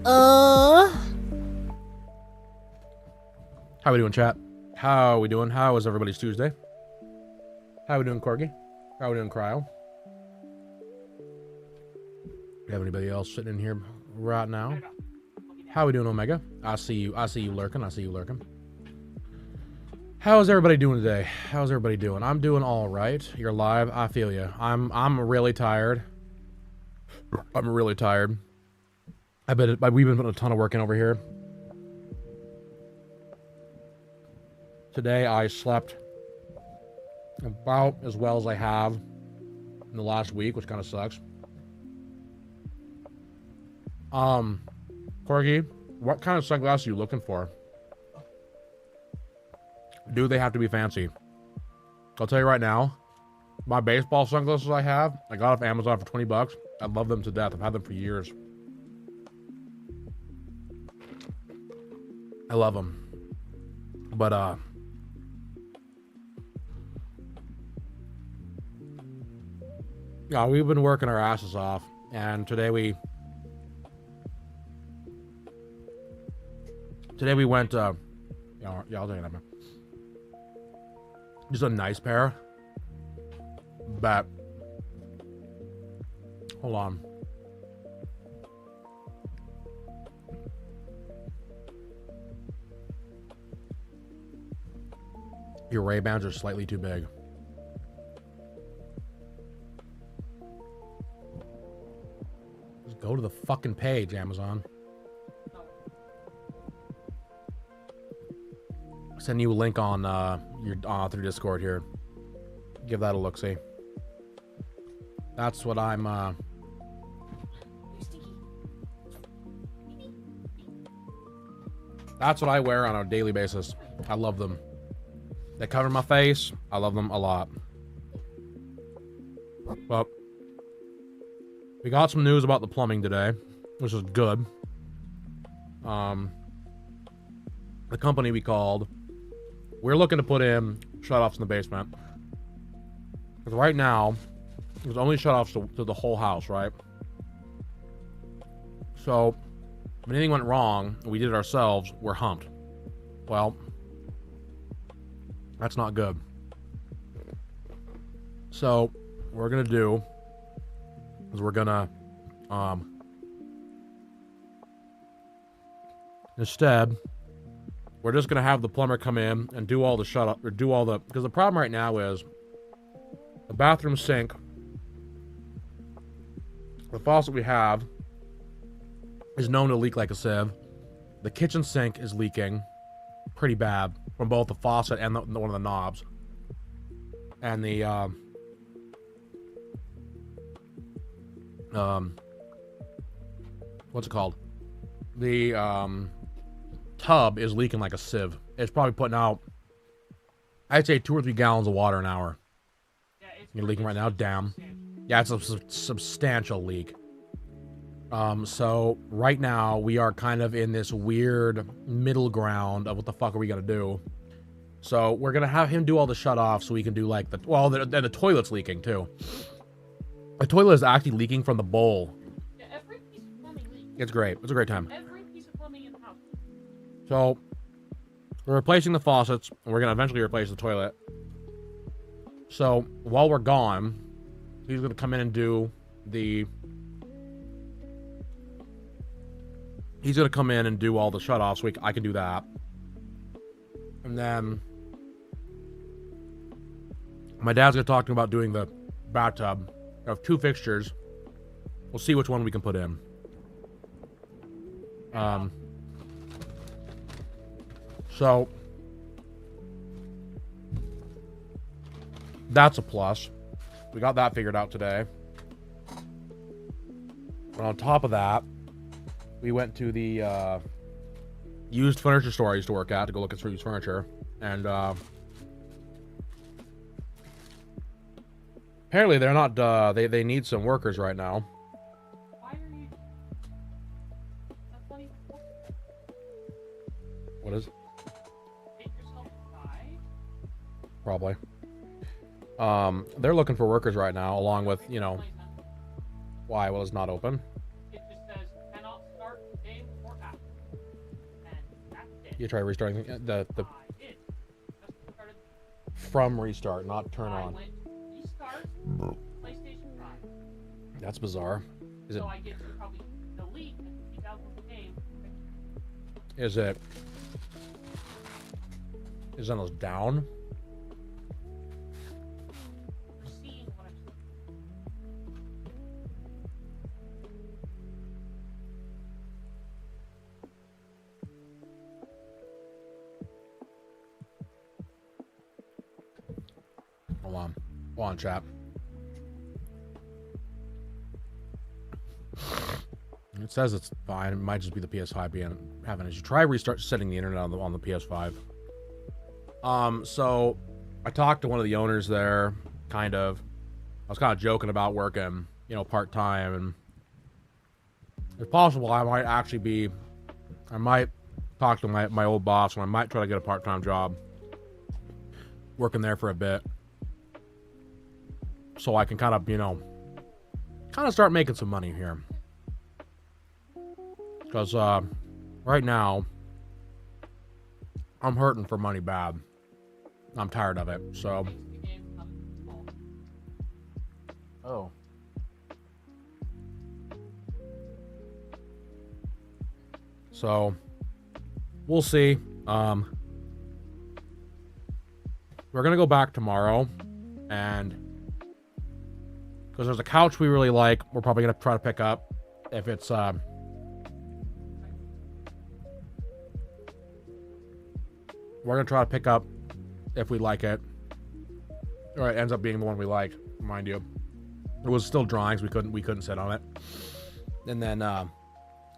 How we doing, chat? How we doing? How is everybody's Tuesday? How we doing, Corgi? How we doing, Cryo? Do you have anybody else sitting in here right now? How we doing, Omega? I see you. I see you lurking. I see you lurking. How's everybody doing today? How's everybody doing? I'm doing all right. You're live. I feel you. I'm really tired. I'm really tired. We've been putting a ton of work in over here. Today I slept about as well as I have in the last week, which kind of sucks. Corgi, what kind of sunglasses are you looking for? Do they have to be fancy? I'll tell you right now, my baseball sunglasses I have, I got off Amazon for 20 bucks. I love them to death. I've had them for years. I love them. But, yeah, we've been working our asses off, and today we went, yeah, I'll tell you that, man. Just a nice pair, but, hold on. Your Ray-Bans are slightly too big. Just go to the fucking page, Amazon. Send you a link on through Discord here. Give that a look, see. That's what I'm that's what I wear on a daily basis. I love them. They cover my face. I love them a lot. Well, we got some news about the plumbing today, which is good. The company we called, we're looking to put in shutoffs in the basement. Because right now, there's only shutoffs to the whole house, right? So, if anything went wrong, and we did it ourselves, we're humped. Well, that's not good. So, what we're gonna do is we're gonna, instead, we're just gonna have the plumber come in and do all the shut-off, or do all the, because the problem right now is the bathroom sink, the faucet we have is known to leak like a sieve. The kitchen sink is leaking pretty bad from both the faucet and one of the knobs. And the what's it called? The tub is leaking like a sieve. It's probably putting out, I'd say 2 or 3 gallons of water an hour. Yeah, you're leaking right now. Damn. Yeah, it's a substantial leak. So right now we are kind of in this weird middle ground of what the fuck are we gonna do. So we're gonna have him do all the shut-offs so we can do like the toilet's leaking too. The toilet is actually leaking from the bowl. Yeah, every piece of plumbing leaks. It's great. It's a great time. Every piece of plumbing in the house. So we're replacing the faucets, and we're gonna eventually replace the toilet. So while we're gone, he's gonna come in and do the. He's gonna come in and do all the shut-offs, so I can do that. And then my dad's gonna talk to him about doing the bathtub. I have 2 fixtures. We'll see which one we can put in. So that's a plus. We got that figured out today. And on top of that, we went to the used furniture store I used to work at to go look at used furniture. And apparently they're not, they need some workers right now. Why are you... That's not even... What is it? Make yourself die? Probably. They're looking for workers right now, along with, you know... Why? Well, it's not open. It just says, cannot start game You try restarting the I did. Just started. from restart, not turn I on. went restart PlayStation 5. That's bizarre. Is it? So I get to probably delete and keep out the game. Is it? Is those down? You're seeing what I'm saying. Hold on. Hold on, chat. It says it's fine. It might just be the PS5 being having an issue. Try restart setting the internet on the PS5. So I talked to one of the owners there, kind of. I was kind of joking about working, you know, part-time, and it's possible I might talk to my old boss, and I might try to get a part-time job working there for a bit, so I can kind of, you know, start making some money here. Because right now I'm hurting for money bad. I'm tired of it. So oh. So we'll see. We're gonna go back tomorrow, and because there's a couch we really like, we're probably gonna try to pick up if it's we're gonna try to pick up if we like it, or it ends up being the one we like, mind you. It was still drawings, we couldn't sit on it. And then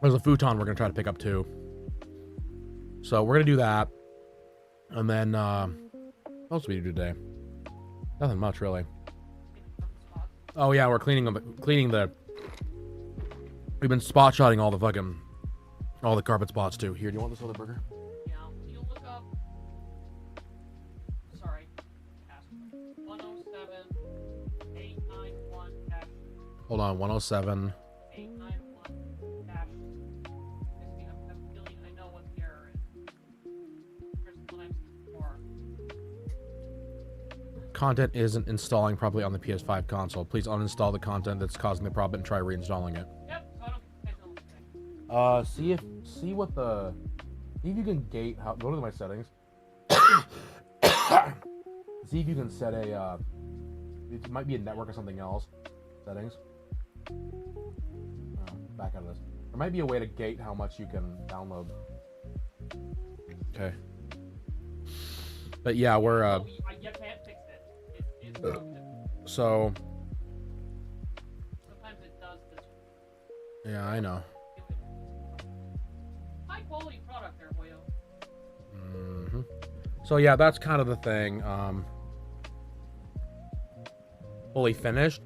there's a futon we're gonna try to pick up too. So we're gonna do that. And then what else do we do today? Nothing much really. Oh yeah, we're cleaning the we've been spot shotting all the carpet spots too. Here, do you want this other burger? Yeah, you look up. Sorry, 107-891 dash. Hold on, 107. 891 dash. I'm feeling I know what the error is. Here's what I'm seeing for. Content isn't installing properly on the PS5 console. Please uninstall the content that's causing the problem and try reinstalling it. Yep, so I don't See if you can gate how. Go to my settings. See if you can set a. It might be a network or something else. Settings. Back out of this. There might be a way to gate how much you can download. Okay. But yeah, we're you can't fix it. It's broken. So. Sometimes it does this. Yeah, I know. High quality product there, boyo. Mm-hmm. So yeah, that's kind of the thing. Fully finished.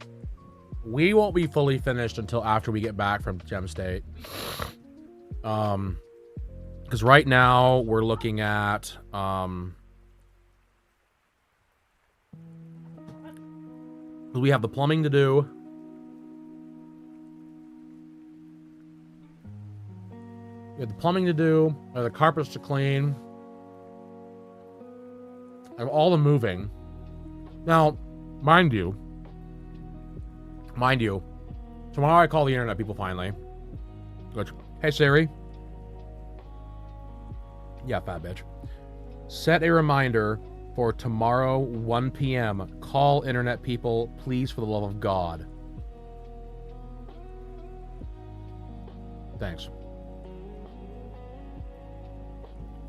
We won't be fully finished until after we get back from Gem State. Because right now we're looking at we have the plumbing to do. We have the plumbing to do, the carpets to clean. I have all the moving. Now, mind you, tomorrow I call the internet people finally. Which, hey Siri. Yeah, fat bitch. Set a reminder for tomorrow, 1 p.m. Call internet people, please, for the love of God. Thanks.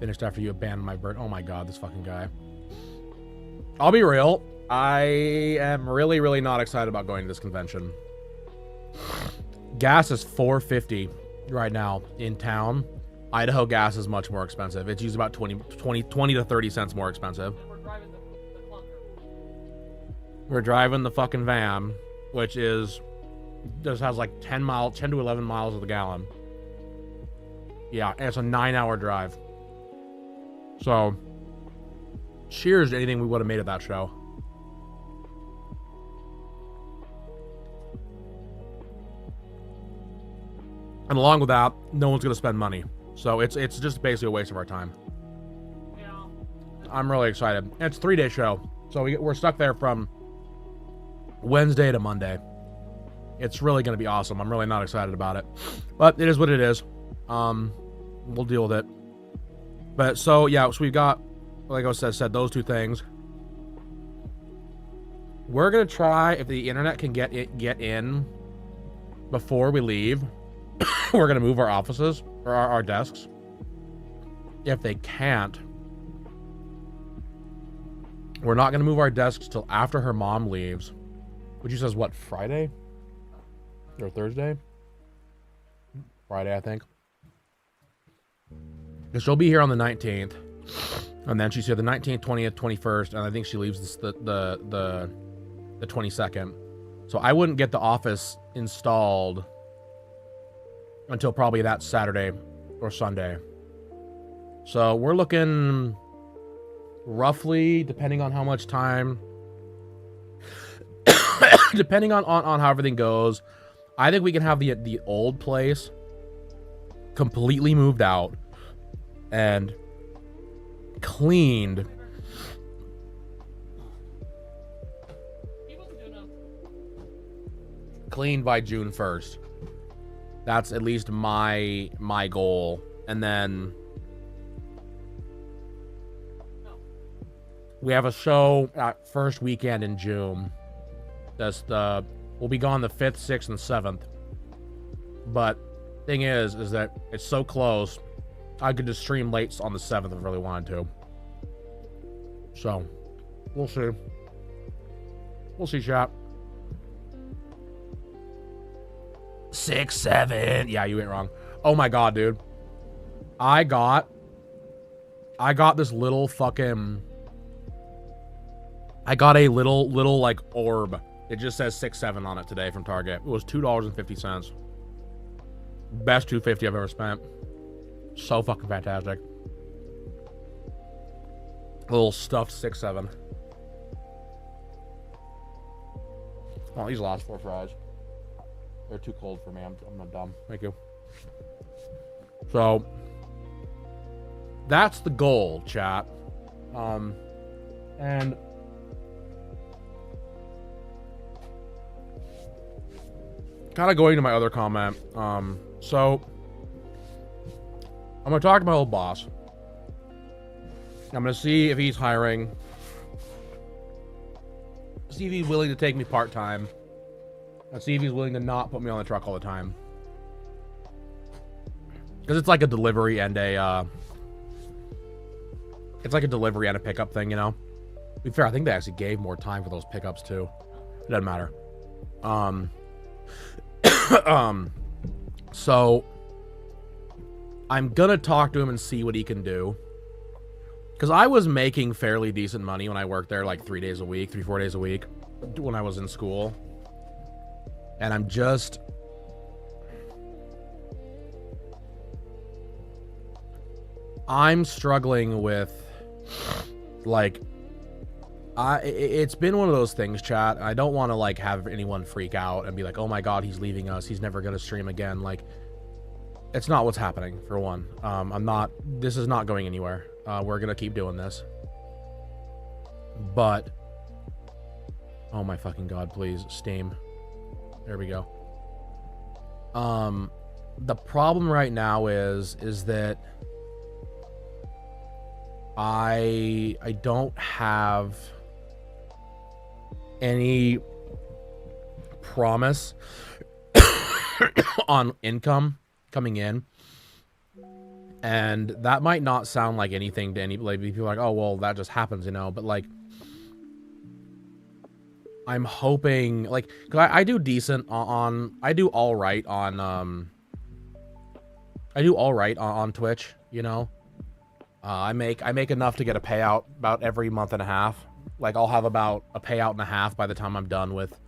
Finished after you abandoned my bird. Oh my God, this fucking guy. I'll be real. I am really, really not excited about going to this convention. Gas is $4.50 right now in town. Idaho gas is much more expensive. It's usually about 20 to 30 cents more expensive. And we're driving the clunker. We're driving the fucking van, which just has like 10 to 11 miles of the gallon. Yeah, and it's a 9-hour drive. So, cheers to anything we would have made at that show. And along with that, no one's going to spend money. So it's just basically a waste of our time. I'm really excited. And it's a 3-day show, so we're stuck there from Wednesday to Monday. It's really going to be awesome. I'm really not excited about it, but it is what it is. We'll deal with it. But so yeah, so we've got, like I said those two things. We're gonna try, if the internet can get in before we leave. We're gonna move our offices or our desks. If they can't, we're not gonna move our desks till after her mom leaves, which she says what, Friday or Thursday? Friday, I think. Because she'll be here on the 19th, and then she's here the 19th, 20th, 21st, and I think she leaves the 22nd. So I wouldn't get the office installed until probably that Saturday or Sunday. So we're looking roughly, depending on how much time, depending on how everything goes, I think we can have the old place completely moved out and cleaned by June 1st. That's at least my goal. And then we have a show at first weekend in June. We'll be gone the 5th, 6th, and 7th. But thing is that it's so close, I could just stream late on the 7th if I really wanted to. So, we'll see. We'll see, chat. 6, 7. Yeah, you ain't wrong. Oh my god, dude. I got this little fucking... I got a little like orb. It just says 6, 7 on it today from Target. It was $2.50. Best $2.50 I've ever spent. So fucking fantastic. A little stuffed 6, 7. Oh, these last 4 fries. They're too cold for me. I'm not dumb. Thank you. So that's the goal, chat. And kind of going to my other comment. So I'm gonna talk to my old boss. I'm gonna see if he's hiring. See if he's willing to take me part-time. And see if he's willing to not put me on the truck all the time. Because it's like a delivery and a it's like a delivery and a pickup thing, you know. To be fair, I think they actually gave more time for those pickups too. It doesn't matter. So I'm gonna talk to him and see what he can do. Because I was making fairly decent money when I worked there like 3 days a week, 3-4 days a week when I was in school. And I'm just... I'm struggling with, like, it's been one of those things, chat. I don't want to, like, have anyone freak out and be like, oh my god, he's leaving us. He's never going to stream again. Like, it's not what's happening, for one. This is not going anywhere. We're going to keep doing this. But, oh my fucking god, please, Steam. There we go. The problem right now is that I don't have any promise on income coming in, and that might not sound like anything to any, like, people are like, oh well, that just happens, you know, but like, I'm hoping, like, cause I do decent on I do all right on Twitch, you know. I make enough to get a payout about every month and a half. Like, I'll have about a payout and a half by the time I'm done with,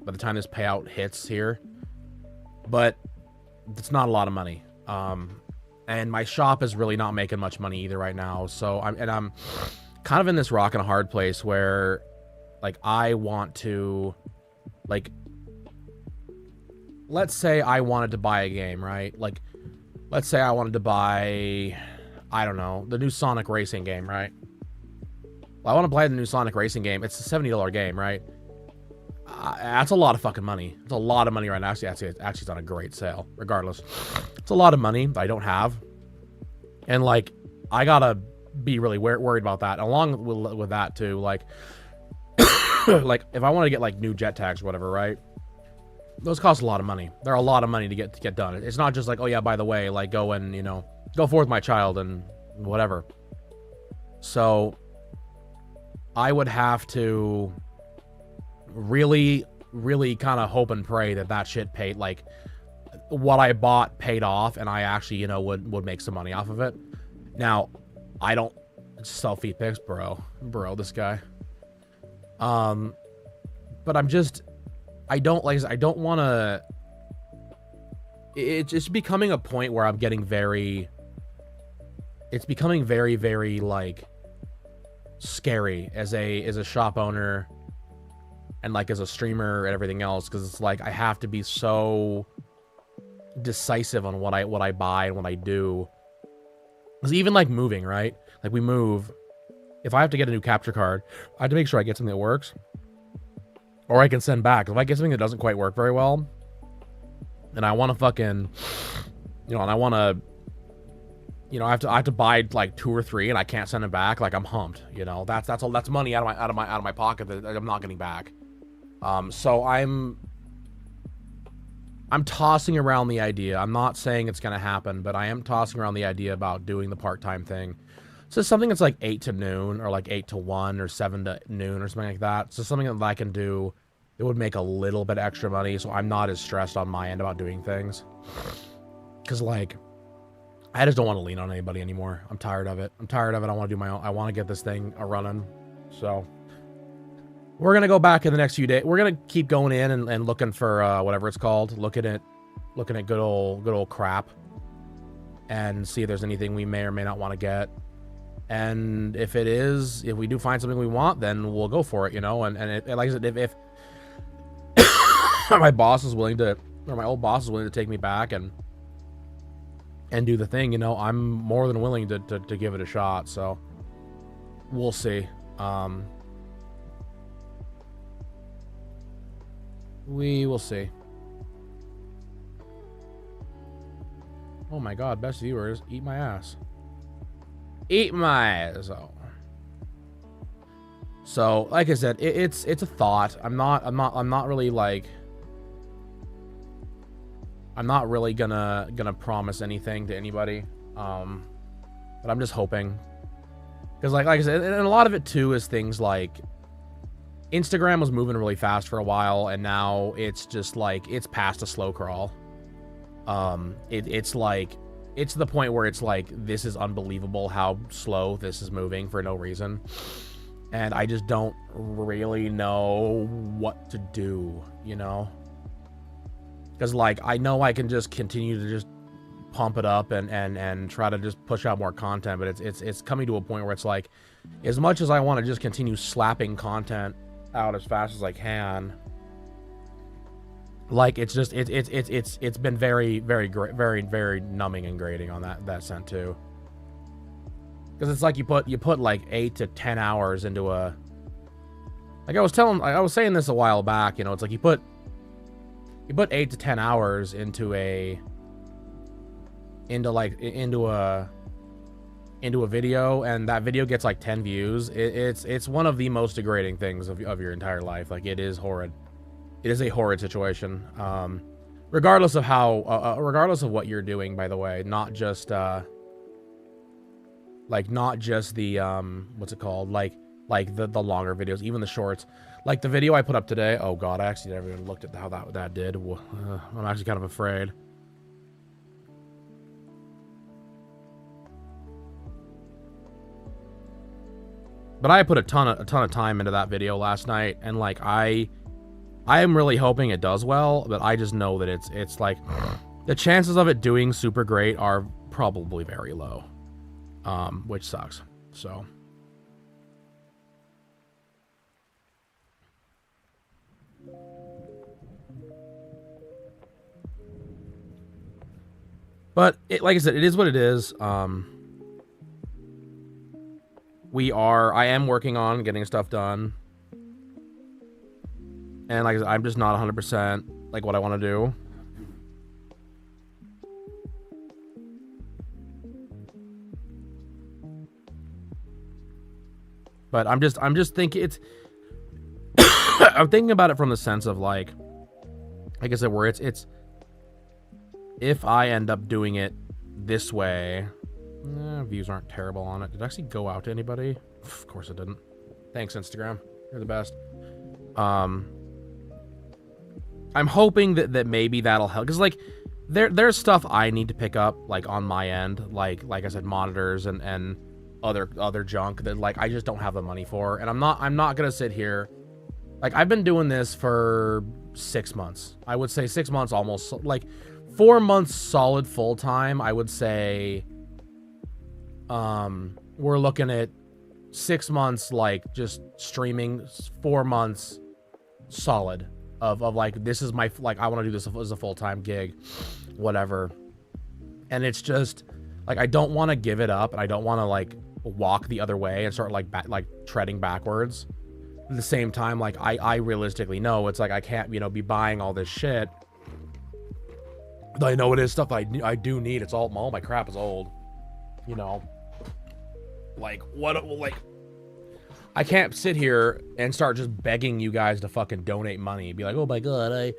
by the time this payout hits here. But it's not a lot of money. And my shop is really not making much money either right now. So I'm kind of in this rock and a hard place where, like, I want to, like, let's say I wanted to buy a game, right? Like, let's say I wanted to buy, I don't know, the new Sonic racing game, right? Well, I want to play the new Sonic racing game. It's a $70 game, right? That's a lot of fucking money. It's a lot of money right now. Actually, it's on a great sale. Regardless, it's a lot of money that I don't have, and like I gotta be really worried about that. Along with that too, like, like if I want to get like new jet tags or whatever, right? Those cost a lot of money. They're a lot of money to get done. It's not just like, oh yeah, by the way, like go and go forth my child and whatever. So I would have to really kind of hope and pray that shit paid, like what I bought paid off, and I actually would make some money off of it. Now I don't sell feet pics, bro, this guy. But I don't want to. It's just becoming a point where I'm getting very. It's becoming very, very like scary as a shop owner, and like as a streamer and everything else, because it's like I have to be so decisive on what I buy and what I do. Because even like moving, right? Like we move. If I have to get a new capture card, I have to make sure I get something that works, or I can send back. If I get something that doesn't quite work very well, and I want to fucking, and I want to, I have to buy like 2 or 3, and I can't send them back. Like I'm humped. That's money out of my pocket that I'm not getting back. So I'm tossing around the idea. I'm not saying it's gonna happen, but I am tossing around the idea about doing the part-time thing. So something that's like 8 to noon, or like 8 to 1, or 7 to noon, or something like that. So something that I can do that would make a little bit extra money, so I'm not as stressed on my end about doing things. Because like, I just don't want to lean on anybody anymore. I'm tired of it. I want to do my own. I want to get this thing running. So we're gonna go back in the next few days. We're gonna keep going in and looking for whatever it's called. Looking at good old crap, and see if there's anything we may or may not want to get. And if we do find something we want, then we'll go for it, and like I said, if my boss is willing to, or my old boss is willing to take me back and do the thing, I'm more than willing to give it a shot. So we'll see. We will see. Oh my god, best viewers, eat my ass. Eat my ass. So like I said, it's a thought. I'm not really like, I'm not really gonna promise anything to anybody. But I'm just hoping, because like I said, and a lot of it too is things like Instagram was moving really fast for a while, and now it's just like it's past a slow crawl. It's like, it's the point where it's like, this is unbelievable how slow this is moving for no reason. And I just don't really know what to do, Because like, I know I can just continue to just pump it up and try to just push out more content, but it's coming to a point where it's like, as much as I want to just continue slapping content out as fast as I can, like it's just it's been very, very great, very numbing and grating on that sense too. Because it's like you put like 8 to 10 hours into a, like I was saying this a while back, it's like you put 8 to 10 hours into a video, and that video gets like 10 views. It's one of the most degrading things of your entire life. Like, it is horrid. It is a horrid situation. Regardless of how, regardless of what you're doing, by the way, not just the what's it called, like the longer videos, even the shorts, like the video I put up today. Oh god, I actually never even looked at how that did. I'm actually kind of afraid. But I put a ton of time into that video last night, and like I am really hoping it does well, but I just know that it's like the chances of it doing super great are probably very low, which sucks. So but like I said, it is what it is. I am working on getting stuff done. And like I said, I'm just not 100% like what I want to do. But I'm just thinking it's I'm thinking about it from the sense of like I said, where it's if I end up doing it this way, views aren't terrible on it. Did it actually go out to anybody? Of course it didn't. Thanks, Instagram. You're the best. I'm hoping that maybe that'll help, because like there's stuff I need to pick up like on my end, like I said, monitors and other junk that like I just don't have the money for, and I'm not gonna sit here. Like I've been doing this for 6 months. I would say 6 months, almost like 4 months solid full time. I would say we're looking at 6 months like just streaming, 4 months solid of like this is my like I want to do this as a full-time gig, whatever. And it's just like I don't want to give it up, and I don't want to like walk the other way and start like treading backwards. At the same time, like I realistically know it's like I can't, you know, be buying all this shit. I know it is stuff I do need. It's all my crap is old, you know. Like what? Like I can't sit here and start just begging you guys to fucking donate money. Be like, oh my god,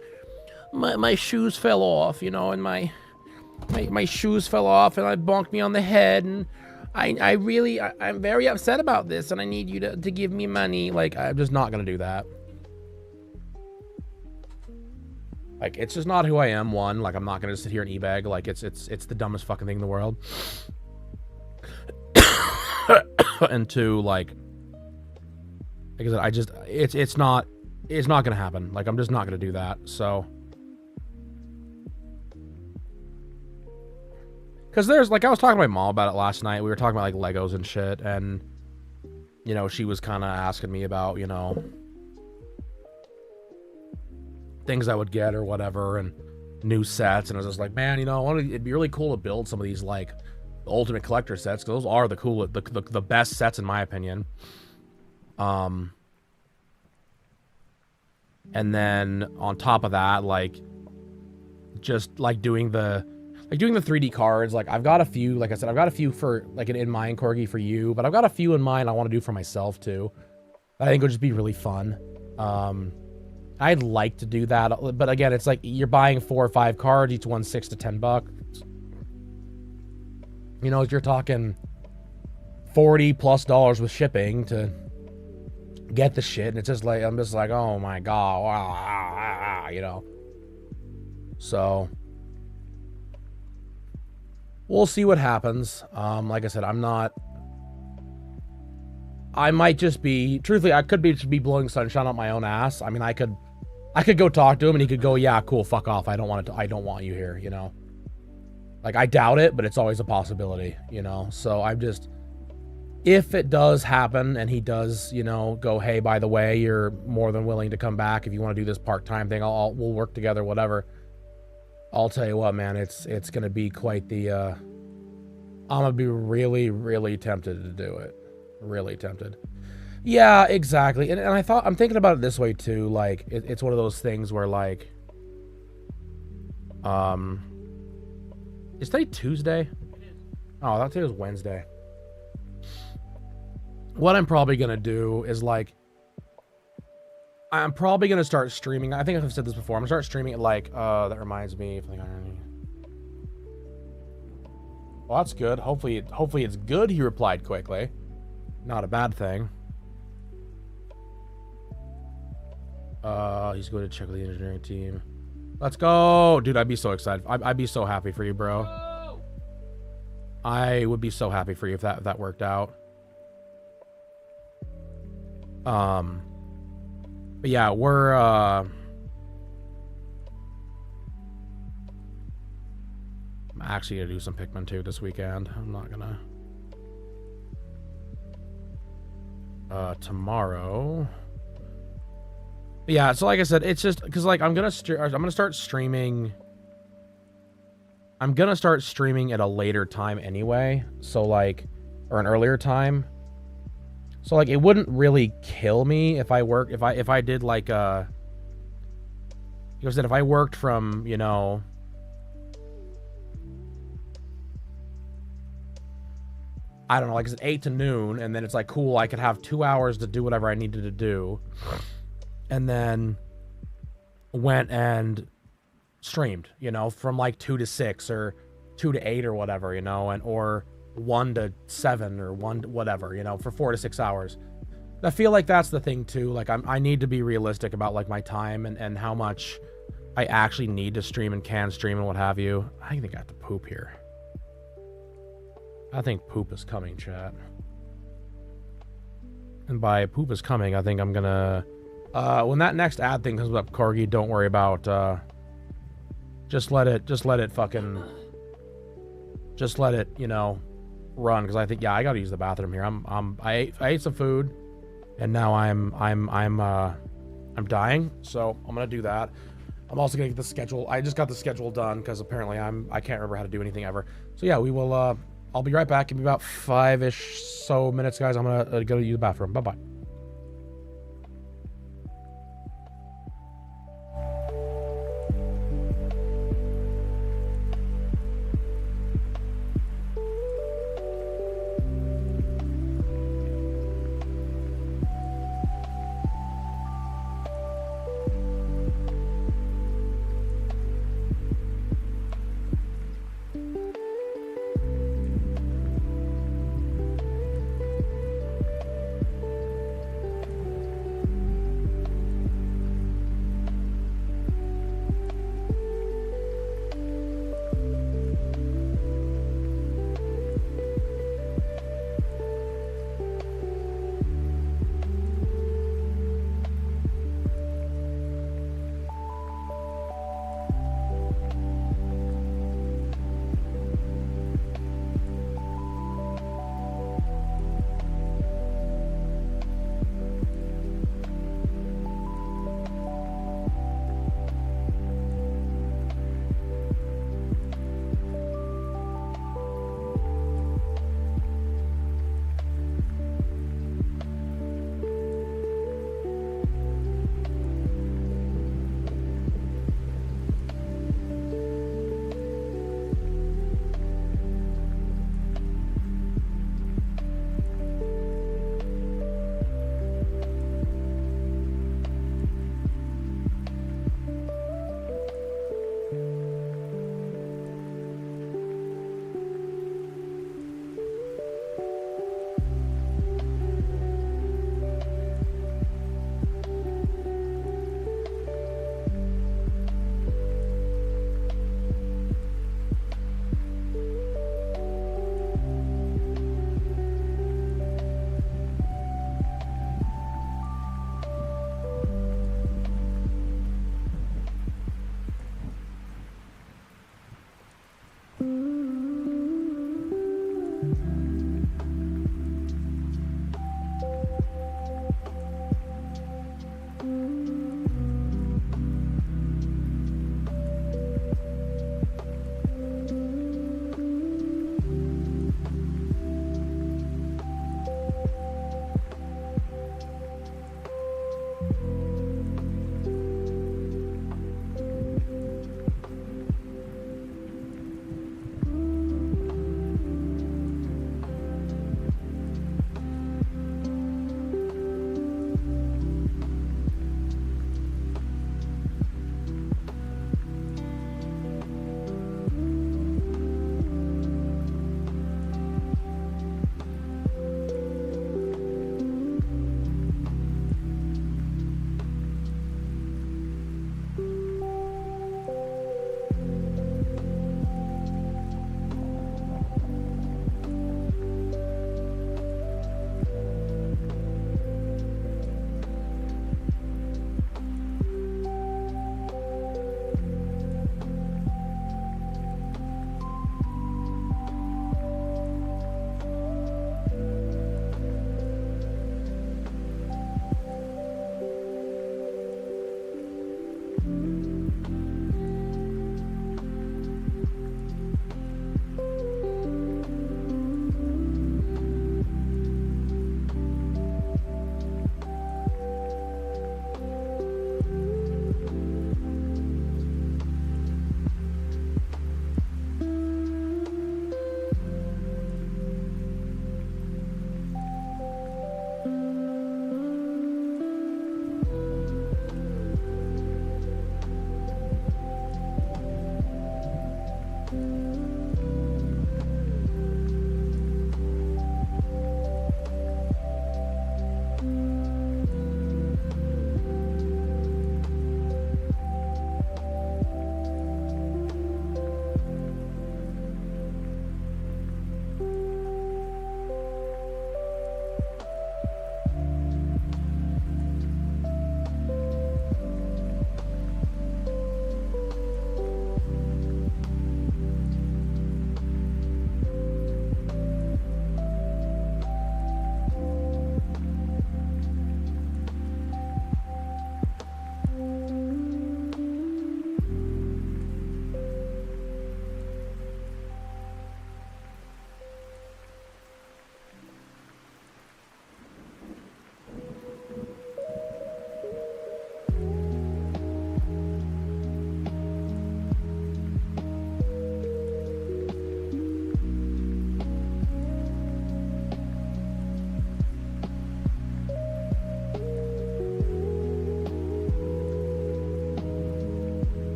my shoes fell off, you know, and my shoes fell off, and I bonked me on the head, and I'm very upset about this, and I need you to give me money. Like, I'm just not gonna do that. Like, it's just not who I am. One, like, I'm not gonna sit here and e-beg. Like, it's the dumbest fucking thing in the world. And two, like I said, it's not gonna happen. Like, I'm just not gonna do that. So, because there's like I was talking to my mom about it last night. We were talking about like Legos and shit, and you know, she was kind of asking me about, you know, things I would get or whatever, and new sets, and I was just like, man, you know, it'd be really cool to build some of these like ultimate collector sets, because those are the cool, the best sets in my opinion. And then on top of that, like just like doing the 3D cards. Like I've got a few, like I said, I've got a few for like an in mind corgi for you, but I've got a few in mind I want to do for myself too. I think it would just be really fun. I'd like to do that, but again, it's like you're buying 4 or 5 cards, each one's $6 to $10. You know, you're talking $40+ with shipping to get the shit, and it's just like I'm just like, oh my god, you know. So we'll see what happens. Like I said, I might just be, truthfully, I could be blowing sunshine up my own ass. I mean, I could go talk to him and he could go, yeah, cool, fuck off. I don't want you here, you know. Like, I doubt it, but it's always a possibility, you know. So I'm just, if it does happen and he does, you know, go, hey, by the way, you're more than willing to come back if you want to do this part-time thing, we'll work together, whatever. I'll tell you what, man, it's gonna be quite the I'm gonna be really, really tempted to do it. Really tempted. Yeah, exactly. And I'm thinking about it this way too. Like it's one of those things where like is today Tuesday? It is. Oh, I thought today was Wednesday. What I'm probably gonna do is like I'm probably gonna start streaming. I think I've said this before. I'm gonna start streaming it like that reminds me if well, that's good. Hopefully it's good. He replied quickly. Not a bad thing. He's going to check with the engineering team. Let's go, dude. I'd be so excited. I'd be so happy for you, bro. Oh! I would be so happy for you if that worked out. But yeah, we're I'm actually gonna do some Pikmin 2 this weekend. I'm not gonna tomorrow. But yeah, so like I said, it's just because like I'm gonna start streaming. I'm gonna start streaming at a later time anyway, so like, or an earlier time. So like it wouldn't really kill me if I worked if I did like you know if I worked from, you know, I don't know, like it's 8 to noon, and then it's like cool, I could have 2 hours to do whatever I needed to do, and then went and streamed, you know, from like 2 to 6 or 2 to 8 or whatever, you know, and or 1 to 7 or 1 to whatever, you know, for 4 to 6 hours. I feel like that's the thing too. Like I need to be realistic about like my time and how much I actually need to stream and can stream and what have you. I think I have to poop here. I think poop is coming, chat. And by poop is coming, I think I'm gonna when that next ad thing comes up, Corgi, don't worry about just let it fucking just let it, you know, run, because I think, yeah, I gotta use the bathroom here. I ate some food, and now I'm dying, so I'm gonna do that. I'm also gonna get the schedule. I just got the schedule done because apparently I can't remember how to do anything ever. So yeah, we will. I'll be right back. Give me about 5-ish so minutes, guys. I'm gonna go to use the bathroom. Bye bye.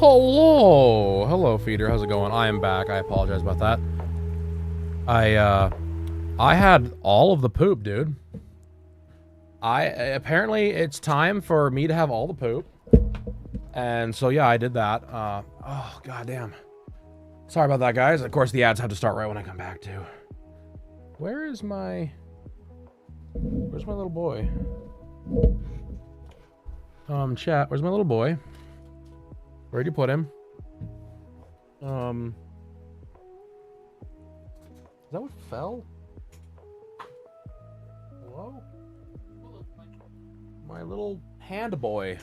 Hello, feeder. How's it going? I am back. I apologize about that. I had all of the poop, dude. Apparently it's time for me to have all the poop, and so yeah, I did that. Oh goddamn. Sorry about that, guys. Of course, the ads have to start right when I come back too. Where's my little boy? Chat. Where's my little boy? Where'd you put him? Is that what fell? Hello? My little hand boy.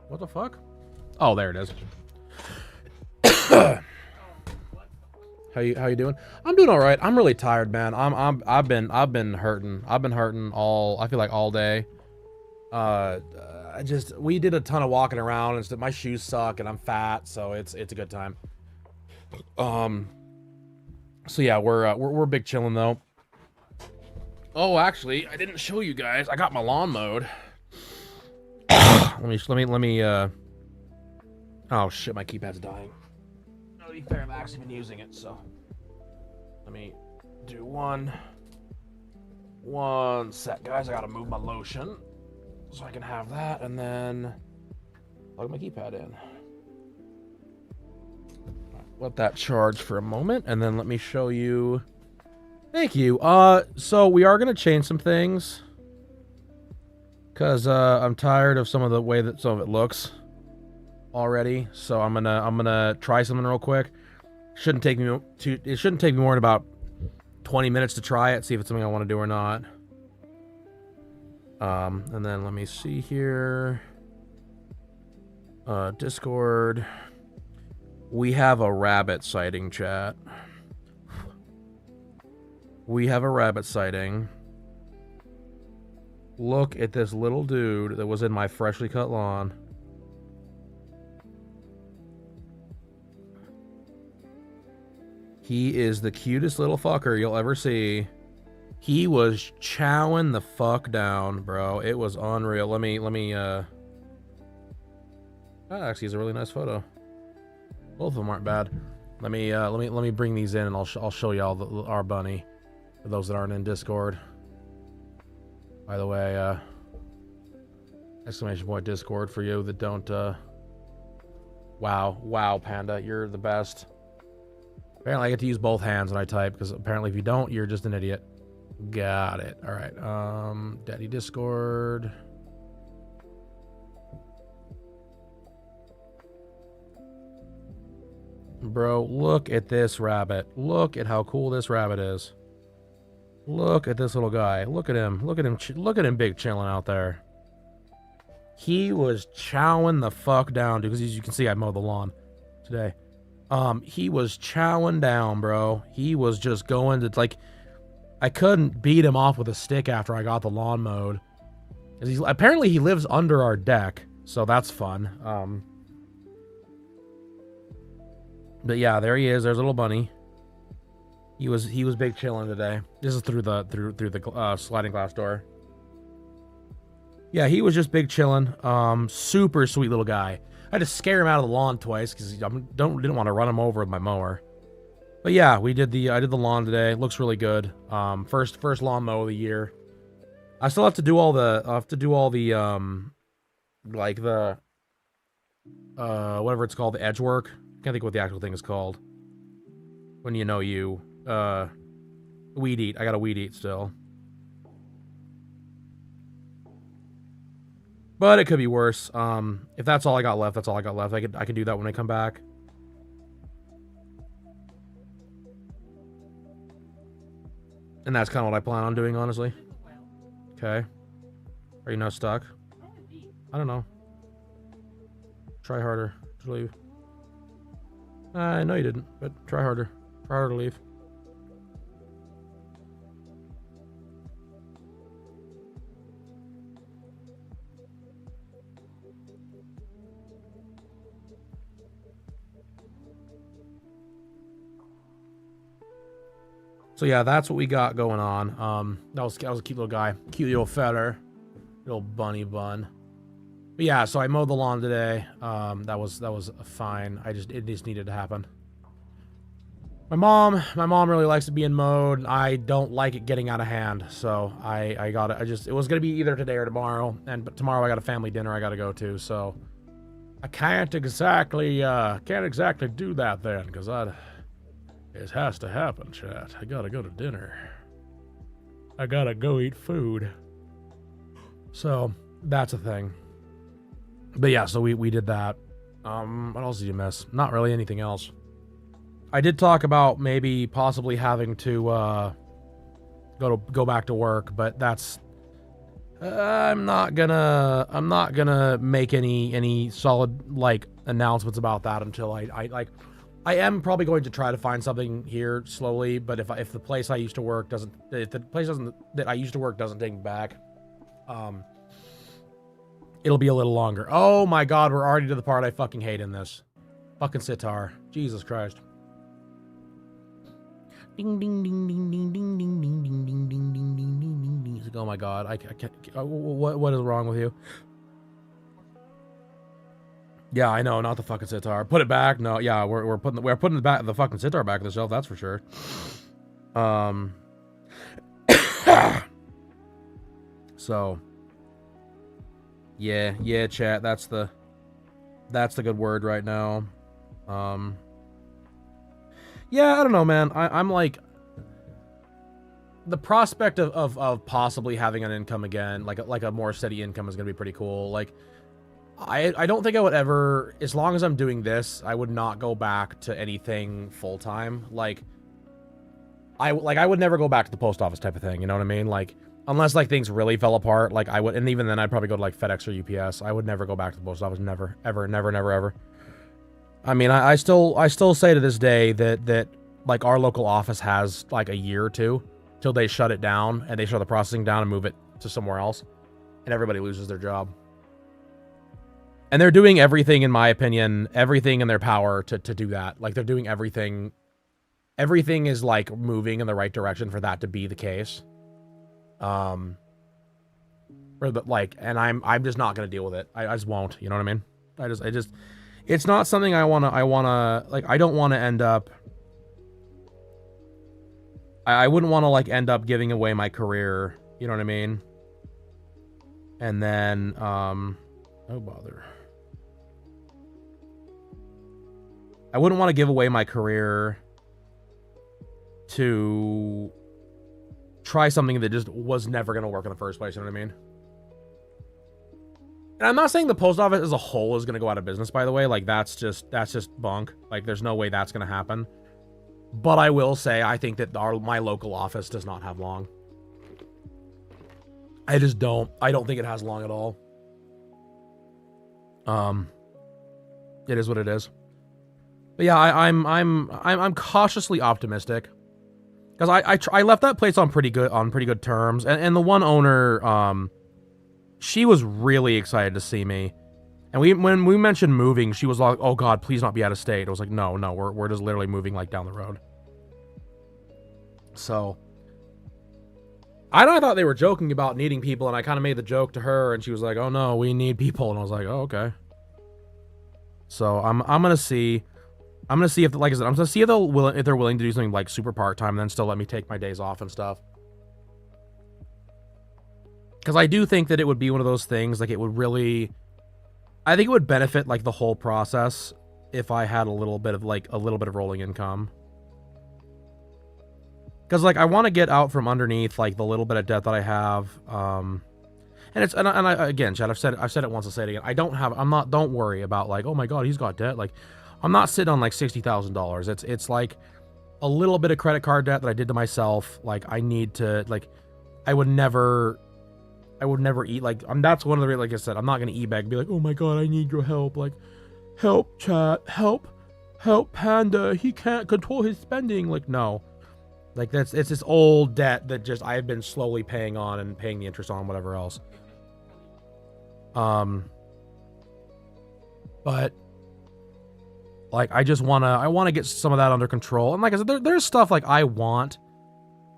What the fuck? Oh, there it is. How you doing? I'm doing all right. I'm really tired, man. I've been hurting. I've been hurting I feel like all day. We did a ton of walking around and stuff. My shoes suck and I'm fat, so it's a good time. So yeah, we're big chilling though. Oh, actually, I didn't show you guys. I got my lawn mowed. let me oh shit, my keypad's dying. No, to be fair, I've actually been using it, so let me do one sec, guys. I gotta move my lotion so I can have that, and then plug my keypad in. Let that charge for a moment, and then let me show you. Thank you. So we are gonna change some things because I'm tired of some of the way that some of it looks already. So I'm gonna try something real quick. It shouldn't take me more than about 20 minutes to try it, see if it's something I want to do or not. And then let me see here. Discord. We have a rabbit sighting, chat. We have a rabbit sighting. Look at this little dude that was in my freshly cut lawn. He is the cutest little fucker you'll ever see. He was chowing the fuck down, bro. It was unreal. Let me that actually is a really nice photo. Both of them aren't bad. Let me bring these in and I'll show y'all our bunny. For those that aren't in Discord. By the way, exclamation point Discord for you that don't, wow, Panda, you're the best. Apparently I get to use both hands when I type, because apparently if you don't, you're just an idiot. Got it. Alright, Daddy Discord. Bro, look at this rabbit. Look at how cool this rabbit is. Look at this little guy. Look at him. Look at him big chilling out there. He was chowing the fuck down, dude, because as you can see, I mowed the lawn today. He was chowing down, bro. He was just going to, like, I couldn't beat him off with a stick after I got the lawn mowed. Apparently he lives under our deck, so that's fun. But yeah, there he is. There's a little bunny. He was big chilling today. This is through the sliding glass door. Yeah, he was just big chilling. Super sweet little guy. I had to scare him out of the lawn twice because I didn't want to run him over with my mower. But yeah, I did the lawn today. Looks really good. First lawn mow of the year. I still have to do all the like the whatever it's called, the edge work. Can't think what the actual thing is called. When weed eat. I gotta weed eat still. But it could be worse. If that's all I got left, that's all I got left. I could do that when I come back. And that's kind of what I plan on doing, honestly. Okay. Are you not stuck? I don't know. Try harder to leave. I know you didn't, but try harder. Try harder to leave. So yeah, that's what we got going on. That was a cute little guy. Cute little feller. Little bunny bun. But yeah, so I mowed the lawn today. That was fine. It just needed to happen. My mom really likes to be in mode. I don't like it getting out of hand, so I got it. It was gonna be either today or tomorrow, but tomorrow I got a family dinner I gotta go to, so I can't exactly do that then, because it has to happen, chat. I gotta go to dinner. I gotta go eat food. So that's a thing. But yeah, so we did that. What else did you miss? Not really anything else. I did talk about maybe possibly having to go back to work, but that's I'm not gonna make any solid like announcements about that until I am probably going to try to find something here slowly, but if the place I used to work doesn't that I used to work doesn't take me back, it'll be a little longer. Oh my god, we're already to the part I fucking hate in this. Fucking sitar. Jesus Christ. Ding ding ding ding ding ding ding ding ding ding ding ding ding ding ding. He's like, oh my god, I can't. What is wrong with you? Yeah, I know, not the fucking sitar. Put it back. No, yeah, we're putting the fucking sitar back on the shelf. That's for sure. So, yeah, chat. That's the good word right now. Yeah, I don't know, man. I'm like, the prospect of possibly having an income again, like a more steady income, is gonna be pretty cool. Like, I don't think I would ever, as long as I'm doing this, I would not go back to anything full time. Like I would never go back to the post office type of thing. You know what I mean? Like, unless like things really fell apart, like I would, and even then I'd probably go to like FedEx or UPS. I would never go back to the post office. Never, ever, never, never, ever. I mean, I still say to this day that like our local office has like a year or two till they shut it down and they shut the processing down and move it to somewhere else, and everybody loses their job. And they're doing everything, in my opinion, everything in their power to do that. Like, they're doing everything. Everything is like moving in the right direction for that to be the case. And I'm just not gonna deal with it. I just won't. You know what I mean? I just, it's not something I wanna like. I don't want to end up. I wouldn't want to like end up giving away my career. You know what I mean? And then, oh bother. I wouldn't want to give away my career to try something that just was never going to work in the first place. You know what I mean? And I'm not saying the post office as a whole is going to go out of business, by the way. Like, that's just bunk. Like, there's no way that's going to happen. But I will say, I think that my local office does not have long. I just don't. I don't think it has long at all. It is what it is. But yeah, I'm cautiously optimistic, because I left that place on pretty good terms, and the one owner, she was really excited to see me, and when we mentioned moving, she was like, oh god, please not be out of state. I was like, no, we're just literally moving like down the road. So I thought they were joking about needing people, and I kind of made the joke to her, and she was like, oh no, we need people, and I was like, oh okay. So I'm gonna see. I'm gonna see if, like I said, I'm gonna see if they're willing to do something like super part-time, and then still let me take my days off and stuff. Because I do think that it would be one of those things, like, it would really, I think it would benefit like the whole process if I had a little bit of rolling income. Because like, I want to get out from underneath like the little bit of debt that I have. And I again, Chad, I've said it once, I'll say it again. Don't worry about like, oh my god, he's got debt. Like, I'm not sitting on like $60,000. It's like a little bit of credit card debt that I did to myself. Like, I need to, like, I would never eat, like, that's one of the, like I said, I'm not gonna e-beg and be like, oh my god, I need your help. Like, help, chat, help Panda, he can't control his spending. Like, no. Like, it's this old debt that just I've been slowly paying on and paying the interest on, whatever else. But like, I want to get some of that under control. And like I said, there's stuff like I want,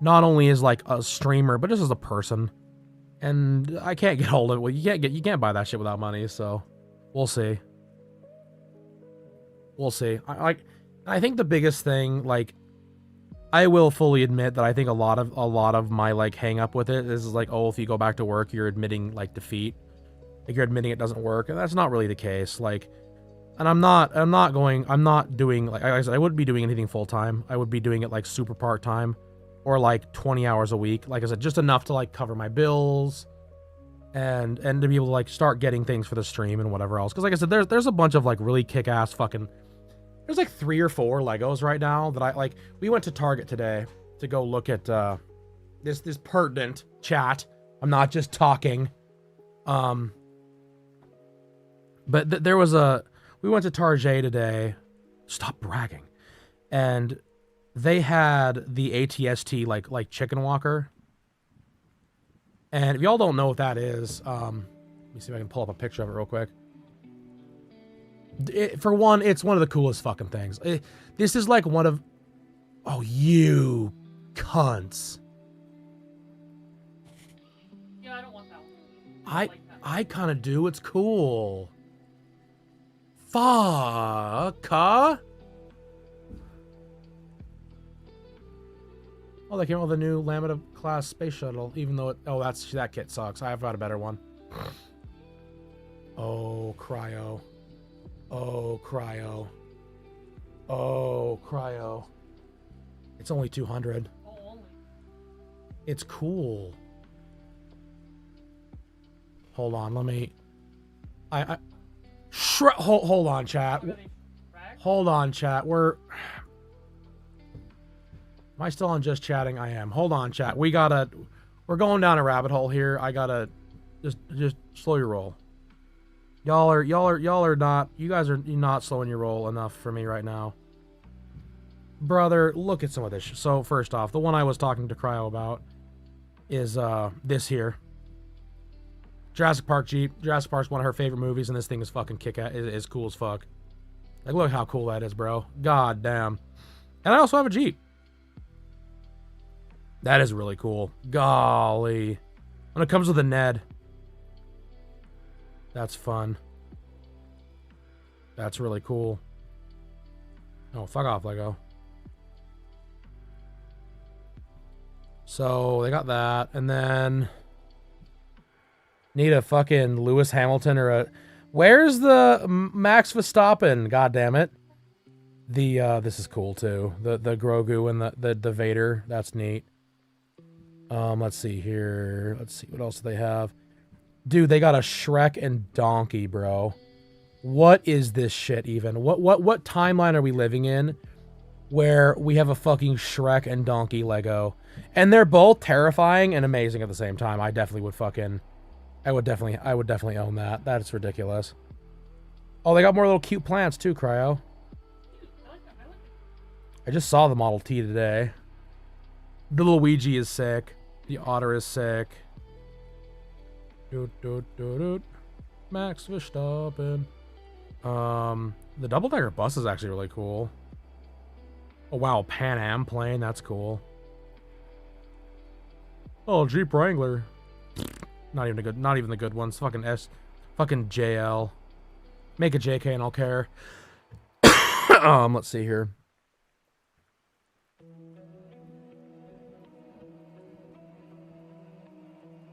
not only as like a streamer, but just as a person. And I can't get hold of it. Well, you can't buy that shit without money, so we'll see. We'll see. I think the biggest thing, like, I will fully admit that I think a lot of my like hang up with it is like, oh, if you go back to work, you're admitting like defeat. Like you're admitting it doesn't work, and that's not really the case. Like, and I'm not doing, like I said, I wouldn't be doing anything full time. I would be doing it like super part time, or like 20 hours a week. Like I said, just enough to like cover my bills, and to be able to like start getting things for the stream and whatever else. Because like I said, there's a bunch of like really kick ass fucking. There's like 3 or 4 Legos right now that I like. We went to Target today to go look at this pertinent chat. I'm not just talking. But there was we went to Target today. Stop bragging. And they had the ATST like chicken walker. And if y'all don't know what that is, let me see if I can pull up a picture of it real quick. For one, it's one of the coolest fucking things. This is like one of... Oh, you cunts. Yeah, I don't want that one. I kind of do. It's cool. Fuck, huh? Oh, they came out with a new Lambda class space shuttle, even though it... Oh, that kit sucks. I've got a better one. Oh, cryo. Oh, cryo. Oh, cryo. It's only 200. Oh, only. It's cool. Hold on, let me... Hold on, chat. Hold on, chat. Am I still on just chatting? I am. Hold on, chat. We're going down a rabbit hole here. I gotta... Just slow your roll. Y'all are not... You guys are not slowing your roll enough for me right now. Brother, look at some of this. So, first off, the one I was talking to Cryo about is this here. Jurassic Park Jeep. Jurassic Park's one of her favorite movies, and this thing is fucking kick-ass. Is cool as fuck. Like, look how cool that is, bro. God damn. And I also have a Jeep. That is really cool. Golly. And it comes with a Ned. That's fun. That's really cool. Oh, fuck off, Lego. So, they got that. And then... Need a fucking Lewis Hamilton or a... Where's the Max Verstappen? God damn it. This is cool, too. The Grogu and the Vader. That's neat. Let's see here. Let's see. What else do they have? Dude, they got a Shrek and Donkey, bro. What is this shit even? What timeline are we living in where we have a fucking Shrek and Donkey Lego? And they're both terrifying and amazing at the same time. I definitely would fucking... I would definitely own that. That's ridiculous. Oh, they got more little cute plants too, Cryo. I just saw the Model T today. The Luigi is sick. The Otter is sick. Max Verstappen. The double-decker bus is actually really cool. Oh wow, Pan Am plane, that's cool. Oh, Jeep Wrangler. Not even the good ones. Fucking JL. Make a JK and I'll care. Let's see here.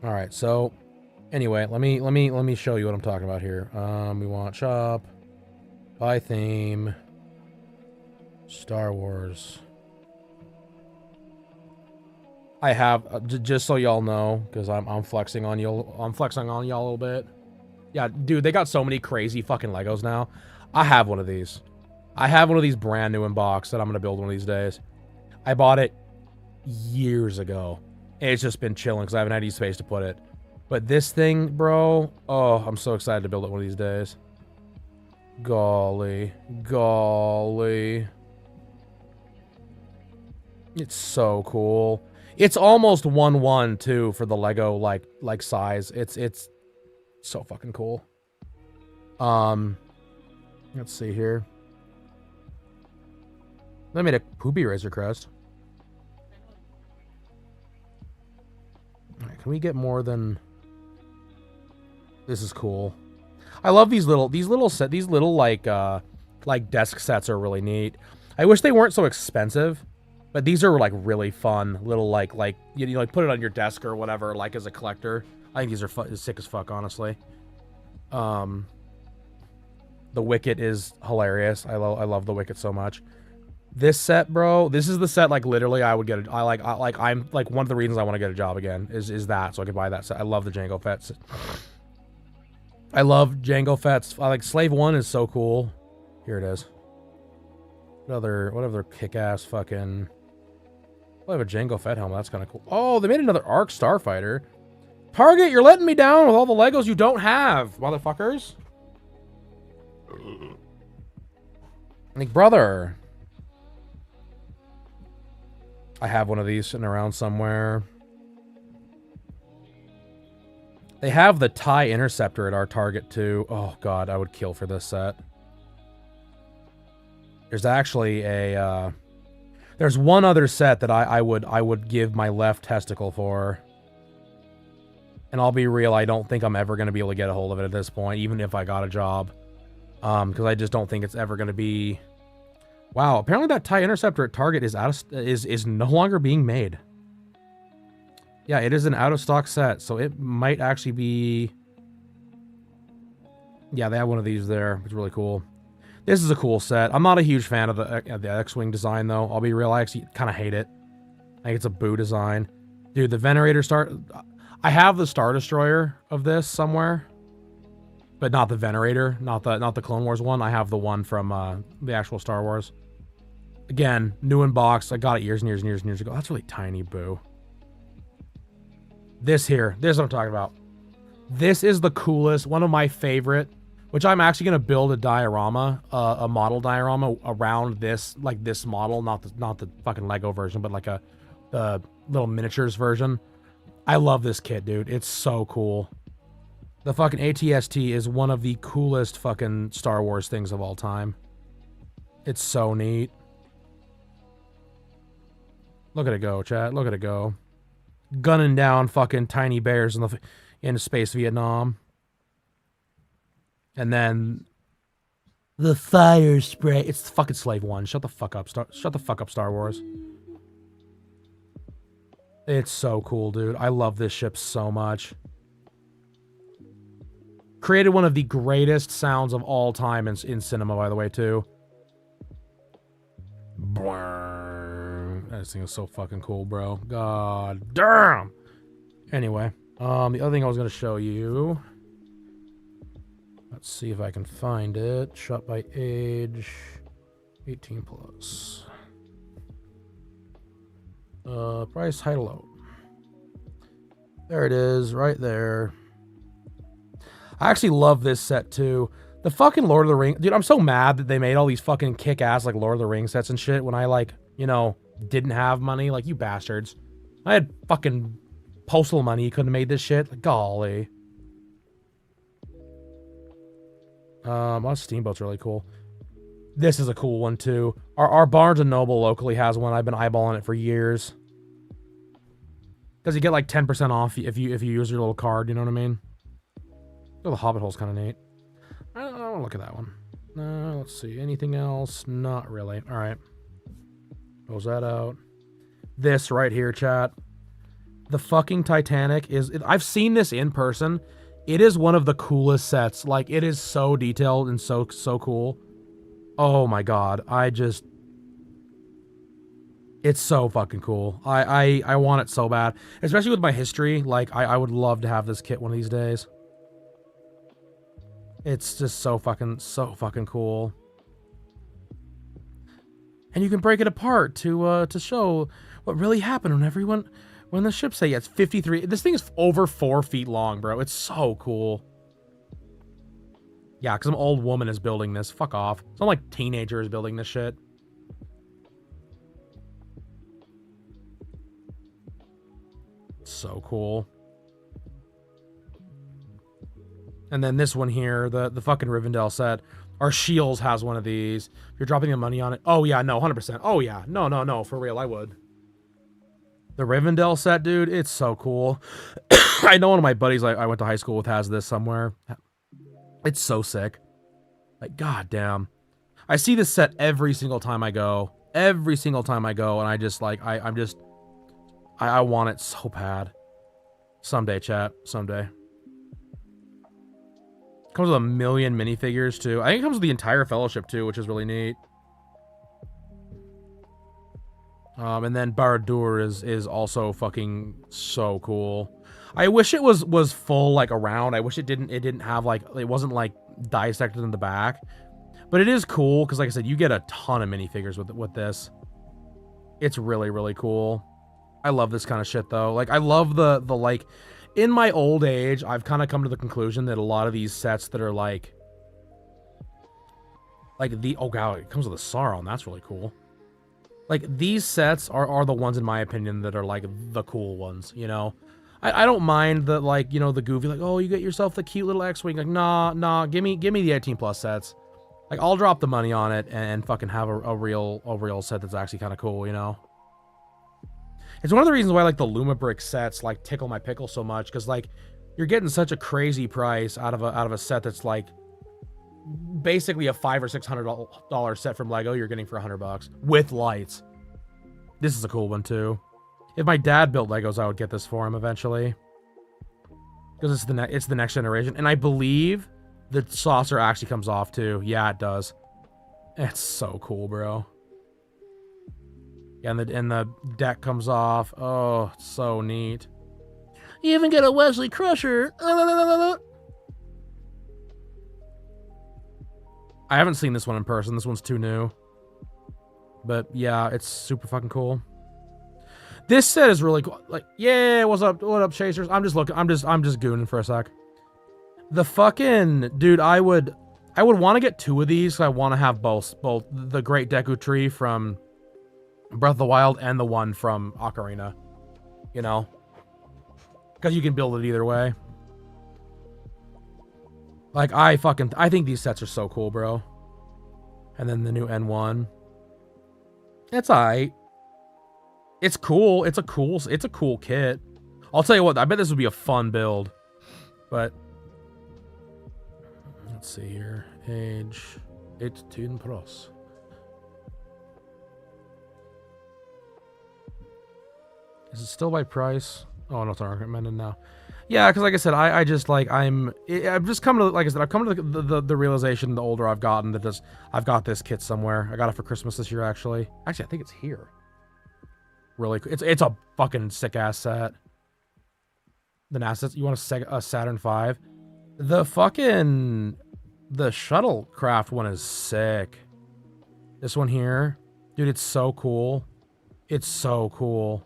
All right, so anyway, let me show you what I'm talking about here. We want shop, buy theme, Star Wars. I have just so y'all know, because I'm flexing on you. I'm flexing on y'all a little bit. Yeah, dude, they got so many crazy fucking Legos now. I have one of these. I have one of these brand new in box that I'm gonna build one of these days. I bought it years ago. It's just been chilling because I haven't had any space to put it. But this thing, bro, oh, I'm so excited to build it one of these days. Golly. Golly. It's so cool. It's almost 1:1 too for the Lego like size. It's so fucking cool. Let's see here. They made a poopy Razor Crest. All right, can we get more than This is cool. I love these little like desk sets are really neat. I wish they weren't so expensive, but these are like really fun little like you like put it on your desk or whatever like as a collector. I think these are sick as fuck, honestly. The Wicket is hilarious. I love the Wicket so much. This set, bro, this is the set like literally I would get I'm like one of the reasons I want to get a job again is that so I could buy that set. I love the Jango Fett. I love Jango Fett's. I like Slave 1 is so cool. Here it is. What other kick-ass fucking... I have a Jango Fett helmet. That's kind of cool. Oh, they made another Arc Starfighter. Target, you're letting me down with all the Legos you don't have, motherfuckers. Like, brother. I have one of these sitting around somewhere. They have the TIE Interceptor at our Target, too. Oh, God, I would kill for this set. There's actually a, there's one other set that I would give my left testicle for. And I'll be real, I don't think I'm ever going to be able to get a hold of it at this point, even if I got a job. Because I just don't think it's ever going to be... Wow, apparently that TIE Interceptor at Target is no longer being made. Yeah, it is an out-of-stock set, so it might actually be... Yeah, they have one of these there. It's really cool. This is a cool set. I'm not a huge fan of the X-Wing design, though. I'll be real, I actually kind of hate it. I think it's a boo design. Dude, the Venerator Star... I have the Star Destroyer of this somewhere. But not the Venerator. Not the Clone Wars one. I have the one from the actual Star Wars. Again, new in box. I got it years and years and years and years ago. That's really tiny, boo. This here. This is what I'm talking about. This is the coolest. One of my favorite. Which I'm actually going to build a diorama. A model diorama around this. Like this model. Not the fucking Lego version. But like the little miniatures version. I love this kit, dude. It's so cool. The fucking ATST is one of the coolest fucking Star Wars things of all time. It's so neat. Look at it go, chat. Look at it go. Gunning down fucking tiny bears in space Vietnam. And then the fire spray. It's the fucking Slave 1. Shut the fuck up, shut the fuck up, Star Wars. It's so cool, dude. I love this ship so much. Created one of the greatest sounds of all time in cinema, by the way, too. This thing is so fucking cool, bro. God damn. Anyway, the other thing I was going to show you. Let's see if I can find it. Shot by age 18 plus. Price, high to low. There it is, right there. I actually love this set too. The fucking Lord of the Rings, dude. I'm so mad that they made all these fucking kick-ass like Lord of the Rings sets and shit when I like, you know, didn't have money. Like, you bastards. I had fucking postal money. You couldn't have made this shit. Like, golly. My Steamboat's really cool. This is a cool one too. Our Barnes and Noble locally has one. I've been eyeballing it for years. Because you get like 10% off if you use your little card. You know what I mean? Oh, the Hobbit hole's kind of neat. I don't want to look at that one. Let's see. Anything else? Not really. All right. Close that out. This right here, chat. The fucking Titanic is... I've seen this in person. It is one of the coolest sets. Like, it is so detailed and so cool. Oh my god. It's so fucking cool. I want it so bad. Especially with my history. Like, I would love to have this kit one of these days. It's just so fucking cool. And you can break it apart to show what really happened when the ship say, yeah, it's 53. This thing is over 4 feet long, bro. It's so cool. Yeah, because some old woman is building this. Fuck off. Some like teenager is building this shit. So cool. And then this one here, the fucking Rivendell set. Our Shields has one of these. If you're dropping the money on it. Oh, yeah, no, 100%. Oh, yeah. No, for real, I would. The Rivendell set, dude, it's so cool. I know one of my buddies I went to high school with has this somewhere. It's so sick. Like, goddamn. I see this set every single time I go. Every single time I go, and I just, like, I want it so bad. Someday, chat. Someday. Comes with a million minifigures, too. I think it comes with the entire Fellowship, too, which is really neat. And then Barad-dûr is also fucking so cool. I wish it was full, like, around. I wish it didn't have, like, it wasn't, like, dissected in the back. But it is cool, because, like I said, you get a ton of minifigures with this. It's really, really cool. I love this kind of shit, though. Like, I love the like... In my old age, I've kind of come to the conclusion that a lot of these sets that are, like... Like, the... Oh, god, it comes with a Sauron. That's really cool. Like, these sets are the ones, in my opinion, that are, like, the cool ones, you know? I don't mind the, like, you know, the goofy, like, oh, you get yourself the cute little X-Wing. Like, nah, give me the 18+ sets. Like, I'll drop the money on it and fucking have a real set that's actually kind of cool, you know? It's one of the reasons why, like, the Lumabrick sets, like, tickle my pickle so much, because, like, you're getting such a crazy price out of a set that's, like, basically a $500 or $600 set from Lego you're getting for $100 with lights. This is a cool one too. If my dad built Legos, I would get this for him eventually, because it's the next generation, and I believe the saucer actually comes off too. Yeah, it does. It's so cool, bro. Yeah, and the deck comes off. Oh, it's so neat. You even get a Wesley Crusher. I haven't seen this one in person. This one's too new. But yeah, it's super fucking cool. This set is really cool. Like, yeah, what's up? What up, chasers? I'm just gooning for a sec. The fucking dude, I would want to get 2 of these. I want to have both the Great Deku Tree from Breath of the Wild and the one from Ocarina. You know, because you can build it either way. Like, I think these sets are so cool, bro. And then the new N1. It's alright. It's cool. It's a cool kit. I'll tell you what, I bet this would be a fun build. But let's see here. Age 18 plus. Is it still by price? Oh no, it's not recommended now. Yeah, because like I said, I just like I'm just coming to, like I said, I've come to the realization the older I've gotten that I've got this kit somewhere. I got it for Christmas this year actually. Actually, I think it's here. Really, it's a fucking sick ass set. The NASA, you want a Saturn V? The shuttlecraft one is sick. This one here, dude, it's so cool. It's so cool.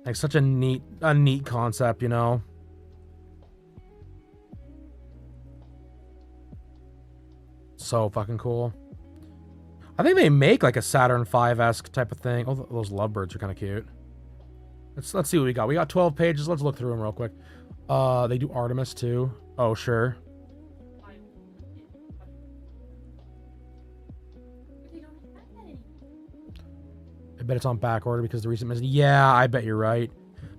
Like, such a neat concept, you know? So fucking cool. I think they make, like, a Saturn V-esque type of thing. Oh, those lovebirds are kind of cute. Let's see what we got. We got 12 pages. Let's look through them real quick. They do Artemis, too. Oh, sure. I bet it's on back order because the recent message. Yeah, I bet you're right.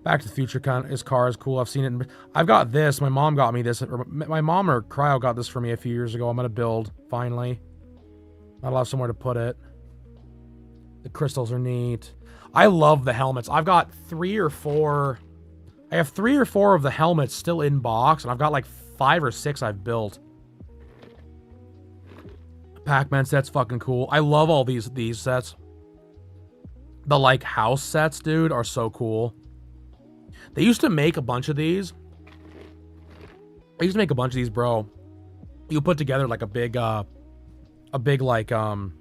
Back to the Future his car is cool. I've seen it. I've got this. My mom got me this. My mom or Cryo got this for me a few years ago. I'm gonna build finally. I'll have somewhere to put it. The crystals are neat. I love the helmets. I've got 3 or 4. I have 3 or 4 of the helmets still in box, and I've got like 5 or 6 I've built. Pac-Man set's fucking cool. I love all these sets. The, like, house sets, dude, are so cool. They used to make a bunch of these. They used to make a bunch of these, bro. You put together, like, a big, like collage.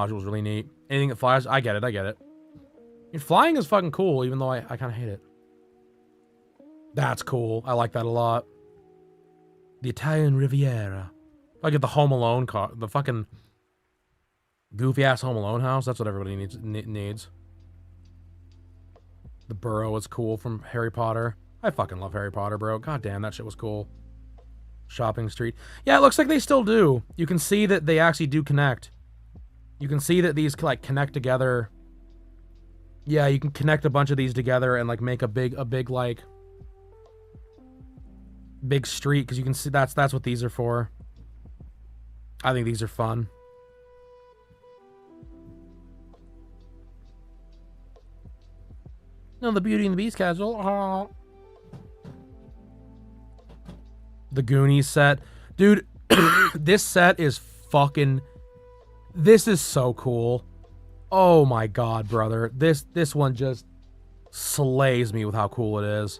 It was really neat. Anything that flies, I get it. I mean, flying is fucking cool, even though I kind of hate it. That's cool. I like that a lot. The Italian Riviera. I get the Home Alone car. The fucking goofy-ass Home Alone house. That's what everybody needs. The burrow is cool from Harry Potter. I fucking love Harry Potter, bro. God damn, that shit was cool. Shopping street. Yeah, it looks like they still do. You can see that they actually do connect. You can see that these like connect together. Yeah, you can connect a bunch of these together and like make a big like big street, because you can see that's what these are for. I think these are fun. No, the Beauty and the Beast casual. The Goonies set. Dude, this set is fucking... This is so cool. Oh my god, brother. This one just slays me with how cool it is.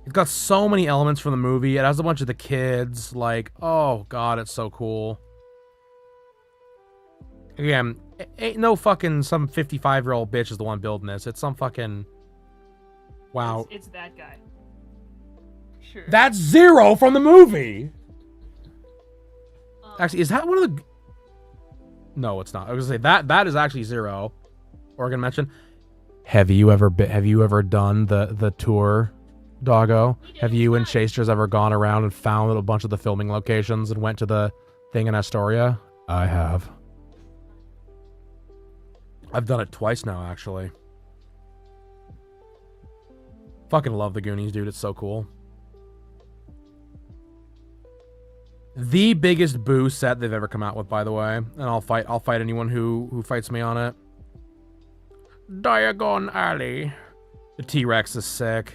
It's got so many elements from the movie. It has a bunch of the kids. Like, oh god, it's so cool. Again, ain't no fucking some 55-year-old bitch is the one building this. It's some fucking... Wow. It's that guy. Sure. That's Zero from the movie! Actually, is that one of the... No, it's not. I was gonna say, that is actually Zero. Or I'm gonna mention... Have you ever done the tour, Doggo? Have you and Chasters ever gone around and found a bunch of the filming locations and went to the thing in Astoria? I have. I've done it twice now, actually. Fucking love the Goonies, dude. It's so cool. The biggest boo set they've ever come out with, by the way. And I'll fight anyone who fights me on it. Diagon Alley. The T-Rex is sick.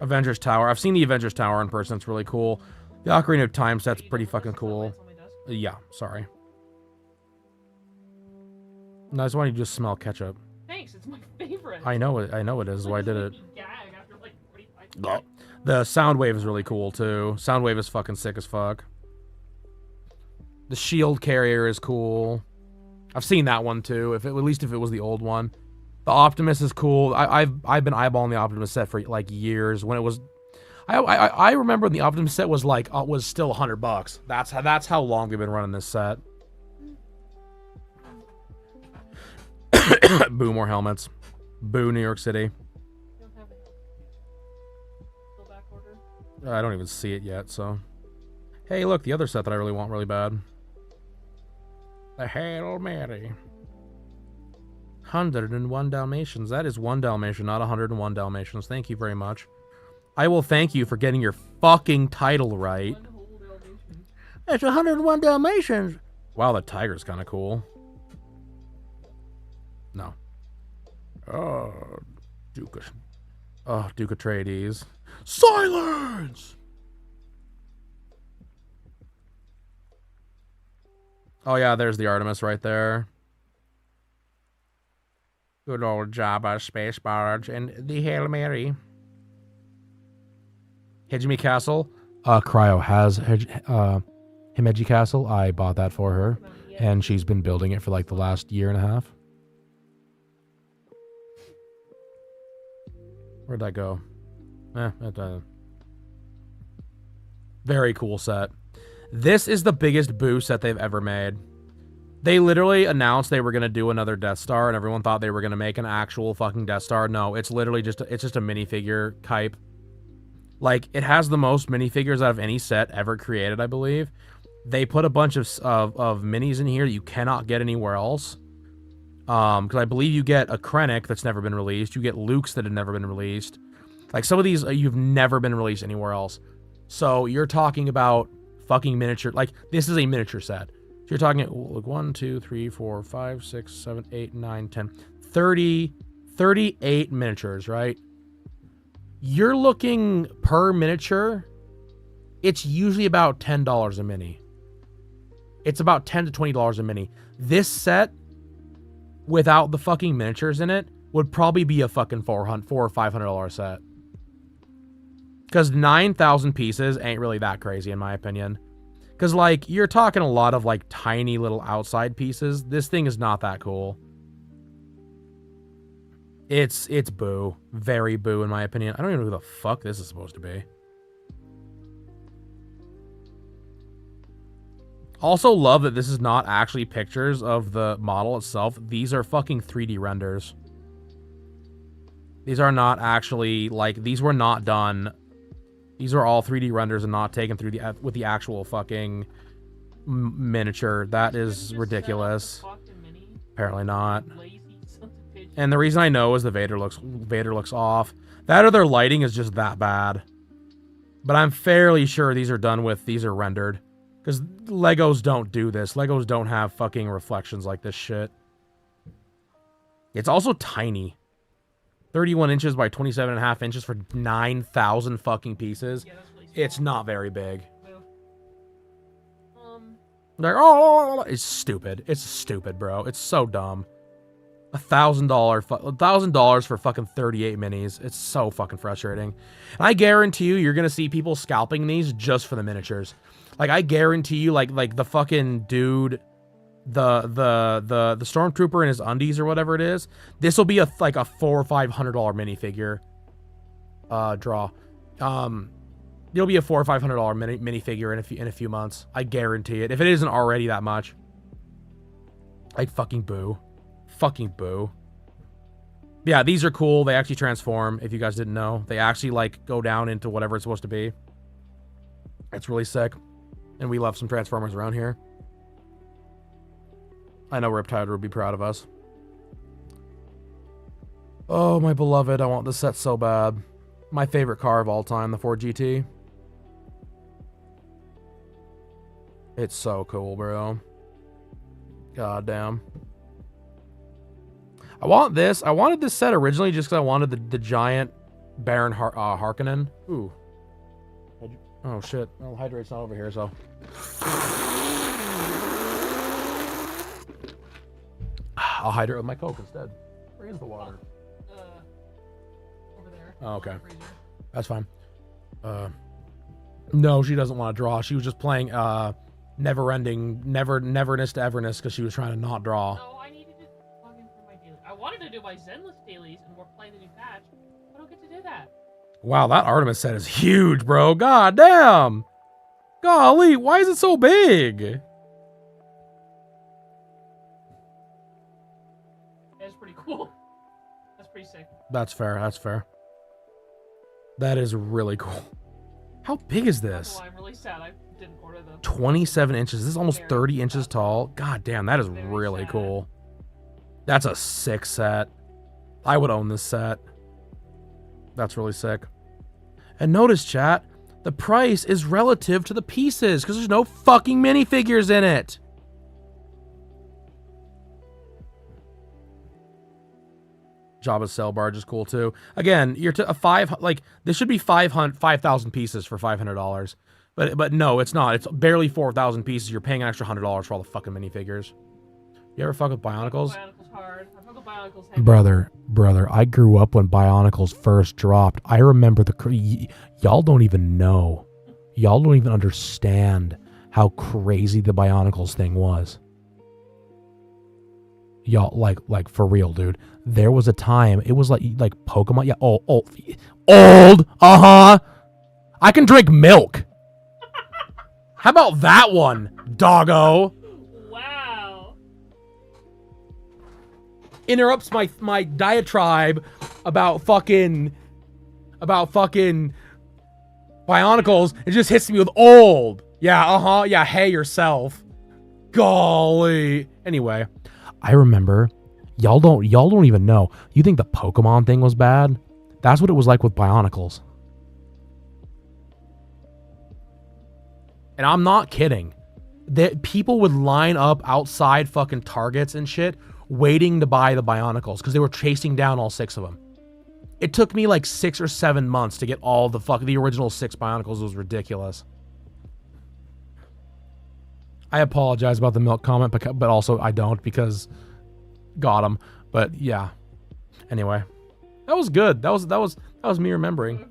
Avengers Tower. I've seen the Avengers Tower in person. It's really cool. The Ocarina of Time set's pretty fucking cool. Yeah, sorry. No, I just wanted you to just smell ketchup. Thanks, it's my favorite. I know it is why I did it. Gag after like 45 The Soundwave is really cool too. Soundwave is fucking sick as fuck. The shield carrier is cool. I've seen that one too. At least if it was the old one. The Optimus is cool. I've been eyeballing the Optimus set for like years. When it was, I remember when the Optimus set was like was still $100. That's how long they've been running this set. Boo, more helmets. Boo, New York City. Don't have it. Still back order. I don't even see it yet, so. Hey, look, the other set that I really want really bad. The Hail Mary. 101 Dalmatians. That is 1 Dalmatian, not 101 Dalmatians. Thank you very much. I will thank you for getting your fucking title right. It's 101 Dalmatians. Wow, the tiger's kind of cool. No. Oh, Duke Atreides. Silence! Oh yeah, there's the Artemis right there. Good old Jabba space barge and the Hail Mary. Hijime Castle. Cryo has Himeji Castle. I bought that for her, and she's been building it for like the last year and a half. Where'd that go? Very cool set. This is the biggest boo set they've ever made. They literally announced they were going to do another Death Star, and everyone thought they were going to make an actual fucking Death Star. No, it's literally just a minifigure type. Like, it has the most minifigures out of any set ever created, I believe. They put a bunch of minis in here that you cannot get anywhere else. Because I believe you get a Krennic that's never been released. You get Luke's that have never been released. Like, some of these, you've never been released anywhere else. So, you're talking about fucking miniature. Like, this is a miniature set. So, you're talking, like, 1, 2, 3, 4, 5, 6, 7, 8, 9, 10, 30, 38 miniatures, right? You're looking per miniature, it's usually about $10 a mini. It's about $10 to $20 a mini. This set, without the fucking miniatures in it, would probably be a fucking $400 or $500 set. Because 9,000 pieces ain't really that crazy, in my opinion. Because, like, you're talking a lot of, like, tiny little outside pieces. This thing is not that cool. It's boo. Very boo, in my opinion. I don't even know who the fuck this is supposed to be. Also love that this is not actually pictures of the model itself. These are fucking 3D renders. These are not actually, like, these were not done These are all 3D renders and not taken through the with the actual fucking miniature. That is ridiculous. Apparently not. And the reason I know is the Vader looks off. That or their lighting is just that bad. But I'm fairly sure these are rendered. Because Legos don't do this. Legos don't have fucking reflections like this shit. It's also tiny. 31 inches by 27.5 inches for 9,000 fucking pieces. Yeah, that's really small. It's not very big. Like, oh, it's stupid. It's stupid, bro. It's so dumb. $1,000 for fucking 38 minis. It's so fucking frustrating. And I guarantee you're gonna see people scalping these just for the miniatures. Like, I guarantee you, like the fucking dude, the stormtrooper in his undies or whatever it is. This will be like a $400 or $500 minifigure draw. It'll be a $400 or $500 minifigure in a few months. I guarantee it. If it isn't already that much, I'd fucking boo. Fucking boo. Yeah, these are cool. They actually transform. If you guys didn't know, they actually like go down into whatever it's supposed to be. It's really sick, and we love some Transformers around here. I know Riptide would be proud of us. Oh, my beloved. I want this set so bad. My favorite car of all time, the Ford GT. It's so cool, bro. God damn. I want this. I wanted this set originally just because I wanted the giant Baron Harkonnen. Ooh. Oh, shit. Well, hydrate's not over here, so... I'll hydrate with my Coke instead. Where is the water? Over there. Oh, okay. That's fine. No, she doesn't want to draw. She was just playing neverness to everness because she was trying to not draw. No, I needed to log in for my daily. I wanted to do my Zenless dailies and we're playing the new patch. I don't get to do that. Wow, that Artemis set is huge, bro. God damn. Golly, why is it so big? It's pretty cool. That's pretty sick. That's fair. That's fair. That is really cool. How big is this? I'm really sad I didn't order them. 27 inches. This is almost 30 inches tall. God damn, that is really cool. That's a sick set. I would own this set. That's really sick. And notice, chat, the price is relative to the pieces because there's no fucking minifigures in it. Jabba's cell barge is cool too. Again, you're to a this should be 5,000 pieces for $500, but no, it's not. It's barely 4,000 pieces. You're paying an extra $100 for all the fucking minifigures. You ever fuck with Bionicles? Bionicles hard. I fuck with Bionicles heavy. Brother, I grew up when Bionicles first dropped. I remember y'all don't even know. Y'all don't even understand how crazy the Bionicles thing was. Y'all, like for real, dude. There was a time, it was like Pokemon. Yeah, old. Uh-huh. I can drink milk. How about that one, doggo? Wow. Interrupts my diatribe about fucking Bionicles. It just hits me with old. Yeah, uh-huh. Yeah, hey yourself. Golly. Anyway, I remember, y'all don't even know. You think the Pokemon thing was bad? That's what it was like with Bionicles. And I'm not kidding. People would line up outside fucking Targets and shit, waiting to buy the Bionicles because they were chasing down all 6 of them. It took me like 6 or 7 months to get all the original 6 Bionicles. It was ridiculous. I apologize about the milk comment, but also I don't because got him. But yeah. Anyway, that was good. That was me remembering.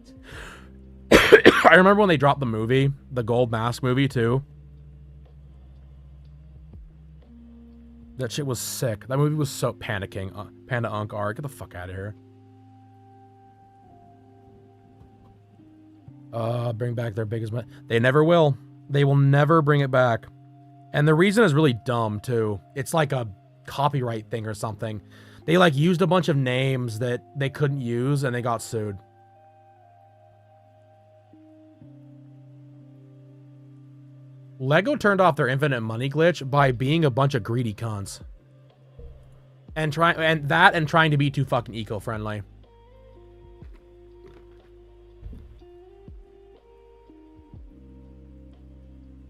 I remember when they dropped the movie, the Gold Mask movie too. That shit was sick. That movie was so Panda King, Panda Unk R. Get the fuck out of here. Bring back their biggest. They never will. They will never bring it back. And the reason is really dumb too. It's like a copyright thing or something. They like used a bunch of names that they couldn't use and they got sued. Lego turned off their infinite money glitch by being a bunch of greedy cunts. And trying to be too fucking eco-friendly.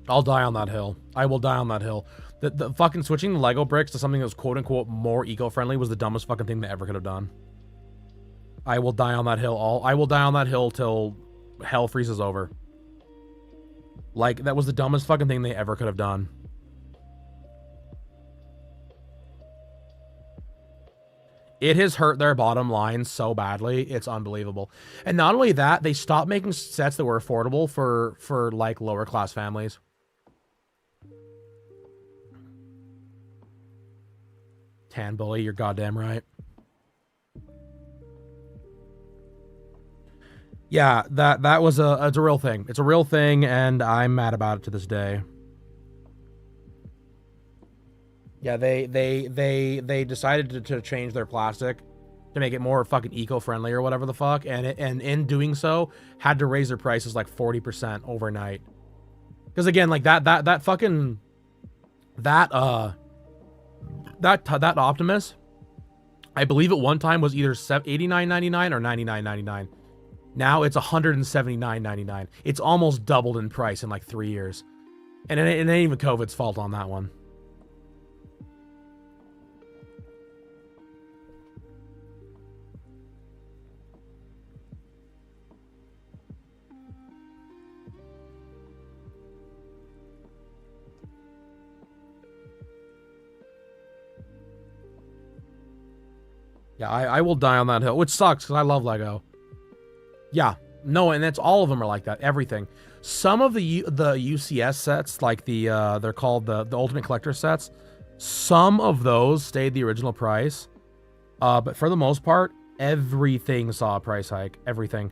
I'll die on that hill. I will die on that hill. The fucking switching the Lego bricks to something that was quote-unquote more eco-friendly was the dumbest fucking thing they ever could have done. I will die on that hill. I will die on that hill till hell freezes over. Like, that was the dumbest fucking thing they ever could have done. It has hurt their bottom line so badly, it's unbelievable. And not only that, they stopped making sets that were affordable for like lower class families. Tan bully, you're goddamn right. Yeah, that was it's a real thing. It's a real thing, and I'm mad about it to this day. Yeah, they decided to change their plastic to make it more fucking eco-friendly or whatever the fuck, and in doing so had to raise their prices like 40% overnight. Because again, like that Optimus, I believe at one time was either $89.99 or $99.99. Now it's $179.99. It's almost doubled in price in like 3 years, and it ain't even COVID's fault on that one. Yeah, I will die on that hill, which sucks because I love Lego. Yeah, no, and that's all of them are like that. Everything. Some of the UCS sets, like they're called the Ultimate Collector sets. Some of those stayed the original price, but for the most part, everything saw a price hike. Everything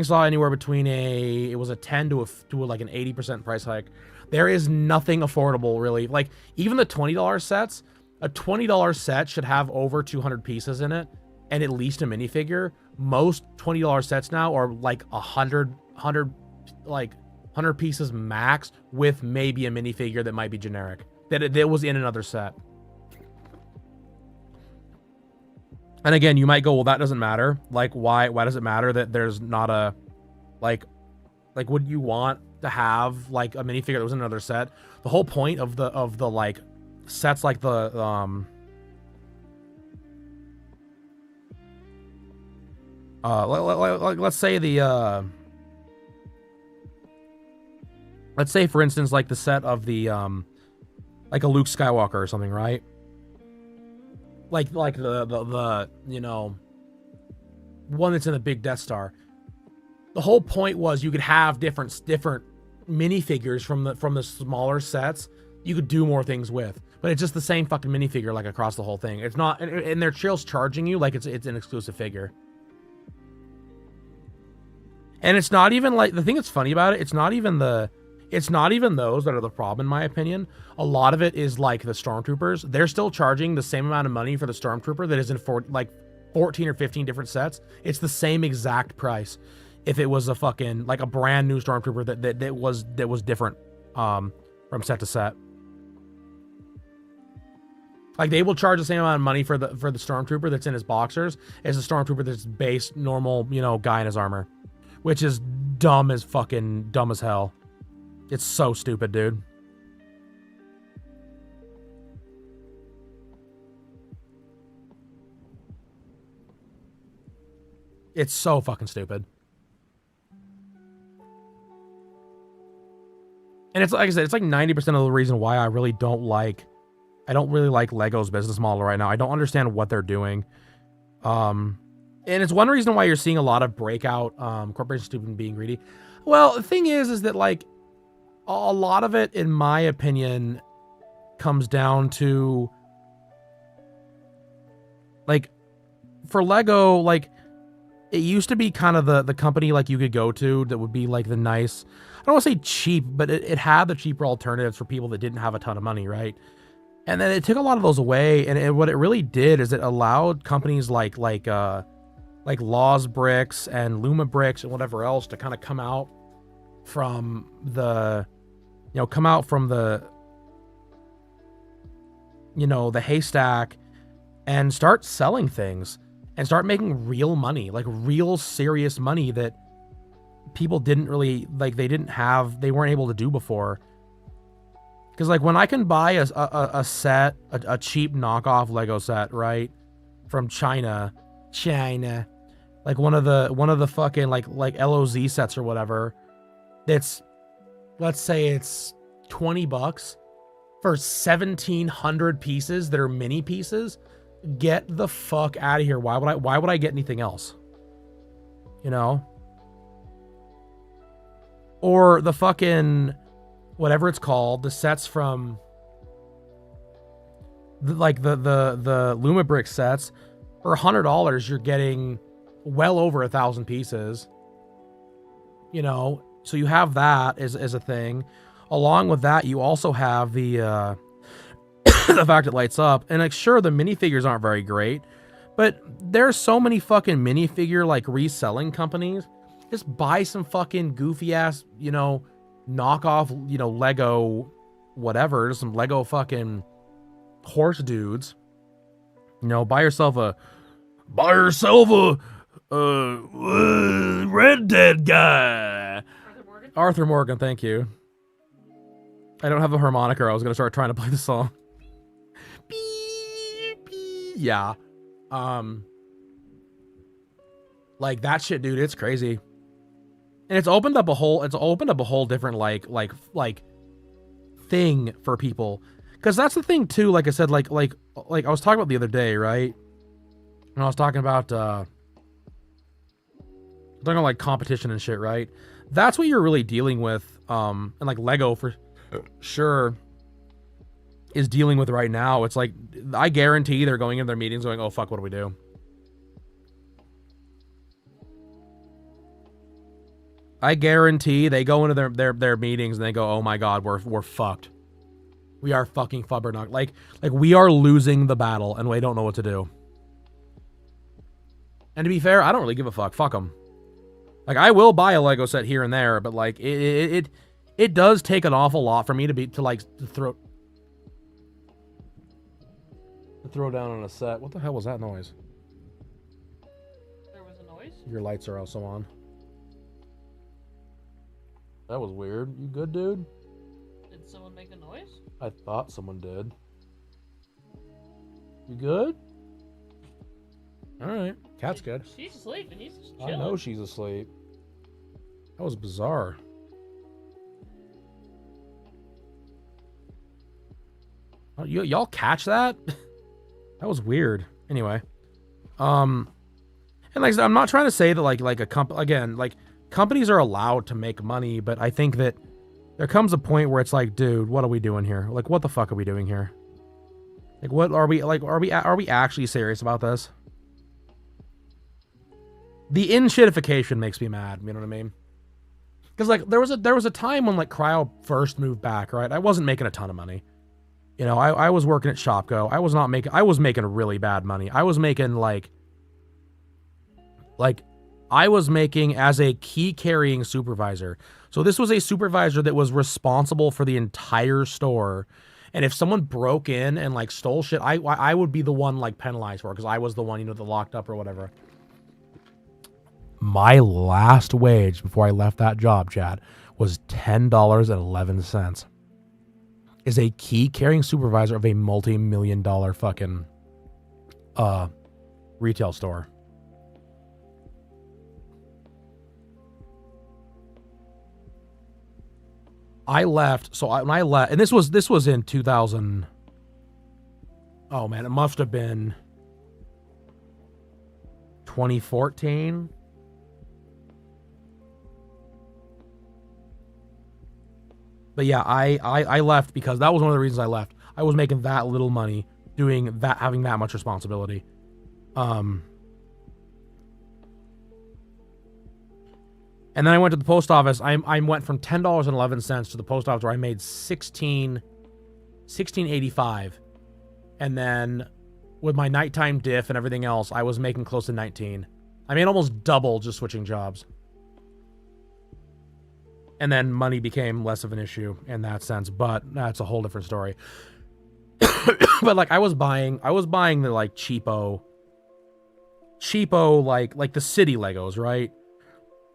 saw anywhere between it was a 10 to like an 80% price hike. There is nothing affordable really. Like even the $20 sets. A $20 set should have over 200 pieces in it, and at least a minifigure. Most $20 sets now are like 100 pieces max, with maybe a minifigure that might be generic, that was in another set. And again, you might go, well, that doesn't matter. Like, why does it matter that there's not a, like would you want to have like a minifigure that was in another set? The whole point of the like sets like the let's say let's say for instance like the set of the like a Luke Skywalker or something, right? Like the you know, one that's in the big Death Star. The whole point was you could have different minifigures from the smaller sets. You could do more things with, but it's just the same fucking minifigure like across the whole thing. It's not, and they're charging you like it's an exclusive figure. And it's not even like, the thing that's funny about it, it's not even those that are the problem in my opinion. A lot of it is like the Stormtroopers. They're still charging the same amount of money for the Stormtrooper that is in 14 or 15 different sets. It's the same exact price if it was a fucking like a brand new Stormtrooper that was different from set to set. Like they will charge the same amount of money for the Stormtrooper that's in his boxers as the Stormtrooper that's base normal, you know, guy in his armor, which is dumb as hell. It's so stupid, dude. It's so fucking stupid. And it's like I said, it's like 90% of the reason why I don't really like Lego's business model right now. I don't understand what they're doing. And it's one reason why you're seeing a lot of breakout corporations stupid being greedy. Well, the thing is that like a lot of it, in my opinion, comes down to like for Lego, like it used to be kind of the company like you could go to that would be like the nice, I don't want to say cheap, but it had the cheaper alternatives for people that didn't have a ton of money, right? And then it took a lot of those away, and what it really did is it allowed companies like aughs Bricks and Luma Bricks and whatever else to kind of come out from the you know, come out from the, you know, the haystack and start selling things and start making real money, like real serious money that people didn't really, like, they weren't able to do before. Because, like, when I can buy a set, a cheap knockoff Lego set, right, from China, like one of the fucking like LOZ sets or whatever, it's, let's say it's $20 for 1,700 pieces that are mini pieces. Get the fuck out of here. Why would I get anything else? You know? Or the fucking whatever it's called, the sets from the Lumabrick sets, for $100 you're getting well over 1,000 pieces. You know, so you have that as a thing. Along with that, you also have the the fact it lights up. And like, sure, the minifigures aren't very great, but there's so many fucking minifigure like reselling companies. Just buy some fucking goofy ass, you know, knockoff, you know, Lego whatever, some Lego fucking horse dudes. You know, buy yourself a Red Dead guy. Arthur Morgan, thank you. I don't have a harmonica. I was gonna start trying to play the song. Yeah. Like that shit, dude, it's crazy. And it's opened up a whole different like thing for people. Cause that's the thing too, like I said, like I was talking about the other day, right? And I was talking about like competition and shit, right? That's what you're really dealing with, and like Lego for sure is dealing with right now. It's like, I guarantee they're going in their meetings going, oh fuck, what do we do? I guarantee they go into their meetings and they go, oh my god, we're fucked. We are fucking flubbernuck. Like we are losing the battle and we don't know what to do. And to be fair, I don't really give a fuck. Fuck them. Like, I will buy a Lego set here and there, but like it does take an awful lot for me to throw down on a set. What the hell was that noise? There was a noise? Your lights are also on. That was weird. You good, dude? Did someone make a noise? I thought someone did. You good? Alright. Cat's good. She's asleep and he's just chilling. I know she's asleep. That was bizarre. Oh, y'all catch that? That was weird. Anyway. And like I said, I'm not trying to say that like a companies are allowed to make money, but I think that there comes a point where it's like, dude, what are we doing here? Like, what the fuck are we doing here? Like, what are we actually serious about this? The in-shitification makes me mad, you know what I mean? Because like there was a time when like Cryo first moved back, right? I wasn't making a ton of money. You know, I was working at Shopko. I was making really bad money. I was making I was making as a key carrying supervisor. So this was a supervisor that was responsible for the entire store. And if someone broke in and like stole shit, I would be the one like penalized for it, because I was the one, you know, that locked up or whatever. My last wage before I left that job, Chad, was $10.11. Is a key carrying supervisor of a multi-million-dollar fucking retail store. I left, when I left, and this was in 2000. Oh man, it must have been 2014. But yeah, I left because that was one of the reasons I left. I was making that little money doing that, having that much responsibility. And then I went to the post office. I went from $10.11 to the post office where I made $16.85. And then with my nighttime diff and everything else, I was making close to 19. I made almost double just switching jobs. And then money became less of an issue in that sense, but that's a whole different story. But like I was buying the like cheapo like the city Legos, right?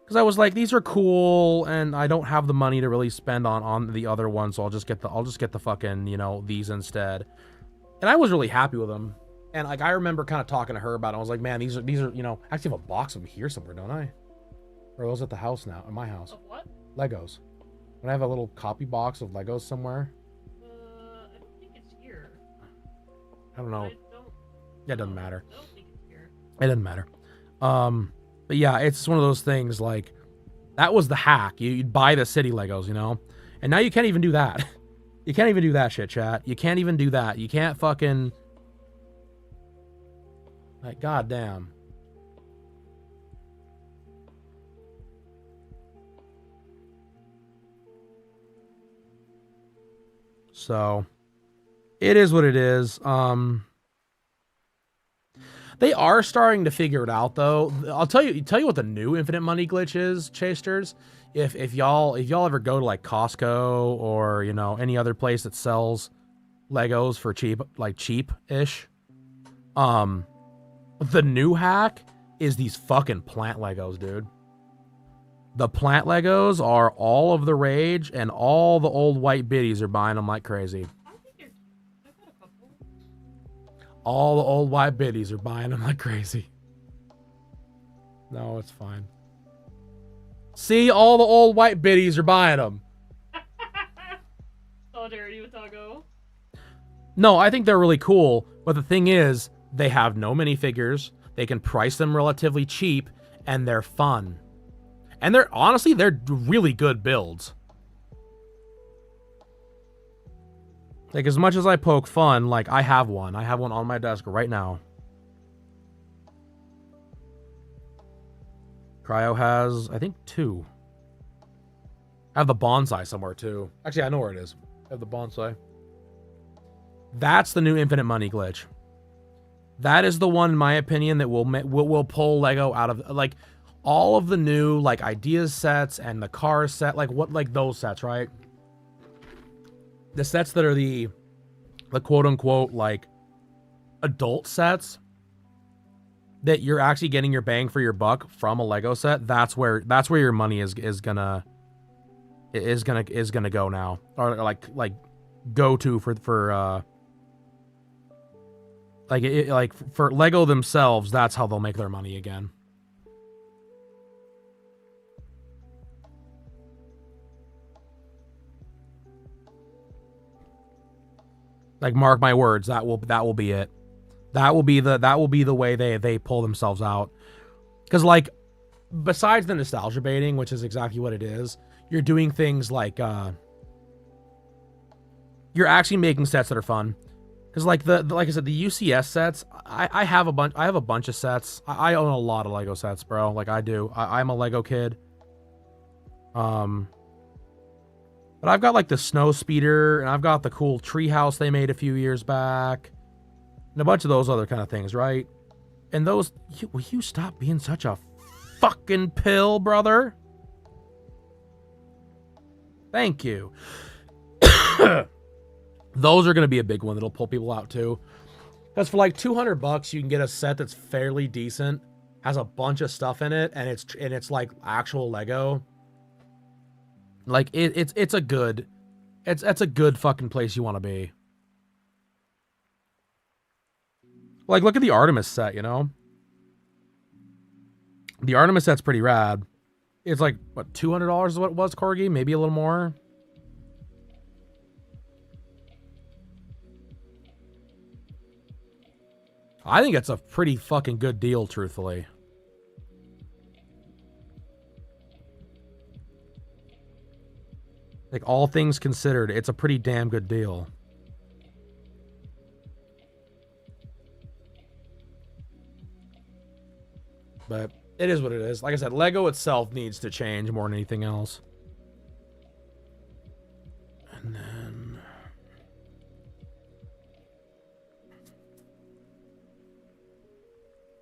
Because I was like, these are cool, and I don't have the money to really spend on the other ones, so I'll just get the fucking, you know, these instead. And I was really happy with them. And like I remember kind of talking to her about it. I was like, man, these are you know, I actually have a box of them here somewhere, don't I? Or are those at the house now? At my house. Of what? Legos. When I have a little copy box of Legos somewhere. I think it's here. I don't know. Yeah, it doesn't matter. I don't think it's here. It doesn't matter. But yeah, it's one of those things like that was the hack. You'd buy the city Legos, you know? And now you can't even do that. You can't even do that shit, chat. You can't even do that. You can't fucking like goddamn. So it is what it is. They are starting to figure it out though. I'll tell you what the new infinite money glitch is, chasters. If y'all ever go to like Costco or, you know, any other place that sells Legos for cheap-ish, the new hack is these fucking plant Legos, dude. The plant Legos are all of the rage, and all the old white biddies are buying them like crazy. I've got a couple. All the old white biddies are buying them like crazy. No, it's fine. See, all the old white biddies are buying them. Solidarity with Doggo. No, I think they're really cool, but the thing is, they have no minifigures, they can price them relatively cheap, and they're fun. And they're really good builds. Like, as much as I poke fun, like, I have one. I have one on my desk right now. Cryo has, I think, 2. I have the bonsai somewhere, too. Actually, I know where it is. I have the bonsai. That's the new infinite money glitch. That is the one, in my opinion, that will pull Lego out of, like, all of the new, like, ideas sets and the car set, like, those sets, right? The sets that are the quote-unquote, like, adult sets that you're actually getting your bang for your buck from a Lego set, that's where your money is gonna go now. Or, like, go to for for Lego themselves, that's how they'll make their money again. Like, mark my words, that will be it. That will be the way they pull themselves out. Because, like, besides the nostalgia baiting, which is exactly what it is, you're doing things like you're actually making sets that are fun. Because, like, like I said, the UCS sets, I have a bunch of sets. I own a lot of Lego sets, bro. Like, I do. I'm a Lego kid. But I've got, like, the snow speeder, and I've got the cool treehouse they made a few years back, and a bunch of those other kind of things, right? And those, will you stop being such a fucking pill, brother? Thank you. Those are going to be a big one that'll pull people out, too. Because for, like, $200, you can get a set that's fairly decent, has a bunch of stuff in it, and it's like, actual Lego. Like, it's a good fucking place you want to be. Like, look at the Artemis set, you know? The Artemis set's pretty rad. It's like, what, $200 is what it was, Corgi? Maybe a little more? I think it's a pretty fucking good deal, truthfully. Like, all things considered, it's a pretty damn good deal. But it is what it is. Like I said, Lego itself needs to change more than anything else. And then...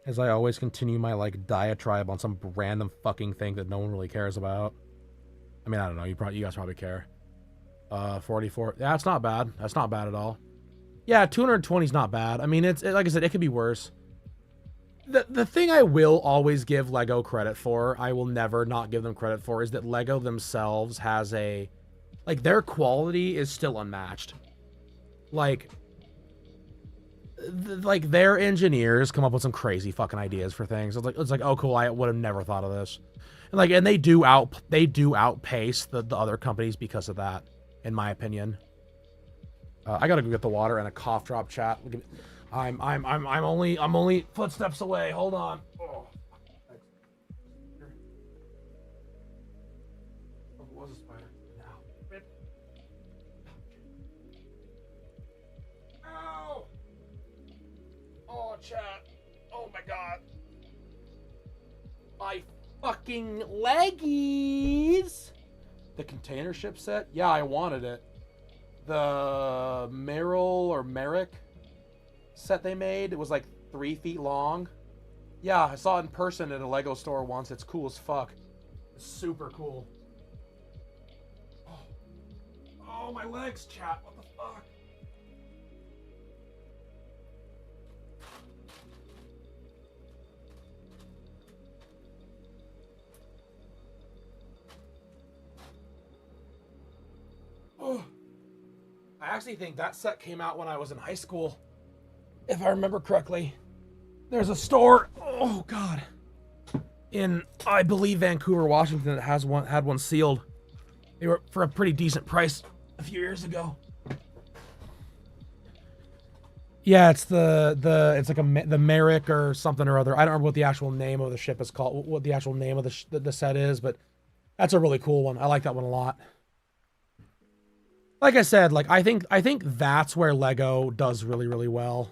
as I always continue my, like, diatribe on some random fucking thing that no one really cares about. I mean, I don't know. You guys probably care. 44. Yeah, it's not bad. That's not bad at all. Yeah, 220 is not bad. I mean, like I said, it could be worse. The thing I will always give Lego credit for, I will never not give them credit for, is that Lego themselves has like, their quality is still unmatched. Like their engineers come up with some crazy fucking ideas for things. It's like, oh cool, I would have never thought of this. And they do outpace the other companies because of that, in my opinion. I gotta go get the water and a cough drop, chat. I'm only footsteps away. Hold on. Oh. Was a spider. No. Ow! Oh, chat. Oh my god. My fucking leggies. The container ship set? Yeah, I wanted it. The Merrick set they made, it was like 3 feet long. Yeah, I saw it in person at a Lego store once. It's cool as fuck. It's super cool. Oh, my legs, chat. What the fuck? Oh. I actually think that set came out when I was in high school, if I remember correctly. There's a store, oh god, in, I believe, Vancouver, Washington, that had one sealed. They were for a pretty decent price a few years ago. Yeah, it's it's like the Merrick or something or other. I don't remember what the actual name of the ship is called, what the actual name of the set is, but that's a really cool one. I like that one a lot. Like I said, like I think that's where Lego does really, really well.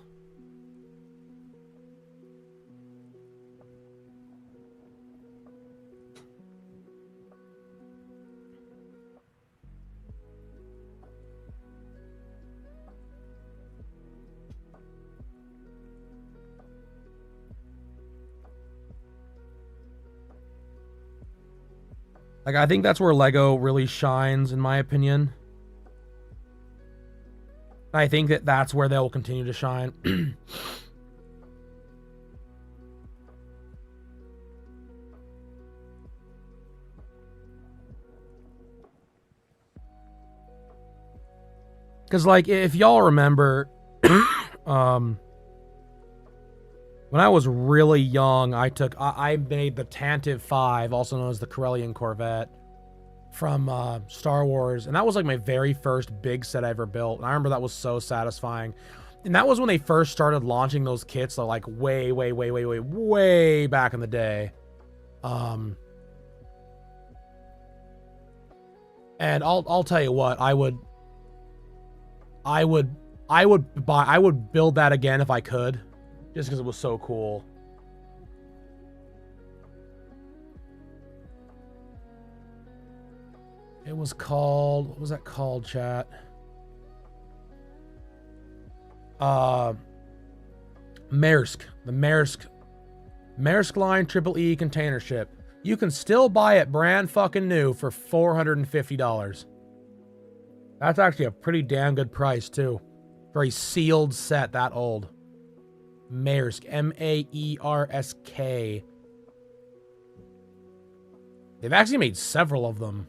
Like I think that's where Lego really shines, in my opinion. I think that's where they'll continue to shine. Because, like, if y'all remember, when I was really young, I made the Tantive 5, also known as the Corellian Corvette, from Star Wars, and that was like my very first big set I ever built, and I remember that was so satisfying. And that was when they first started launching those kits, so like way back in the day. And I'll tell you what, I would build that again if I could, just because it was so cool. It was called, what was that called, chat? Maersk. The Maersk Line Triple E container ship. You can still buy it brand fucking new for $450. That's actually a pretty damn good price, too. For a sealed set that old. Maersk. M-A-E-R-S-K. They've actually made several of them.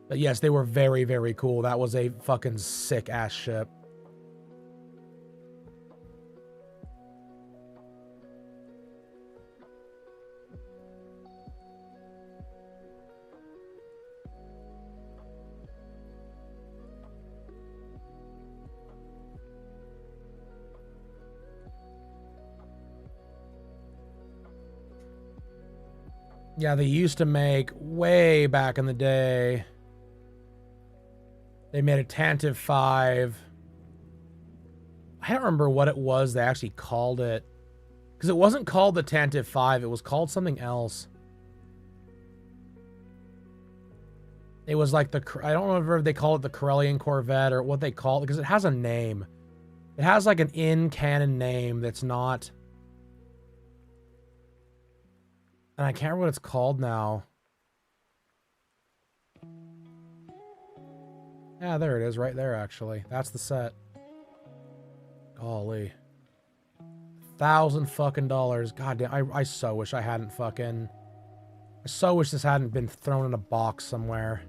But yes, they were very, very cool. That was a fucking sick-ass ship. Yeah, they used to make, way back in the day, they made a Tantive 5. I don't remember what it was they actually called it. Because it wasn't called the Tantive 5, it was called something else. It was like I don't remember if they call it the Corellian Corvette or what they call it, because it has a name. It has like an in-canon name that's not... And I can't remember what it's called now. Yeah, there it is, right there, actually. That's the set. Golly. $1,000 fucking dollars. God damn, I so wish I hadn't fucking... I so wish this hadn't been thrown in a box somewhere.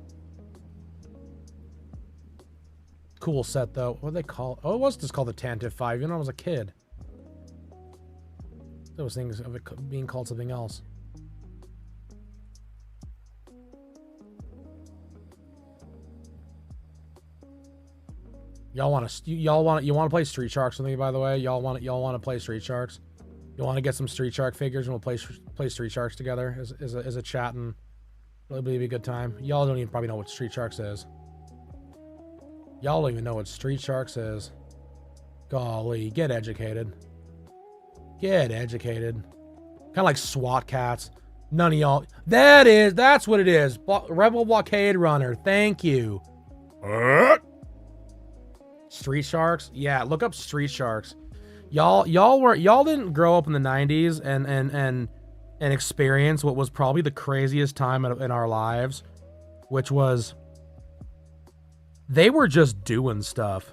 Cool set, though. What do they call it? Oh, it was just called the Tantive 5, you know, I was a kid. Those things of it being called something else. You want to play Street Sharks with me, by the way? Y'all want to play Street Sharks? You want to get some Street Shark figures and we'll play Street Sharks together as a chat, and it'll be a good time. Y'all don't even probably know what Street Sharks is. Y'all don't even know what Street Sharks is. Golly, get educated. Get educated. Kind of like SWAT cats. None of y'all. That's what it is. Rebel Blockade Runner. Thank you. Street Sharks? Yeah, look up Street Sharks. Y'all didn't grow up in the 90s and experience what was probably the craziest time in our lives, which was they were just doing stuff.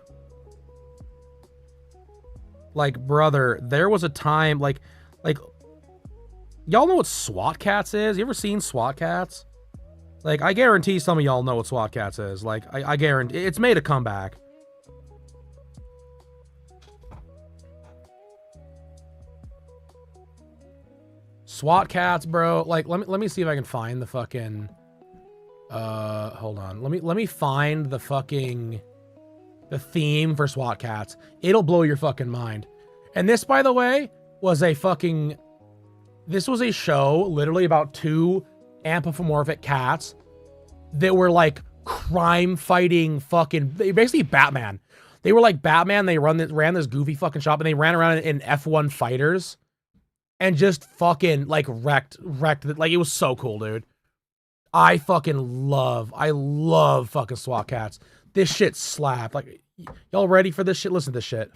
Like, brother, there was a time like y'all know what SWAT Cats is? You ever seen SWAT Cats? Like, I guarantee some of y'all know what SWAT Cats is. Like, I guarantee it's made a comeback. SWAT Cats, bro. Like, let me see if I can find the fucking hold on. Let me find the fucking theme for SWAT Cats. It'll blow your fucking mind. And this, by the way, was a show literally about two anthropomorphic cats that were like crime fighting fucking basically Batman. They were like Batman. They ran this goofy fucking shop, and they ran around in F1 fighters and just fucking like wrecked it. Like, it was so cool, dude. I love fucking SWAT Cats. This shit slapped. Like, y'all ready for this shit? Listen to this shit.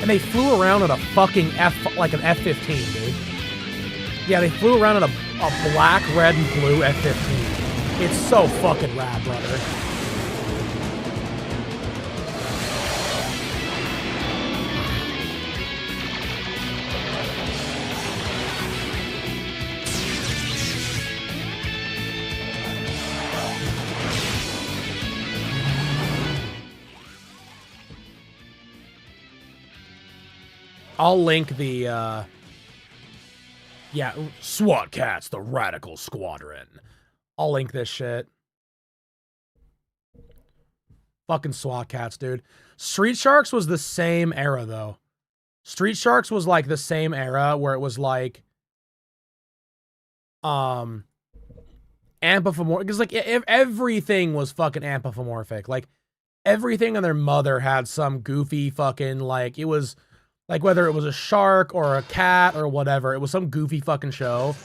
And they flew around in a fucking like an F-15, dude. Yeah, they flew around in a black, red, and blue F-15. It's so fucking rad, brother. I'll link the, yeah, SWAT Cats, the Radical Squadron. I'll link this shit. Fucking SWAT Cats, dude. Street Sharks was the same era, though. Street Sharks was, like, the same era where it was, like, anthropomorphic. Because, like, everything was fucking anthropomorphic. Like, everything and their mother had some goofy fucking, like, it was... Like, whether it was a shark or a cat or whatever, it was some goofy fucking show.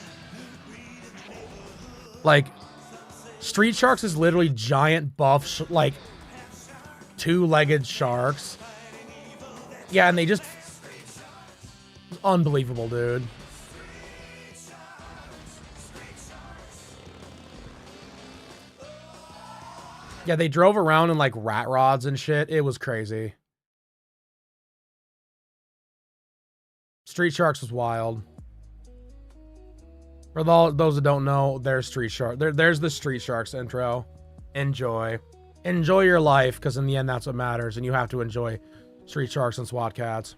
Like, Street Sharks is literally giant buff, like, two-legged sharks. Yeah, and they just... Unbelievable, dude. Yeah, they drove around in, like, rat rods and shit. It was crazy. Street Sharks was wild. For those that don't know, there's Street Shark. There's the Street Sharks intro. Enjoy. Enjoy your life, because in the end, that's what matters, and you have to enjoy Street Sharks and SWAT Cats.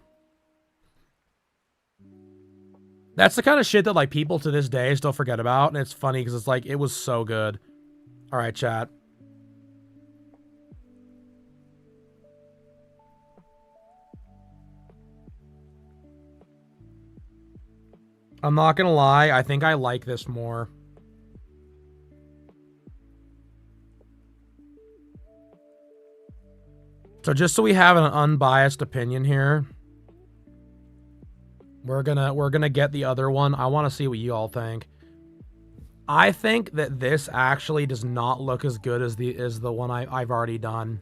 That's the kind of shit that, like, people to this day still forget about, and it's funny, because it's like, it was so good. Alright, chat. I'm not gonna lie, I think I like this more. So just so we have an unbiased opinion here, we're gonna get the other one. I want to see what you all think. I think that this actually does not look as good as the one I've already done.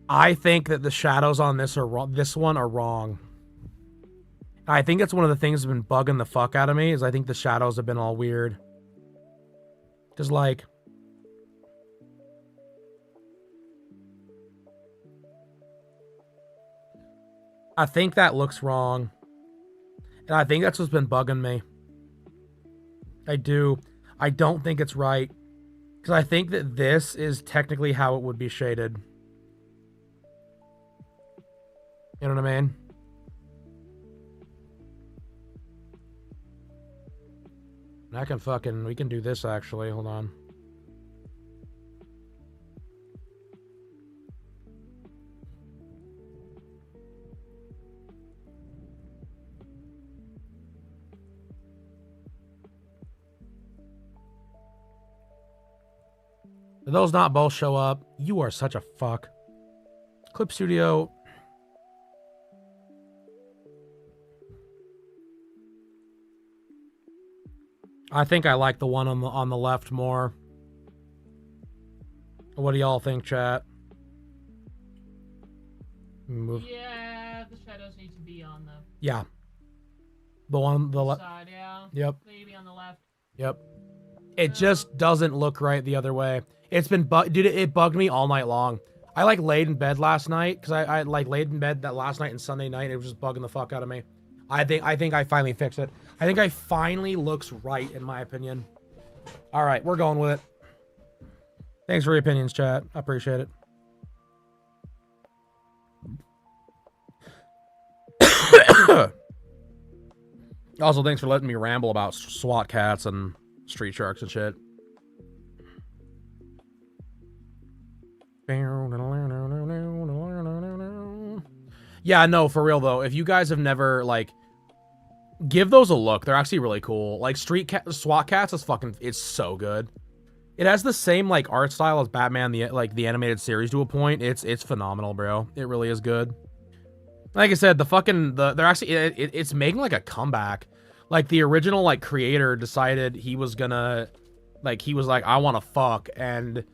I think that the shadows on this are wrong. This one are wrong. I think that's one of the things that's been bugging the fuck out of me, is I think the shadows have been all weird. Just like... I think that looks wrong. And I think that's what's been bugging me. I do. I don't think it's right. Because I think that this is technically how it would be shaded. You know what I mean? I can fucking... We can do this, actually. Hold on. Did those not both show up? You are such a fuck. Clip Studio. I think I like the one on the left more. What do y'all think, chat? Move. Yeah, the shadows need to be on the... Yeah. The one, the left. Side, yeah. Yep. Maybe on the left. Yep. It just doesn't look right the other way. It's been dude, it bugged me all night long. I like laid in bed last night because I like laid in bed that last night and Sunday night. And it was just bugging the fuck out of me. I think I finally fixed it. I think I finally looks right in my opinion. All right, we're going with it. Thanks for your opinions, chat. I appreciate it. Also, thanks for letting me ramble about SWAT cats and street sharks and shit. Yeah, no, for real though. If you guys have never like, give those a look. They're actually really cool. Like SWAT cats is fucking. It's so good. It has the same like art style as Batman the animated series to a point. It's phenomenal, bro. It really is good. Like I said, they're actually it's making like a comeback. Like the original like creator decided he was gonna he was like, I want to fuck, and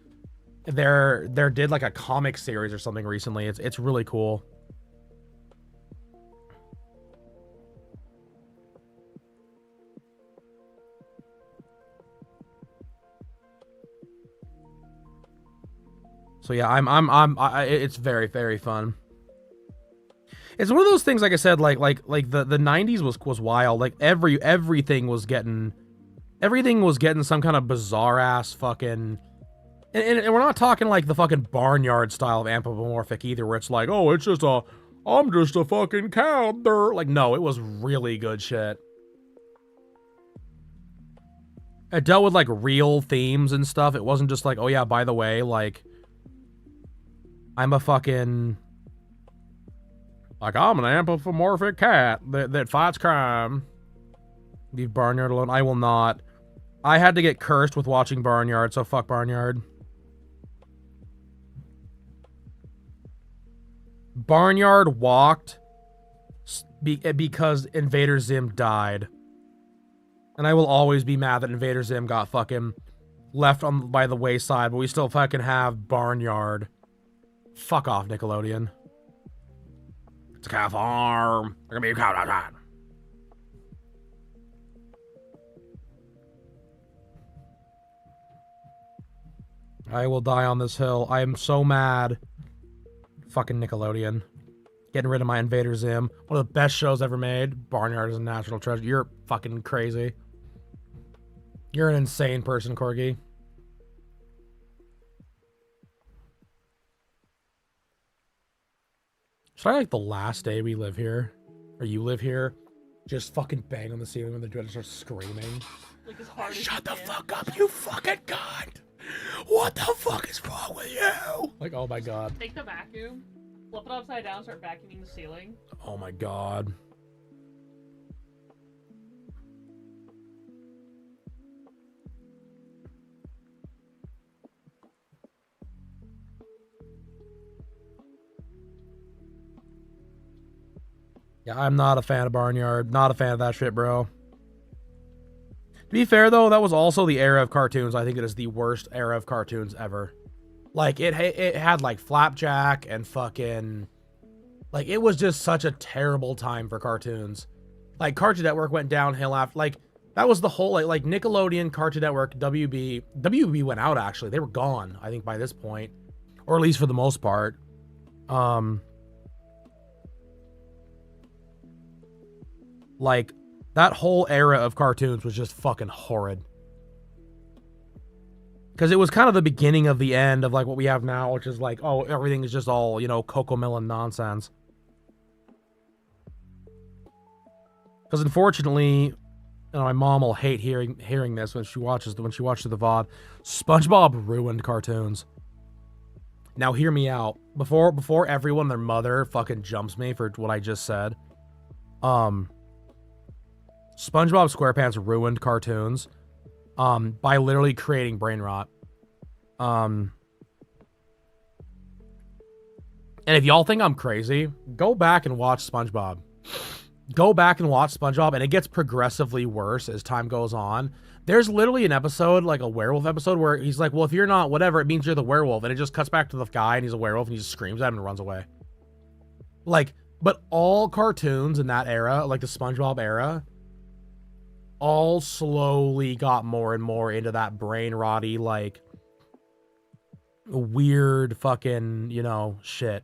there did like a comic series or something recently. It's really cool. So yeah, it's very, very fun. It's one of those things, like I said, like the 90s was wild. Like everything was getting some kind of bizarre ass fucking, and we're not talking like the fucking barnyard style of anthropomorphic either, where it's like, oh, it's just I'm just a fucking cow. Like, no, it was really good shit. It dealt with like real themes and stuff. It wasn't just like, oh yeah, by the way, like I'm a fucking, like, I'm an anthropomorphic cat that fights crime. Leave Barnyard alone. I will not. I had to get cursed with watching Barnyard, so fuck Barnyard. Barnyard walked because Invader Zim died. And I will always be mad that Invader Zim got fucking left by the wayside, but we still fucking have Barnyard. Fuck off, Nickelodeon. It's a cow farm. There's gonna be a cow outside. I will die on this hill. I am so mad. Fucking Nickelodeon. Getting rid of my Invader Zim. One of the best shows ever made. Barnyard is a national treasure. You're fucking crazy. You're an insane person, Corgi. Should I, like, the last day we live here, or you live here, just fucking bang on the ceiling when the dread starts screaming? Like as hard as Shut the fuck up, you fucking cunt! What the fuck is wrong with you? Like, oh my god. Take the vacuum, flip it upside down, start vacuuming the ceiling. Oh my god. Yeah, I'm not a fan of Barnyard. Not a fan of that shit, bro. To be fair, though, that was also the era of cartoons. I think it is the worst era of cartoons ever. Like, it had, like, Flapjack and fucking... Like, it was just such a terrible time for cartoons. Like, Cartoon Network went downhill after... Like, that was the whole... Like Nickelodeon, Cartoon Network, WB... WB went out, actually. They were gone, I think, by this point. Or at least for the most part. Like... That whole era of cartoons was just fucking horrid. Because it was kind of the beginning of the end of, like, what we have now, which is like, oh, everything is just all, you know, Cocomelon nonsense. Because unfortunately, you know, my mom will hate hearing this when she watches the VOD. SpongeBob ruined cartoons. Now hear me out. Before everyone, their mother fucking jumps me for what I just said. SpongeBob SquarePants ruined cartoons by literally creating brain rot. And if y'all think I'm crazy, go back and watch SpongeBob. Go back and watch SpongeBob, and it gets progressively worse as time goes on. There's literally an episode, like a werewolf episode, where he's like, well, if you're not whatever, it means you're the werewolf. And it just cuts back to the guy, and he's a werewolf, and he just screams at him and runs away. Like, but all cartoons in that era, like the SpongeBob era, all slowly got more and more into that brain rotty, like, weird fucking, you know, shit.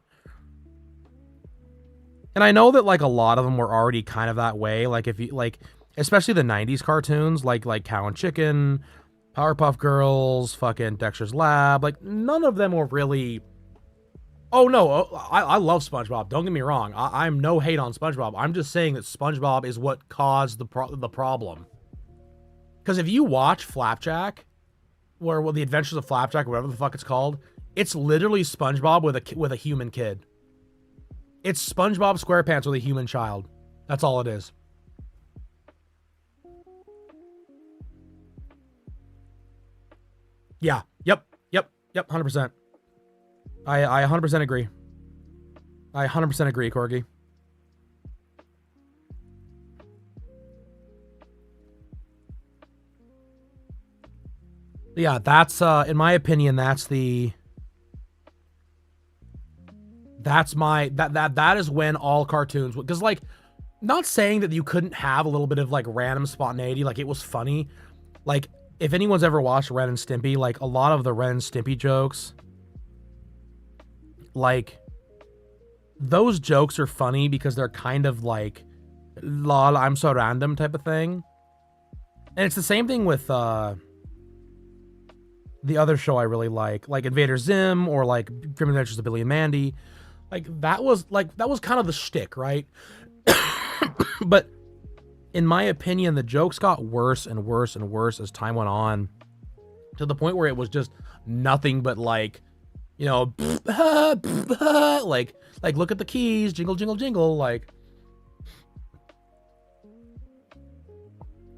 And I know that, like, a lot of them were already kind of that way. Like, if you, like, especially the 90s cartoons, like Cow and Chicken, Powerpuff Girls, fucking Dexter's Lab, like, none of them were really... Oh, no, I love SpongeBob. Don't get me wrong. I'm no hate on SpongeBob. I'm just saying that SpongeBob is what caused the problem. Because if you watch Flapjack, or The Adventures of Flapjack, or whatever the fuck it's called, it's literally SpongeBob with a human kid. It's SpongeBob SquarePants with a human child. That's all it is. Yeah. Yep. 100%. I 100% agree. I 100% agree, Corgi. Yeah, that's, in my opinion, that is when all cartoons, because, like, not saying that you couldn't have a little bit of, like, random spontaneity, like, it was funny. Like, if anyone's ever watched Ren and Stimpy, like, a lot of the Ren and Stimpy jokes, like, those jokes are funny because they're kind of like, lol, I'm so random type of thing. And it's the same thing with, the other show I really like Invader Zim, or like Grim Adventures of Billy and Mandy. Like, that was kind of the shtick, right? But in my opinion, the jokes got worse and worse and worse as time went on, to the point where it was just nothing but, like, you know, like look at the keys, jingle, jingle, jingle, like.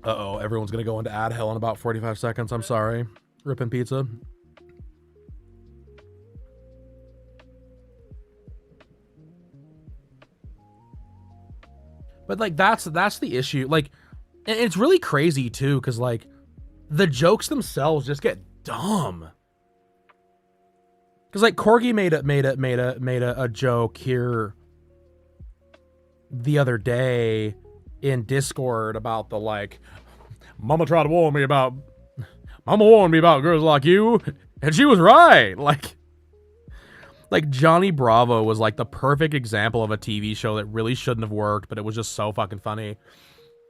Uh-oh, everyone's gonna go into ad hell in about 45 seconds. I'm sorry. Ripping pizza. But, like, that's the issue. Like, and it's really crazy too, because, like, the jokes themselves just get dumb. Because, like, Corgi made a joke here the other day in Discord about the, like, Mama warned me about girls like you, and she was right. Like Johnny Bravo was, like, the perfect example of a TV show that really shouldn't have worked, but it was just so fucking funny.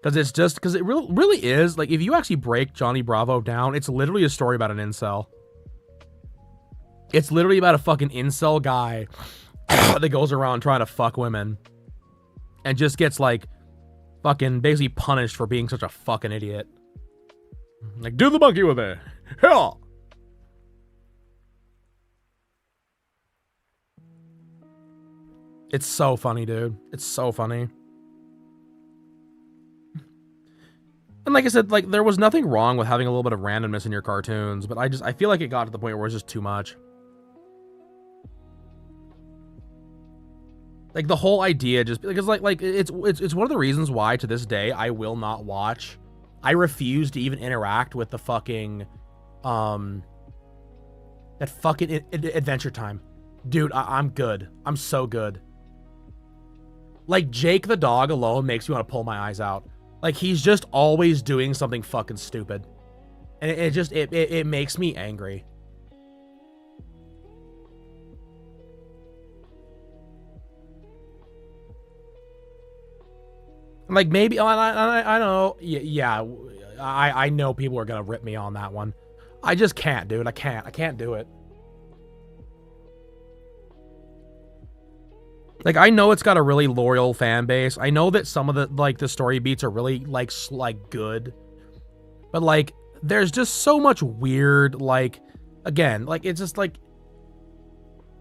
Because it really is, like, if you actually break Johnny Bravo down, it's literally a story about an incel. It's literally about a fucking incel guy that goes around trying to fuck women and just gets, like, fucking basically punished for being such a fucking idiot. Like, do the monkey with it. Hell. It's so funny, dude. It's so funny. And like I said, like, there was nothing wrong with having a little bit of randomness in your cartoons, but I feel like it got to the point where it was just too much. Like, the whole idea just because, like it's one of the reasons why to this day I will not watch I refuse to even interact with the fucking, that fucking Adventure Time. Dude, I'm good. I'm so good. Like, Jake the dog alone makes me want to pull my eyes out. Like, he's just always doing something fucking stupid. And it makes me angry. Like, maybe, I don't know. Yeah, I know people are gonna rip me on that one. I just can't, dude. I can't do it. Like, I know it's got a really loyal fan base. I know that some of the, like, the story beats are really, like good. But, like, there's just so much weird, like, again, like, it's just, like,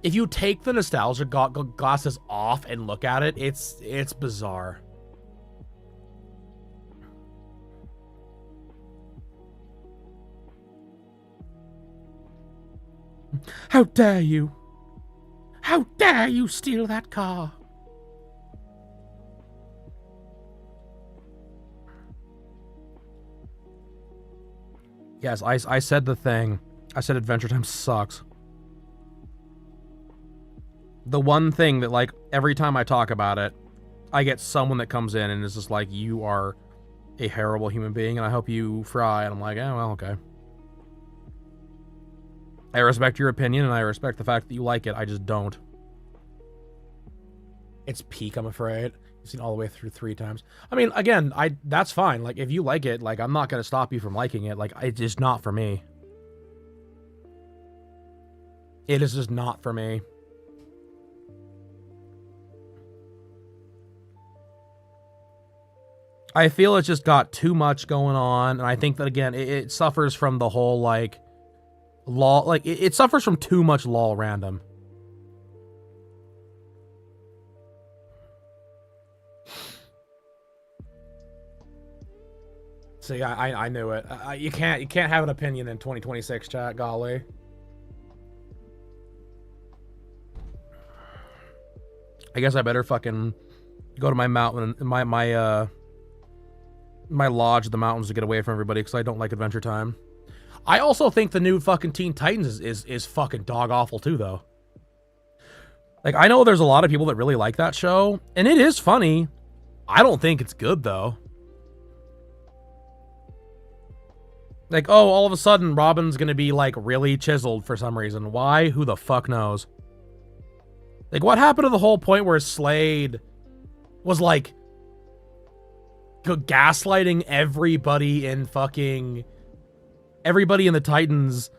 if you take the nostalgia glasses off and look at it, it's bizarre. How dare you? How dare you steal that car? Yes, I said the thing. I said Adventure Time sucks. The one thing that, like, every time I talk about it, I get someone that comes in and is just like, you are a terrible human being and I hope you fry. And I'm like, oh, well, okay. I respect your opinion and I respect the fact that you like it. I just don't. It's peak, I'm afraid. You've seen all the way through 3 times. I mean, again, that's fine. Like, if you like it, like, I'm not going to stop you from liking it. Like, it's just not for me. It is just not for me. I feel it's just got too much going on. And I think that, again, it suffers from the whole, like, law. Like, it suffers from too much lol random. See, I knew it. You can't have an opinion in 2026, chat. Golly. I guess I better fucking go to my mountain, my lodge in the mountains to get away from everybody because I don't like Adventure Time. I also think the new fucking Teen Titans is fucking dog awful too, though. Like, I know there's a lot of people that really like that show, and it is funny. I don't think it's good, though. Like, oh, all of a sudden, Robin's gonna be, like, really chiseled for some reason. Why? Who the fuck knows? Like, what happened to the whole point where Slade was, like, gaslighting everybody in fucking... everybody in the Titans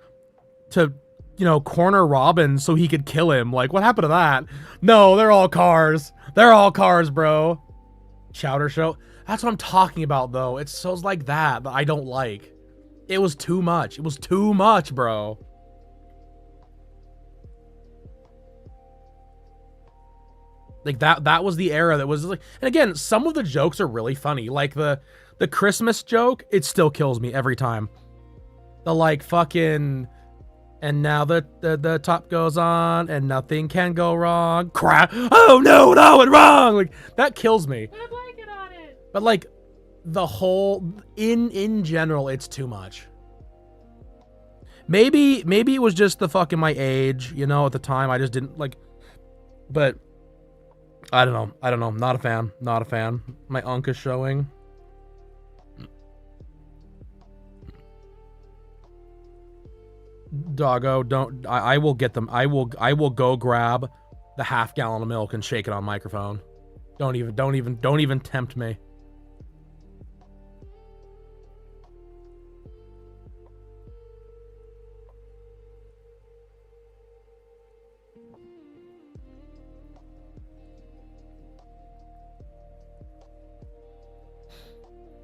to, you know, corner Robin so he could kill him? Like, what happened to that? No, they're all cars. They're all cars, bro. Chowder Show. That's what I'm talking about, though. It's shows like that I don't like. It was too much. It was too much, bro. Like, that was the era that was like... And again, some of the jokes are really funny. Like, the Christmas joke, it still kills me every time. The, like, fucking... And now the top goes on, and nothing can go wrong. Crap! Oh no, no, went wrong! Like, that kills me. Put a blanket on it. But, like, the whole... In general, it's too much. Maybe it was just the fucking my age, you know, at the time. I just didn't, like... But... I don't know. Not a fan. Not a fan. My unk is showing. Doggo, don't... I will get them. I will go grab the half gallon of milk and shake it on microphone. Don't even tempt me.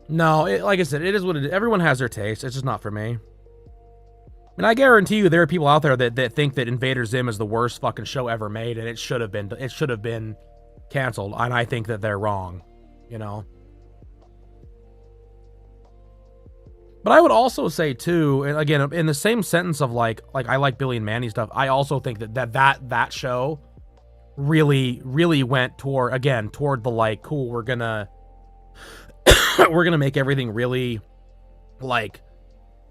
No, like I said, it is what it is. Everyone has their taste. It's just not for me. I mean, I guarantee you there are people out there that think that Invader Zim is the worst fucking show ever made, and it should have been canceled, and I think that they're wrong, you know? But I would also say, too, and again, in the same sentence of, like I like Billy and Manny stuff, I also think that show really went toward the, like, cool, we're gonna make everything really Like,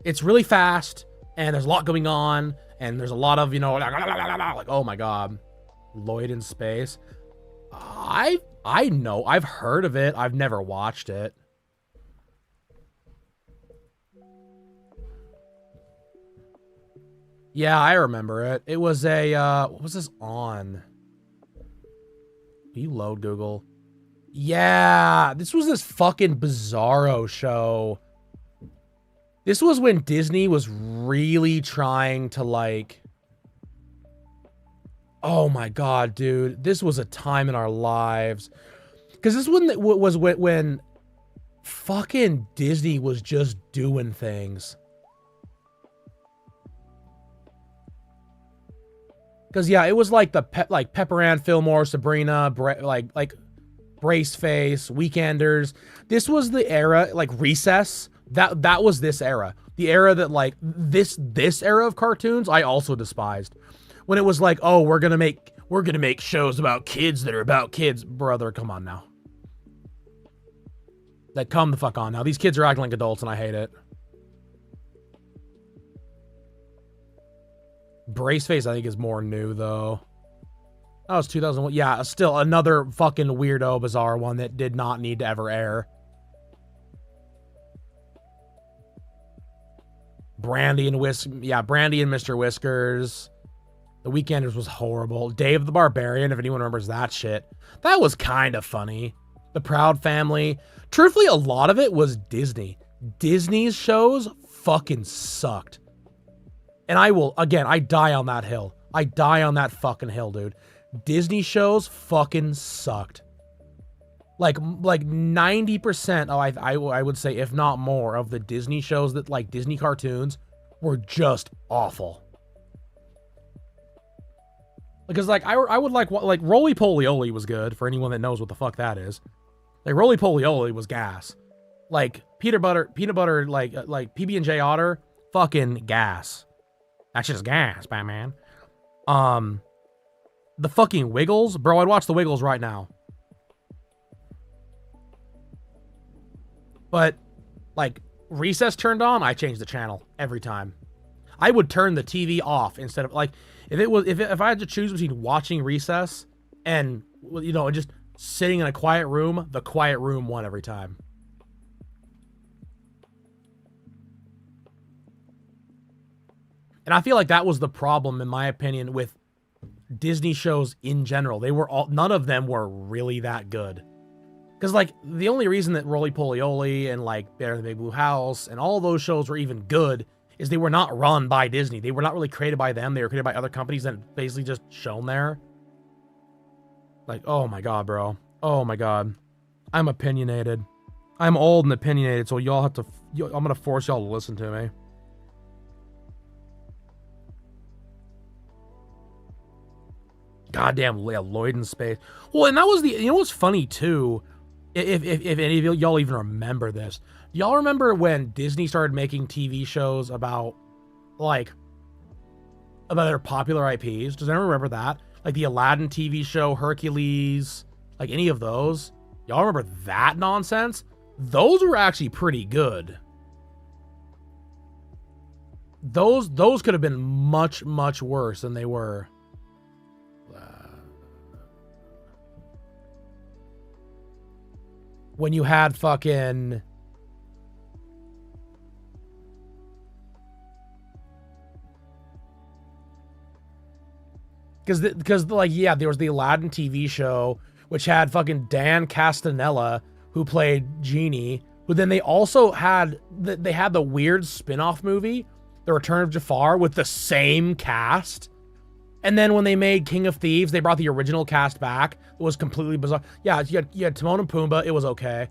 it's really fast, and there's a lot going on, and there's a lot of, you know, like, oh my god, Lloyd in space. I know, I've heard of it. I've never watched it. Yeah, I remember it. It was a, what was this on? Will you load, Google? Yeah, this was this fucking bizarro show. This was when Disney was really trying to, like... Oh my god, dude. This was a time in our lives. Because this one was when fucking Disney was just doing things. Because, yeah, it was like the Pepper Ann Fillmore, Sabrina, like Braceface, Weekenders. This was the era, like Recess. That was this era. The era that, like, this era of cartoons I also despised. When it was like, oh, we're gonna make shows about kids that are about kids. Brother, come on now. Like, come the fuck on now. These kids are acting like adults and I hate it. Braceface, I think, is more new, though. That was 2001. Yeah, still another fucking weirdo, bizarre one that did not need to ever air. Brandy and Mr. Whiskers. The Weekenders was horrible. Dave the Barbarian, if anyone remembers that shit. That was kind of funny. The Proud Family. Truthfully, a lot of it was Disney. Disney's shows fucking sucked. And I will, again, I die on that hill. I die on that fucking hill, dude. Disney shows fucking sucked. Like 90%, I would say, if not more, of the Disney shows that, like, Disney cartoons were just awful. Because, like, I would like Roly Poly Oly was good, for anyone that knows what the fuck that is. Like, Roly Poly Oly was gas. Like, peanut butter, like PB&J Otter, fucking gas. That's just gas, Batman. The fucking Wiggles? Bro, I'd watch the Wiggles right now. But, like, Recess turned on, I changed the channel every time. I would turn the TV off instead of, like, if I had to choose between watching Recess and, you know, just sitting in a quiet room, the quiet room won every time. And I feel like that was the problem, in my opinion, with Disney shows in general. None of them were really that good. Because, like, the only reason that Roly Poly Oly and, like, Bear in the Big Blue House and all those shows were even good is they were not run by Disney. They were not really created by them. They were created by other companies that basically just shown there. Like, oh my god, bro. Oh my god. I'm opinionated. I'm old and opinionated, so y'all have to... I'm gonna force y'all to listen to me. Goddamn, Lloyd in space. Well, and that was the... You know what's funny, too? If any of y'all even remember this. Y'all remember when Disney started making TV shows about, like, about their popular IPs? Does anyone remember that? Like the Aladdin TV show, Hercules, like any of those? Y'all remember that nonsense? Those were actually pretty good. Those could have been much, much worse than they were. When you had fucking... Because like, yeah, there was the Aladdin TV show, which had fucking Dan Castanella, who played Genie, who then they also had, they had the weird spin-off movie, The Return of Jafar, with the same cast. And then when they made King of Thieves, they brought the original cast back. It was completely bizarre. Yeah, you had Timon and Pumbaa, it was okay.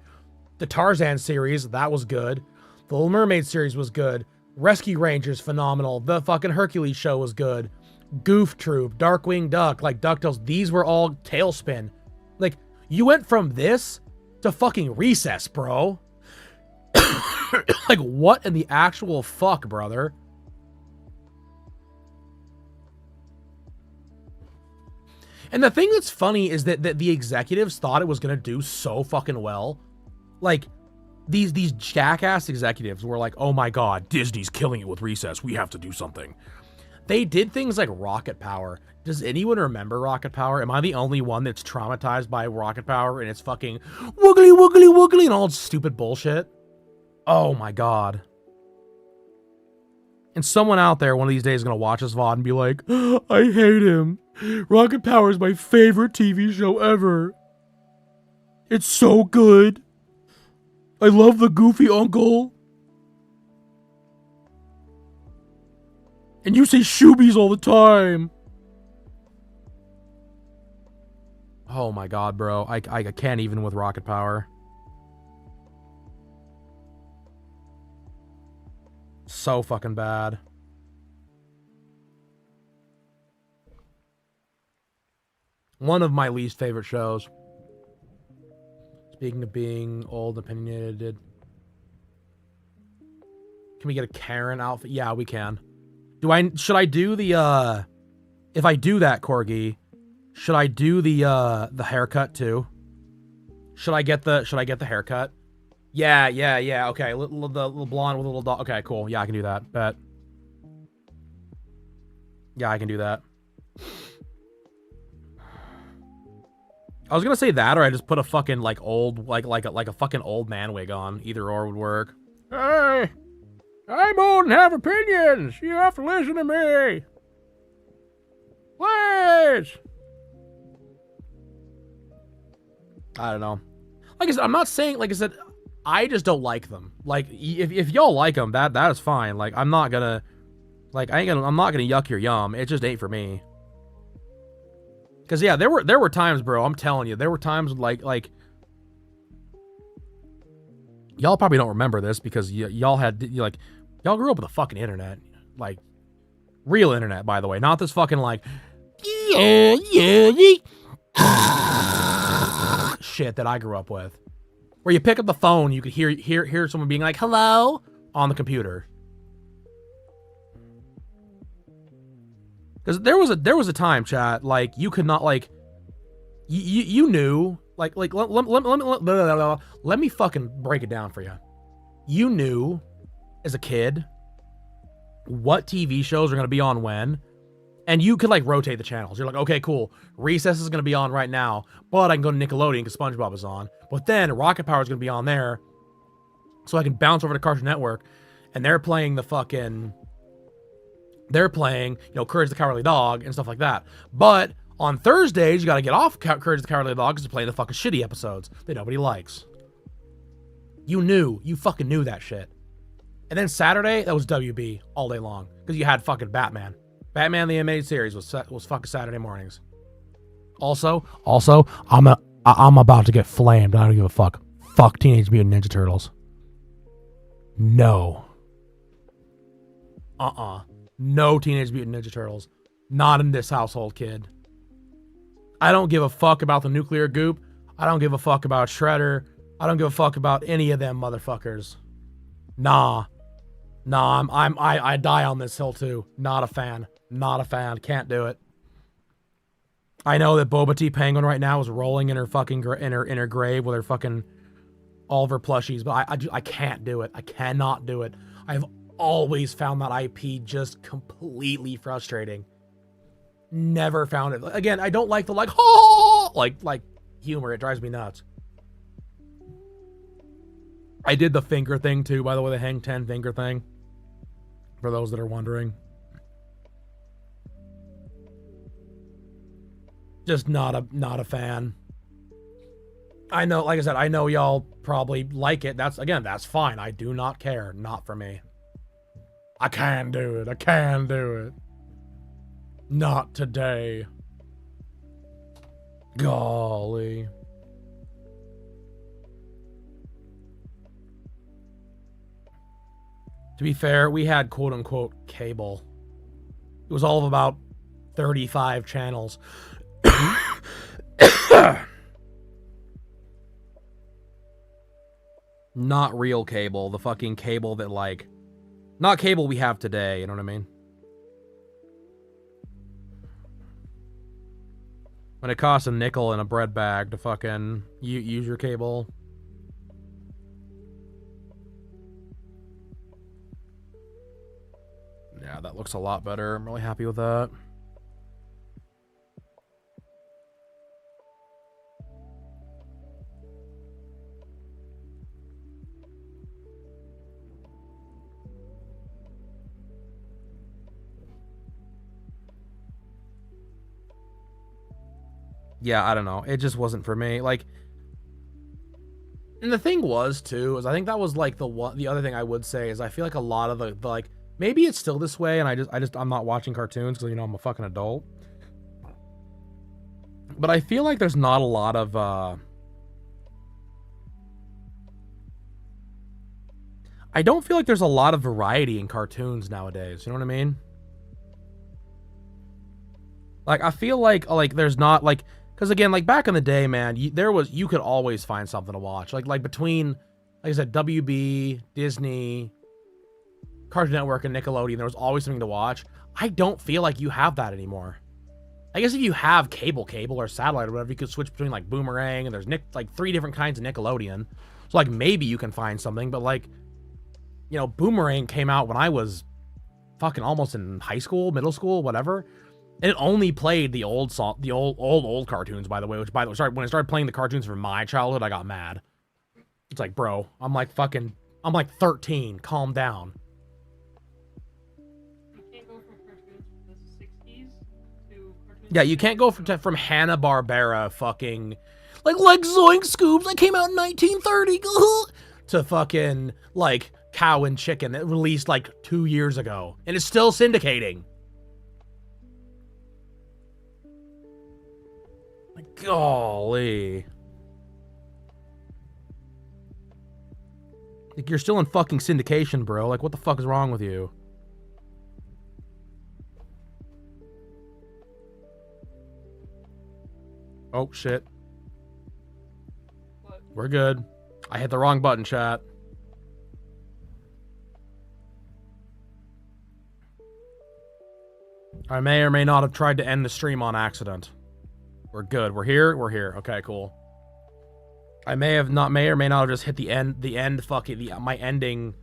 The Tarzan series, that was good. The Little Mermaid series was good. Rescue Rangers, phenomenal. The fucking Hercules show was good. Goof Troop, Darkwing Duck, like DuckTales, these were all Tailspin. Like, you went from this to fucking Recess, bro. Like, what in the actual fuck, brother? And the thing that's funny is that the executives thought it was gonna do so fucking well. Like, these jackass executives were like, oh my god, Disney's killing it with Recess. We have to do something. They did things like Rocket Power. Does anyone remember Rocket Power? Am I the only one that's traumatized by Rocket Power and it's fucking woogly, woogly, woogly and all stupid bullshit? Oh my god. And someone out there one of these days is going to watch this VOD and be like, oh, I hate him. Rocket Power is my favorite TV show ever. It's so good. I love the goofy uncle. And you say shoobies all the time. Oh my god, bro. I can't even with Rocket Power. So fucking bad. One of my least favorite shows. Speaking of being old, opinionated. Can we get a Karen outfit? Yeah, we can. Should I do the, if I do that, Corgi, should I do the haircut too? Should I get the haircut? Yeah, okay, the little blonde with a little dog. Okay, cool. Yeah, I can do that. Bet. Yeah, I can do that. I was gonna say that, or I just put a fucking, like, old, like a fucking old man wig on. Either or would work. Hey! I'm old and have opinions. You have to listen to me. Please. I don't know. Like I said, I'm not saying, like I said, I just don't like them. Like, if y'all like them, that is fine. Like, I'm not gonna, like, I'm not gonna yuck your yum. It just ain't for me. Cause yeah, there were times, bro. I'm telling you, there were times like y'all probably don't remember this because y'all grew up with the fucking internet, like real internet, by the way, not this fucking like shit that I grew up with, where you pick up the phone, you could hear someone being like hello on the computer. Because there was a time, chat, like you could not, like you knew, like let me fucking break it down for you. You knew as a kid what TV shows are going to be on when, and you could like rotate the channels. You're like, okay, cool, Recess is going to be on right now, but I can go to Nickelodeon because SpongeBob is on, but then Rocket Power is going to be on there, so I can bounce over to Cartoon Network, and they're playing, you know, Courage the Cowardly Dog and stuff like that. But on Thursdays, you got to get off Courage the Cowardly Dog because they're playing the fucking shitty episodes that nobody likes. You fucking knew that shit. And then Saturday, that was WB all day long because you had fucking Batman. Batman the Animated Series was fucking Saturday mornings. Also, I'm about to get flamed. I don't give a fuck. Fuck Teenage Mutant Ninja Turtles. No. No Teenage Mutant Ninja Turtles. Not in this household, kid. I don't give a fuck about the nuclear goop. I don't give a fuck about Shredder. I don't give a fuck about any of them motherfuckers. Nah, I die on this hill too. Not a fan. Can't do it. I know that Boba Tea Penguin right now is rolling in her fucking in her grave with her fucking all of her plushies, but I can't do it. I cannot do it. I've always found that IP just completely frustrating. Never found it. Again, I don't like the like humor. It drives me nuts. I did the finger thing too, by the way, the Hang 10 finger thing. For those that are wondering. Just not a fan. I know, like I said, I know y'all probably like it. That's fine. I do not care. Not for me. I can do it. Not today. Golly. To be fair, we had quote-unquote cable. It was all of about 35 channels. Not real cable. The fucking cable that, like... Not cable we have today, you know what I mean? When it costs a nickel in a bread bag to fucking use your cable. Yeah, that looks a lot better. I'm really happy with that. Yeah, I don't know. It just wasn't for me. Like, and the thing was too, is I think that was like the other thing I would say is I feel like a lot of the like, maybe it's still this way and I'm not watching cartoons because, you know, I'm a fucking adult. But I feel like there's not a lot of I don't feel like there's a lot of variety in cartoons nowadays. You know what I mean? Like, I feel like there's not, like, because again, like, back in the day, man, you could always find something to watch. Like between, like I said, WB, Disney, Cartoon Network, and Nickelodeon, there was always something to watch. I don't feel like you have that anymore. I guess if you have cable or satellite or whatever, you could switch between, like, Boomerang, and there's like 3 different kinds of Nickelodeon. So, like, maybe you can find something, but, like, you know, Boomerang came out when I was fucking almost in high school, middle school, whatever. And it only played the old cartoons, by the way, which, when I started playing the cartoons from my childhood, I got mad. It's like, bro, I'm like 13. Calm down. You can't go from cartoons from the 60s to cartoons. Yeah, you can't go from Hanna-Barbera fucking, like Zoink Scoops that came out in 1930 to fucking, like, Cow and Chicken that released, like, 2 years ago. And it's still syndicating. Like, golly. Like, you're still in fucking syndication, bro. Like, what the fuck is wrong with you? Oh, shit. What? We're good. I hit the wrong button, chat. I may or may not have tried to end the stream on accident. We're good. We're here. We're here. Okay, cool. I may or may not have just hit my ending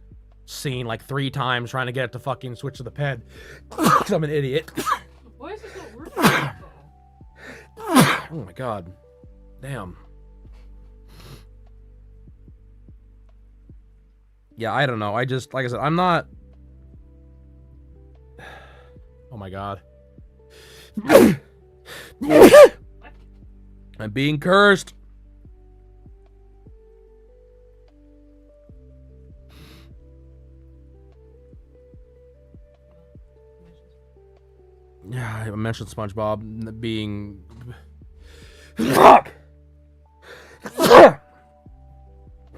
scene like 3 times trying to get it to fucking switch to the pen. Because I'm an idiot. Why is this not working? Oh my god. Damn. Yeah, I don't know. I just, like I said, I'm not... Oh my god. I'm being cursed. Yeah, I mentioned SpongeBob being... Fuck!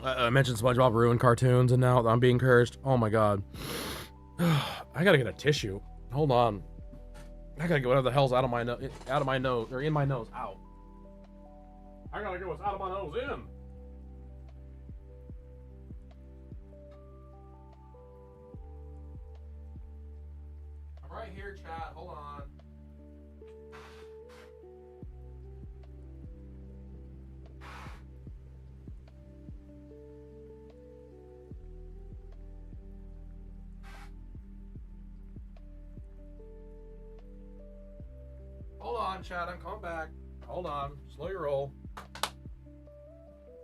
I mentioned SpongeBob ruined cartoons, and now I'm being cursed. Oh my god. I gotta get a tissue. Hold on. I gotta get whatever the hell's out of my nose, or in my nose, out. I gotta get what's out of my nose in. I'm right here, chat. Hold on. Hold on, chat. I'm coming back. Hold on. Slow your roll.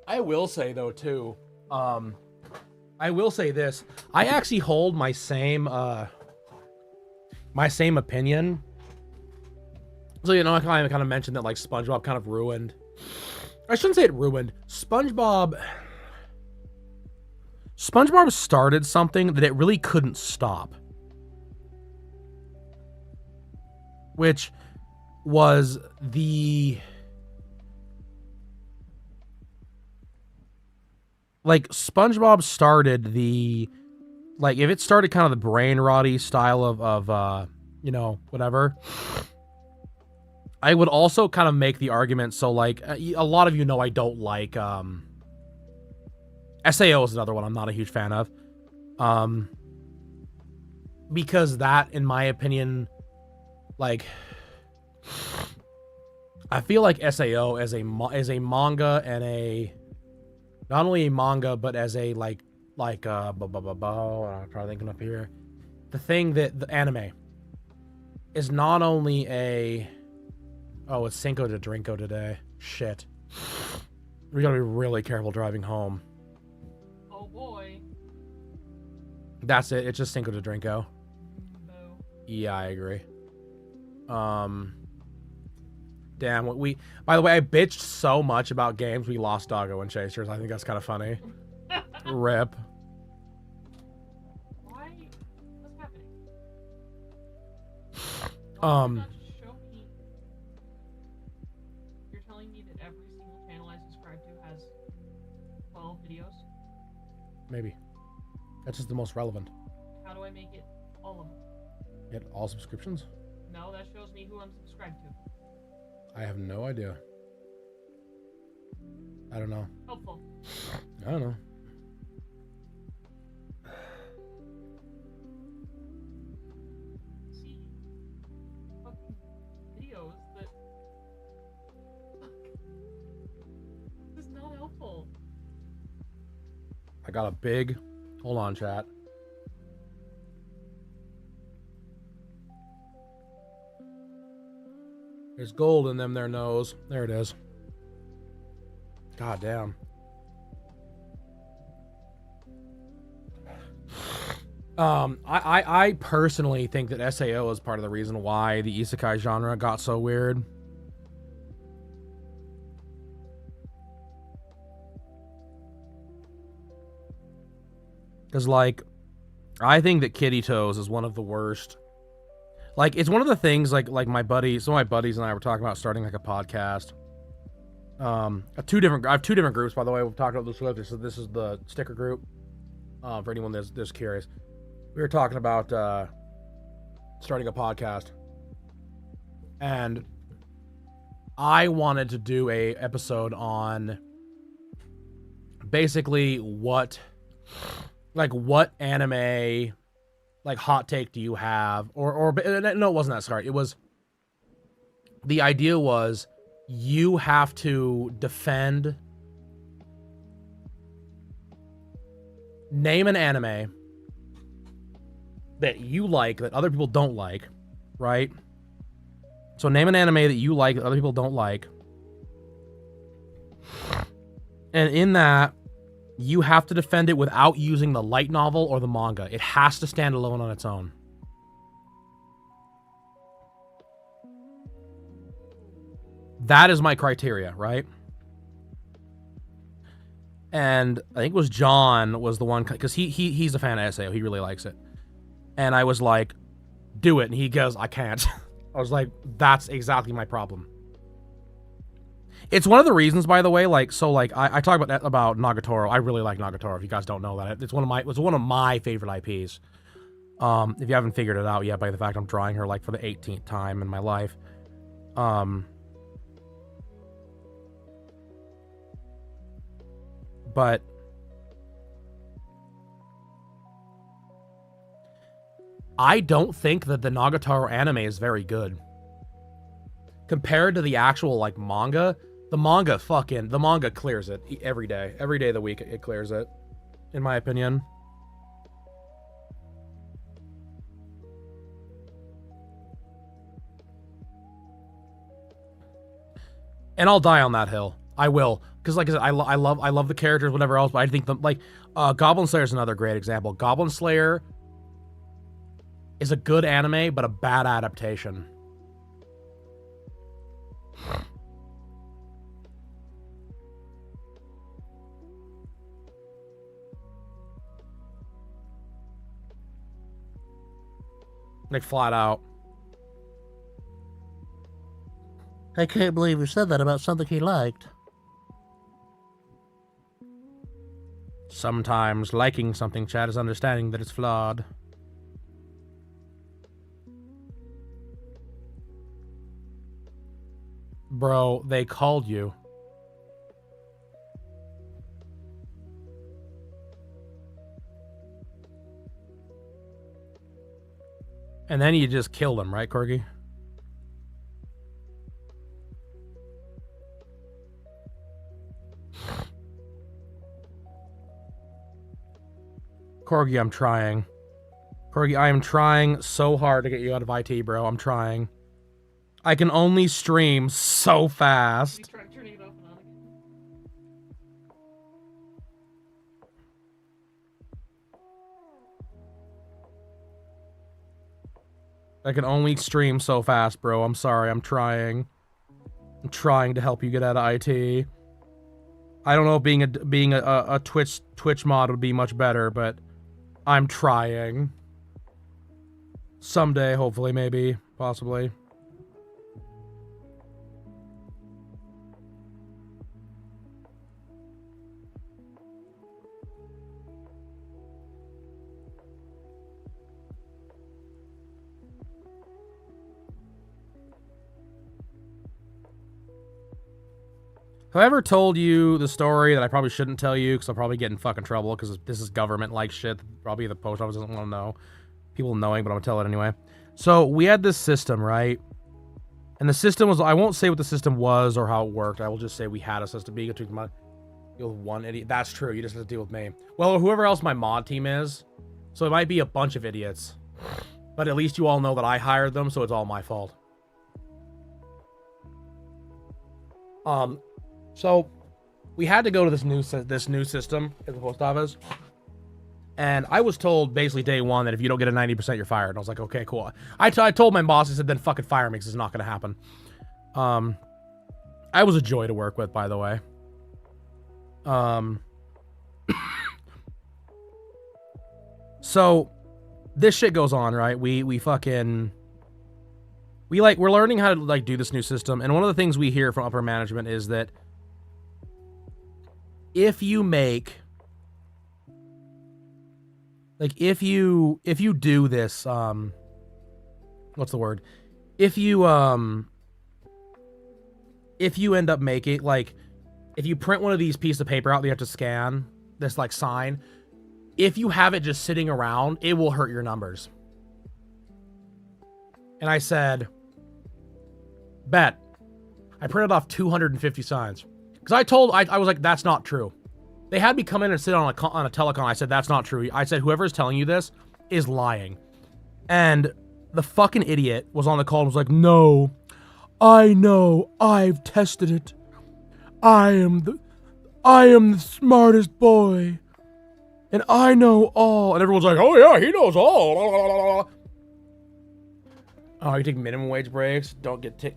I will say, though, too, I will say this. I actually hold my same opinion. So, you know, I kind of mentioned that, like, SpongeBob kind of ruined... I shouldn't say it ruined. SpongeBob started something that it really couldn't stop. Which was the... Like, SpongeBob started the... Like, if it started kind of the brain rotty style of you know, whatever... I would also kind of make the argument, so, like, a lot of you know I don't like, SAO is another one I'm not a huge fan of. Because that, in my opinion, like, I feel like SAO as a manga and a, not only a manga, but as a, I'm trying to think up here, the thing that the anime is not only a... Oh, it's Cinco de Drinko today. Shit. We gotta be really careful driving home. Oh boy. That's it. It's just Cinco de Drinko. No. Yeah, I agree. Damn, what we... By the way, I bitched so much about games we lost Doggo and Chasers. I think that's kind of funny. Rip. Why? What's happening? Show me. You're telling me that every single channel I subscribe to has 12 videos? Maybe. That's just the most relevant. How do I make it all of them? Get all subscriptions? No, that shows me who I'm subscribed to. I have no idea. I don't know. Helpful. I don't know. See fucking videos that... Fuck. This is not helpful. I got a big... Hold on, chat. There's gold in them their nose. There it is. God damn. I personally think that SAO is part of the reason why the isekai genre got so weird. Because, like, I think that Kitty Toes is one of the worst. Like, it's one of the things, like my buddies, some of my buddies and I were talking about starting, like, a podcast. I have two different groups, by the way. We've talked about this later. So this is the sticker group, for anyone that's curious. We were talking about, starting a podcast. And I wanted to do a episode on basically what anime, like, hot take do you have? Or no, it wasn't that smart. It was, the idea was you have to name an anime that you like that other people don't like, right? So name an anime that you like that other people don't like. And in that, you have to defend it without using the light novel or the manga. It has to stand alone on its own. That is my criteria, right? And I think it was John was the one, because he's a fan of SAO. He really likes it. And I was like, do it. And he goes, I can't. I was like, that's exactly my problem. It's one of the reasons, by the way, like, so, like, I talk about Nagatoro. I really like Nagatoro, if you guys don't know that. It's one of my favorite IPs. If you haven't figured it out yet by the fact I'm drawing her, like, for the 18th time in my life. But I don't think that the Nagatoro anime is very good. Compared to the actual, like, manga, the manga clears it every day. Every day of the week, it clears it, in my opinion. And I'll die on that hill. I will. Because, like I said, I love the characters, whatever else, but I think, Goblin Slayer is another great example. Goblin Slayer is a good anime, but a bad adaptation. Like, flat out. I can't believe you said that about something he liked. Sometimes liking something, chat, is understanding that it's flawed. Bro, they called you. And then you just kill them, right, Corgi? Corgi, I'm trying. Corgi, I am trying so hard to get you out of IT, bro. I'm trying. I can only stream so fast. You try turning it off and on again? I can only stream so fast, bro. I'm sorry. I'm trying. I'm trying to help you get out of IT. I don't know if being a Twitch mod would be much better, but I'm trying. Someday, hopefully, maybe, possibly. Have I ever told you the story that I probably shouldn't tell you because I'll probably get in fucking trouble because this is government-like shit. Probably the post office doesn't want to know. People knowing, but I'm going to tell it anyway. So, we had this system, right? And the system was... I won't say what the system was or how it worked. I will just say we had a system. Being a deal with one idiot. That's true. You just have to deal with me. Well, whoever else my mod team is. So, it might be a bunch of idiots. But at least you all know that I hired them, so it's all my fault. So, we had to go to this new system at the post office, and I was told basically day one that if you don't get a 90%, you're fired. And I was like, okay, cool. I told my boss, I said, then fucking fire me because it's not going to happen. I was a joy to work with, by the way. So, this shit goes on, right? We're learning how to like do this new system, and one of the things we hear from upper management is that if you make, like, if you do this, what's the word? If you end up making, like, if you print one of these pieces of paper out that you have to scan, this, like, sign, if you have it just sitting around, it will hurt your numbers. And I said, bet. I printed off 250 signs. Because I was like, that's not true. They had me come in and sit on a telecon. I said, that's not true. I said, whoever's telling you this is lying. And the fucking idiot was on the call and was like, no, I know, I've tested it. I am the smartest boy. And I know all. And everyone's like, oh yeah, he knows all. Oh, you take minimum wage breaks. Don't get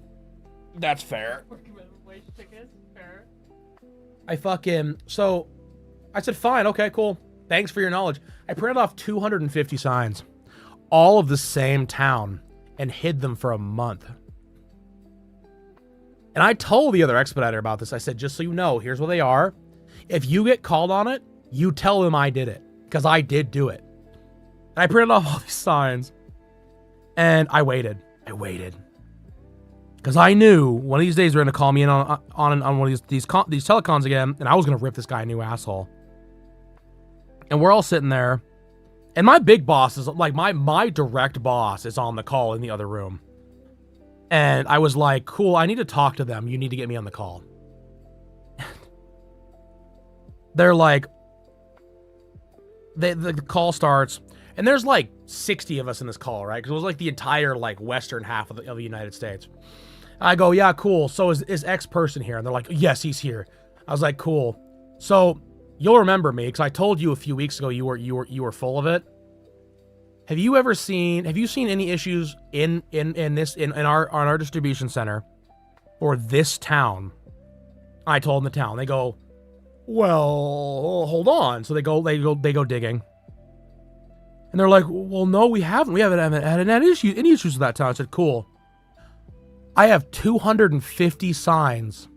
That's fair. Minimum wage tickets, fair. So, I said, fine, okay, cool. Thanks for your knowledge. I printed off 250 signs, all of the same town, and hid them for a month. And I told the other expediter about this. I said, just so you know, here's what they are. If you get called on it, you tell them I did it, because I did do it. And I printed off all these signs, and I waited. Because I knew one of these days they're going to call me in on one of these telecons again, and I was going to rip this guy a new asshole. And we're all sitting there, and my big boss is, like, my direct boss is on the call in the other room. And I was like, cool, I need to talk to them. You need to get me on the call. They're like, the call starts, and there's like 60 of us in this call, right? Because it was like the entire, like, western half of the United States. I go, yeah, cool. So is X person here? And they're like, yes, he's here. I was like, cool. So you'll remember me because I told you a few weeks ago you were full of it. Have you seen any issues in our distribution center or this town? I told them the town. They go, well, hold on. So they go digging. And they're like, well, no, we haven't had any issues with that town. I said, cool. I have 250 signs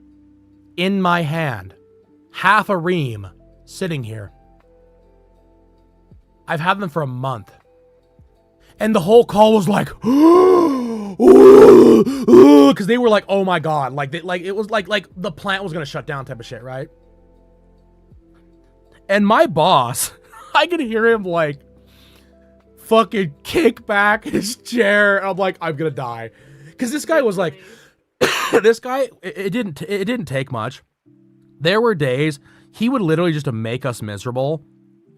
in my hand, half a ream, sitting here. I've had them for a month. And the whole call was like, because they were like, oh my God. It was like the plant was going to shut down type of shit, right? And my boss, I could hear him like fucking kick back his chair. I'm like, I'm going to die. Because this guy was like, it didn't take much. There were days he would literally just to make us miserable,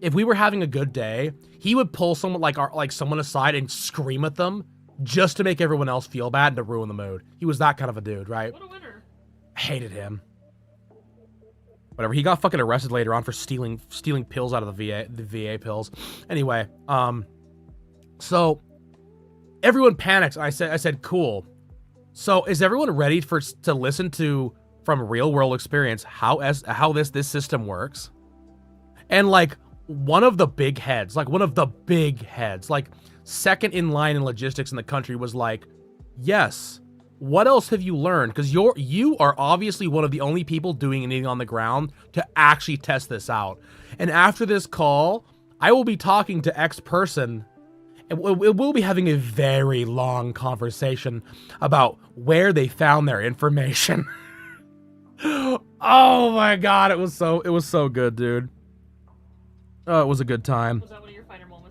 if we were having a good day, he would pull someone like someone aside and scream at them just to make everyone else feel bad and to ruin the mood. He was that kind of a dude, right? What a winner. Hated him. Whatever. He got fucking arrested later on for stealing pills out of the VA pills. Anyway, so everyone panics. I said, cool. So is everyone ready to listen to from real world experience how this system works? And like one of the big heads, like second in line in logistics in the country was like, yes. What else have you learned? Because you are obviously one of the only people doing anything on the ground to actually test this out. And after this call, I will be talking to X person, and we'll be having a very long conversation about where they found their information. Oh my god, it was so good, dude. Oh, it was a good time. Was that one of your finer moments?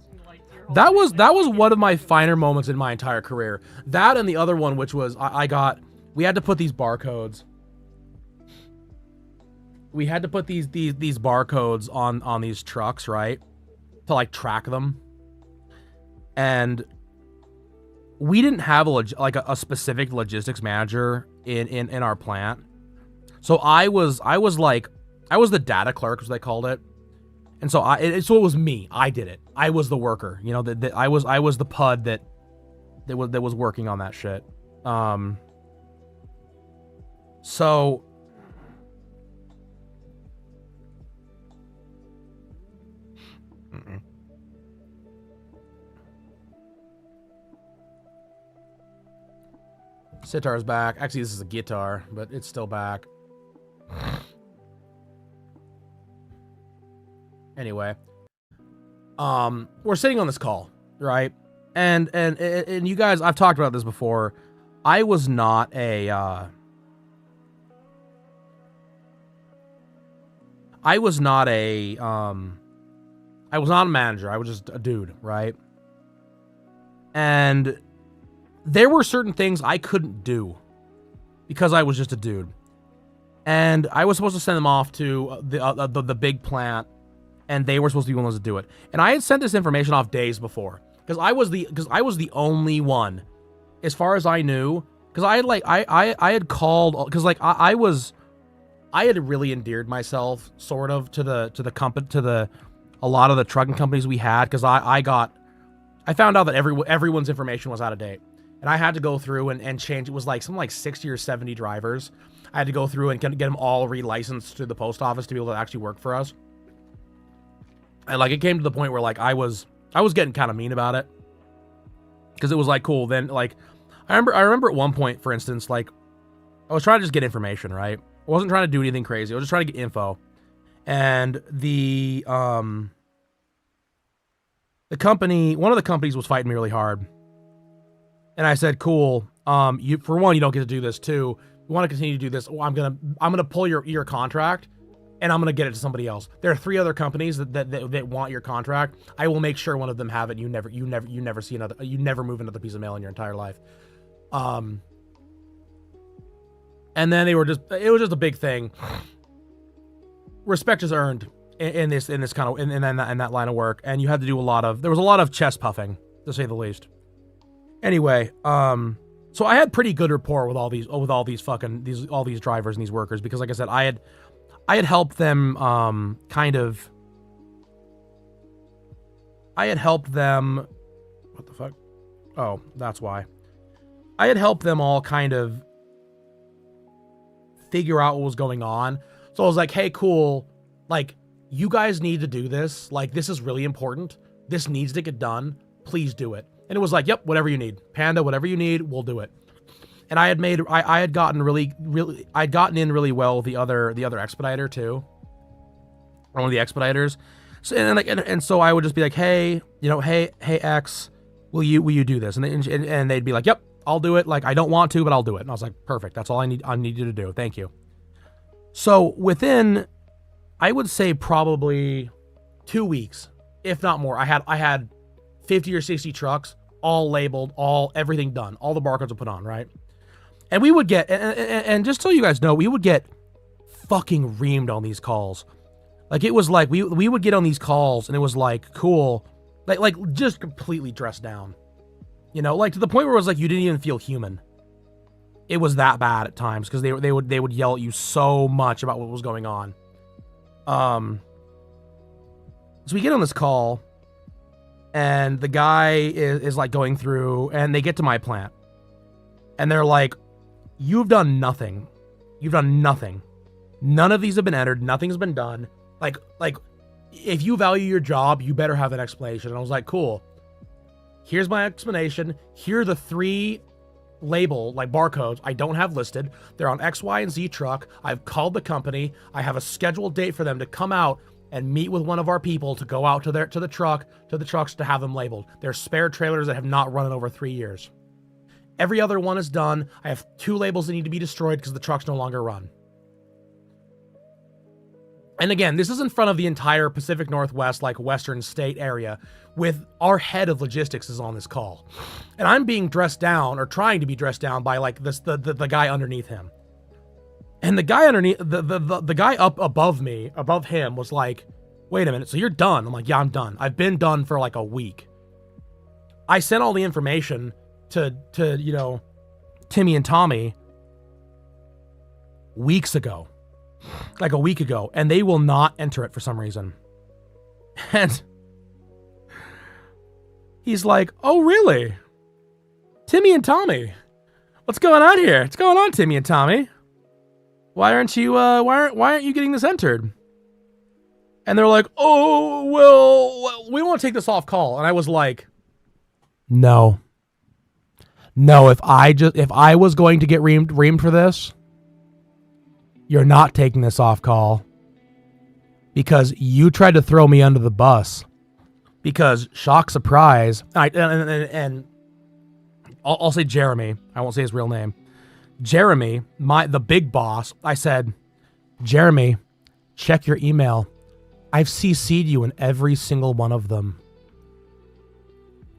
That was one of my finer moments in my entire career. That and the other one, which was we had to put these barcodes. We had to put these barcodes on these trucks, right? To like track them. And we didn't have a specific logistics manager in our plant. So I was the data clerk, as they called it. And so it was me. I did it. I was the worker. You know, I was the pud that was working on that shit. So Sitar's back. Actually, this is a guitar, but it's still back. Anyway, we're sitting on this call, right? And you guys, I've talked about this before. I was not a manager. I was just a dude, right? And there were certain things I couldn't do because I was just a dude. And I was supposed to send them off to the big plant, and they were supposed to be the ones to do it. And I had sent this information off days before because I was the only one, as far as I knew. Because I had called, because like I had really endeared myself sort of to a lot of the trucking companies we had, because I found out that everyone's information was out of date, and I had to go through and change. It was like something like 60 or 70 drivers. I had to go through and get them all relicensed to the post office to be able to actually work for us. And like it came to the point where like I was getting kind of mean about it, because it was like, cool. Then like I remember at one point, for instance, like I was trying to just get information, right? I wasn't trying to do anything crazy. I was just trying to get info. And the company, one of the companies was fighting me really hard. And I said, cool. You, for one, you don't get to do this. Two, you want to continue to do this. Well, I'm gonna pull your contract, and I'm gonna get it to somebody else. There are 3 other companies that want your contract. I will make sure one of them have it. You never see another. You never move another piece of mail in your entire life. And then it was just a big thing. Respect is earned in this kind of in that line of work, and you had to do there was a lot of chest puffing, to say the least. Anyway, so I had pretty good rapport with all these drivers and these workers, because like I said, I had helped them what the fuck? Oh, that's why. I had helped them all kind of figure out what was going on. So I was like, hey, cool. Like, you guys need to do this. Like, this is really important. This needs to get done. Please do it. And it was like, yep, whatever you need. Panda, whatever you need, we'll do it. And I had gotten in really well with the other expediter too. One of the expediters. So and so I would just be like, hey, hey X, will you do this? And they'd be like, yep, I'll do it. Like, I don't want to, but I'll do it. And I was like, perfect. That's all I need you to do. Thank you. So within, I would say probably 2 weeks, if not more, I had 50 or 60 trucks, all labeled, everything done. All the barcodes were put on, right? And we would get, and just so you guys know, we would get fucking reamed on these calls. Like, it was like, we would get on these calls, and it was like, cool. Like just completely dressed down. You know, like, to the point where it was like, you didn't even feel human. It was that bad at times, because they would yell at you so much about what was going on. So we get on this call, and the guy is like going through, and they get to my plant. And they're like, you've done nothing. You've done nothing. None of these have been entered. Nothing's been done. Like, if you value your job, you better have an explanation. And I was like, cool. Here's my explanation. Here are the 3 label, like, barcodes I don't have listed. They're on X, Y, and Z truck. I've called the company. I have a scheduled date for them to come out and meet with one of our people to go out to the trucks to have them labeled. They're spare trailers that have not run in over 3 years. Every other one is done. I have 2 labels that need to be destroyed because the trucks no longer run. And again, this is in front of the entire Pacific Northwest, like, Western state area, with our head of logistics is on this call. And I'm being dressed down, or trying to be dressed down, by, like, the guy underneath him. And the guy underneath, the guy up above me, above him, was like, wait a minute, so you're done? I'm like, yeah, I'm done. I've been done for like a week. I sent all the information to you know, Timmy and Tommy weeks ago. Like a week ago. And they will not enter it for some reason. And he's like, oh, really? Timmy and Tommy? What's going on here? What's going on, Timmy and Tommy? Why aren't you, why aren't you getting this entered? And they're like, oh, well, we want to take this off call. And I was like, no. No, if I was going to get reamed for this, you're not taking this off call. Because you tried to throw me under the bus. Because, shock, surprise, and I'll say Jeremy. I won't say his real name. Jeremy, the big boss, I said, Jeremy, check your email. I've CC'd you in every single one of them.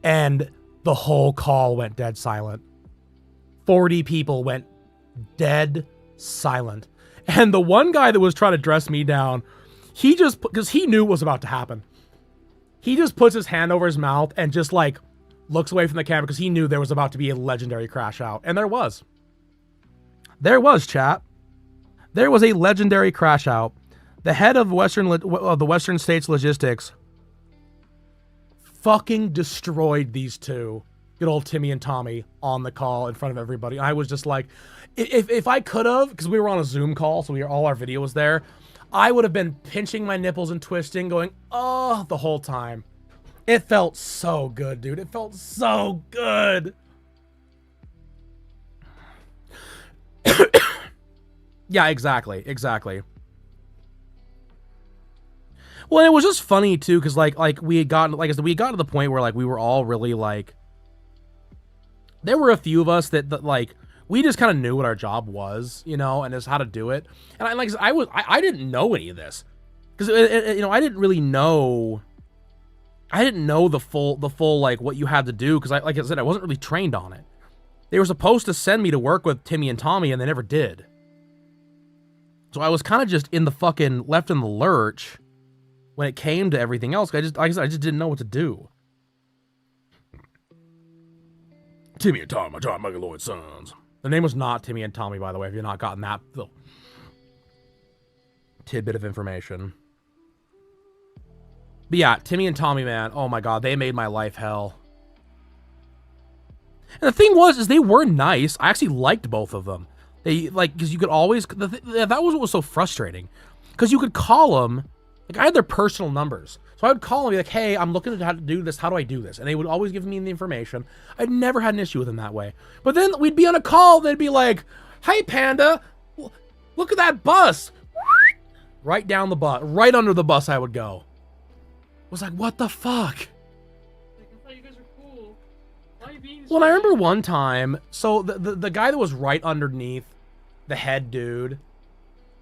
And the whole call went dead silent. 40 people went dead silent. And the one guy that was trying to dress me down, he just, because he knew what was about to happen, he just puts his hand over his mouth and just, like, looks away from the camera because he knew there was about to be a legendary crash out. And there was. There was, chat. There was a legendary crash out. The head of the Western States Logistics fucking destroyed these 2, good old Timmy and Tommy, on the call in front of everybody. I was just like, if I could have, because we were on a Zoom call, so all our video was there, I would have been pinching my nipples and twisting, going, oh, the whole time. It felt so good, dude. It felt so good. Yeah, exactly. Well, and it was just funny too, because like we had gotten to the point where, like, we were all really, like, there were a few of us that like, we just kind of knew what our job was, you know, and just how to do it. And I didn't know any of this, because you know, I didn't really know. I didn't know the full like what you had to do, because like I said, I wasn't really trained on it. They were supposed to send me to work with Timmy and Tommy, and they never did. So I was kind of just in the fucking left in the lurch when it came to everything else. I just didn't know what to do. Timmy and Tommy, my John Megaloid sons. The name was not Timmy and Tommy, by the way, if you've not gotten that little tidbit of information. But yeah, Timmy and Tommy, man, oh my god, they made my life hell. And the thing was, they were nice. I actually liked both of them. They, like, because you could always, that was what was so frustrating. Because you could call them, like, I had their personal numbers. So I would call them and be like, hey, I'm looking at how to do this. How do I do this? And they would always give me the information. I'd never had an issue with them that way. But then we'd be on a call. They'd be like, hey, Panda, look at that bus. Right down the bus. Right under the bus I would go. I was like, what the fuck? Like, I thought you guys were cool. Why are you being Well, I remember one time, so the guy that was right underneath the head dude,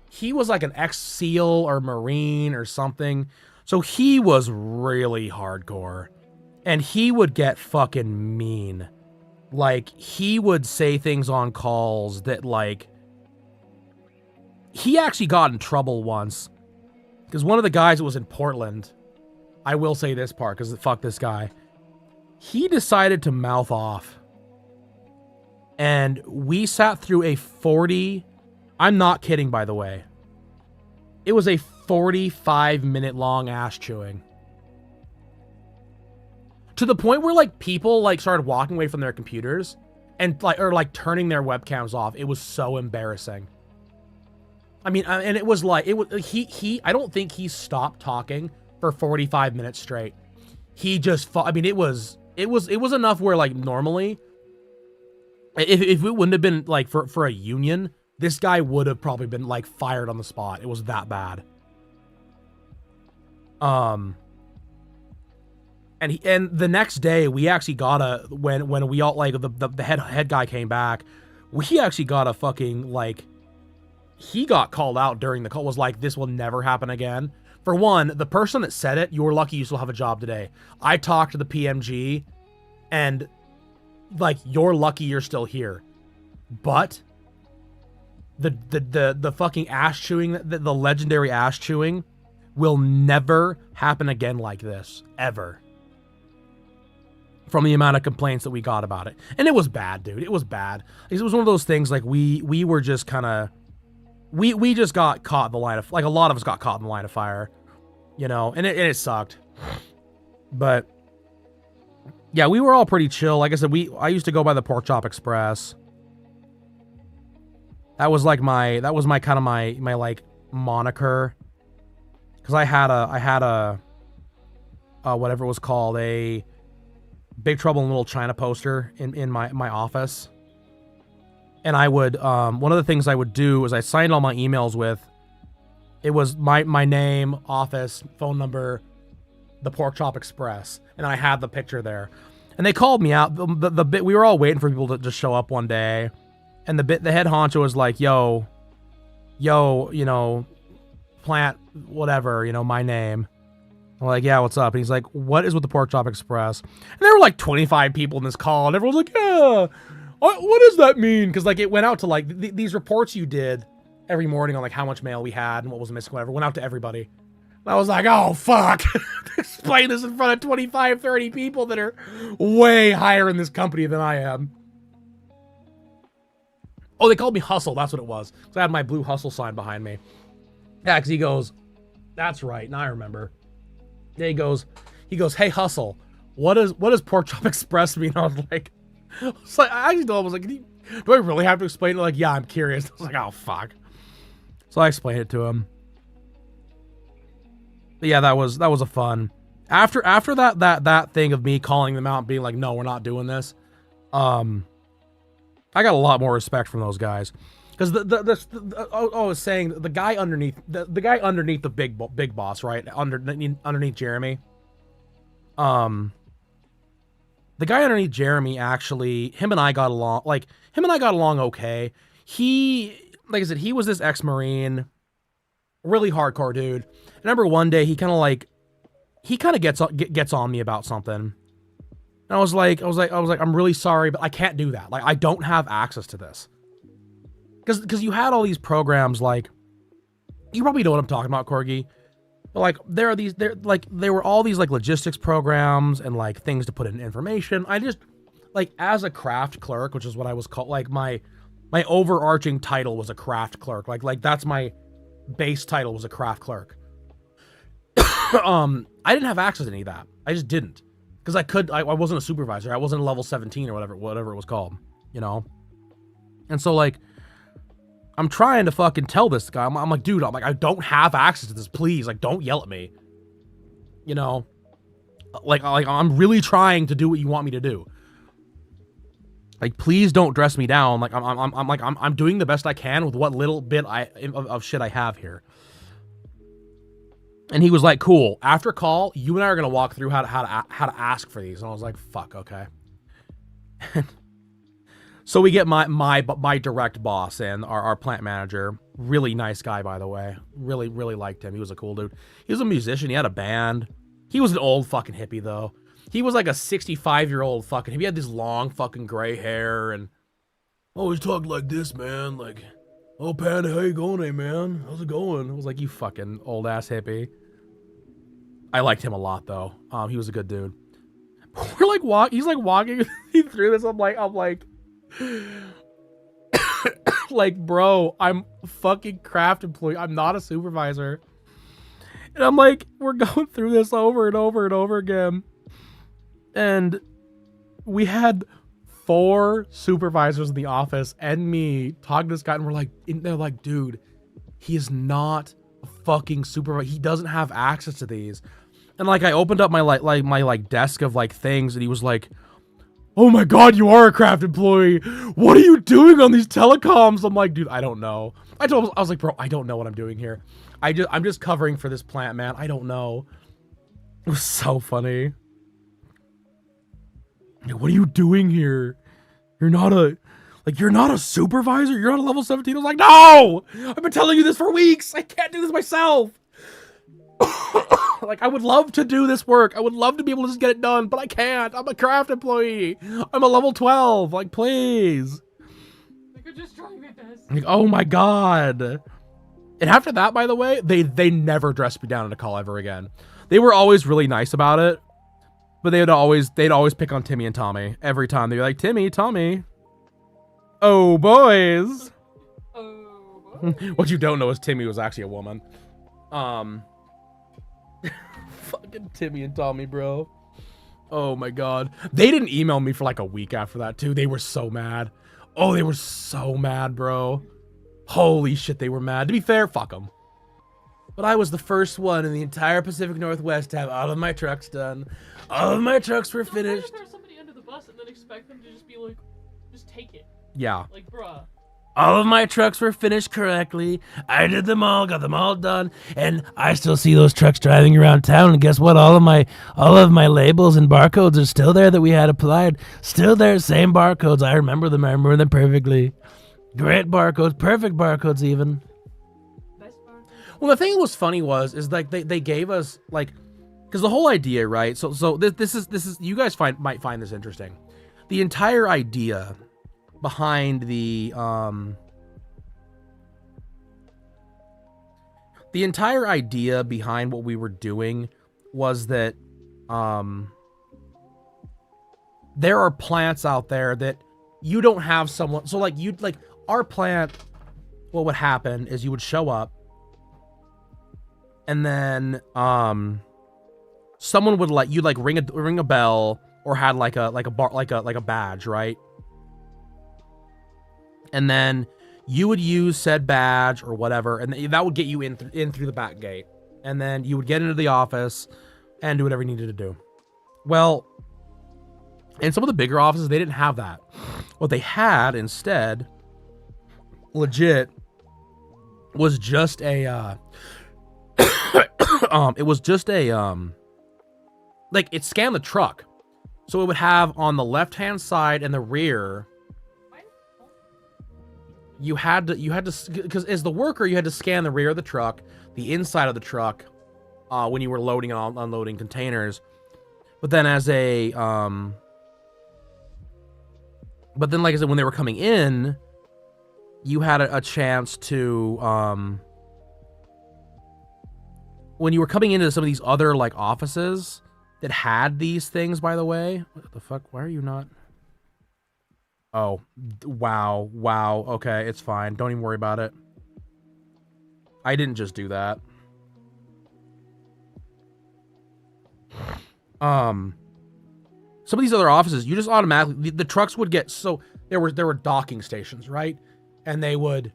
he was like an ex-SEAL or Marine or something. So he was really hardcore. And he would get fucking mean. Like, he would say things on calls that, like... He actually got in trouble once. Because one of the guys that was in Portland, I will say this part, because fuck this guy. He decided to mouth off. And we sat through a 40... I'm not kidding, by the way. It was a 45-minute long ass chewing. To the point where, like, people, like, started walking away from their computers and, like, or, like, turning their webcams off. It was so embarrassing. I mean, and it was like, I don't think he stopped talking for 45 minutes straight. He just, I mean, it was enough where, like, normally, if it wouldn't have been, like, for a union, this guy would have probably been, like, fired on the spot. It was that bad. And the next day, we actually got when we all, like, the head guy came back, we actually got a fucking, like, he got called out during the call, was like, this will never happen again. For one, the person that said it, you're lucky you still have a job today. I talked to the PMG, and, like, you're lucky you're still here. But the fucking ass chewing, the legendary ass chewing, will never happen again like this, ever. From the amount of complaints that we got about it. And it was bad, dude. It was bad. It was one of those things, like, we were just kind of... We just got caught in the line of... Like, a lot of us got caught in the line of fire. You know? And it sucked. But... Yeah, we were all pretty chill. Like I said, I used to go by the Pork Chop Express. That was, like, my kind of my like, moniker. Because I had a... whatever it was called, a... Big Trouble in Little China poster in my office. And I would, one of the things I would do is I signed all my emails with, it was my name, office, phone number, the Pork Chop Express. And I had the picture there. And they called me out. The bit, we were all waiting for people to just show up one day. And the head honcho was like, yo, you know, plant, whatever, you know, my name. I'm like, yeah, what's up? And he's like, what is with the Pork Chop Express? And there were like 25 people in this call, and everyone's like, yeah, what does that mean? Because, like, it went out to, like, these reports you did every morning on, like, how much mail we had and what was missing, whatever, went out to everybody. And I was like, oh, fuck. Explain this in front of 25, 30 people that are way higher in this company than I am. Oh, they called me Hustle. That's what it was. So I had my blue Hustle sign behind me. Yeah, because he goes, that's right. Now I remember. Yeah, he goes, hey, Hustle, what does Pork Chop Express mean? I was like, I actually told him, I was like, do I really have to explain it? Like, yeah, I'm curious. I was like, oh, fuck. So I explained it to him. But yeah, that was a fun. After that thing of me calling them out and being like, no, we're not doing this. I got a lot more respect from those guys. Because I was saying, the guy underneath the big boss, right? Underneath Jeremy. The guy underneath Jeremy, actually, him and I got along okay. He, like I said, he was this ex-Marine, really hardcore dude. I remember one day he kind of gets on me about something. And I was like, I'm really sorry, but I can't do that. Like, I don't have access to this. Because you had all these programs, like, you probably know what I'm talking about, Corgi. But, like, there were all these, like, logistics programs and, like, things to put in information. I just, like, as a craft clerk, which is what I was called, like, my overarching title was a craft clerk. Like that's my base title, was a craft clerk. I didn't have access to any of that. I just didn't. Because I wasn't a supervisor. I wasn't a level 17 or whatever it was called, you know? And so, like, I'm trying to fucking tell this guy. I'm like, dude, I don't have access to this. Please, like, don't yell at me. You know? Like I'm really trying to do what you want me to do. Like, please don't dress me down. Like, I'm doing the best I can with what little bit of shit I have here. And he was like, cool. After call, you and I are gonna walk through how to ask for these. And I was like, fuck, okay. So we get my direct boss and our plant manager. Really nice guy, by the way. Really, really liked him. He was a cool dude. He was a musician. He had a band. He was an old fucking hippie, though. He was like a 65-year-old fucking hippie. He had this long fucking gray hair and always talked like this, man. Like, Oh, Panda, how you going, hey, man? How's it going? I was like, you fucking old ass hippie. I liked him a lot though. He was a good dude. We're like he's like walking through this. I'm like, like, bro, I'm fucking craft employee. I'm not a supervisor. And I'm like, we're going through this over and over and over again. And we had 4 supervisors in the office and me talking to this guy, and they're like, dude, he is not a fucking supervisor. He doesn't have access to these. And like, I opened up my desk of like things, and he was like, oh my god, you are a craft employee. What are you doing on these telecoms? I'm like, dude, I don't know. I was like, bro, I don't know what I'm doing here. I'm just covering for this plant, man. I don't know. It was so funny. Like, what are you doing here? You're not a supervisor? You're not a level 17? I was like, no! I've been telling you this for weeks. I can't do this myself. Like, I would love to do this work. I would love to be able to just get it done, but I can't. I'm a craft employee. I'm a level 12. Like, please. I could just try my best. Like, oh my god. And after that, by the way, they never dressed me down in a call ever again. They were always really nice about it, but they'd always pick on Timmy and Tommy every time. They'd be like, Timmy, Tommy. Oh, boys. Oh, boy. What you don't know is Timmy was actually a woman. Fucking Timmy and Tommy, bro. Oh my god. They didn't email me for like a week after that, too. They were so mad. Oh, they were so mad, bro. Holy shit, they were mad. To be fair, fuck them. But I was the first one in the entire Pacific Northwest to have all of my trucks done. All of my trucks were finished. Don't throw somebody under the bus and then expect them to just be like, just take it. Yeah. Like, bruh. All of my trucks were finished correctly. I did them all, got them all done, and I still see those trucks driving around town. And guess what? All of my labels and barcodes are still there that we had applied. Still there, same barcodes. I remember them. I remember them perfectly. Great barcodes, perfect barcodes even. Best barcode. Well, the thing that was funny is like they gave us like, because the whole idea, right? So this is you guys might find this interesting. The entire idea behind the entire idea behind what we were doing was that there are plants out there that you don't have someone, so like you'd like our plant, what would happen is you would show up and then someone would let you like ring a bell or had like a badge, right? And then you would use said badge or whatever, and that would get you in through the back gate. And then you would get into the office and do whatever you needed to do. Well, in some of the bigger offices, they didn't have that. What they had instead, legit, was just a it was just a like it scanned the truck. So it would have on the left-hand side and the rear, you had to because as the worker you had to scan the rear of the truck, the inside of the truck, when you were loading and unloading containers. But then as a but then like I said, when they were coming in, you had a chance to when you were coming into some of these other like offices that had these things, by the way. What the fuck? Why are you not? Oh, wow. Okay, it's fine. Don't even worry about it. I didn't just do that. Some of these other offices, you just automatically, the trucks would get, so there were docking stations, right? And they would,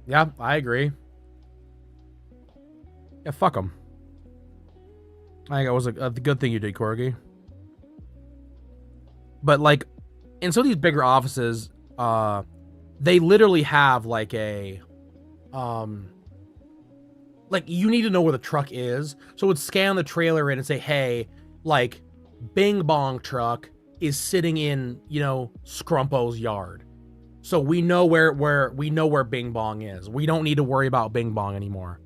yeah, I agree. Yeah, fuck them. I think it was a good thing you did, Corgi. But like, in some of these bigger offices, they literally have like a, like you need to know where the truck is. So it would scan the trailer in and say, hey, like, Bing Bong truck is sitting in, you know, Scrumpo's yard. So we know where Bing Bong is. We don't need to worry about Bing Bong anymore.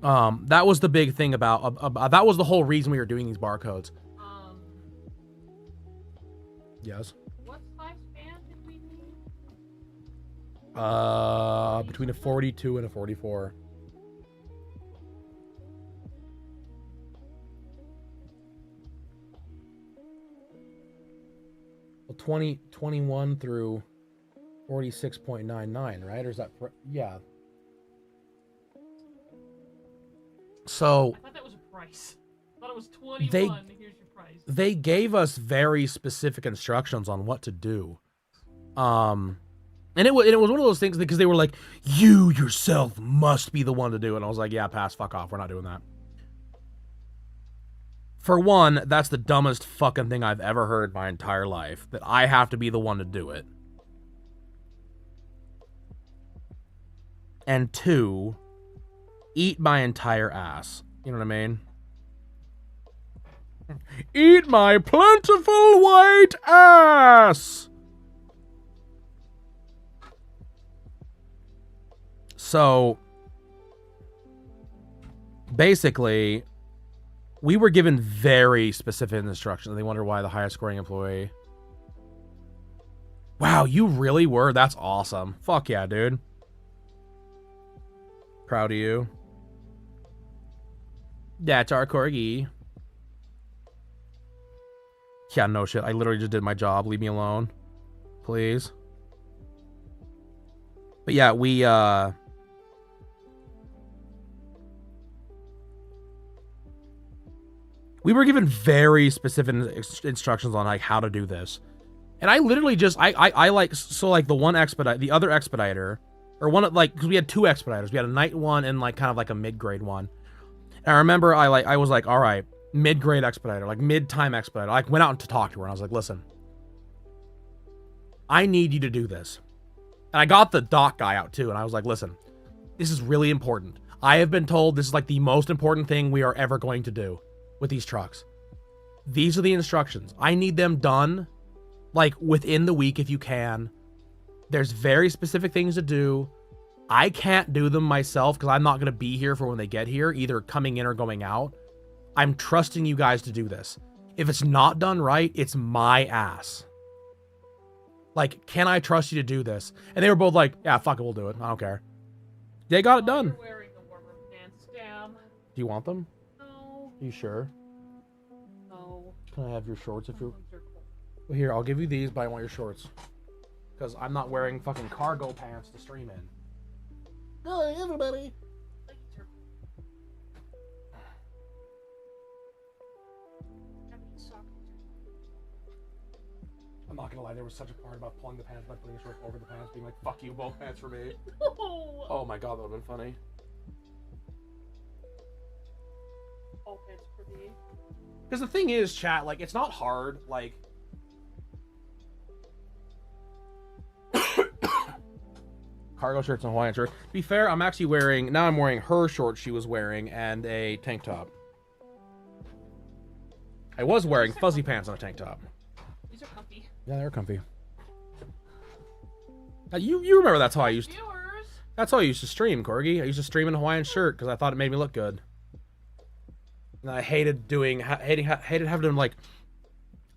That was the big thing about that was the whole reason we were doing these barcodes. Yes. What size fan did we need? Between a 42 and a 44. Well, 21 through 46.99, right? Or is that yeah. So I thought that was a price. I thought it was 21. Here's your price. They gave us very specific instructions on what to do. And it was one of those things because they were like, you yourself must be the one to do it. And I was like, yeah, pass, fuck off. We're not doing that. For one, that's the dumbest fucking thing I've ever heard my entire life. That I have to be the one to do it. And two, eat my entire ass. You know what I mean? Eat my plentiful white ass! So, basically, we were given very specific instructions. They wonder why the highest scoring employee. Wow, you really were? That's awesome. Fuck yeah, dude. Proud of you. That's our corgi. Yeah, no shit. I literally just did my job. Leave me alone. Please. But yeah, we were given very specific instructions on like how to do this. And I literally just I like so like the other expediter or one like because we had two expediters. We had a night one and like kind of like a mid-grade one. And I remember I was like, all right, mid-grade expediter, like mid-time expediter. I like went out to talk to her and I was like, listen, I need you to do this. And I got the dock guy out too. And I was like, listen, this is really important. I have been told this is like the most important thing we are ever going to do with these trucks. These are the instructions. I need them done like within the week if you can. There's very specific things to do. I can't do them myself because I'm not going to be here for when they get here, either coming in or going out. I'm trusting you guys to do this. If it's not done right, it's my ass. Like, can I trust you to do this? And they were both like, yeah, fuck it, we'll do it. I don't care. They got it done. You're wearing the warmer pants, damn. Do you want them? No. You sure? No. Can I have your shorts if you're... They're cold. Well, here, I'll give you these, but I want your shorts. Because I'm not wearing fucking cargo pants to stream in. Hi, everybody. I'm not gonna lie, there was such a part about pulling the pants by putting the shorts over the pants, being like, fuck you, both pants for me. No. Oh my god, that would've been funny. All pants for me. Because the thing is, chat, like, it's not hard, like... Cargo shirts and Hawaiian shirt. To be fair, I'm actually wearing... Now I'm wearing her shorts she was wearing and a tank top. I was wearing fuzzy pants and a tank top. These are comfy. Yeah, they're comfy. You remember that's how I used to... That's how I used to stream, Corgi. I used to stream in a Hawaiian shirt because I thought it made me look good. And I hated doing... Hated having to, like,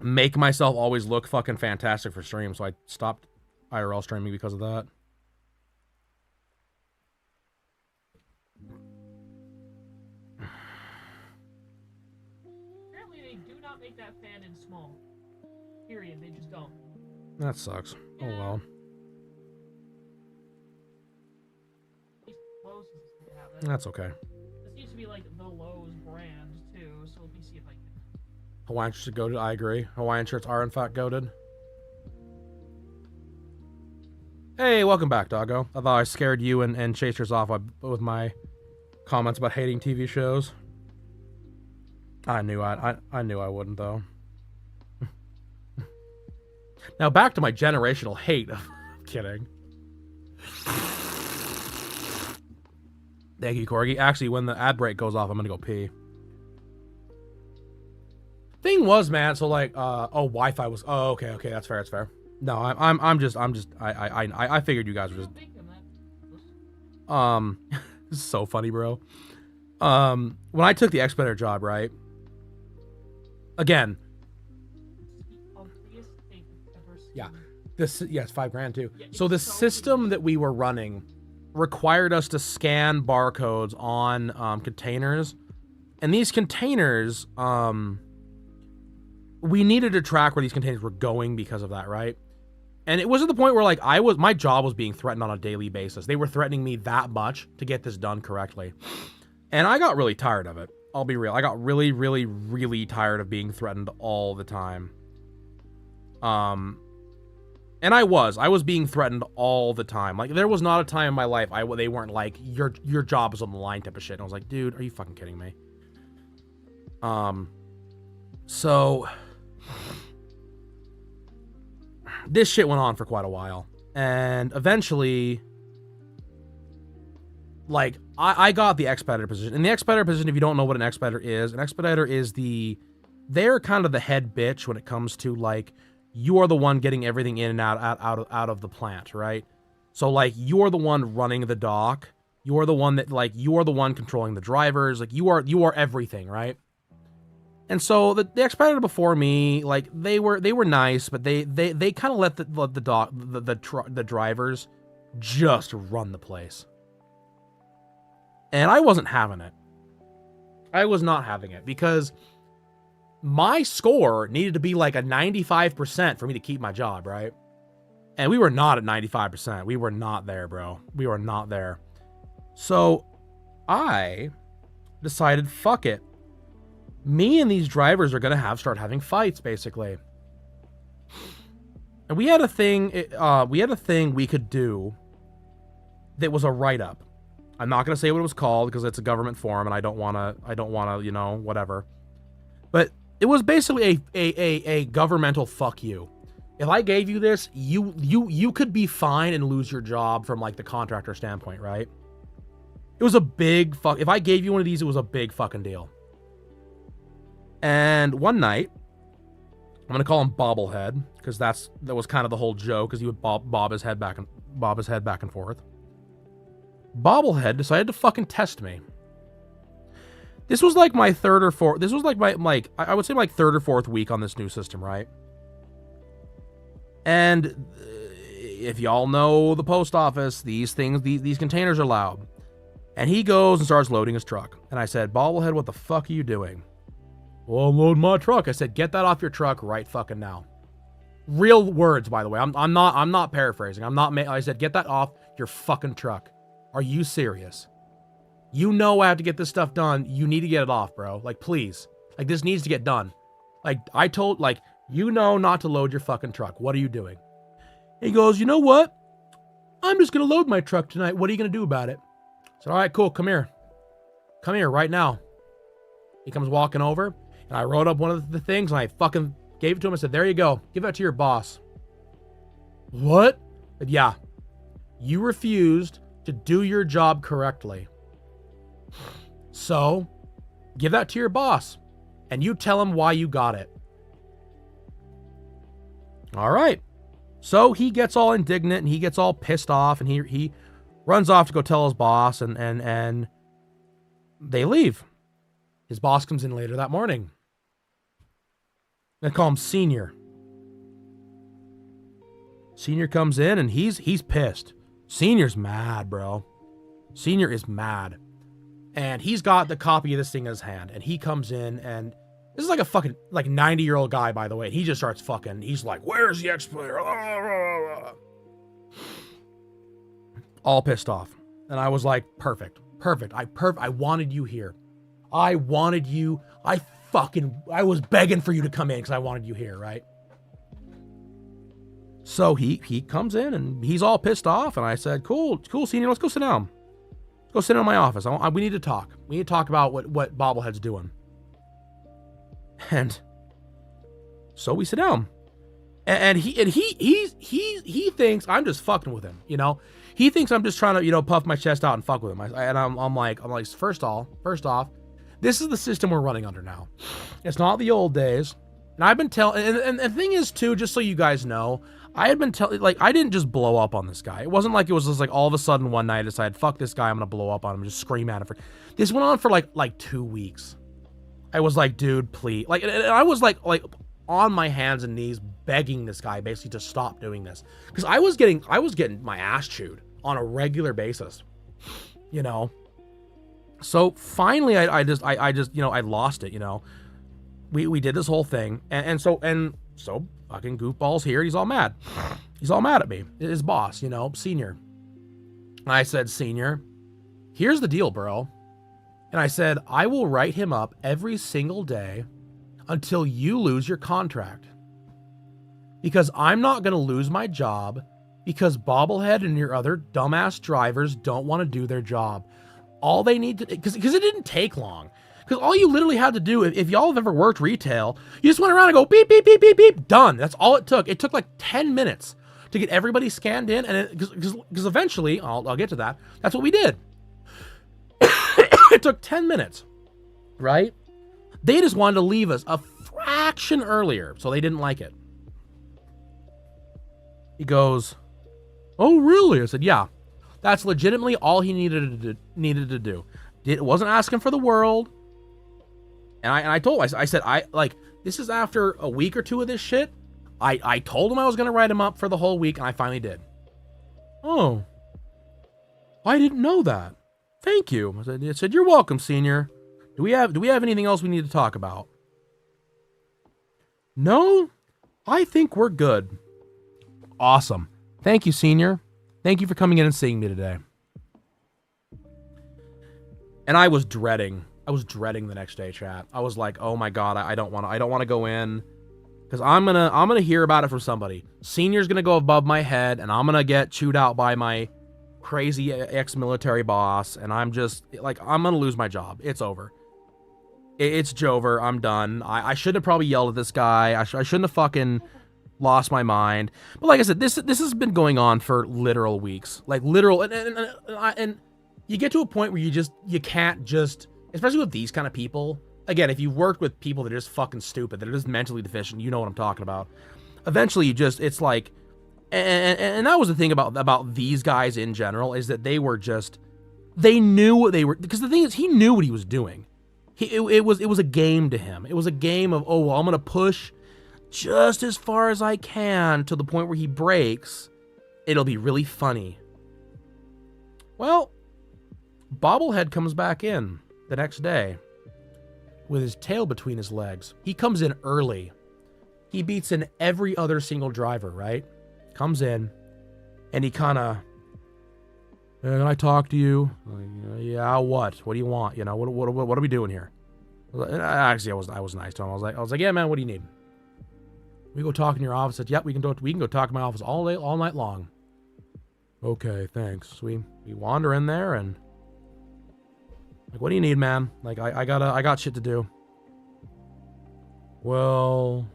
make myself always look fucking fantastic for stream, so I stopped IRL streaming because of that. Apparently they do not make that fan in small. Period. They just don't. That sucks. Yeah. Oh well. Lowe's doesn't have it. That's okay. This used to be like the Lowe's brand too, so let me see if I can. Hawaiian shirts are goated. I agree. Hawaiian shirts are in fact goated. Hey, welcome back, doggo. I thought I scared you and Chasers off with my comments about hating TV shows. I knew I knew I wouldn't though. Now back to my generational hate. I'm kidding. Thank you, Corgi. Actually, when the ad break goes off, I'm gonna go pee. Thing was, man, so like, oh, Wi-Fi was, oh, okay, that's fair. No, I figured you guys were just, this is so funny, bro. When I took the expediter job, right? Again, yeah, it's $5,000 too. So the system that we were running required us to scan barcodes on containers, and these containers, we needed to track where these containers were going because of that, right? And it was at the point where like my job was being threatened on a daily basis. They were threatening me that much to get this done correctly. And I got really tired of it. I'll be real. I got really, really, really tired of being threatened all the time. And I was being threatened all the time. Like there was not a time in my life they weren't like, your job is on the line type of shit. And I was like, dude, are you fucking kidding me? So this shit went on for quite a while. And eventually, like, I got the expediter position. And the expediter position, if you don't know what an expediter is they're kind of the head bitch when it comes to, like, you are the one getting everything in and out of the plant, right? So, like, you're the one running the dock. You're the one that, like, you are the one controlling the drivers. Like, you are everything, right? And so the expediter before me, like, they were nice, but they kind of let the drivers just run the place. And I wasn't having it. I was not having it because my score needed to be like a 95% for me to keep my job, right? And we were not at 95%. We were not there, bro. We were not there. So I decided, fuck it. Me and these drivers are going to start having fights, basically. And we had a thing we could do that was a write-up. I'm not going to say what it was called because it's a government forum and I don't want to, you know, whatever. But it was basically a governmental fuck you. If I gave you this, you could be fine and lose your job from like the contractor standpoint, right? It was a big fuck. If I gave you one of these, it was a big fucking deal. And one night, I'm gonna call him Bobblehead because that was kind of the whole joke, because he would bob his head back and forth. Bobblehead decided to fucking test me. This was like my third or fourth. This was like I would say like third or fourth week on this new system, right? And if y'all know the post office, these containers are loud. And he goes and starts loading his truck. And I said, Bobblehead, what the fuck are you doing? Well, I'm loading my truck. I said, get that off your truck right fucking now. Real words, by the way. I'm not paraphrasing. I said, get that off your fucking truck. Are you serious? You know I have to get this stuff done. You need to get it off, bro. Like, please. Like, this needs to get done. Like, you know not to load your fucking truck. What are you doing? He goes, you know what? I'm just going to load my truck tonight. What are you going to do about it? I said, all right, cool. Come here. Come here right now. He comes walking over, and I wrote up one of the things, and I fucking gave it to him. I said, there you go. Give that to your boss. What? I said, yeah. You refused to do your job correctly. So, give that to your boss, and you tell him why you got it. All right. So he gets all indignant, and he gets all pissed off, and he runs off to go tell his boss, and they leave. His boss comes in later that morning. They call him Senior. Senior comes in, and he's pissed. Senior's mad, bro. Senior is mad. And he's got the copy of this thing in his hand. And he comes in, and this is like a fucking, 90-year-old guy, by the way. He just starts fucking, he's like, where's the exploiter? All pissed off. And I was like, perfect. I wanted you here. I wanted you. I was begging for you to come in because I wanted you here, right? So he comes in, and he's all pissed off. And I said, cool, Senior, let's go sit down. Go sit in my office. We need to talk. We need to talk about what Bobblehead's doing. And so we sit down. And he thinks I'm just fucking with him, you know? He thinks I'm just trying to, puff my chest out and fuck with him. I'm like, first off, This is the system we're running under now. It's not the old days. And I've been telling, and the thing is too, just so you guys know, I had been telling, like, I didn't just blow up on this guy. It wasn't like it was just like all of a sudden one night I decided, fuck this guy, I'm gonna blow up on him and just scream at him. This went on for like 2 weeks. I was like, dude, please. Like, and I was like on my hands and knees begging this guy basically to stop doing this. Because I was getting my ass chewed on a regular basis. You know? So finally I just, you know, I lost it, you know. We did this whole thing, and so fucking goofballs here. He's all mad. He's all mad at me. His boss, you know, Senior. And I said, Senior, here's the deal, bro. And I said, I will write him up every single day until you lose your contract. Because I'm not going to lose my job because Bobblehead and your other dumbass drivers don't want to do their job. All they need to, because it didn't take long. Because all you literally had to do, if y'all have ever worked retail, you just went around and go beep, beep, beep, beep, beep, done. That's all it took. It took like 10 minutes to get everybody scanned in. And because eventually, I'll get to that, that's what we did. It took 10 minutes, right? They just wanted to leave us a fraction earlier, so they didn't like it. He goes, oh, really? I said, yeah. That's legitimately all he needed to do. It wasn't asking for the world. And I told him, I said, this is after a week or two of this shit. I told him I was going to write him up for the whole week, and I finally did. Oh, I didn't know that. Thank you. I said, you're welcome, Senior. Do we have anything else we need to talk about? No, I think we're good. Awesome. Thank you, Senior. Thank you for coming in and seeing me today. And I was dreading the next day, chat. I was like, oh my god, I don't want to go in because I'm gonna hear about it from somebody. Senior's gonna go above my head, and I'm gonna get chewed out by my crazy ex-military boss, and I'm just like, I'm gonna lose my job. It's over. It's Jover. I'm done. I should have probably yelled at this guy. I shouldn't have fucking lost my mind. But like I said, this has been going on for literal weeks, like literal, and you get to a point where you can't just. Especially with these kind of people. Again, if you've worked with people that are just fucking stupid, that are just mentally deficient, you know what I'm talking about. Eventually, it's like... And that was the thing about these guys in general, is that they were just... They knew what they were... Because the thing is, he knew what he was doing. It was a game to him. It was a game of, oh, well, I'm going to push just as far as I can to the point where he breaks. It'll be really funny. Well, Bobblehead comes back in the next day with his tail between his legs. He comes in early. He beats in every other single driver, right? Comes in and he kind of, can I talk to you? Yeah, what? What do you want? You know, what are we doing here? Actually, I was nice to him. I was like, yeah, man, what do you need? We go talk in your office. I said, yep, we can go talk in my office all night long. Okay, thanks. So we wander in there and like, what do you need, man? Like, I got shit to do. Well,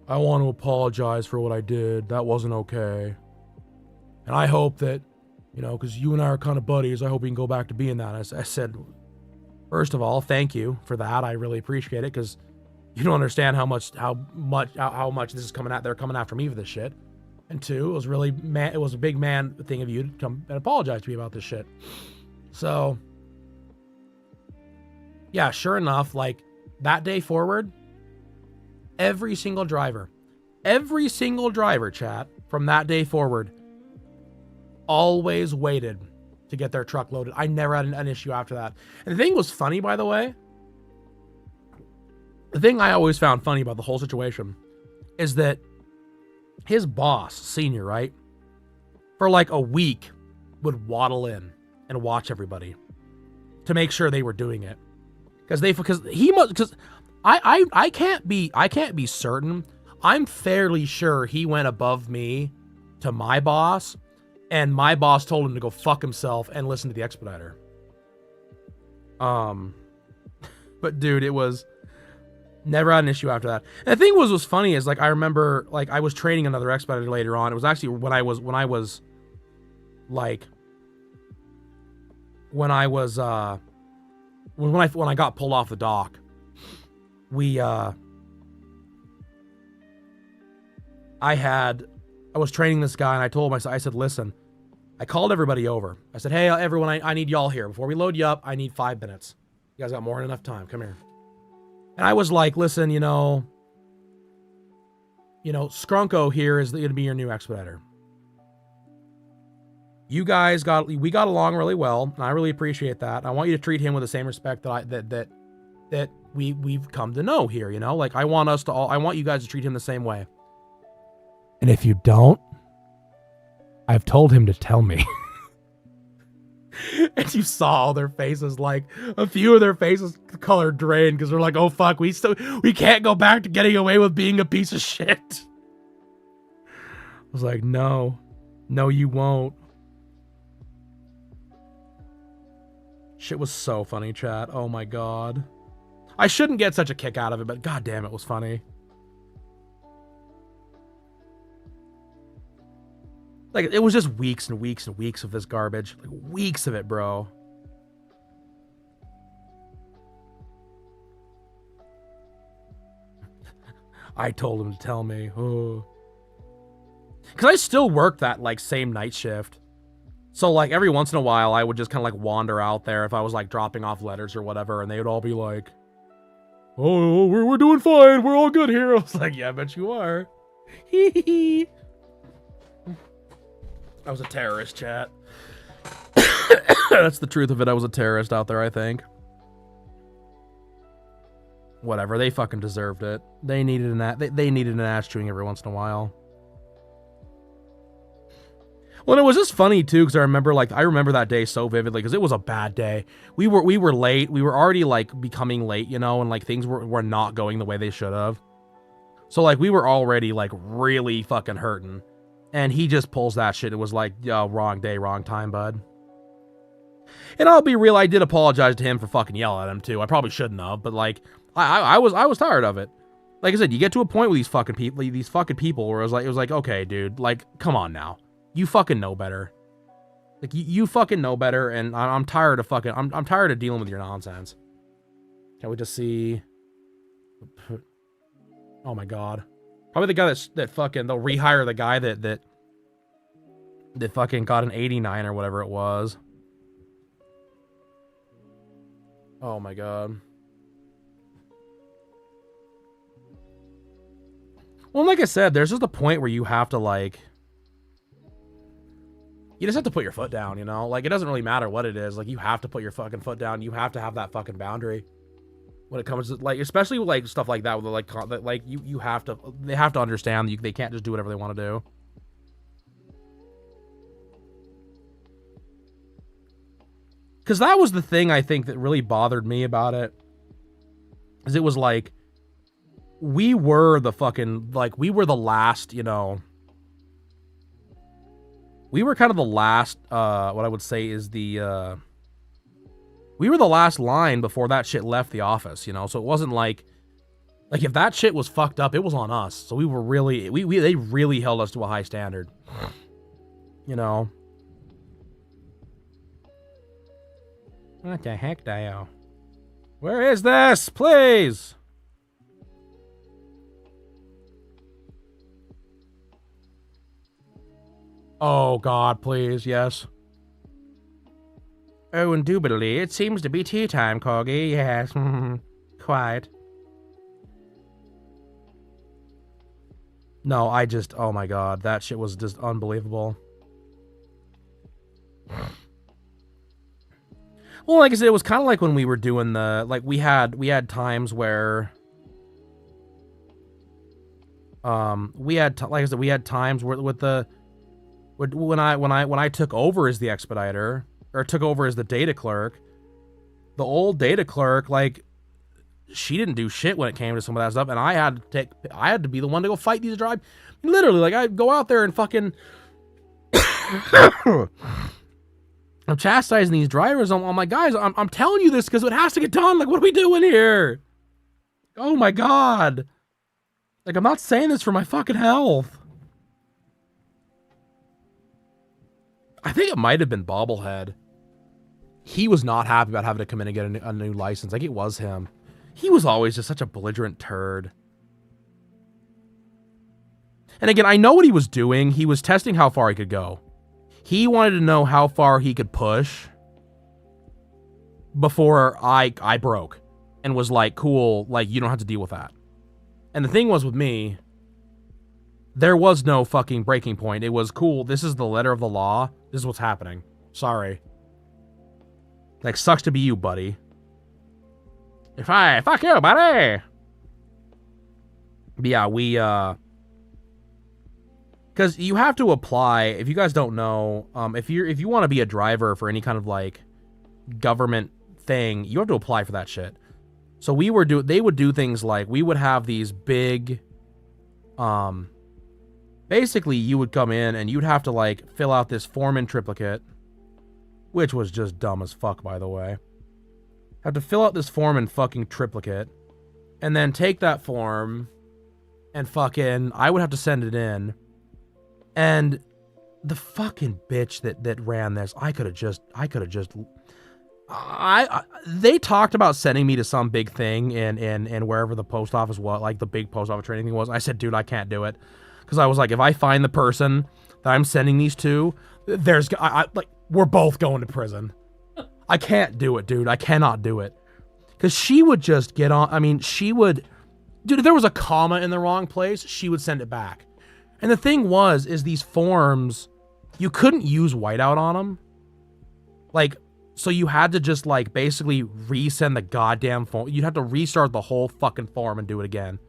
I want to apologize for what I did. That wasn't okay. And I hope that, you know, because you and I are kind of buddies, I hope we can go back to being that. I said, first of all, thank you for that. I really appreciate it, because you don't understand how much this is coming at. They're coming after me for this shit. And two, it was a big man thing of you to come and apologize to me about this shit. So, yeah, sure enough, like, that day forward, every single driver, chat, from that day forward, always waited to get their truck loaded. I never had an issue after that. And the thing was funny, by the way, the thing I always found funny about the whole situation is that his boss, Senior, right, for like a week would waddle in and watch everybody to make sure they were doing it, because I can't be certain. I'm fairly sure he went above me to my boss, and my boss told him to go fuck himself and listen to the expediter. But dude, it was never had an issue after that. And the thing was funny is, like, I remember, like, I was training another expediter later on. It was actually when I was when I got pulled off the dock, I was training this guy, and I told him, I said, listen, I called everybody over. I said, hey, everyone, I need y'all here. Before we load you up, I need 5 minutes. You guys got more than enough time. Come here. And I was like, listen, you know, Scrunko here is going to be your new expediter. You guys we got along really well, and I really appreciate that. I want you to treat him with the same respect that we've come to know here, you know? Like, I want you guys to treat him the same way. And if you don't, I've told him to tell me. And you saw all their faces, like, a few of their faces color drained, because they're like, oh fuck, we can't go back to getting away with being a piece of shit. I was like, no, you won't. Shit was so funny, chat. Oh my god. I shouldn't get such a kick out of it, but god damn, it was funny. Like, it was just weeks and weeks and weeks of this garbage. Like, weeks of it, bro. I told him to tell me. Oh. Because I still work that, like, same night shift. So, like, every once in a while, I would just kind of, like, wander out there if I was, like, dropping off letters or whatever, and they would all be like, oh, we're doing fine. We're all good here. I was like, yeah, I bet you are. Hee hee hee. I was a terrorist, chat. That's the truth of it. I was a terrorist out there, I think. Whatever. They fucking deserved it. They needed they needed an ass chewing every once in a while. Well, and it was just funny too, because I remember that day so vividly, because it was a bad day. We were late. We were already like becoming late, you know, and like things were not going the way they should have. So like we were already like really fucking hurting. And he just pulls that shit. It was like, yo, wrong day, wrong time, bud. And I'll be real, I did apologize to him for fucking yelling at him too. I probably shouldn't have, but like, I was tired of it. Like I said, you get to a point with these fucking people where it was like, okay, dude, like, come on now. You fucking know better. Like, you fucking know better, and I'm tired of fucking, I'm tired of dealing with your nonsense. Can we just see? Oh my god. Probably the guy that fucking, they'll rehire the guy that fucking got an 89 or whatever it was. Oh my god. Well, like I said, there's just a point where you have to, like, you just have to put your foot down, you know? Like, it doesn't really matter what it is. Like, you have to put your fucking foot down. You have to have that fucking boundary. When it comes to, like, especially with, like, stuff like that, with, like, you have to, they have to understand that they can't just do whatever they want to do. Because that was the thing, I think, that really bothered me about it. Is it was, like, we were the fucking, like, we were the last, you know, we were kind of the last, what I would say is the, we were the last line before that shit left the office, you know? So it wasn't like if that shit was fucked up, it was on us. So we were really, they really held us to a high standard. You know? What the heck, Dio? Where is this? Please! Oh, God, please, yes. Oh, indubitably, it seems to be tea time, Corgi. Yes, quiet. No, oh my god, that shit was just unbelievable. Well, like I said, it was kind of like when we were doing the, like, we had times where, we had times where when I took over as the expediter, or took over as the data clerk, the old data clerk, like, she didn't do shit when it came to some of that stuff, and I had to be the one to go fight these drive. Literally, like, I'd go out there and fucking I'm chastising these drivers. I'm like, guys, I'm telling you this because it has to get done. Like, what are we doing here? Oh my god. Like, I'm not saying this for my fucking health. I think it might have been Bobblehead. he was not happy about having to come in and get a new license. Like, it was him. He was always just such a belligerent turd. And again, I know what he was doing. He was testing how far he could go. He wanted to know how far he could push before I broke and was like, cool, like, you don't have to deal with that. And the thing was with me, there was no fucking breaking point. It was cool. This is the letter of the law. This is what's happening. Sorry. Like, sucks to be you, buddy. Fuck you, buddy. But yeah, we, because you have to apply, if you guys don't know, if you want to be a driver for any kind of, like, government thing, you have to apply for that shit. So they would do things like, we would have these big, basically you would come in and you'd have to, like, fill out this form in triplicate, which was just dumb as fuck, by the way. Have to fill out this form in fucking triplicate, and then take that form and fucking, I would have to send it in. And the fucking bitch that ran this, they talked about sending me to some big thing in wherever the post office was, like the big post office training thing was. I said, dude, I can't do it. Because I was like, if I find the person that I'm sending these to, like, we're both going to prison. I can't do it, dude. I cannot do it. Because she would just get on, I mean, dude, if there was a comma in the wrong place, she would send it back. And the thing is these forms, you couldn't use whiteout on them. Like, so you had to just, like, basically resend the goddamn form. You'd have to restart the whole fucking form and do it again.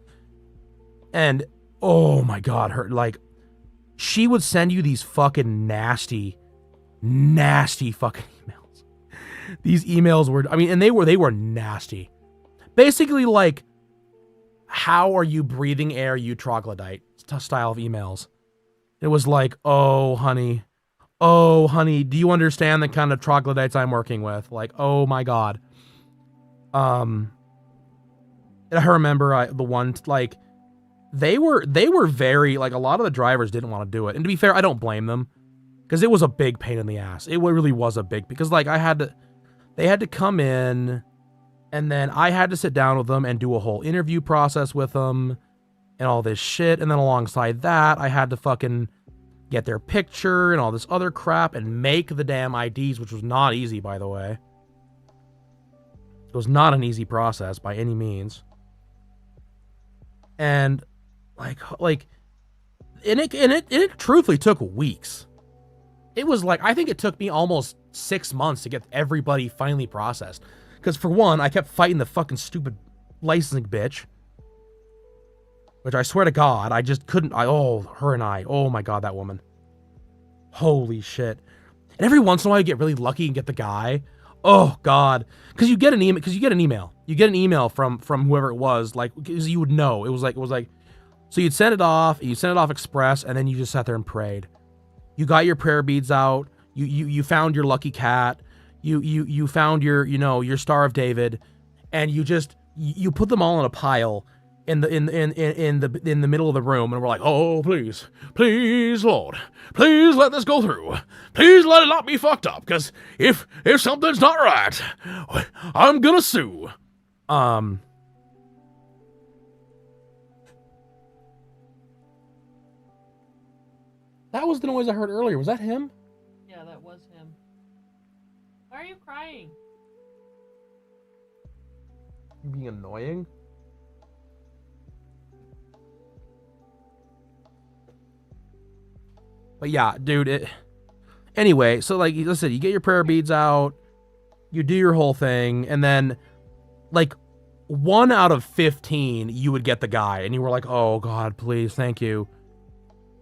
And, oh my God, she would send you these fucking nasty fucking emails. These emails were, I mean, and they were nasty. Basically, like, how are you breathing air, you troglodyte? Style of emails. It was like, oh honey, do you understand the kind of troglodytes I'm working with? Like, oh my God. I remember the one, like, they were very, like, a lot of the drivers didn't want to do it. And to be fair, I don't blame them, because it was a big pain in the ass. It really was a big, because, like, they had to come in, and then I had to sit down with them and do a whole interview process with them and all this shit. And then alongside that, I had to fucking get their picture and all this other crap and make the damn IDs, which was not easy, by the way. It was not an easy process by any means. And it truthfully took weeks. It was like, I think it took me almost 6 months to get everybody finally processed. Because for one, I kept fighting the fucking stupid licensing bitch. Which I swear to God, I just couldn't, oh my God, that woman. Holy shit. And every once in a while you get really lucky and get the guy. Oh God. Because you get an email, You get an email from whoever it was, like, because you would know. It was like, so you'd send it off express, and then you just sat there and prayed. You got your prayer beads out, you found your lucky cat, you found your Star of David, and you put them all in a pile in the middle of the room, and we're like, oh, please, Lord, please let this go through. Please let it not be fucked up, because if something's not right, I'm gonna sue. That was the noise I heard earlier. Was that him? Yeah, that was him. Why are you crying? You being annoying? But yeah, dude, anyway, so, like, listen, you get your prayer beads out, you do your whole thing, and then, like, 1 out of 15, you would get the guy, and you were like, oh God, please, thank you.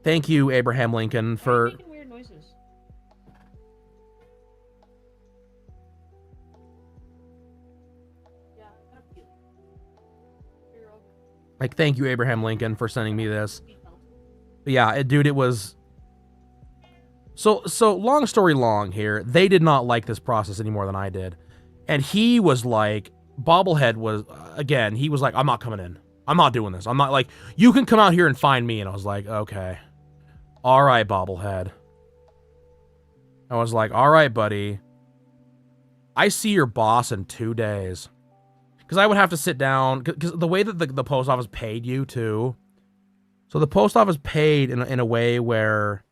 Thank you, Abraham Lincoln, for... making weird noises. Yeah, I got a feeling. Like, thank you, Abraham Lincoln, for sending me this. But yeah, dude, it was... So long story long here, they did not like this process any more than I did. And he was like, Bobblehead was, again, he was like, I'm not coming in. I'm not doing this. I'm not, like, you can come out here and find me. And I was like, okay. All right, Bobblehead. I was like, all right, buddy. I see your boss in 2 days. Because I would have to sit down, because the way that the post office paid you too. So the post office paid in a way where,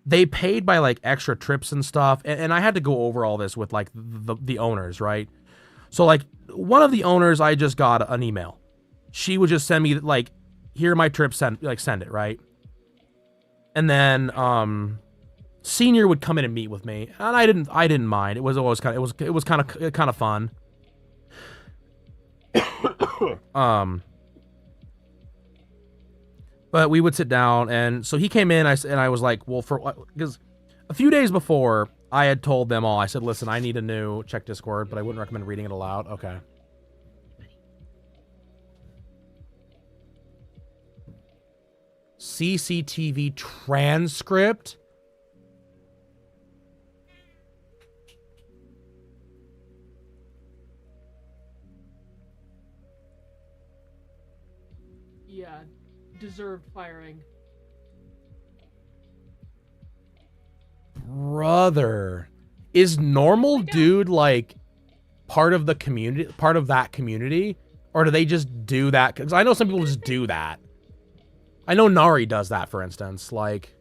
they paid by like extra trips and stuff. And I had to go over all this with like the owners, right? So like one of the owners, I just got an email. She would just send me like, here are my trips, send it, right? And then, Senior would come in and meet with me, and I didn't mind. It was always kind of fun. But we would sit down, and so he came in, and I was like, well, because a few days before, I had told them all, I said, listen, I need a new, check Discord, but I wouldn't recommend reading it aloud. Okay. CCTV transcript? Yeah, deserved firing. Brother, is normal dude like part of the community, part of that community, or do they just do that? Because I know some people just do that. I know Nari does that, for instance. Like,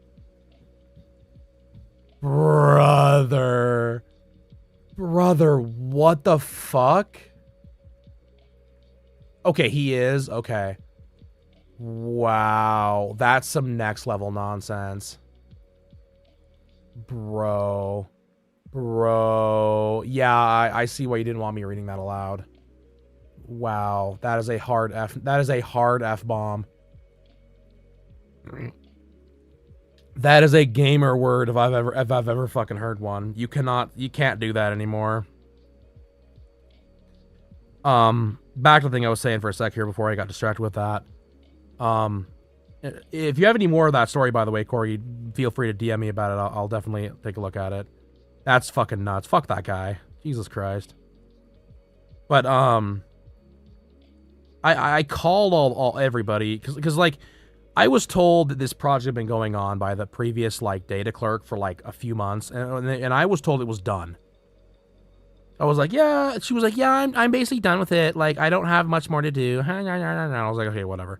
brother, what the fuck? Okay, he is okay. Wow, that's some next level nonsense. Bro. Yeah, I see why you didn't want me reading that aloud. Wow, that is a hard F. That is a hard F-bomb. That is a gamer word if I've ever fucking heard one. You can't do that anymore. Back to the thing I was saying for a sec here before I got distracted with that. If you have any more of that story, by the way, Corey, feel free to DM me about it. I'll definitely take a look at it. That's fucking nuts. Fuck that guy. Jesus Christ. But, I called everybody, because, like, I was told that this project had been going on by the previous, like, data clerk for, like, a few months, and I was told it was done. I was like, yeah, she was like, yeah, I'm basically done with it. Like, I don't have much more to do. And I was like, okay, whatever.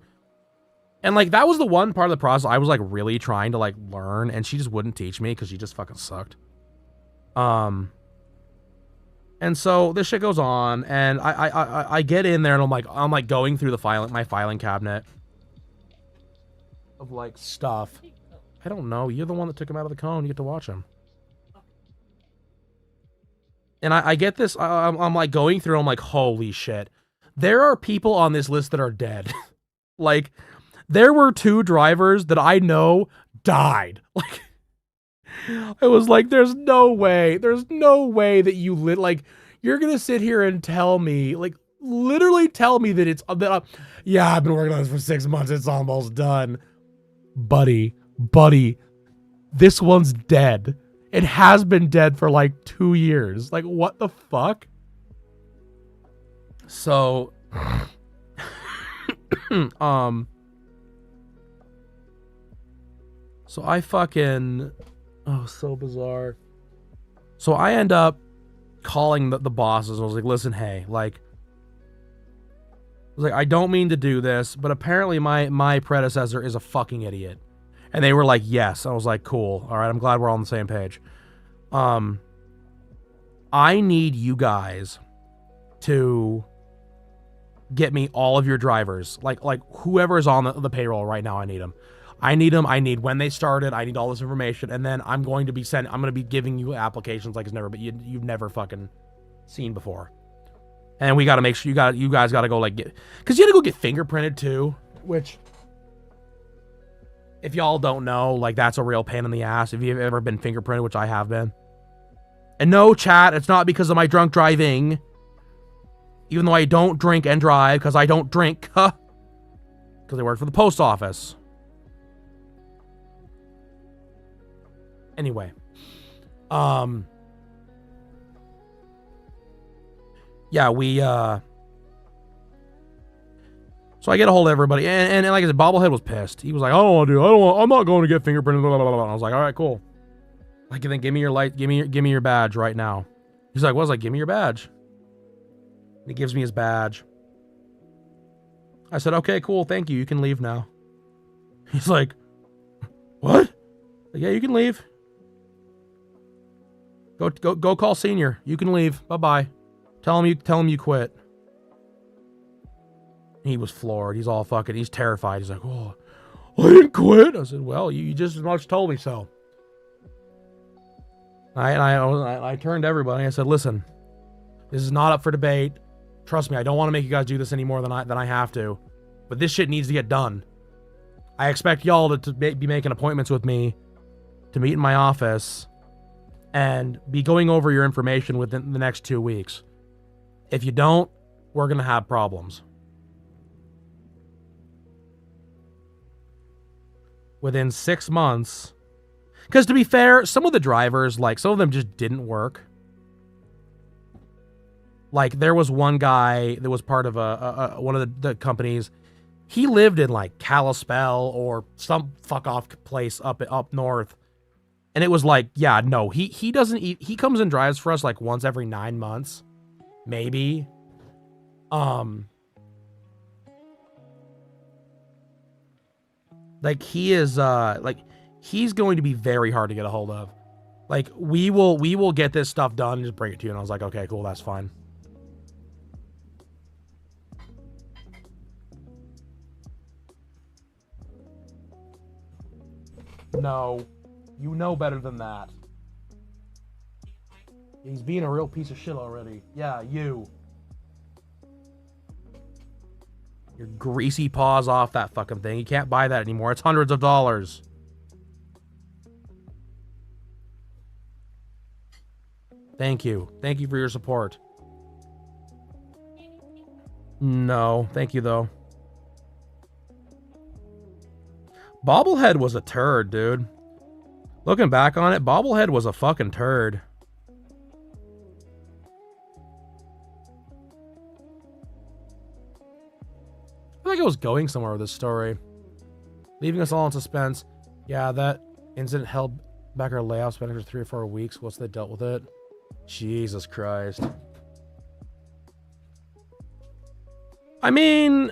And, like, that was the one part of the process I was, like, really trying to, like, learn, and she just wouldn't teach me because she just fucking sucked. And so this shit goes on, and I get in there, and I'm like going through my filing cabinet of, like, stuff. I don't know. You're the one that took him out of the cone. You get to watch him. And I get this. I'm like going through. I'm like, holy shit. There are people on this list that are dead. Like, there were 2 drivers that I know died. Like, it was like, there's no way that you're gonna sit here and tell me, like, literally tell me that it's yeah, I've been working on this for 6 months. It's almost done, buddy. This one's dead. It has been dead for like 2 years. Like, what the fuck? So, so I fucking, oh, so bizarre. So I end up calling the bosses. I was like, listen, hey, like, I was like, I don't mean to do this, but apparently my predecessor is a fucking idiot. And they were like, yes. I was like, cool. All right, I'm glad we're all on the same page. I need you guys to get me all of your drivers. Like whoever is on the payroll right now, I need them. I need when they started. I need all this information. And then I'm going to be giving you applications like it's never, but you've never fucking seen before. And we got to make sure you guys got to go like because you had to go get fingerprinted too, which, if y'all don't know, like, that's a real pain in the ass. If you've ever been fingerprinted, which I have been. And no, chat, it's not because of my drunk driving. Even though I don't drink and drive, because I don't drink. Because I work for the post office. Anyway. Yeah, we, so I get a hold of everybody, and like I said, Bobblehead was pissed. He was like, I don't want to do it. I'm not going to get fingerprinted, blah, blah, blah. I was like, all right, cool. Like, then give me your light, give me your badge right now. He's like, what? I was like, give me your badge. And he gives me his badge. I said, okay, cool, thank you. You can leave now. He's like, what? Like, yeah, you can leave. Go call senior. You can leave. Bye-bye. Tell him you quit. He was floored. He's all fucking, he's terrified. He's like, oh, I didn't quit. I said, well, you just as much told me so. I turned to everybody. I said, listen, this is not up for debate. Trust me, I don't want to make you guys do this any more than I have to. But this shit needs to get done. I expect y'all to be making appointments with me to meet in my office and be going over your information within the next 2 weeks. If you don't, we're going to have problems. Within 6 months... Because to be fair, some of the drivers, like, some of them just didn't work. Like, there was one guy that was part of one of the companies. He lived in, like, Kalispell or some fuck-off place up north. And it was like, yeah, no, he doesn't eat. He comes and drives for us, like, once every 9 months. Maybe. Like, he is, like... He's going to be very hard to get a hold of. Like, we will get this stuff done and just bring it to you. And I was like, okay, cool, that's fine. No, you know better than that. He's being a real piece of shit already. Yeah, you. Your greasy paws off that fucking thing. You can't buy that anymore. It's hundreds of dollars. Thank you. Thank you for your support. No, thank you, though. Bobblehead was a turd, dude. Looking back on it, Bobblehead was a fucking turd. I feel like I was going somewhere with this story. Leaving us all in suspense. Yeah, that incident held back our layout, spent for 3 or 4 weeks once they dealt with it. Jesus Christ. I mean,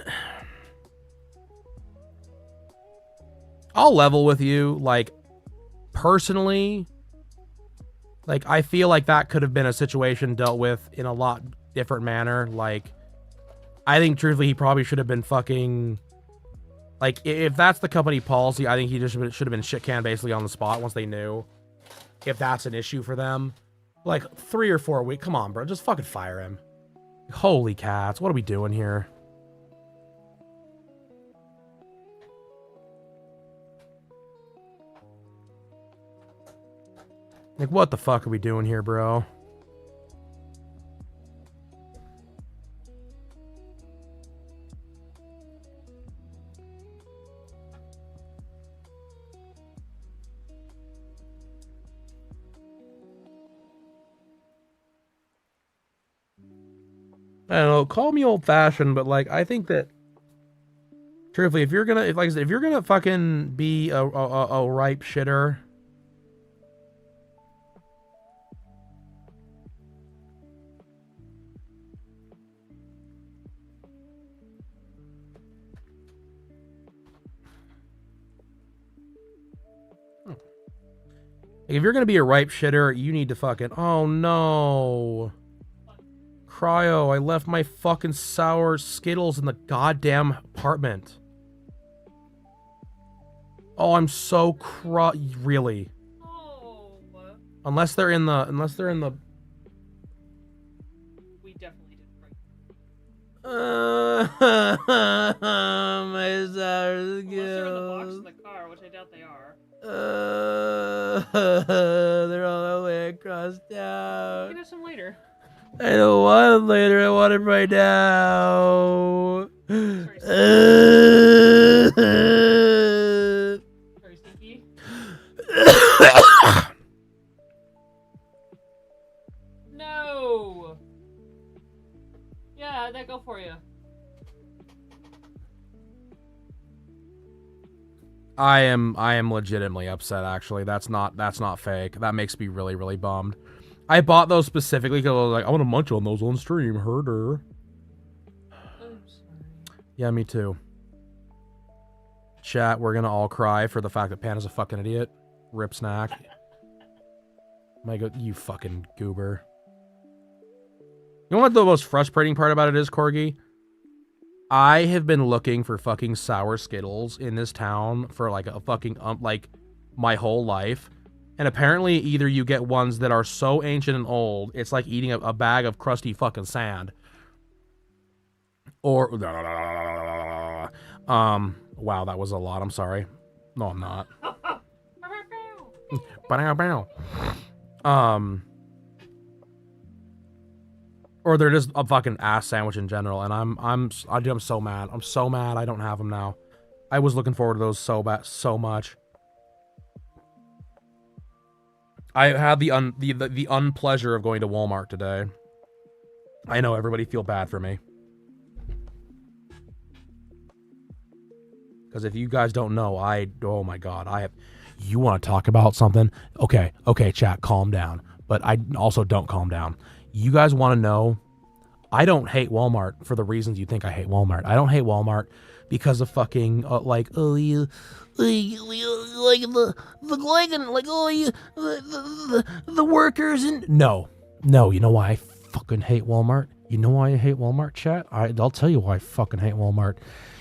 I'll level with you. Like, personally, like, I feel like that could have been a situation dealt with in a lot different manner. Like, I think truthfully he probably should have been fucking, like, if that's the company policy, I think he just should have been shit canned basically on the spot once they knew if that's an issue for them. Like, 3 or 4 weeks. Come on, bro. Just fucking fire him. Holy cats. What are we doing here? Like, what the fuck are we doing here, bro? I don't know, call me old-fashioned, but, like, I think that, truthfully, if you're gonna, like I said, if you're gonna fucking be a ripe shitter, if you're gonna be a ripe shitter, you need to fucking, oh no. Cryo, I left my fucking sour Skittles in the goddamn apartment. Oh, I'm so really. Oh. Unless they're in the, We definitely didn't break. my sour Unless they're in the box Skittles. in the car, which I doubt they are. They're all the way across town. Get us some later. I don't want them later. I want them right now. Very stinky. No. Yeah, that go for you. I am legitimately upset, actually. That's not fake. That makes me really, really bummed. I bought those specifically because I was like, I want to munch on those on stream. Herder. I'm sorry. Yeah, me too. Chat, we're gonna all cry for the fact that Panda's a fucking idiot. Rip snack. My god, you fucking goober. You know what the most frustrating part about it is, Corgi? I have been looking for fucking sour Skittles in this town for like a fucking, like, my whole life. And apparently either you get ones that are so ancient and old, it's like eating a bag of crusty fucking sand. Or, wow, that was a lot. I'm sorry. No, I'm not. Or they're just a fucking ass sandwich in general, and I'm so mad. I'm so mad I don't have them now. I was looking forward to those so much. I had the unpleasure of going to Walmart today. I know everybody feel bad for me. Because if you guys don't know, oh my god, you want to talk about something? Okay, chat, calm down. But I also don't calm down. You guys want to know, I don't hate Walmart for the reasons you think I hate Walmart. I don't hate Walmart because of fucking, like the workers and... No, you know why I fucking hate Walmart? You know why I hate Walmart, chat? I'll tell you why I fucking hate Walmart.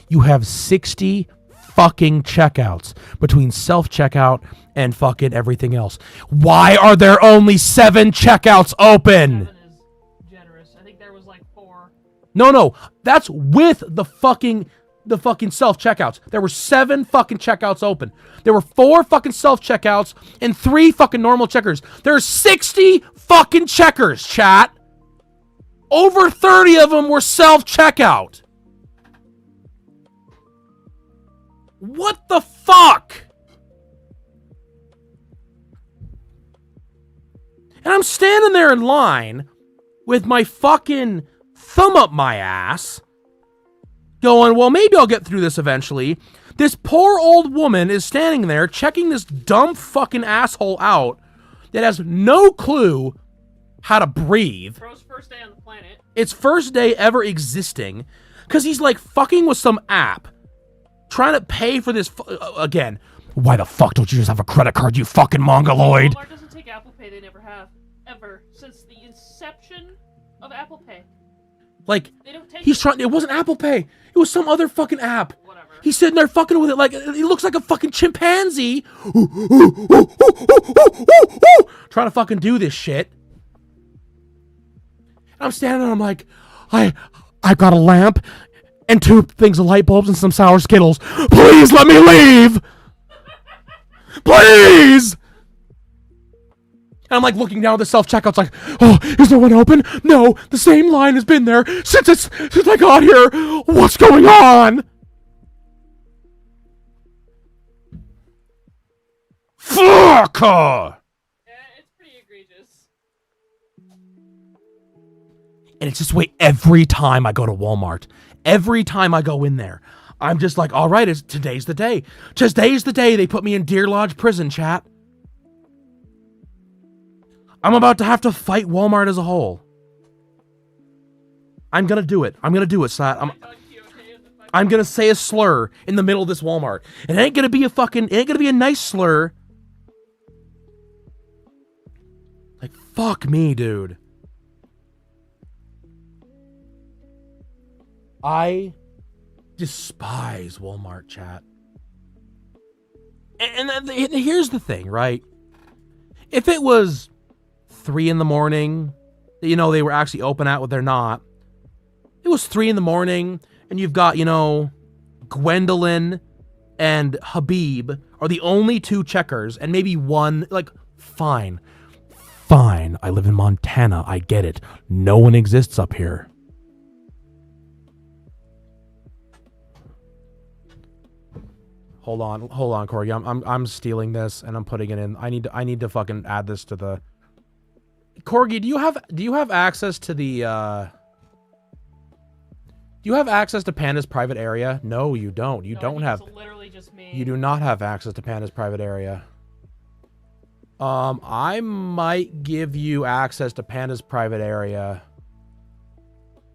You have 60 fucking checkouts between self-checkout and fucking everything else. Why are there only 7 checkouts open? 7 is generous. I think there was like 4. No, that's with the fucking self-checkouts. There were 7 fucking checkouts open. There were 4 fucking self-checkouts and 3 fucking normal checkers. There's 60 fucking checkers, chat. Over 30 of them were self-checkout. What the fuck? And I'm standing there in line with my fucking thumb up my ass, going, well, maybe I'll get through this eventually. This poor old woman is standing there checking this dumb fucking asshole out that has no clue how to breathe. Bro's first day on the planet. It's first day ever existing, because he's like fucking with some app. Trying to pay for this again. Why the fuck don't you just have a credit card, you fucking mongoloid? Walmart doesn't take Apple Pay. They never have. Ever. Since the inception of Apple Pay. Like, they don't take it wasn't Apple Pay. It was some other fucking app. Whatever. He's sitting there fucking with it like, he looks like a fucking chimpanzee. Trying to fucking do this shit. And I'm standing there, I'm like, I got a lamp and 2 things of light bulbs and some sour Skittles. Please let me leave! Please! And I'm like looking down at the self-checkout's like, oh, is there one open? No, the same line has been there since I got here. What's going on? Fuck! Yeah, it's pretty egregious. And it's just the way every time I go to Walmart. Every time I go in there, I'm just like, all right, today's the day. Today's the day they put me in Deer Lodge prison, chat. I'm about to have to fight Walmart as a whole. I'm gonna do it. Slat. I'm gonna say a slur in the middle of this Walmart. It ain't gonna be a nice slur. Like, fuck me, dude. I despise Walmart, chat. And here's the thing, right? If it was 3 in the morning, you know, they were actually open at what they're not. It was 3 in the morning, and you've got, you know, Gwendolyn and Habib are the only 2 checkers, and maybe one, like, fine. Fine, I live in Montana, I get it. No one exists up here. Hold on, Corey. I'm stealing this and I'm putting it in. I need to fucking add this to the. Corgi, do you have access to the Do you have access to Panda's private area? No, you don't. You don't have. It's literally just me. game. You do not have access to Panda's private area. I might give you access to Panda's private area.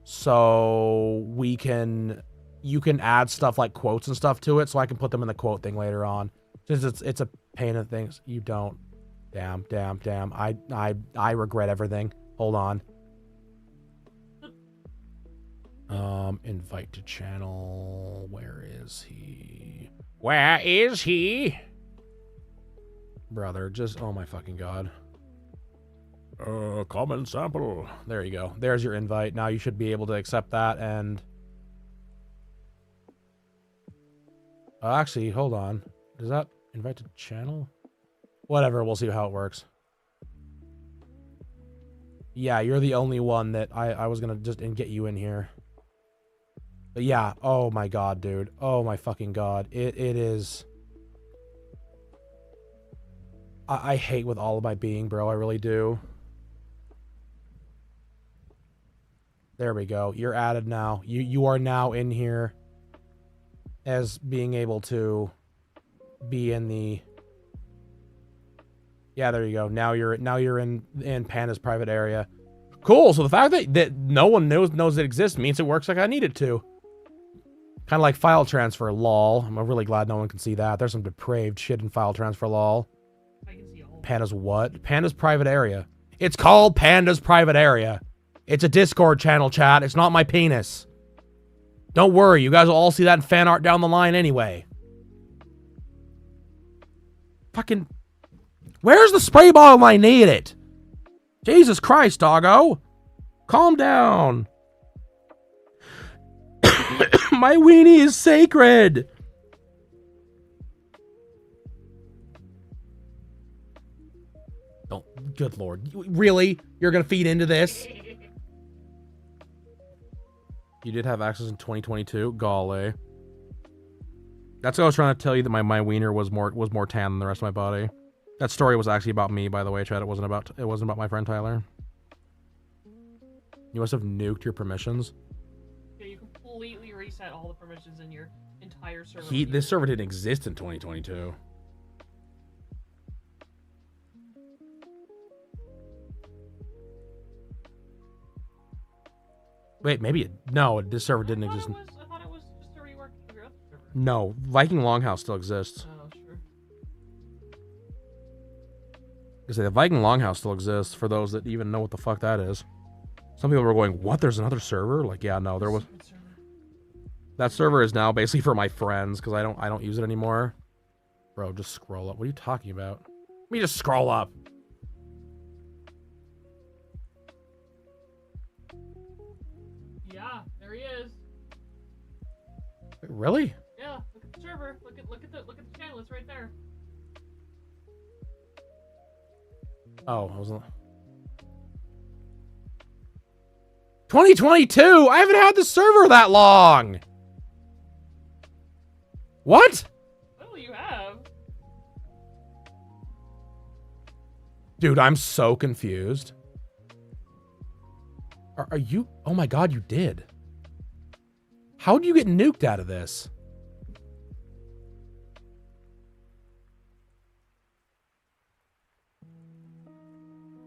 So you can add stuff like quotes and stuff to it, so I can put them in the quote thing later on. Just it's a pain of things. You don't. Damn. I regret everything. Hold on. Invite to channel. Where is he? Where is he? Brother, just oh my fucking god. Common sample. There you go. There's your invite. Now you should be able to accept that and actually, hold on. Does that invite to channel? Whatever, we'll see how it works. Yeah, you're the only one that I was gonna just get you in here. But yeah, oh my god, dude. Oh my fucking god. It is... I hate with all of my being, bro. I really do. There we go. You're added now. You are now in here as being able to be in the... Yeah, there you go. Now you're in Panda's private area. Cool. So the fact that no one knows it exists means it works like I need it to. Kind of like file transfer, lol. I'm really glad no one can see that. There's some depraved shit in file transfer, lol. I can see all. Panda's what? Panda's private area. It's called Panda's private area. It's a Discord channel, chat. It's not my penis. Don't worry. You guys will all see that in fan art down the line anyway. Fucking... Where's the spray bottle when I need it? Jesus Christ, doggo. Calm down. My weenie is sacred. Don't. Good lord. Really? You're gonna feed into this? You did have access in 2022? Golly. That's what I was trying to tell you, that my wiener was more tan than the rest of my body. That story was actually about me, by the way, Chad. It wasn't about my friend Tyler. You must have nuked your permissions. Yeah, you completely reset all the permissions in your entire server. This server didn't exist in 2022. Wait, maybe no, this server didn't exist. I thought it was just a rework of your other server. No, Viking Longhouse still exists. Oh, sure. I say the Viking Longhouse still exists for those that even know what the fuck that is. Some people were going, "What? There's another server?" Like, yeah, no, there was. That server is now basically for my friends because I don't use it anymore. Bro, just scroll up. What are you talking about? Let me just scroll up. Yeah, there he is. Really? Yeah, look at the server. Look at the channel. It's right there. Oh, I wasn't. 2022. I haven't had the server that long. What? Oh, you have. Dude, I'm so confused. Are you? Oh my god, you did. How do you get nuked out of this?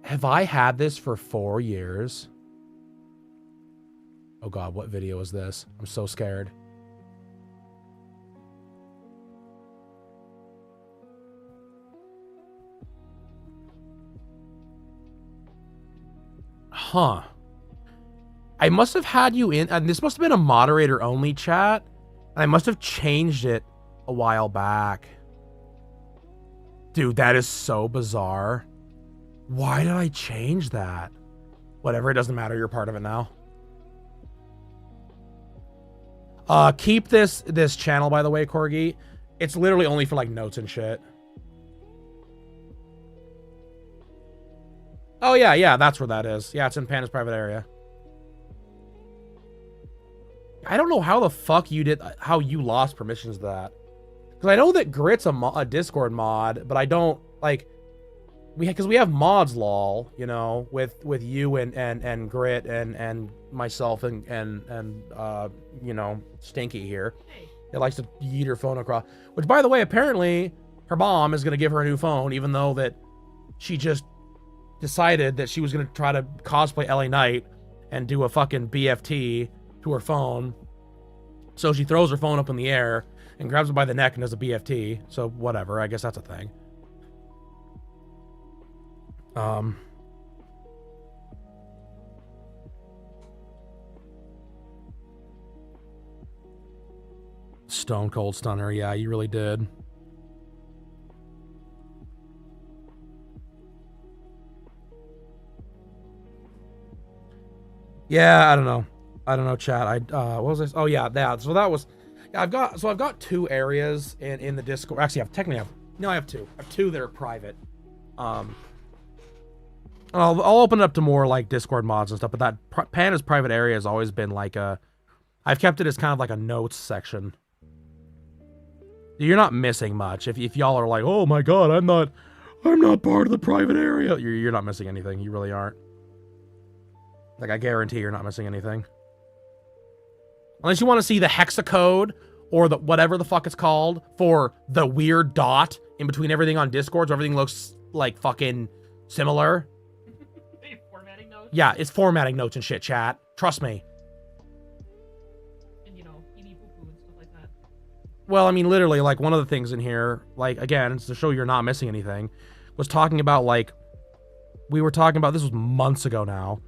Have I had this for 4 years? Oh god, what video is this? I'm so scared. Huh. I must have had you in, and this must have been a moderator only chat, and I must have changed it a while back. Dude, that is so bizarre. Why did I change that? Whatever, it doesn't matter. You're part of it now. Keep this channel, by the way, Corgi. It's literally only for like notes and shit. Oh yeah, that's where that is. Yeah, it's in Panda's private area. I don't know how the fuck you did, how you lost permissions to that. Because I know that Grit's a Discord mod, but I don't like. Because we have mods, lol, you know, with you and Grit and myself and you know, Stinky here. It likes to yeet her phone across. Which, by the way, apparently her mom is going to give her a new phone, even though that she just decided that she was going to try to cosplay LA Knight and do a fucking BFT to her phone. So she throws her phone up in the air and grabs it by the neck and does a BFT. So whatever, I guess that's a thing. Stone Cold Stunner, yeah, you really did. Yeah, I don't know, chat. What was this? Oh yeah, that. So that was. Yeah, I've got 2 areas in the Discord. Actually, I have 2. I have 2 that are private. I'll open it up to more like Discord mods and stuff. But that Panda's private area has always been like a. I've kept it as kind of like a notes section. You're not missing much. If y'all are like, oh my god, I'm not part of the private area. You're not missing anything. You really aren't. Like, I guarantee you're not missing anything. Unless you want to see the hexacode or the whatever the fuck it's called for the weird dot in between everything on Discord so everything looks like fucking similar. Formatting notes? Yeah, it's formatting notes and shit, chat. Trust me. And, you know, poo-poo and stuff like that. Well, I mean, literally, like, one of the things in here, like, again, it's to show you're not missing anything, was talking about, like, we were talking about, this was months ago now,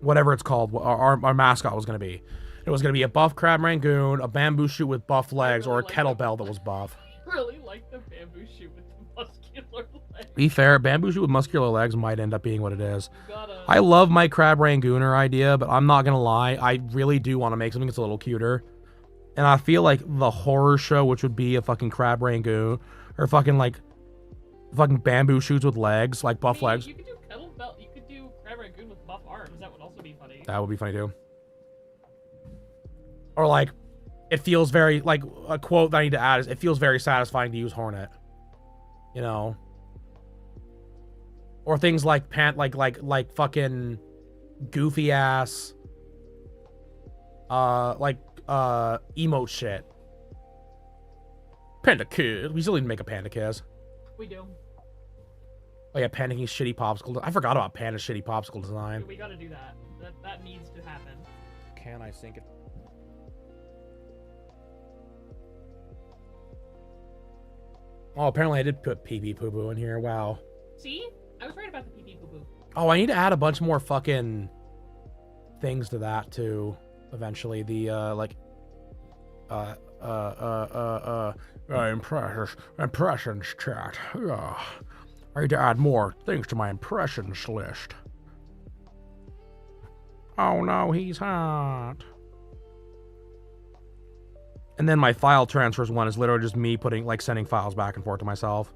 whatever it's called, our mascot was going to be. It was going to be a buff crab rangoon, a bamboo shoot with buff legs, or a kettlebell that was buff. I really like the bamboo shoot with the muscular legs. Be fair, bamboo shoot with muscular legs might end up being what it is. I love my crab rangooner idea, but I'm not going to lie, I really do want to make something that's a little cuter. And I feel like the horror show, which would be a fucking crab rangoon, or fucking bamboo shoots with legs, like buff legs. You could do kettlebell, you could do crab rangoon with buff arms, that would also be funny. That would be funny too. Or like, it feels very, like, a quote that I need to add is, it feels very satisfying to use Hornet. You know? Or things like like fucking goofy ass, emote shit. Panda Kid. We still need to make a Panda Kid. We do. Oh yeah, Panda King's shitty popsicle. I forgot about Panda's shitty popsicle design. We gotta do that. That needs to happen. Can I sync it? Oh, apparently I did put pee pee poo poo in here. Wow. See? I was right about the pee pee poo poo. Oh, I need to add a bunch more fucking things to that too. Eventually, the impressions chat. I need to add more things to my impressions list. Oh no, he's hot. And then my file transfers one is literally just me putting, like, sending files back and forth to myself.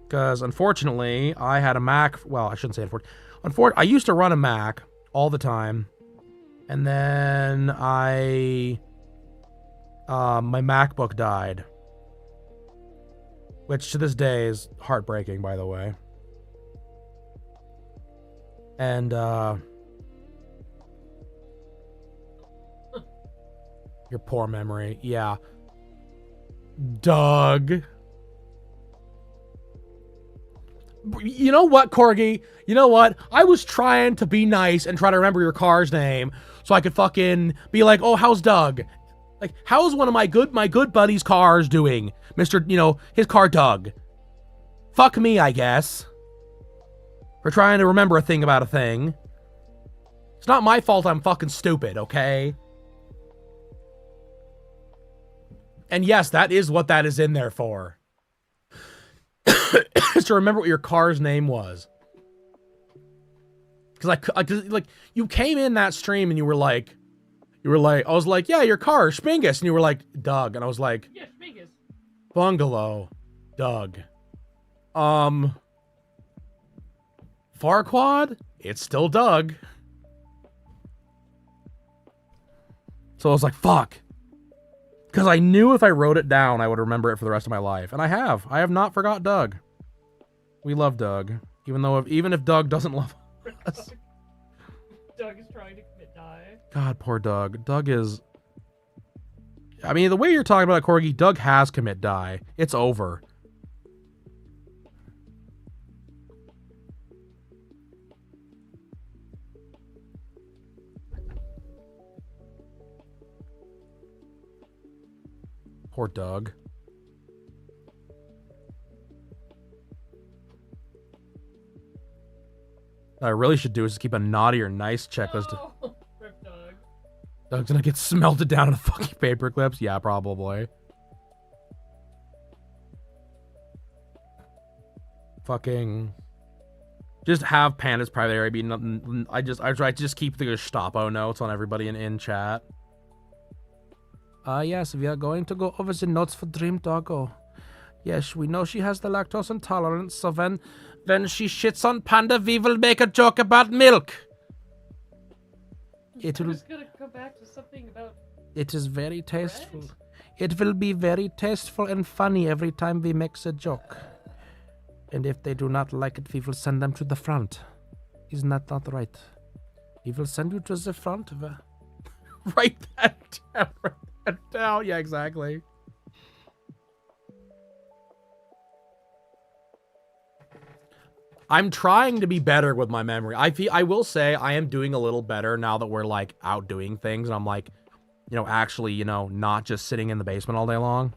Because, unfortunately, I had a Mac. Well, I shouldn't say unfortunately. I used to run a Mac all the time. And then my MacBook died. Which, to this day, is heartbreaking, by the way. And, your poor memory. Yeah. Doug. You know what, Corgi? You know what? I was trying to be nice and try to remember your car's name so I could fucking be like, oh, how's Doug? Like, how's one of my good buddy's cars doing? Mr., you know, his car Doug. Fuck me, I guess. For trying to remember a thing about a thing. It's not my fault I'm fucking stupid, okay? And yes, that is what that is in there for. Is to remember what your car's name was. Because like you came in that stream and you were like, I was like, yeah, your car, Spingus. And you were like, Doug. And I was like, yeah, Spingus. Bungalow, Doug. Farquad? It's still Doug. So I was like, fuck. Because I knew if I wrote it down, I would remember it for the rest of my life. And I have. I have not forgot Doug. We love Doug. Even if Doug doesn't love us. Doug is trying to commit die. God, poor Doug. Doug is... I mean, the way you're talking about it, Corgi, Doug has commit die. It's over. Poor Doug. What I really should do is just keep a naughty or nice checklist. No. Rip Doug. Doug's gonna get smelted down in fucking paper clips? Yeah, probably. Fucking... Just have Panda's private area be nothing. I try to just keep the Gestapo notes on everybody in chat. Yes, we are going to go over the notes for Dream Doggo. Yes, we know she has the lactose intolerance, so when she shits on Panda, we will make a joke about milk. I'm just gonna come back to something about... It is very tasteful. Bread? It will be very tasteful and funny every time we make a joke. And if they do not like it, we will send them to the front. Isn't that not right? We will send you to the front. Write that down. Write that down. Yeah, exactly. I'm trying to be better with my memory. I will say I am doing a little better now that we're like out doing things. And I'm like, you know, actually, you know, not just sitting in the basement all day long.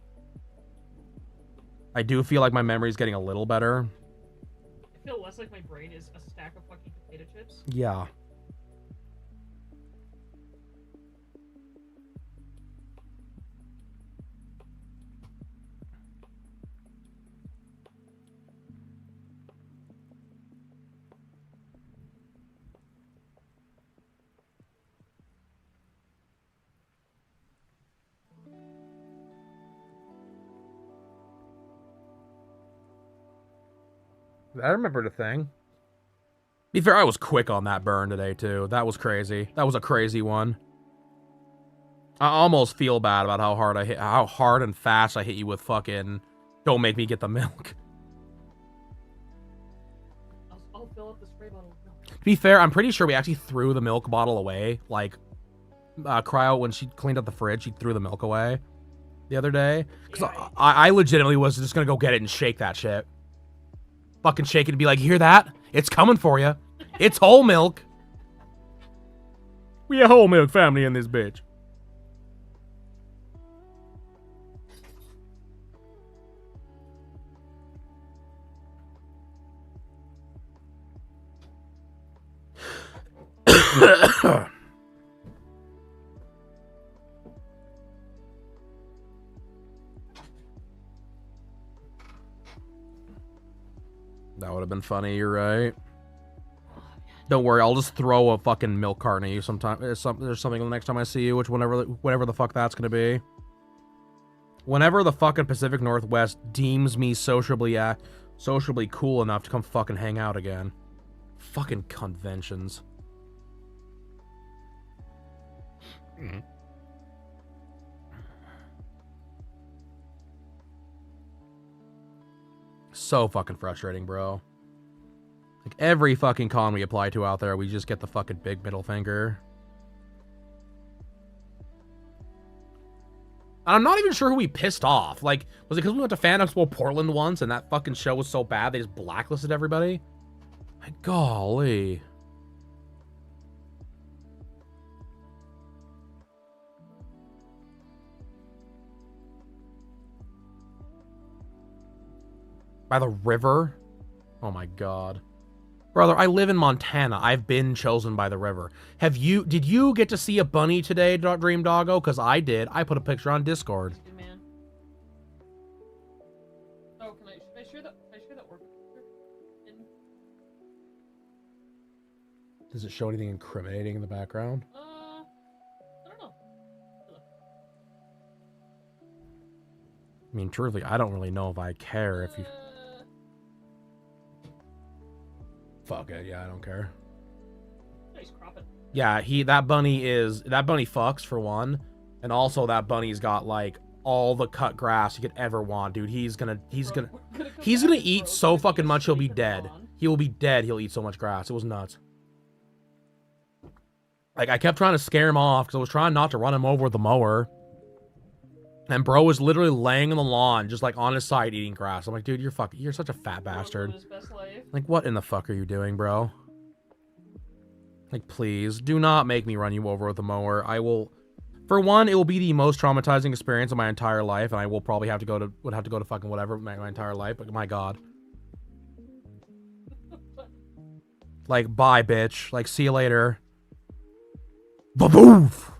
I do feel like my memory is getting a little better. I feel less like my brain is a stack of fucking potato chips. Yeah. I remember the thing. Be fair, I was quick on that burn today, too. That was crazy. That was a crazy one. I almost feel bad about how hard and fast I hit you with fucking don't make me get the milk. I'll fill up the spray bottle with milk. To be fair, I'm pretty sure we actually threw the milk bottle away. Like, Cryo, when she cleaned up the fridge, she threw the milk away the other day. Because yeah, I legitimately was just going to go get it and shake that shit. Fucking shake it and be like, you hear that? It's coming for you. It's whole milk. We a whole milk family in this bitch. That would have been funny, you're right. Don't worry, I'll just throw a fucking milk carton at you sometime. There's something the next time I see you, which whatever the fuck that's gonna be. Whenever the fucking Pacific Northwest deems me sociably cool enough to come fucking hang out again. Fucking conventions. So fucking frustrating, bro. Like, every fucking con we apply to out there, we just get the fucking big middle finger. And I'm not even sure who we pissed off. Like, was it because we went to Fan Expo Portland once and that fucking show was so bad they just blacklisted everybody? My golly. By the river? Oh my god. Brother, I live in Montana. I've been chosen by the river. Did you get to see a bunny today, Dream Doggo? Because I did. I put a picture on Discord. Good man. Oh, should I share that work picture? Does it show anything incriminating in the background? I don't know. I mean, truthfully, I don't really know if I care if you... Fuck it, yeah, I don't care. He's cropping. Yeah, that bunny fucks for one, and also that bunny's got like all the cut grass you could ever want, dude. He's gonna eat so fucking much he'll be dead. He will be dead. He'll eat so much grass. It was nuts. Like, I kept trying to scare him off because I was trying not to run him over with the mower. And bro was literally laying on the lawn, just like on his side eating grass. I'm like, dude, you're such a fat bastard. Like, what in the fuck are you doing, bro? Like, please, do not make me run you over with a mower. I will, for one, it will be the most traumatizing experience of my entire life, and I will probably have to go to fucking whatever my entire life. But my god. Like, bye, bitch. Like, see you later. Ba-boof!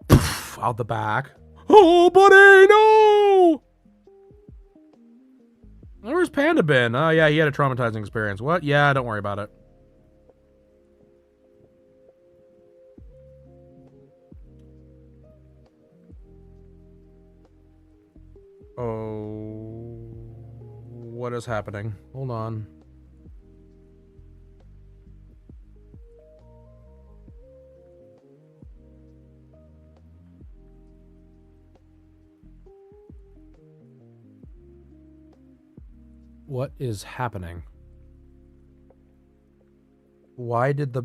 Poof, out the back. Oh, buddy, no! Where's Panda been? Oh, yeah, he had a traumatizing experience. What? Yeah, don't worry about it. Oh, what is happening? Hold on. What is happening? Why did the...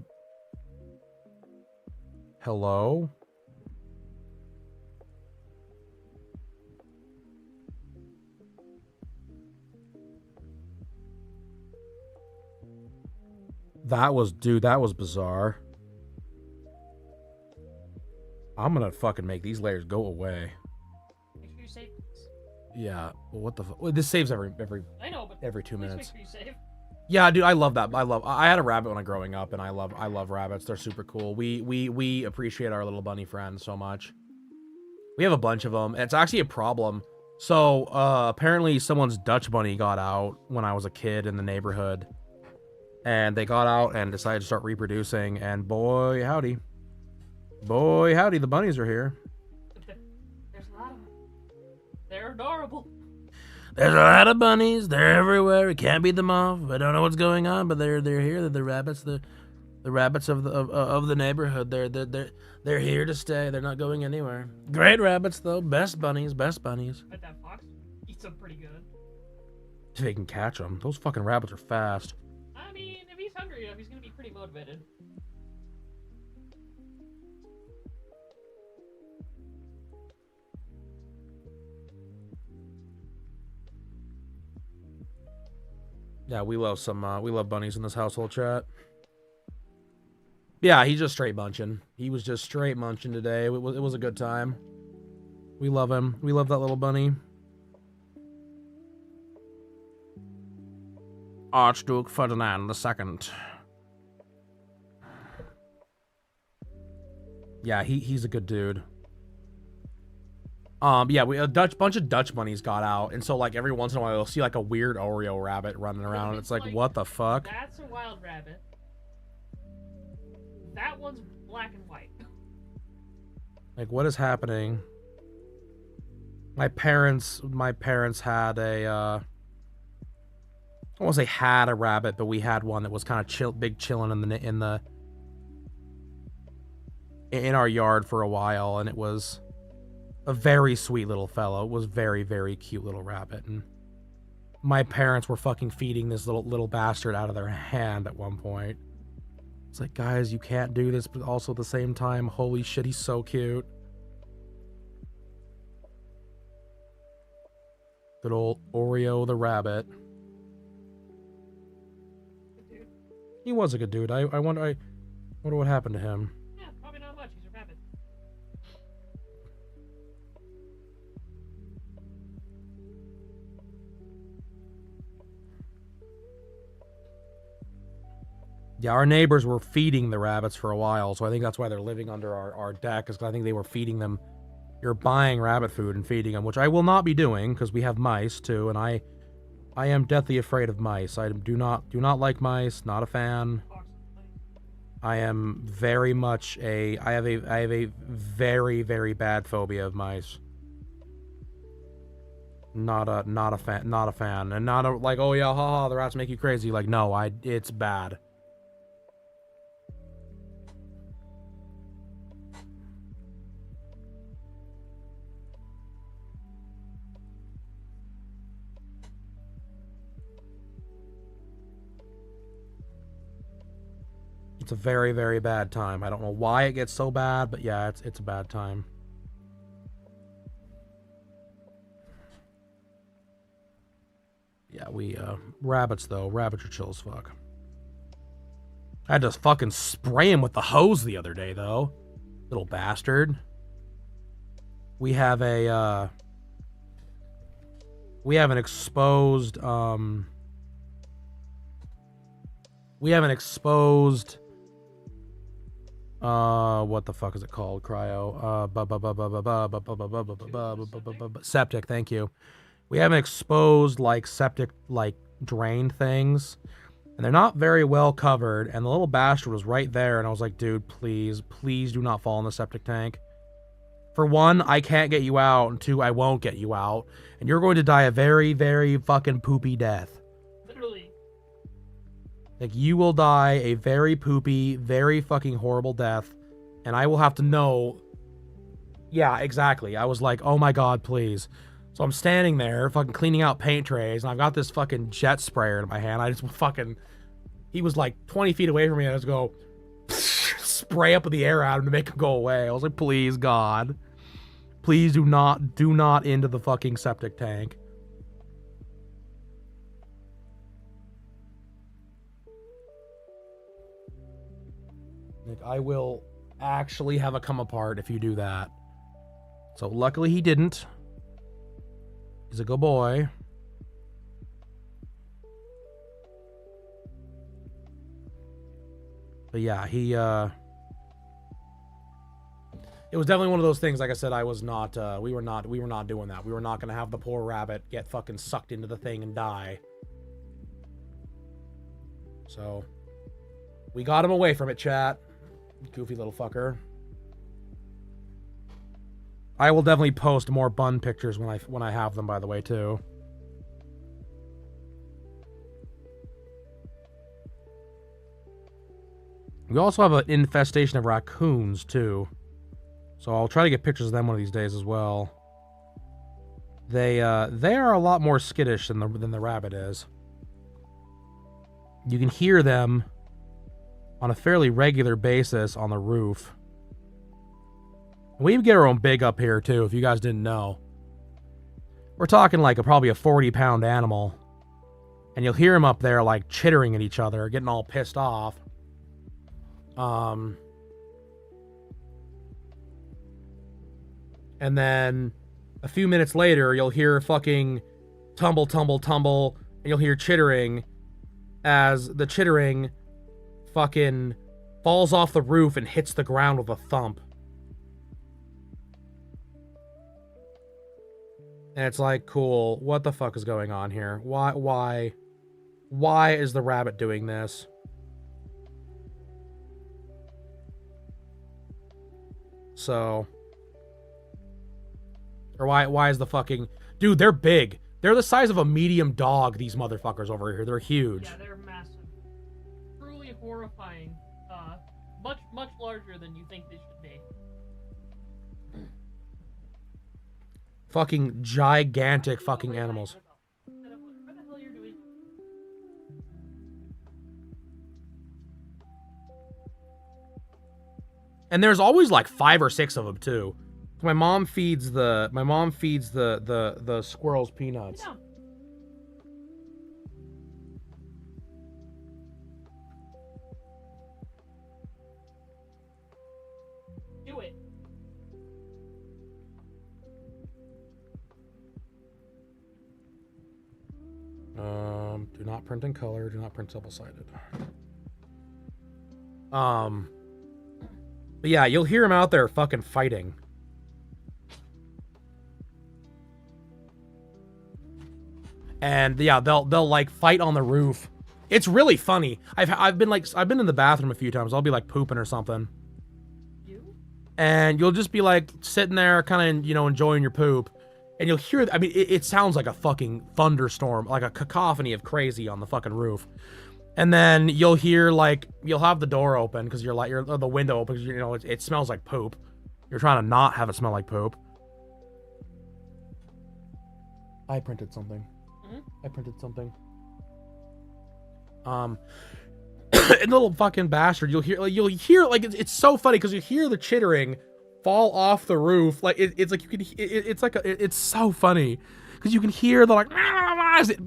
Hello? That was, dude, that was bizarre. I'm gonna fucking make these layers go away. Make sure you save. Yeah, well, what the fuck? Well, this saves every I know, but every 2 minutes. Make sure you save. Yeah, dude, I love that. I had a rabbit when I was growing up, and I love rabbits. They're super cool. We appreciate our little bunny friends so much. We have a bunch of them. It's actually a problem. So, apparently someone's Dutch bunny got out when I was a kid in the neighborhood. And they got out and decided to start reproducing, and boy howdy. Boy howdy, the bunnies are here. There's a lot of them. They're adorable. There's a lot of bunnies. They're everywhere. We can't beat them off. I don't know what's going on, but they're here. They're the rabbits. The rabbits of the neighborhood. They're here to stay. They're not going anywhere. Great rabbits though. Best bunnies. Best bunnies. Bet that fox eats them pretty good. If they can catch them. Those fucking rabbits are fast. I mean, if he's hungry enough, he's gonna be pretty motivated. Yeah, we love bunnies in this household chat. Yeah, he's just straight munching. He was just straight munching today. It was a good time. We love him. We love that little bunny. Archduke Ferdinand II. Yeah, he's a good dude. Yeah, bunch of Dutch bunnies got out, and so like every once in a while you'll see like a weird Oreo rabbit running around. It's like, what the fuck? That's a wild rabbit. That one's black and white. Like, what is happening? My parents had a I won't say had a rabbit, but we had one that was kind of chilling in our yard for a while, and it was a very sweet little fellow. It was very, very cute little rabbit, and my parents were fucking feeding this little bastard out of their hand at one point. It's like, guys, you can't do this, but also at the same time, holy shit, he's so cute. Good old Oreo the rabbit. He was a good dude. I wonder what happened to him. Yeah, probably not much. He's a rabbit. Yeah, our neighbors were feeding the rabbits for a while, so I think that's why they're living under our deck, is because I think they were feeding them. You're buying rabbit food and feeding them, which I will not be doing, because we have mice, too, and I am deathly afraid of mice. I do not like mice, not a fan. I am very much I have a very, very bad phobia of mice. Not a fan. And not a, like, oh yeah, haha, the rats make you crazy. Like, no, it's bad. It's a very, very bad time. I don't know why it gets so bad, but yeah, it's a bad time. Yeah, rabbits though. Rabbits are chill as fuck. I had to fucking spray him with the hose the other day though. Little bastard. We have an exposed, what the fuck is it called? Cryo. Septic, thank you. We have an exposed, like, septic, like, drain things. And they're not very well covered. And the little bastard was right there. And I was like, dude, please, please do not fall in the septic tank. For one, I can't get you out. And two, I won't get you out. And you're going to die a very, very fucking poopy death. Literally. Like, you will die a very poopy, very fucking horrible death. And I will have to know. Yeah, exactly. I was like, oh my god, please. So I'm standing there, fucking cleaning out paint trays. And I've got this fucking jet sprayer in my hand. I just fucking... He was like 20 feet away from me. And I just go... spray up the air at him to make him go away. I was like, please, God. Please do not into the fucking septic tank. Like, I will actually have a come apart if you do that. So luckily he didn't. He's a good boy. But yeah, he, it was definitely one of those things, like I said, I was not, we were not doing that. We were not gonna have the poor rabbit get fucking sucked into the thing and die. So, we got him away from it, chat. Goofy little fucker. I will definitely post more bun pictures when I have them, by the way, too. We also have an infestation of raccoons, too. So I'll try to get pictures of them one of these days as well. They are a lot more skittish than the rabbit is. You can hear them on a fairly regular basis on the roof. We get our own big up here, too, if you guys didn't know. We're talking like probably a 40-pound animal. And you'll hear them up there, like, chittering at each other, getting all pissed off. And then a few minutes later, you'll hear fucking tumble, tumble, tumble, and you'll hear chittering as the chittering fucking falls off the roof and hits the ground with a thump. And it's like, cool, what the fuck is going on here? Why is the rabbit doing this? So, or why is the fucking... Dude, they're big. They're the size of a medium dog, these motherfuckers over here. They're huge. Yeah, they're massive. Truly horrifying. Much larger than you think they should be. Fucking gigantic fucking animals. What the hell you're doing? And there's always like 5 or 6 of them too. My mom feeds the squirrels peanuts. No. Do it. Do not print in color, do not print double-sided. But yeah, you'll hear them out there fucking fighting. And yeah, they'll like fight on the roof. It's really funny. I've been in the bathroom a few times. I'll be like pooping or something. You? And you'll just be like sitting there kind of, you know, enjoying your poop. And you'll hear, I mean, it sounds like a fucking thunderstorm, like a cacophony of crazy on the fucking roof. And then you'll hear, like, you'll have the door open because the window open because, you know, it smells like poop. You're trying to not have it smell like poop. I printed something. Mm-hmm. I printed something. And the little fucking bastard, you'll hear like it's so funny because you hear the chittering fall off the roof. Like it's like you can it's so funny because you can hear the like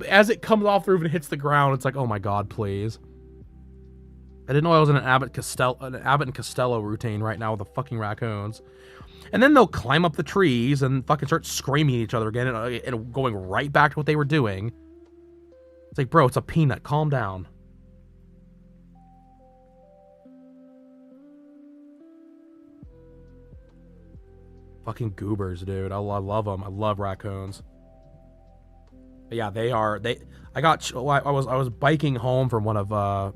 as it comes off the roof and hits the ground. It's like, oh my god, please. I didn't know I was in an Abbott and Costello routine right now with the fucking raccoons. And then they'll climb up the trees and fucking start screaming at each other again and going right back to what they were doing. It's like, bro, it's a peanut. Calm down. Fucking goobers, dude. I love them. I love raccoons. But yeah, I was biking home from one of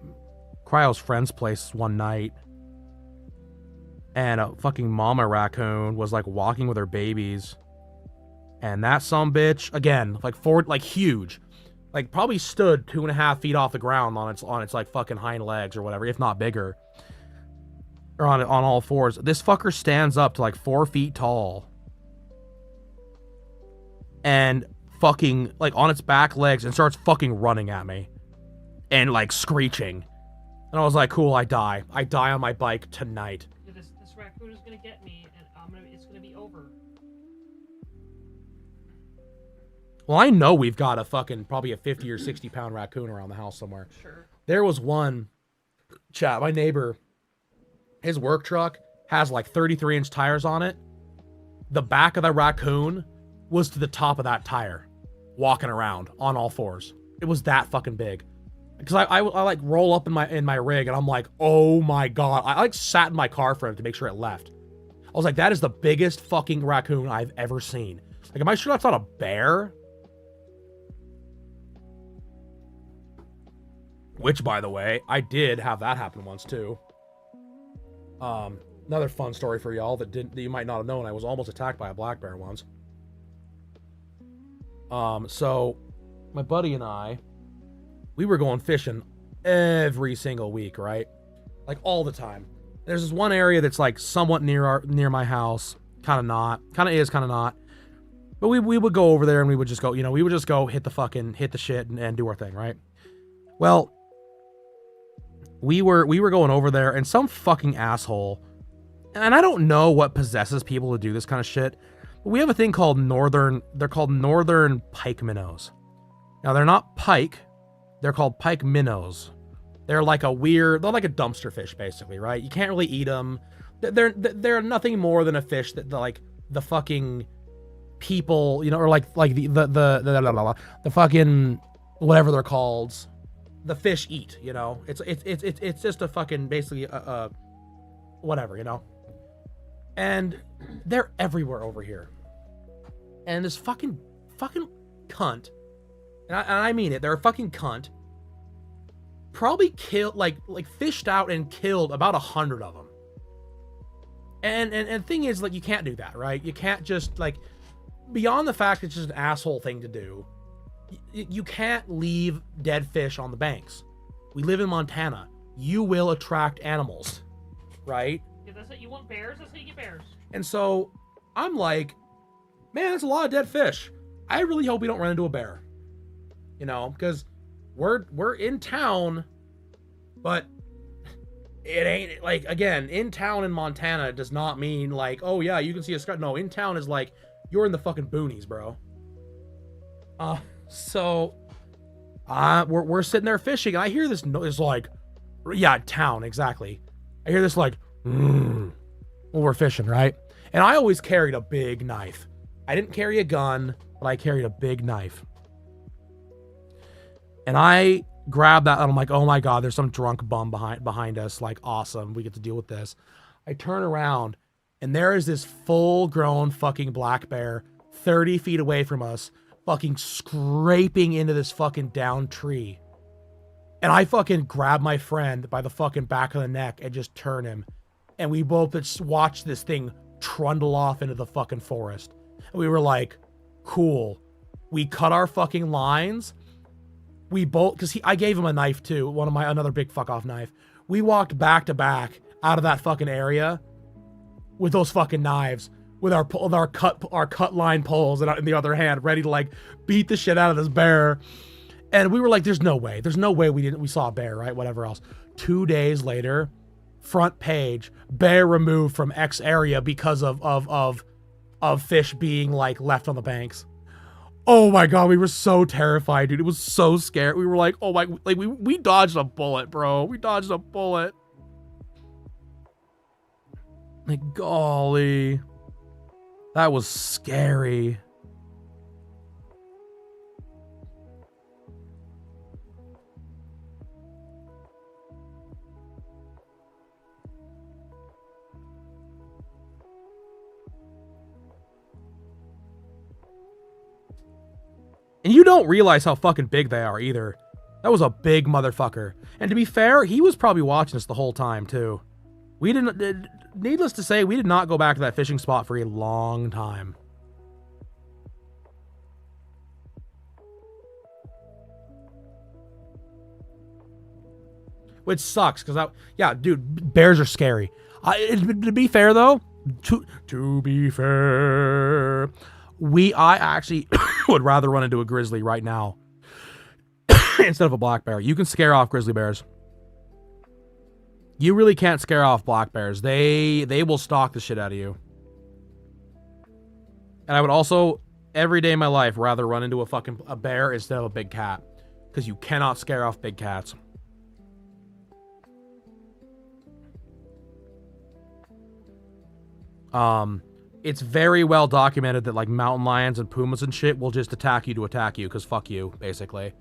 Cryo's friend's place one night, and a fucking mama raccoon was like walking with her babies, and that sumbitch, again, like huge, like probably stood 2.5 feet off the ground on its like fucking hind legs or whatever, if not bigger, or on all fours. This fucker stands up to like 4 feet tall and fucking like on its back legs and starts fucking running at me and like screeching. And I was like, cool, I die on my bike tonight. This raccoon is gonna get me, and it's gonna be over. Well, I know we've got a fucking probably a 50 or 60 pound raccoon around the house somewhere. Sure. There was one, chat, my neighbor, his work truck has like 33-inch tires on it. The back of the raccoon was to the top of that tire, walking around on all fours. It was that fucking big. Because I like roll up in my rig and I'm like, oh my god. I like sat in my car for him to make sure it left. I was like, that is the biggest fucking raccoon I've ever seen. Like, am I sure that's not a bear? Which, by the way, I did have that happen once too. Another fun story for y'all that you might not have known. I was almost attacked by a black bear once. So my buddy and I, we were going fishing every single week, right? Like all the time. There's this one area that's like somewhat near my house, kind of not, kind of is, kind of not. But we would go over there and we would just go, we would just go hit the shit and do our thing, right? Well, we were going over there and some fucking asshole, and I don't know what possesses people to do this kind of shit, but we have a thing called they're called northern pike minnows. Now they're not pike. They're called pike minnows. They're like they're like a dumpster fish, basically, right? You can't really eat them. They're nothing more than a fish that like the fucking people, or like the fucking whatever they're called, the fish eat. It's just a fucking basically whatever, and they're everywhere over here. And this fucking cunt. And I mean it, they're a fucking cunt. Probably killed, like fished out and killed about 100 of them. And thing is, like, you can't do that, right? You can't just, like, beyond the fact it's just an asshole thing to do, you can't leave dead fish on the banks. We live in Montana. You will attract animals, right? Yeah, that's it. You want bears? That's how you get bears. And so I'm like, man, that's a lot of dead fish. I really hope we don't run into a bear. Because we're in town, but it ain't like, again, in town in Montana does not mean like, oh yeah, you can see a sky. No, in town is like, you're in the fucking boonies, bro. So we're sitting there fishing and I hear this noise like, yeah, town, exactly. I hear this like, well, we're fishing, right? And I always carried a big knife. I didn't carry a gun, but I carried a big knife. And I grabbed that and I'm like, oh my god, there's some drunk bum behind us. Like, awesome, we get to deal with this. I turn around and there is this full-grown fucking black bear 30 feet away from us, fucking scraping into this fucking downed tree. And I fucking grab my friend by the fucking back of the neck and just turn him. And we both just watched this thing trundle off into the fucking forest. And we were like, cool. We cut our fucking lines. We both, because I gave him a knife too, another big fuck off knife. We walked back to back out of that fucking area with those fucking knives, with our cut line poles in the other hand, ready to like beat the shit out of this bear. And we were like, there's no way we saw a bear, right? Whatever else. 2 days later, front page, bear removed from X area because of fish being like left on the banks. Oh my god, we were so terrified, dude. It was so scary. We were like, oh my, like we dodged a bullet, bro. We dodged a bullet. Like, golly. That was scary. And you don't realize how fucking big they are either. That was a big motherfucker. And to be fair, he was probably watching us the whole time too. We didn't, needless to say, we did not go back to that fishing spot for a long time. Which sucks, because yeah, dude, bears are scary. To be fair though, to be fair, I actually would rather run into a grizzly right now instead of a black bear. You can scare off grizzly bears. You really can't scare off black bears. They will stalk the shit out of you. And I would also, every day of my life, rather run into a bear instead of a big cat. Because you cannot scare off big cats. It's very well documented that like mountain lions and pumas and shit will just attack you to attack you, because fuck you, basically.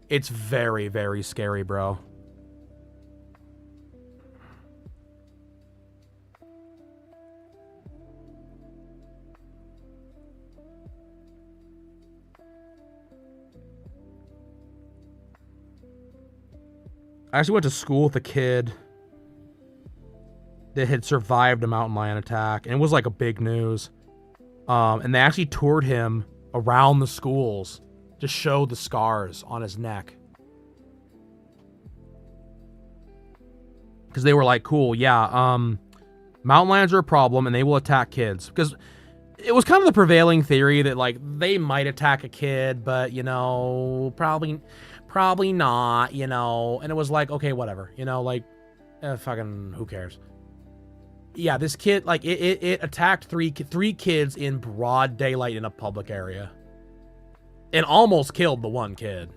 It's very, very scary, bro. I actually went to school with a kid that had survived a mountain lion attack, and it was like a big news. And they actually toured him around the schools to show the scars on his neck. Because they were like, cool, yeah, mountain lions are a problem and they will attack kids. Because it was kind of the prevailing theory that like they might attack a kid, but you know, probably not, you know. And it was like, okay, whatever, you know, like, fucking who cares? Yeah, this kid, like, it attacked three kids in broad daylight in a public area. And almost killed the one kid.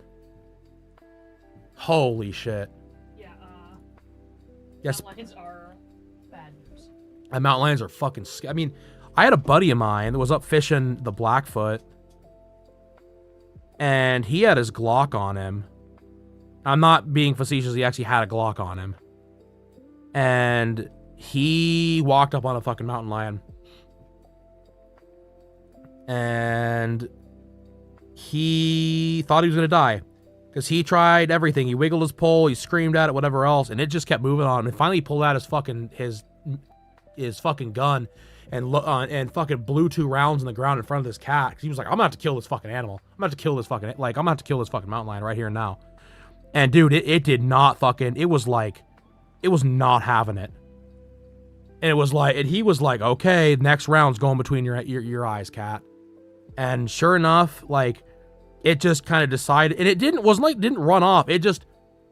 Holy shit. Yeah, yes. Mountain lions are bad news. And mountain lions are fucking I mean, I had a buddy of mine that was up fishing the Blackfoot. And he had his Glock on him. I'm not being facetious, he actually had a Glock on him. And he walked up on a fucking mountain lion. And he thought he was gonna die. Because he tried everything. He wiggled his pole, he screamed at it, whatever else, and it just kept moving on him. And finally he pulled out his fucking gun and fucking blew 2 rounds in the ground in front of this cat. He was like, I'm gonna have to kill this fucking animal. I'm gonna have to kill this fucking, like, I'm gonna have to kill this fucking mountain lion right here and now. And dude, it did not fucking, it was like, it was not having it. And it was like, and he was like, okay, next round's going between your eyes, cat. And sure enough, like, it just kind of decided, and it didn't run off. It just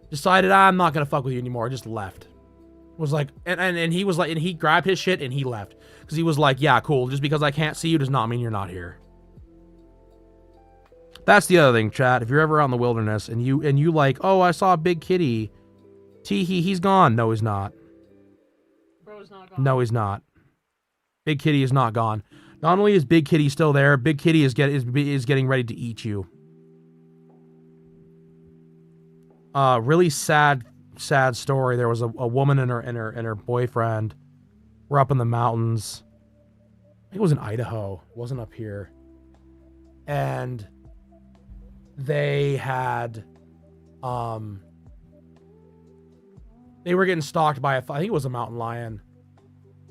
decided, I'm not gonna fuck with you anymore. It just left. It was like, and he was like, and he grabbed his shit and he left. Because he was like, yeah, cool. Just because I can't see you does not mean you're not here. That's the other thing, chat. If you're ever out in the wilderness and you like, oh, I saw a big kitty. Teehee, he's gone. No, he's not. Bro's not gone. No, he's not. Big kitty is not gone. Not only is Big Kitty still there, Big Kitty is getting ready to eat you. Really sad story. There was a woman and her boyfriend were up in the mountains. I think it was in Idaho. It wasn't up here. And they had they were getting stalked by I think it was a mountain lion.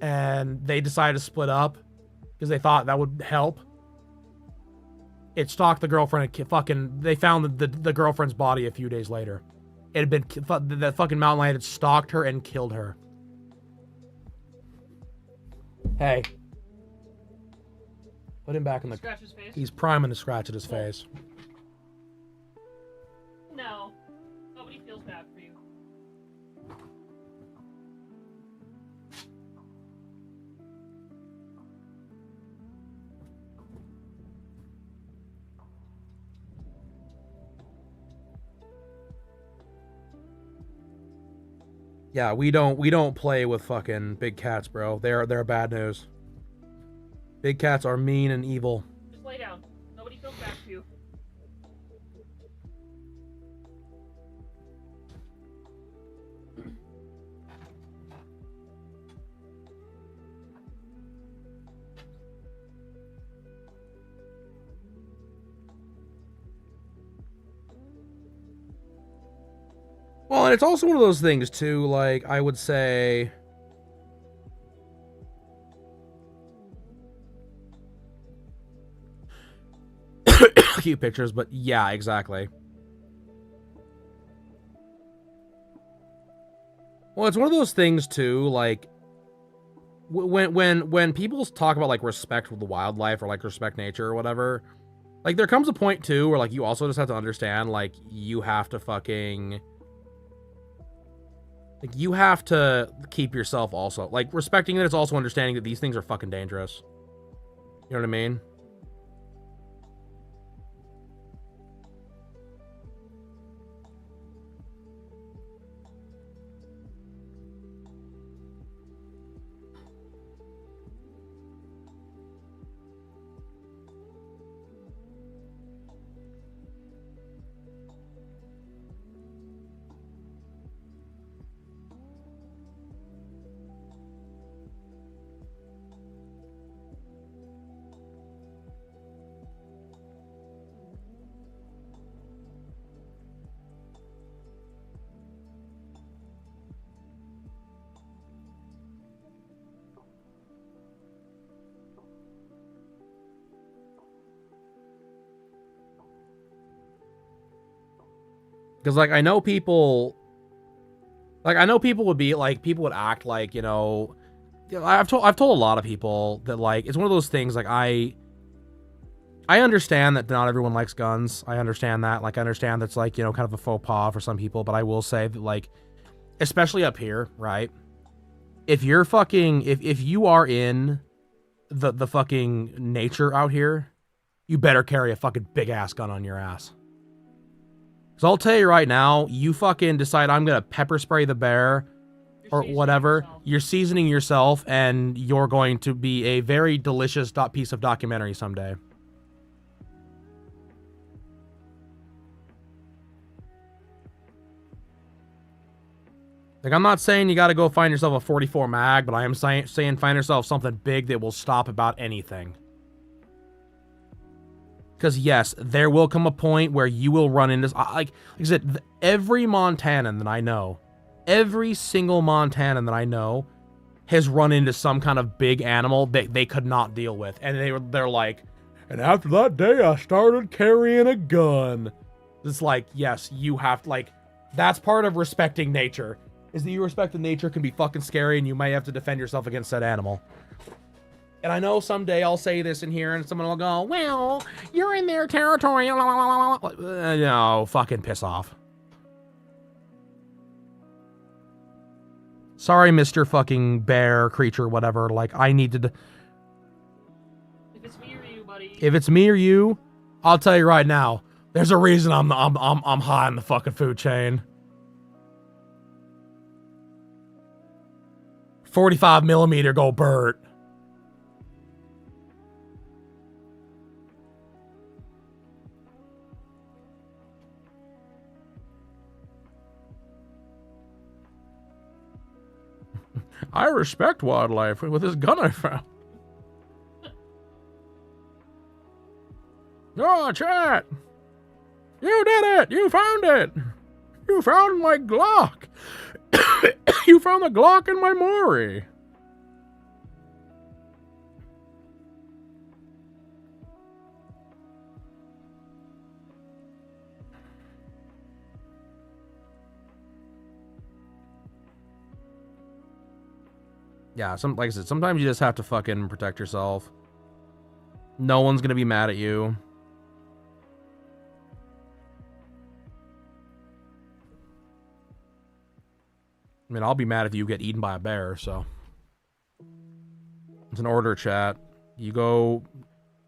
And they decided to split up because they thought that would help. It stalked the girlfriend and they found the girlfriend's body a few days later. It had been, the fucking mountain lion had stalked her and killed her. Hey. Put him back in the... Scratch his face? He's priming to scratch at his face. No. Nobody feels bad for you. Yeah, we don't play with fucking big cats, bro. They're bad news. Big cats are mean and evil. Just lay down. Nobody feels bad for you. Well, and it's also one of those things too, like, I would say... cute pictures, but yeah, exactly. Well, it's one of those things too, like, when people talk about, like, respect for the wildlife, or, like, respect nature or whatever, like, there comes a point too where, like, you also just have to understand, like, you have to fucking... like, you have to keep yourself also... like, respecting it is also understanding that these things are fucking dangerous. You know what I mean? Because, like, I know people... like, I know people would be, like, people would act like, you know... I've told a lot of people that, like, it's one of those things, like, I understand that not everyone likes guns. I understand that. Like, I understand that's, like, you know, kind of a faux pas for some people. But I will say that, like, especially up here, right? If you're fucking... If you are in the fucking nature out here, you better carry a fucking big-ass gun on your ass. So I'll tell you right now, you fucking decide I'm going to pepper spray the bear or whatever. You're seasoning yourself, and you're going to be a very delicious piece of documentary someday. Like, I'm not saying you got to go find yourself a 44 mag, but I am saying find yourself something big that will stop about anything. Because, yes, there will come a point where you will run into... like I said, every Montanan that I know, every single Montanan that I know has run into some kind of big animal that they could not deal with. And they're like, and after that day, I started carrying a gun. It's like, yes, you have to, like... that's part of respecting nature. Is that you respect that nature can be fucking scary, and you might have to defend yourself against that animal. And I know someday I'll say this in here and someone will go, well, you're in their territory. No, fucking piss off. Sorry, Mr. fucking bear creature, whatever. Like, I needed to... if it's me or you, buddy. If it's me or you, I'll tell you right now, there's a reason I'm high in the fucking food chain. 45mm go Bert. I respect wildlife with this gun I found. Oh, chat! You did it! You found it! You found my Glock! You found the Glock in my Mori! Yeah, like I said, sometimes you just have to fucking protect yourself. No one's gonna be mad at you. I mean, I'll be mad if you get eaten by a bear, so. It's an order, chat. You go...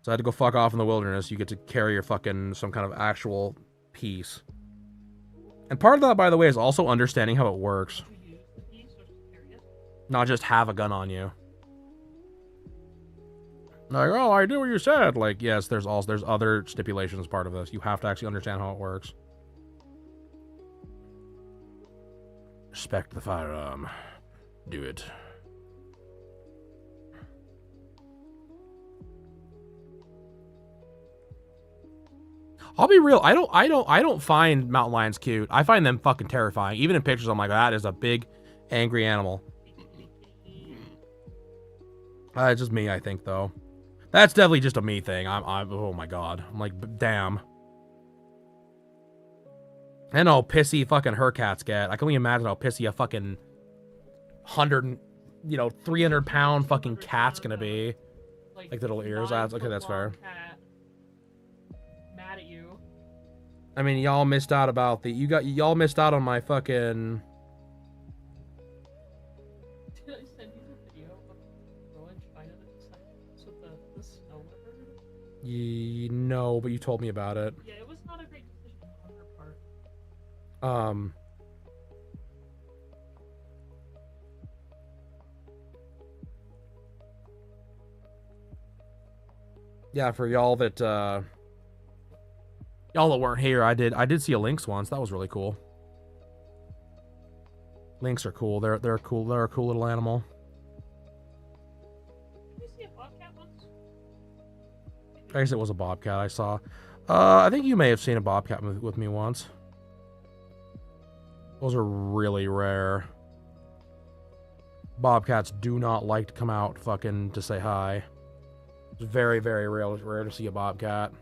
decide to go fuck off in the wilderness, you get to carry your fucking... some kind of actual piece. And part of that, by the way, is also understanding how it works. Did you use the piece? Not just have a gun on you. Like, oh, I do what you said. Like, yes, there's other stipulations part of this. You have to actually understand how it works. Respect the firearm. Do it. I'll be real. I don't find mountain lions cute. I find them fucking terrifying. Even in pictures, I'm like, that is a big, angry animal. It's just me, I think, though. That's definitely just a me thing. I'm oh my god. I'm like, damn. I know how pissy fucking her cats get. I can only imagine how pissy a fucking 300-pound fucking cat's gonna be. Like the little ears. Okay, that's fair. Mad at you. I mean, y'all missed out about the. Y'all missed out on my fucking. Did I send you the video of the girl in China that decided with the snow leopard? No, but you told me about it. Yeah, it was not a great decision on her part. Yeah, for y'all that weren't here, I did see a lynx once. That was really cool. Lynx are cool. They're cool. They're a cool little animal. Did you see a bobcat once? I guess it was a bobcat I saw. I think you may have seen a bobcat with me once. Those are really rare. Bobcats do not like to come out fucking to say hi. It's very, very rare to see a bobcat.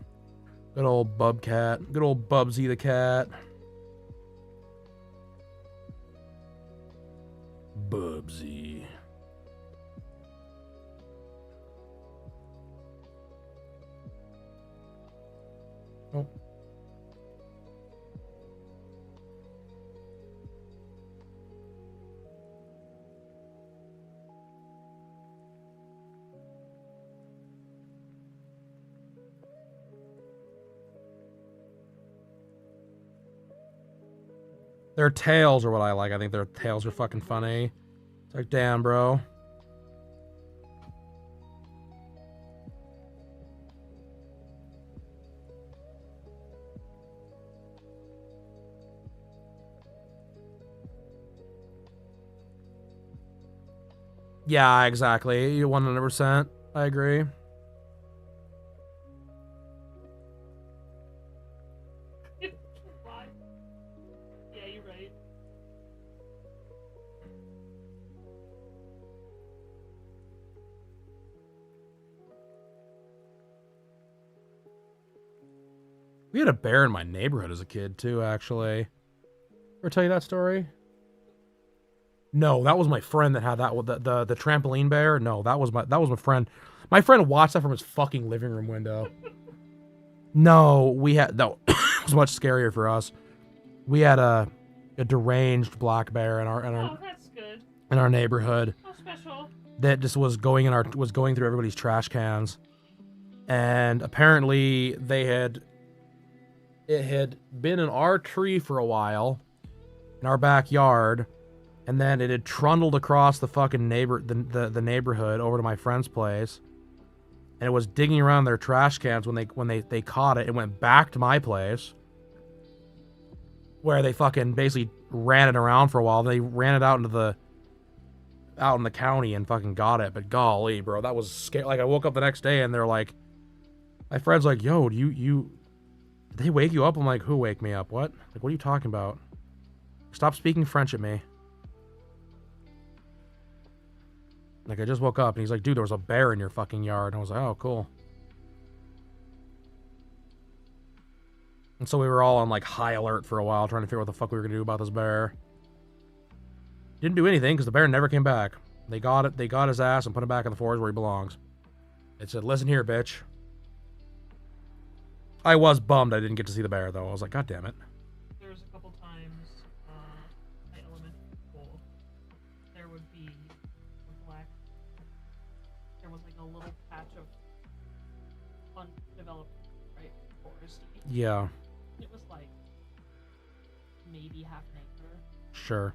Good old bubcat. Good old Bubsy the cat. Bubsy. Oh. Their tails are what I like. I think their tails are fucking funny. It's like, damn, bro. Yeah, exactly. You 100%. I agree. Yeah, you're right. We had a bear in my neighborhood as a kid too, actually. Ever tell you that story? No, that was my friend that had that. The trampoline bear. No, that was my friend. My friend watched that from his fucking living room window. No, it was much scarier for us. We had a deranged black bear in our oh, that's good. In our neighborhood. How special. That just was going through everybody's trash cans, and apparently it had been in our tree for a while, in our backyard, and then it had trundled across the fucking the neighborhood over to my friend's place, and it was digging around their trash cans when they caught it. It went back to my place, where they fucking basically ran it around for a while. They ran it out in the county and fucking got it. But golly, bro, that was scary. Like, I woke up the next day and they're like, my friend's like, yo, did they wake you up? I'm like, who wake me up? What? Like, what are you talking about? Stop speaking French at me. Like, I just woke up and he's like, dude, there was a bear in your fucking yard. And I was like, oh, cool. And so we were all on like high alert for a while, trying to figure out what the fuck we were gonna do about this bear. Didn't do anything because the bear never came back. They got his ass and put him back in the forest where he belongs. It said, listen here, bitch. I was bummed I didn't get to see the bear though. I was like, god damn it. There was a couple times at elementary school, there would be there was like a little patch of undeveloped, right, forest. Yeah. It was like maybe half an acre. Sure.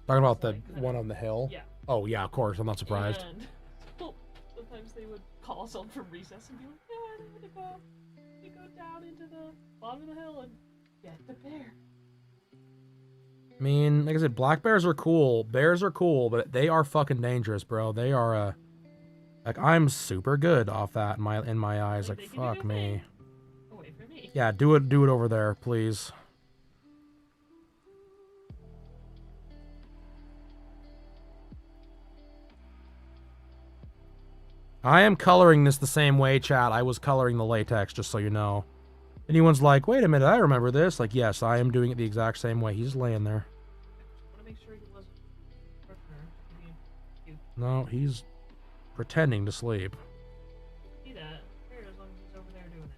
Talking about the like, one on the hill? Yeah. Oh, yeah, of course. I'm not surprised. And sometimes they would call us home from recess and be like, yeah, I'm gonna go down into the bottom of the hill and get the bear. I mean, like I said, black bears are cool. Bears are cool, but they are fucking dangerous, bro. They are, like, I'm super good off that in my eyes. Like fuck me. Away from me. Yeah, do it over there, please. I am coloring this the same way, chat. I was coloring the latex, just so you know. Anyone's like, wait a minute, I remember this. Like, yes, I am doing it the exact same way. He's laying there. I want to make sure he wasn't. No, he's pretending to sleep. See that? Here, as long as he's over there doing it.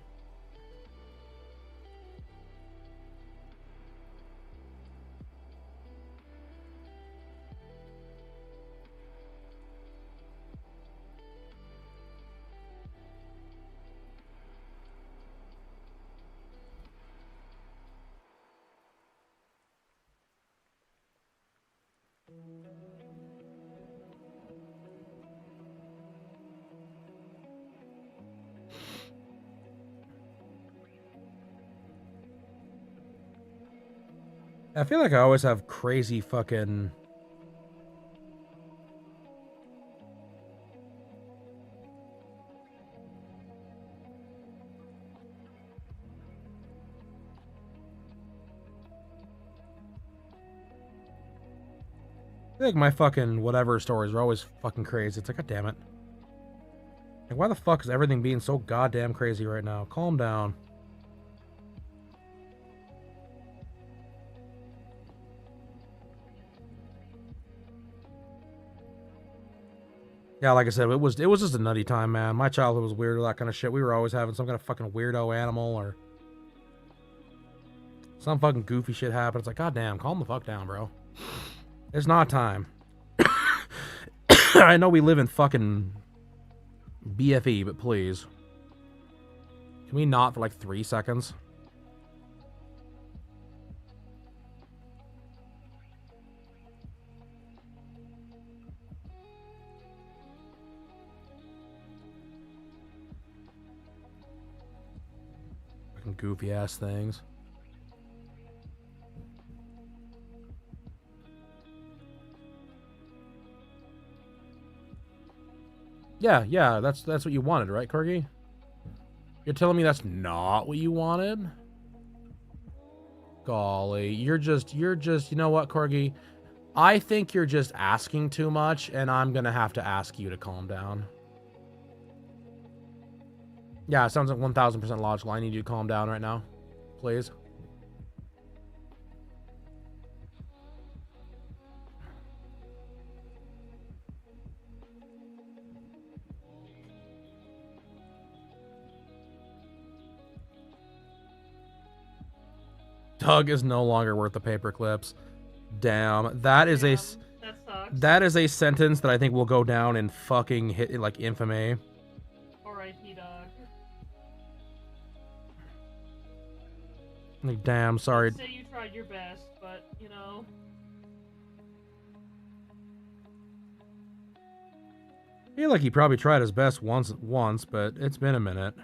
I feel like I always have crazy fucking... I feel like my fucking whatever stories are always fucking crazy. It's like, god damn it. Like, why the fuck is everything being so goddamn crazy right now? Calm down. Yeah, like I said, it was just a nutty time, man. My childhood was weird with that kind of shit. We were always having some kind of fucking weirdo animal or some fucking goofy shit happen. It's like, goddamn, calm the fuck down, bro. It's not time. I know we live in fucking BFE, but please. Can we not for like 3 seconds? Fucking goofy ass things. Yeah, that's what you wanted, right, Corgi? You're telling me that's not what you wanted? Golly, you're just, you know what, Corgi? I think you're just asking too much, and I'm gonna have to ask you to calm down. Yeah, it sounds like 1000% logical. I need you to calm down right now, please. Doug is no longer worth the paper clips. Damn, that is a that is a sentence that I think will go down in fucking like infamy. R.I.P. Doug. Like, damn, sorry. I'd say you tried your best, but you know. I feel like he probably tried his best once, but it's been a minute.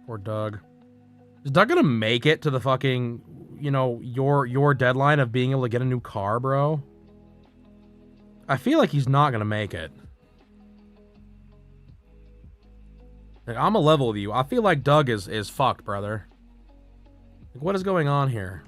Poor Doug. Is Doug gonna make it to the fucking, you know, your deadline of being able to get a new car, bro? I feel like he's not gonna make it. Like, I'm a level with you. I feel like Doug is fucked, brother. Like, what is going on here?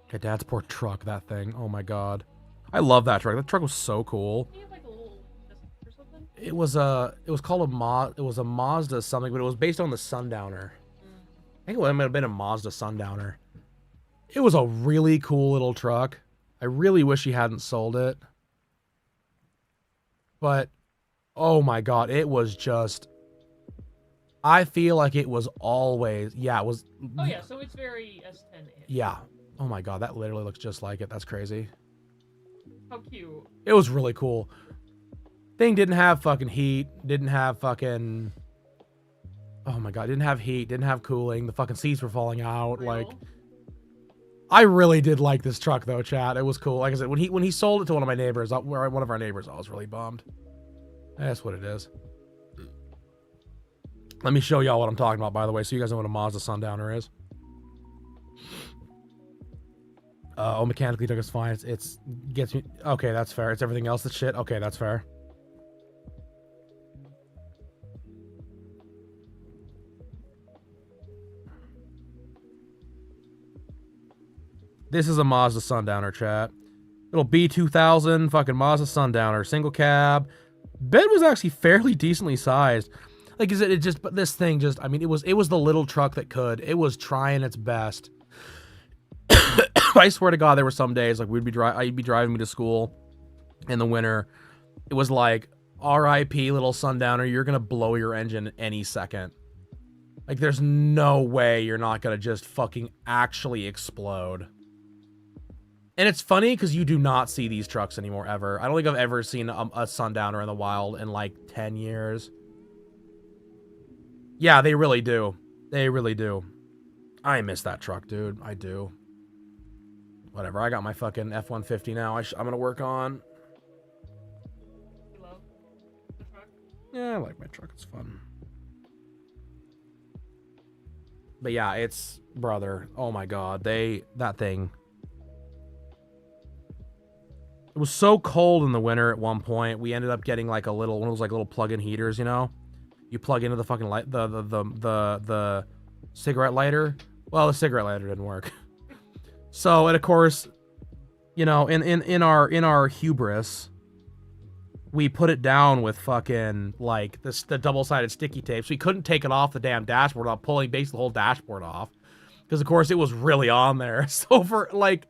Okay, Dad's poor truck, that thing. Oh my god. I love that truck. That truck was so cool. It was called a Mazda something, but it was based on the Sundowner. I think it might have been a Mazda Sundowner. It was a really cool little truck. I really wish he hadn't sold it. But, oh my god, it was just... I feel like it was always, yeah, it was. Oh yeah, so it's very S10-ish. Yeah. Oh my god, that literally looks just like it. That's crazy. How cute. It was really cool. Thing didn't have fucking heat, didn't have fucking... Oh my god, didn't have heat, didn't have cooling. The fucking seats were falling out. Real? Like, I really did like this truck though, chat. It was cool. Like I said, when he sold it to one of my neighbors, one of our neighbors, I was really bummed. That's what it is. Let me show y'all what I'm talking about, by the way, so you guys know what a Mazda Sundowner is. Oh, mechanically took us fine. It's gets me. Okay, that's fair. It's everything else that's shit. Okay, that's fair. This is a Mazda Sundowner, chat. Little B2000 fucking Mazda Sundowner, single cab. Bed was actually fairly decently sized. Like, is it just? But this thing just. I mean, it was the little truck that could. It was trying its best. I swear to God, there were some days like I'd be driving me to school in the winter. It was like, R.I.P. little Sundowner, you're gonna blow your engine any second. Like, there's no way you're not gonna just fucking actually explode. And it's funny because you do not see these trucks anymore ever. I don't think I've ever seen a Sundowner in the wild in like 10 years. Yeah, they really do. They really do. I miss that truck, dude. I do. Whatever, I got my fucking F-150 now. I'm gonna work on. You love the truck? Yeah, I like my truck. It's fun. But yeah, it's... Brother, oh my god. That thing... It was so cold in the winter at one point. We ended up getting like one of those like little plug-in heaters, you know? You plug into the fucking light, the cigarette lighter. Well, the cigarette lighter didn't work. So, and of course, you know, in our hubris, we put it down with fucking like the double-sided sticky tape. So we couldn't take it off the damn dashboard without pulling basically the whole dashboard off. Because, of course, it was really on there. So, for, like,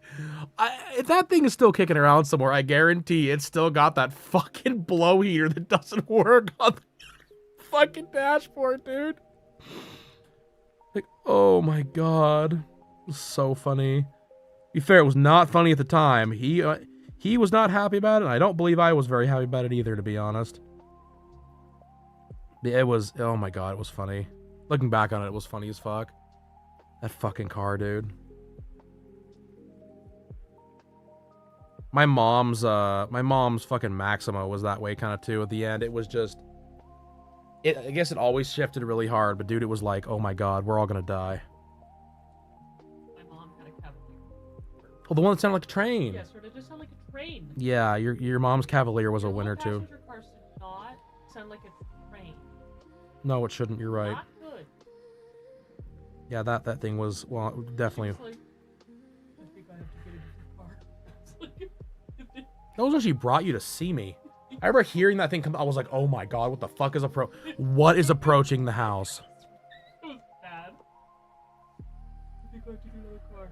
if that thing is still kicking around somewhere, I guarantee it's still got that fucking blow heater that doesn't work on the fucking dashboard, dude. Like, oh my god. It was so funny. To be fair, it was not funny at the time. He was not happy about it, and I don't believe I was very happy about it either, to be honest. It was, oh my god, it was funny. Looking back on it, it was funny as fuck. That fucking car, dude. My mom's fucking Maxima was that way kind of too at the end. It was just... I guess it always shifted really hard, but dude, it was like, oh my god, we're all gonna die. My mom had a Cavalier. Oh, the one that sounded like a train. Yeah, sort of just sounded like a train. Yeah, your mom's Cavalier was a winner too. Passenger cars did not sound like a train. No, it shouldn't. You're right. Not good. Yeah, that thing was, well, definitely. Like, I think I have to get a different car. That was when she brought you to see me. I remember hearing that thing come. I was like, oh my god, what the fuck is what is approaching the house? It was bad. I think I have to get another car.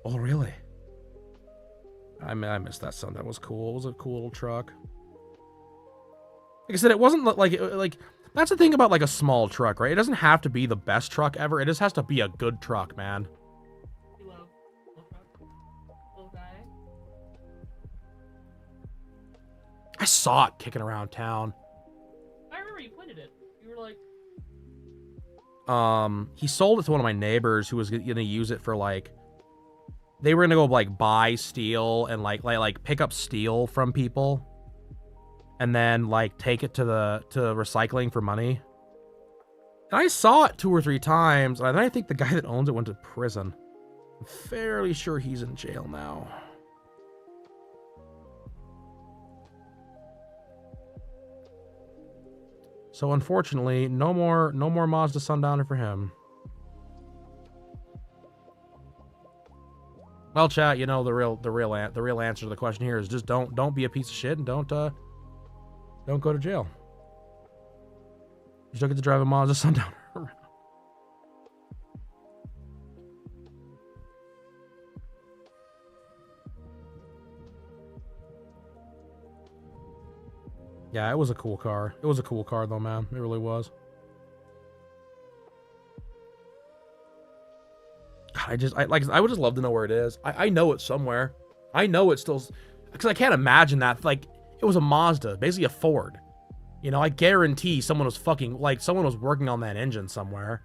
Oh really? I missed that Sun. That was cool. It was a cool little truck. Like I said, it wasn't like that's the thing about like a small truck, right? It doesn't have to be the best truck ever. It just has to be a good truck, man. You love little truck? Little guy? I saw it kicking around town. I remember you pointed it. You were like... He sold it to one of my neighbors who was gonna use it for like... They were gonna go like buy steel and like pick up steel from people. And then like take it to recycling for money. And I saw it 2 or 3 times, and then I think the guy that owns it went to prison. I'm fairly sure he's in jail now. So unfortunately, no more Mazda Sundowner for him. Well, chat, you know the real answer to the question here is just don't be a piece of shit and don't go to jail. You still get to drive a Mazda Sundowner around. Yeah, it was a cool car. It was a cool car though, man. It really was. God, I would just love to know where it is. I know it's somewhere. I know it's still, because I can't imagine that. Like, it was a Mazda, basically a Ford. You know, I guarantee someone was someone was working on that engine somewhere.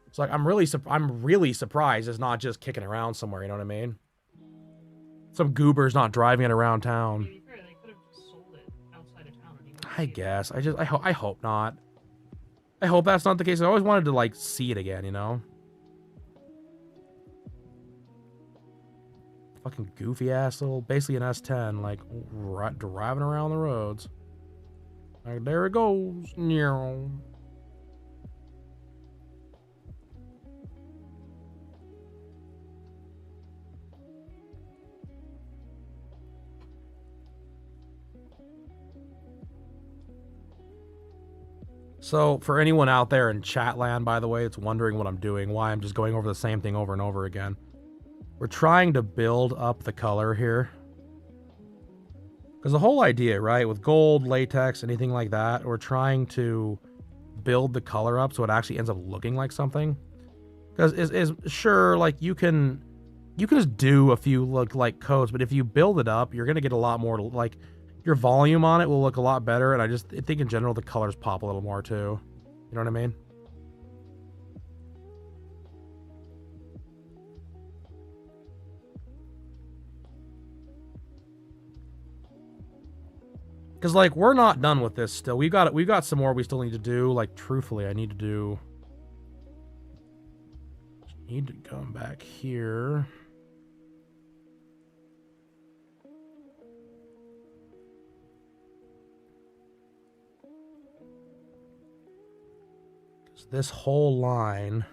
It's like, I'm really surprised it's not just kicking around somewhere, you know what I mean? Some goober's not driving it around town. They could have just sold it outside of town anyway. I guess. I hope not. I hope that's not the case. I always wanted to, like, see it again, you know? Fucking goofy ass little, basically an S10, like, driving around the roads. Like, there it goes. Meow. So, for anyone out there in chat land, by the way, that's wondering what I'm doing, why I'm just going over the same thing over and over again. We're trying to build up the color here. Because the whole idea, right, with gold, latex, anything like that, we're trying to build the color up so it actually ends up looking like something. Because is sure, like, you can just do a few like codes, but if you build it up, you're gonna get a lot more, like, your volume on it will look a lot better, and I think in general the colors pop a little more too. You know what I mean? Because, like, we're not done with this still. We've got some more we still need to do. Like, truthfully, I need to come back here. Because this whole line...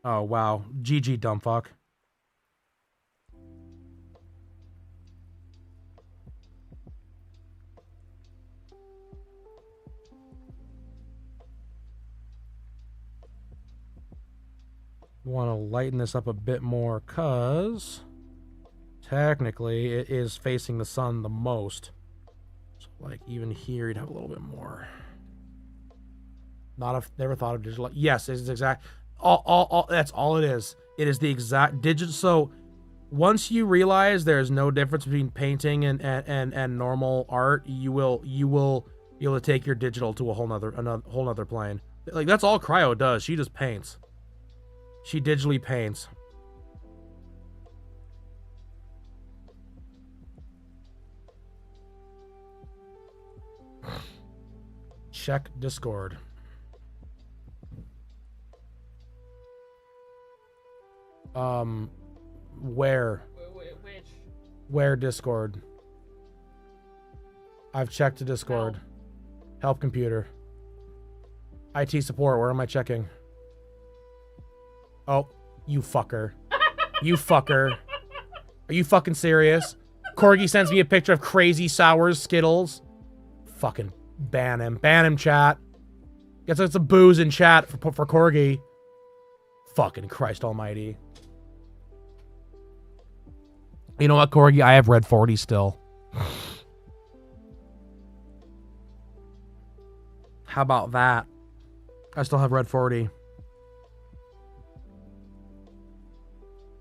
Oh, wow. GG, dumbfuck. Want to lighten this up a bit more, because technically it is facing the sun the most. So, like, even here you'd have a little bit more. Never thought of digital. Yes, it's exact. That's all it is. It is the exact digital. So once you realize there's no difference between painting and normal art, you will be able to take your digital to a whole nother plane. Like, that's all Cryo does. She just paints. She digitally paints. Check Discord. Where? Which? Where Discord? I've checked the Discord. Help computer. IT support, where am I checking? Oh, you fucker. You fucker. Are you fucking serious? Corgi sends me a picture of crazy sours Skittles. Fucking ban him. Ban him, chat. Gets us some booze in chat for Corgi. Fucking Christ almighty. You know what, Corgi? I have red 40 still. How about that? I still have red 40.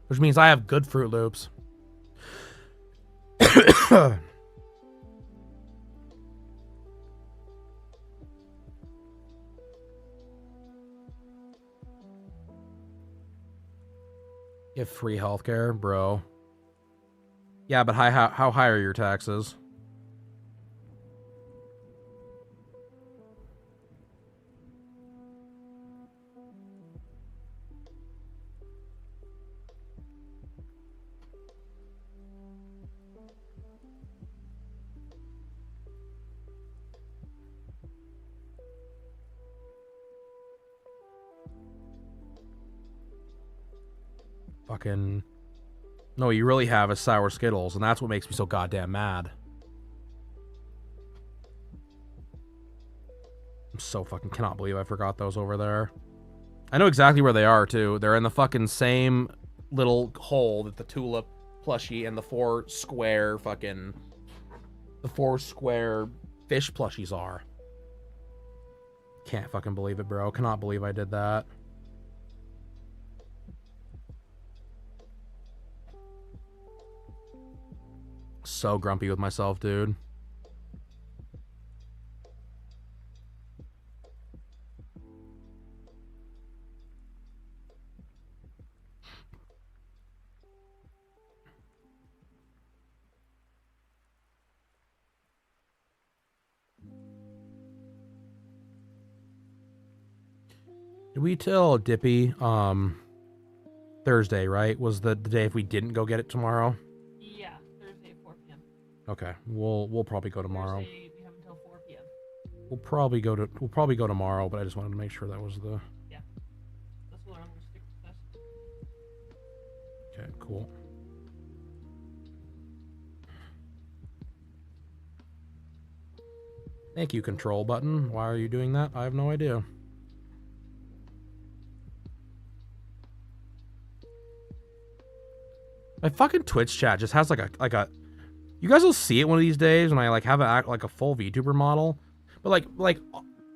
Which means I have good Fruit Loops. Get free healthcare, bro. Yeah, but how high are your taxes? Fucking... No, you really have is sour Skittles, and that's what makes me so goddamn mad. I'm so fucking cannot believe I forgot those over there. I know exactly where they are, too. They're in the fucking same little hole that the tulip plushie and the 4 square fucking the 4 square fish plushies are. Can't fucking believe it, bro. Cannot believe I did that. So grumpy with myself, dude. Did we tell Dippy, Thursday, right? Was the day if we didn't go get it tomorrow? Yeah, Thursday at 4 p.m. Okay, we'll probably go tomorrow. Thursday, we have until 4 p.m. We'll probably go tomorrow, but I just wanted to make sure that was the... Yeah. That's what I'm going to stick with this. Okay, cool. Thank you, control button. Why are you doing that? I have no idea. My fucking Twitch chat just has like a you guys will see it one of these days when I like have a full VTuber model. But like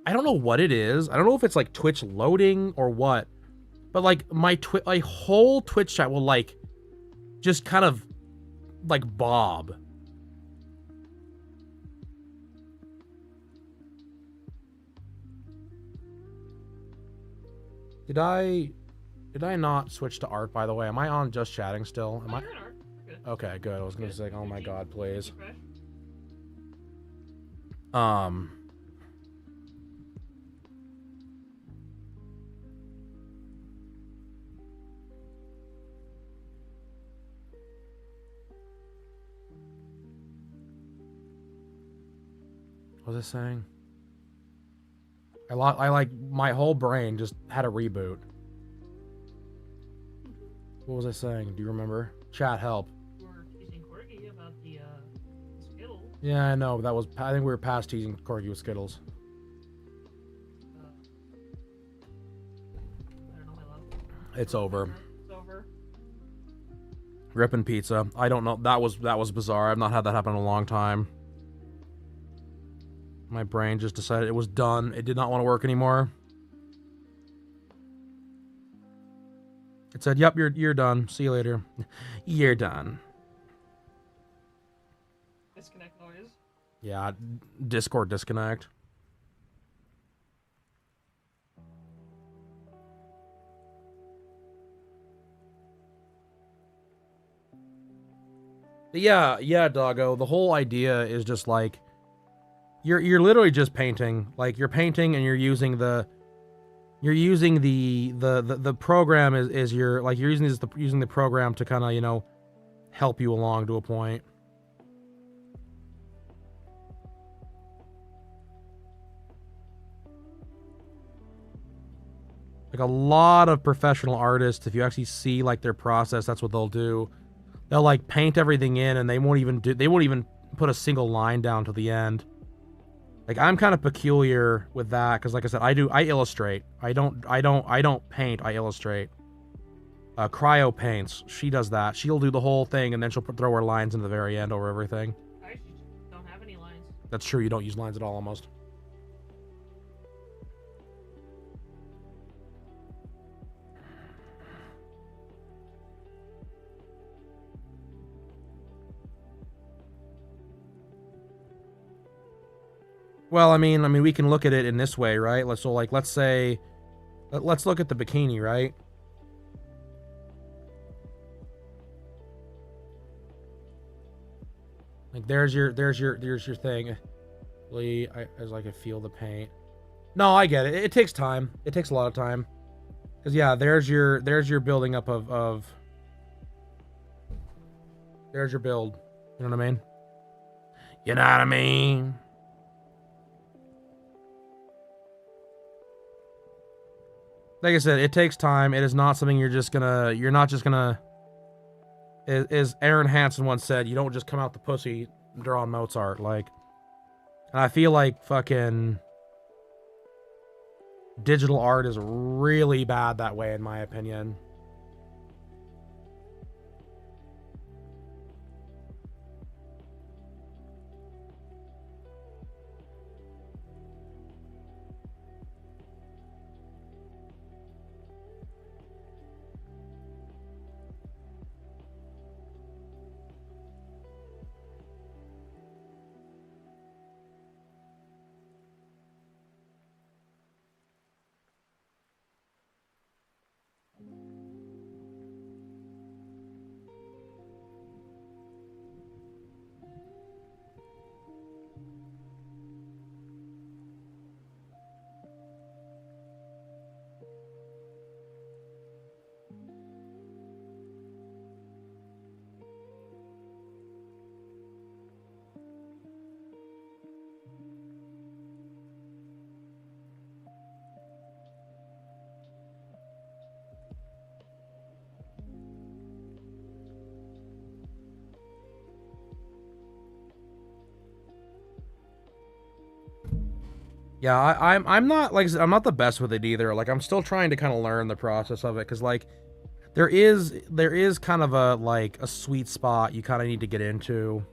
I don't know what it is. I don't know if it's like Twitch loading or what. But like my whole Twitch chat will like just kind of like bob. Did I not switch to art, by the way? Am I on just chatting still? Am I? You're in art. You're good. Okay, good. I was gonna say, oh my god, please. Refresh. What was I saying? I like my whole brain just had a reboot. What was I saying? Do you remember? Chat, help. You were teasing Corgi about the Skittles. Yeah, I know. That was. I think we were past teasing Corgi with Skittles. I don't know, my love. It's over. It's over. Ripping pizza. I don't know. That was bizarre. I've not had that happen in a long time. My brain just decided it was done. It did not want to work anymore. It said, "Yep, you're done. See you later. You're done." Disconnect noise. Yeah, Discord disconnect. Yeah, doggo. The whole idea is just like you're literally just painting. Like you're painting and you're using the program is your like you're using the program to kind of, you know, help you along to a point. Like a lot of professional artists, if you actually see like their process, that's what they'll do. They'll like paint everything in and they won't even put a single line down to the end. Like I'm kind of peculiar with that because, like I said, I illustrate. I don't paint. I illustrate. Cryo paints. She does that. She'll do the whole thing and then she'll throw her lines in the very end over everything. I actually don't have any lines. That's true. You don't use lines at all, almost. Well, I mean, we can look at it in this way, right? Let's look at the bikini, right? Like there's your thing. Lee, as I can feel the paint. No, I get it. It takes time. It takes a lot of time. Cause yeah, there's your building up of there's your build. You know what I mean? You know what I mean? Like I said, it takes time. It is not something you're not just gonna, as Aaron Hansen once said, you don't just come out the pussy drawing Mozart. Like, and I feel like fucking digital art is really bad that way, in my opinion. Yeah, I'm not, like I said, I'm not the best with it either. Like, I'm still trying to kind of learn the process of it, because, like, there is kind of a, like, a sweet spot you kind of need to get into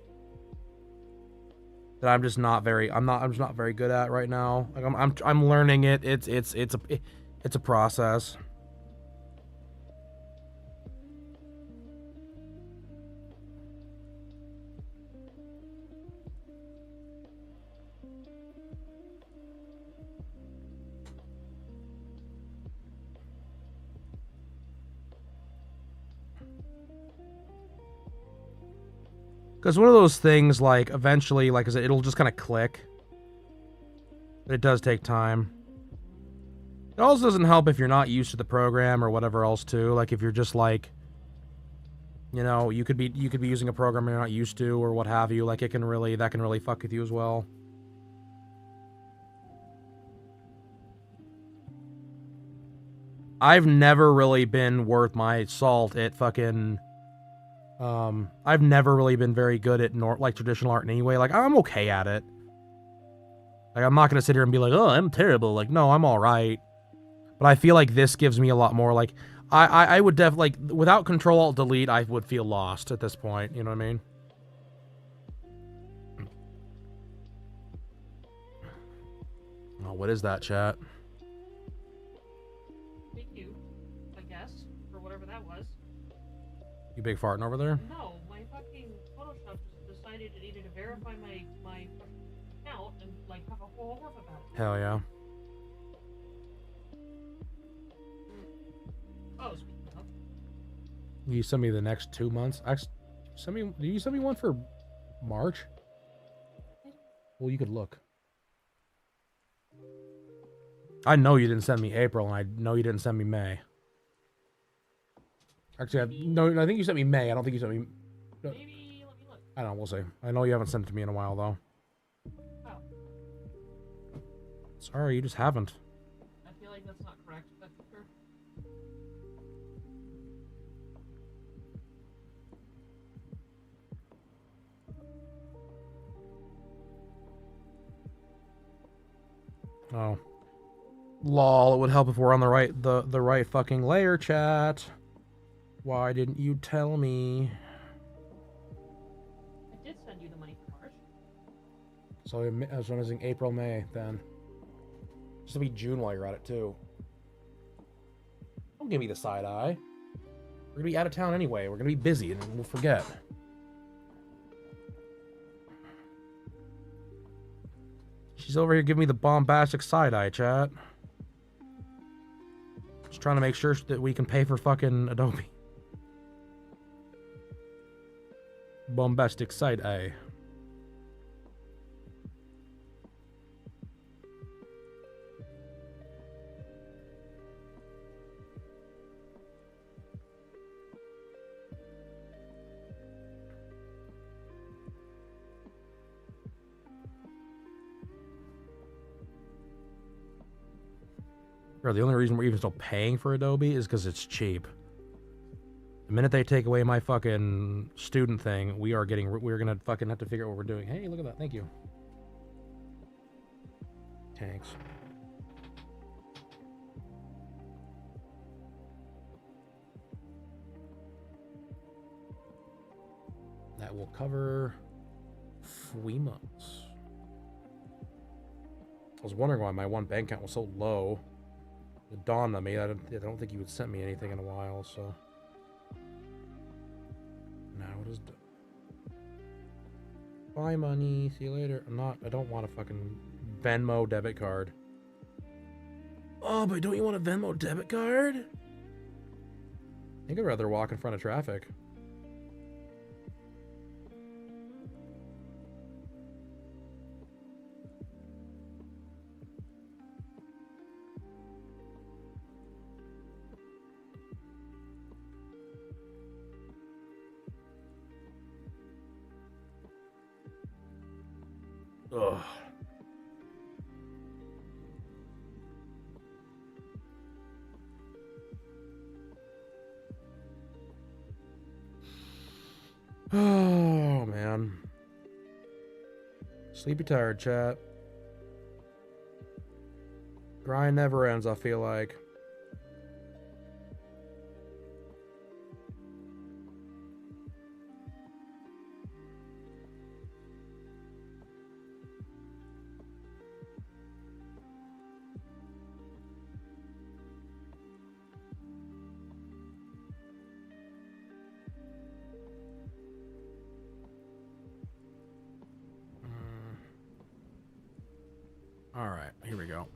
that I'm just not very good at right now. Like, I'm learning it. It's a process. Because one of those things, like, eventually, like I said, it'll just kind of click. But it does take time. It also doesn't help if you're not used to the program or whatever else, too. Like, if you're just, like, you know, you could be using a program you're not used to or what have you. Like, that can really fuck with you as well. I've never really been worth my salt at fucking... I've never really been very good at like traditional art in any way. Like, I'm okay at it. Like, I'm not gonna sit here and be like, oh, I'm terrible. Like, no, I'm alright. But I feel like this gives me a lot more, like, I would definitely, like, without Control-Alt-Delete, I would feel lost at this point, you know what I mean? Oh, what is that, chat? Thank you, I guess, for whatever that was. You big farting over there? No, my fucking Photoshop just decided it needed to verify my account and, like, have a whole wharf about it. Hell yeah. Oh, speaking of. You send me the next 2 months? Did you send me one for March? Well, you could look. I know you didn't send me April, and I know you didn't send me May. Actually, I think you sent me May. I don't think you sent me... Maybe, let me look. I don't know, we'll see. I know you haven't sent it to me in a while, though. Oh. Sorry, you just haven't. I feel like that's not correct, but sure. Oh. Lol, it would help if we're on the right fucking layer, chat. Why didn't you tell me? I did send you the money for March. So I was using April, May, then. Just to be June while you're at it, too. Don't give me the side eye. We're gonna be out of town anyway. We're gonna be busy and we'll forget. She's over here giving me the bombastic side eye, chat. Just trying to make sure that we can pay for fucking Adobe. Bombastic side eye. Bro, the only reason we're even still paying for Adobe is because it's cheap. The minute they take away my fucking student thing, we're gonna fucking have to figure out what we're doing. Hey, look at that. Thank you. Thanks. That will cover 3 months. I was wondering why my one bank account was so low. It dawned on me. I don't think you had sent me anything in a while, so. Now it is done. Bye, money. See you later. I don't want a fucking Venmo debit card. Oh, but don't you want a Venmo debit card? I think I'd rather walk in front of traffic. Ugh. Oh, man. Sleepy tired, chat. Grind never ends, I feel like. All right, here we go.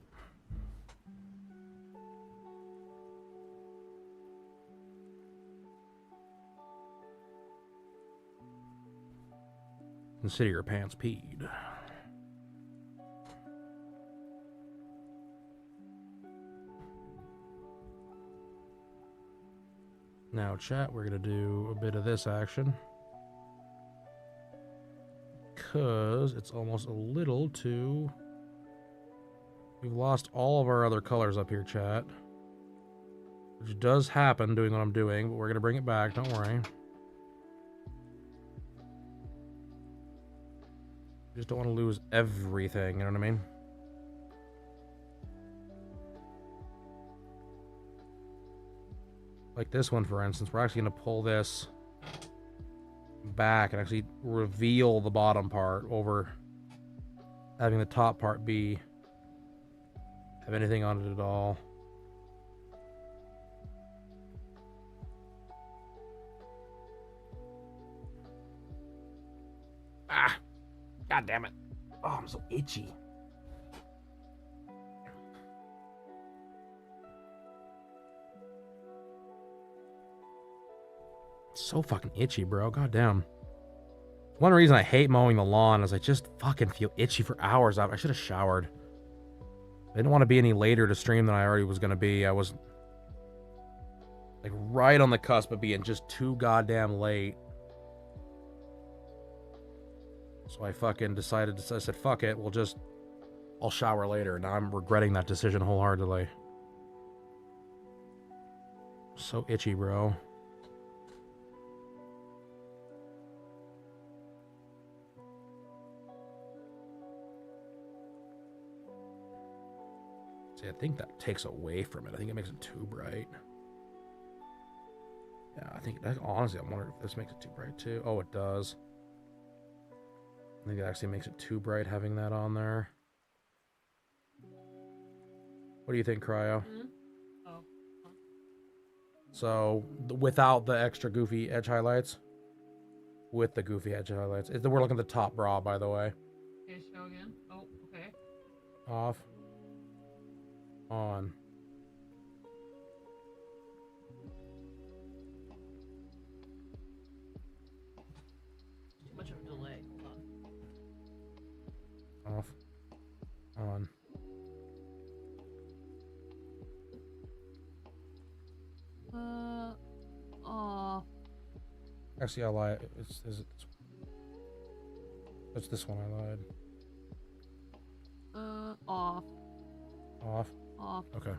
Consider your pants peed. Now, chat, we're gonna do a bit of this action. Because it's almost a little too... We've lost all of our other colors up here, chat. Which does happen doing what I'm doing, but we're gonna bring it back, don't worry. Just don't want to lose everything, you know what I mean? Like this one, for instance, we're actually going to pull this back and actually reveal the bottom part over having the top part be have anything on it at all. Ah! God damn it. Oh, I'm so itchy. So fucking itchy, bro. God damn. One reason I hate mowing the lawn is I just fucking feel itchy for hours. I should have showered. I didn't want to be any later to stream than I already was going to be. I was like right on the cusp of being just too goddamn late. So I fucking decided to, I said, fuck it, I'll shower later. Now I'm regretting that decision wholeheartedly. So itchy, bro. See, I think that takes away from it. I think it makes it too bright. Yeah, I think, honestly, I'm wondering if this makes it too bright too. Oh, it does. I think it actually makes it too bright having that on there. What do you think, Cryo? Mm-hmm. Oh. So, without the extra goofy edge highlights? With the goofy edge highlights. We're looking at the top bra, by the way. Okay, show again. Oh, okay. Off. On. Too much of a delay. Hold on. Off. On. Off. Actually, I lied. It's this one I lied. Off. Off. Off. Okay.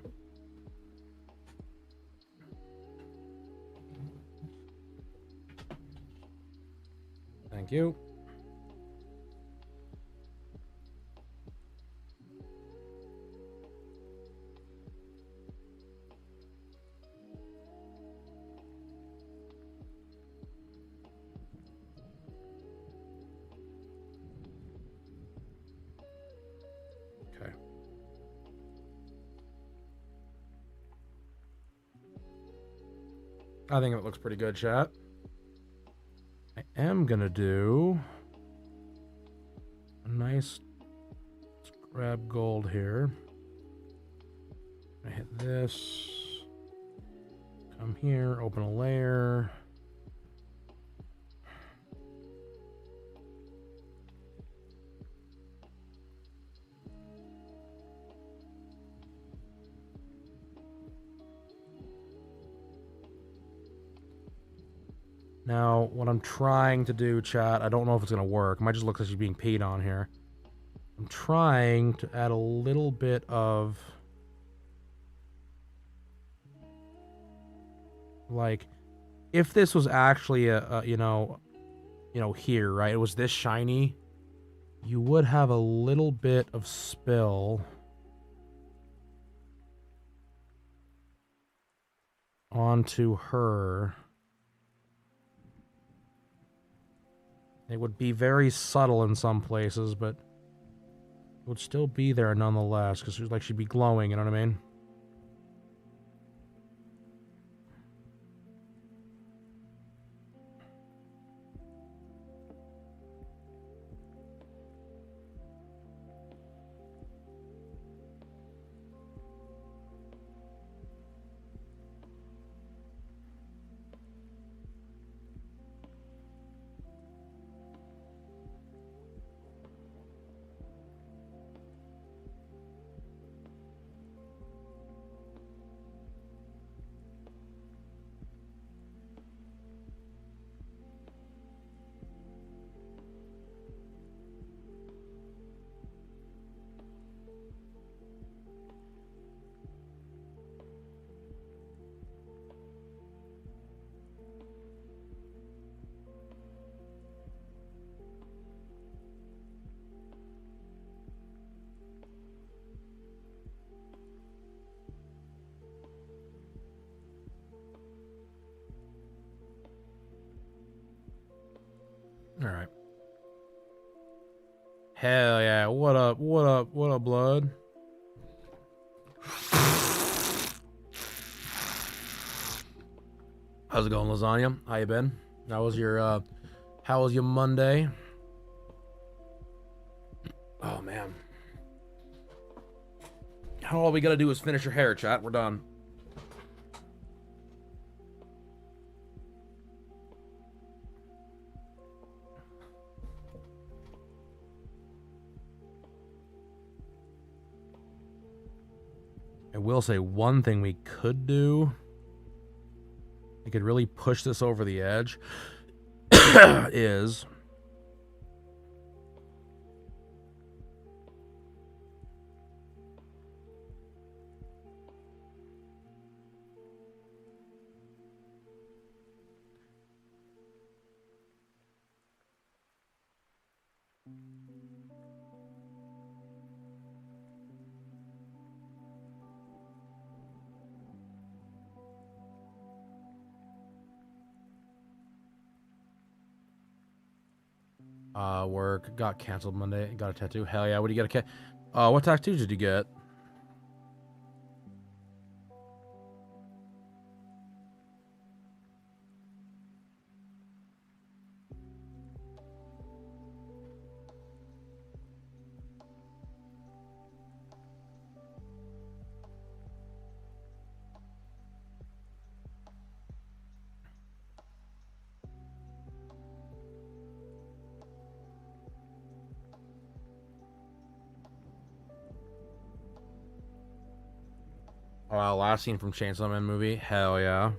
Thank you. Okay. I think it looks pretty good, chat. I am gonna do a nice, let's grab gold here. I hit this, come here, open a layer. Now, what I'm trying to do, chat, I don't know if it's going to work. It might just look like she's being peed on here. I'm trying to add a little bit of... like, if this was actually a you know, here, right? It was this shiny. You would have a little bit of spill onto her. It would be very subtle in some places, but it would still be there nonetheless, because like she'd be glowing, you know what I mean? All right. Hell yeah. What up? What up? What up, blood? How's it going, lasagna? How you been? How was your Monday? Oh man. How all we gotta do is finish your hair, chat. We're done. I will say one thing we could do. We could really push this over the edge. Is work got canceled Monday. Got a tattoo. Hell yeah! What do you get? What tattoo did you get? Oh, last scene from Chainsaw Man movie. Hell yeah.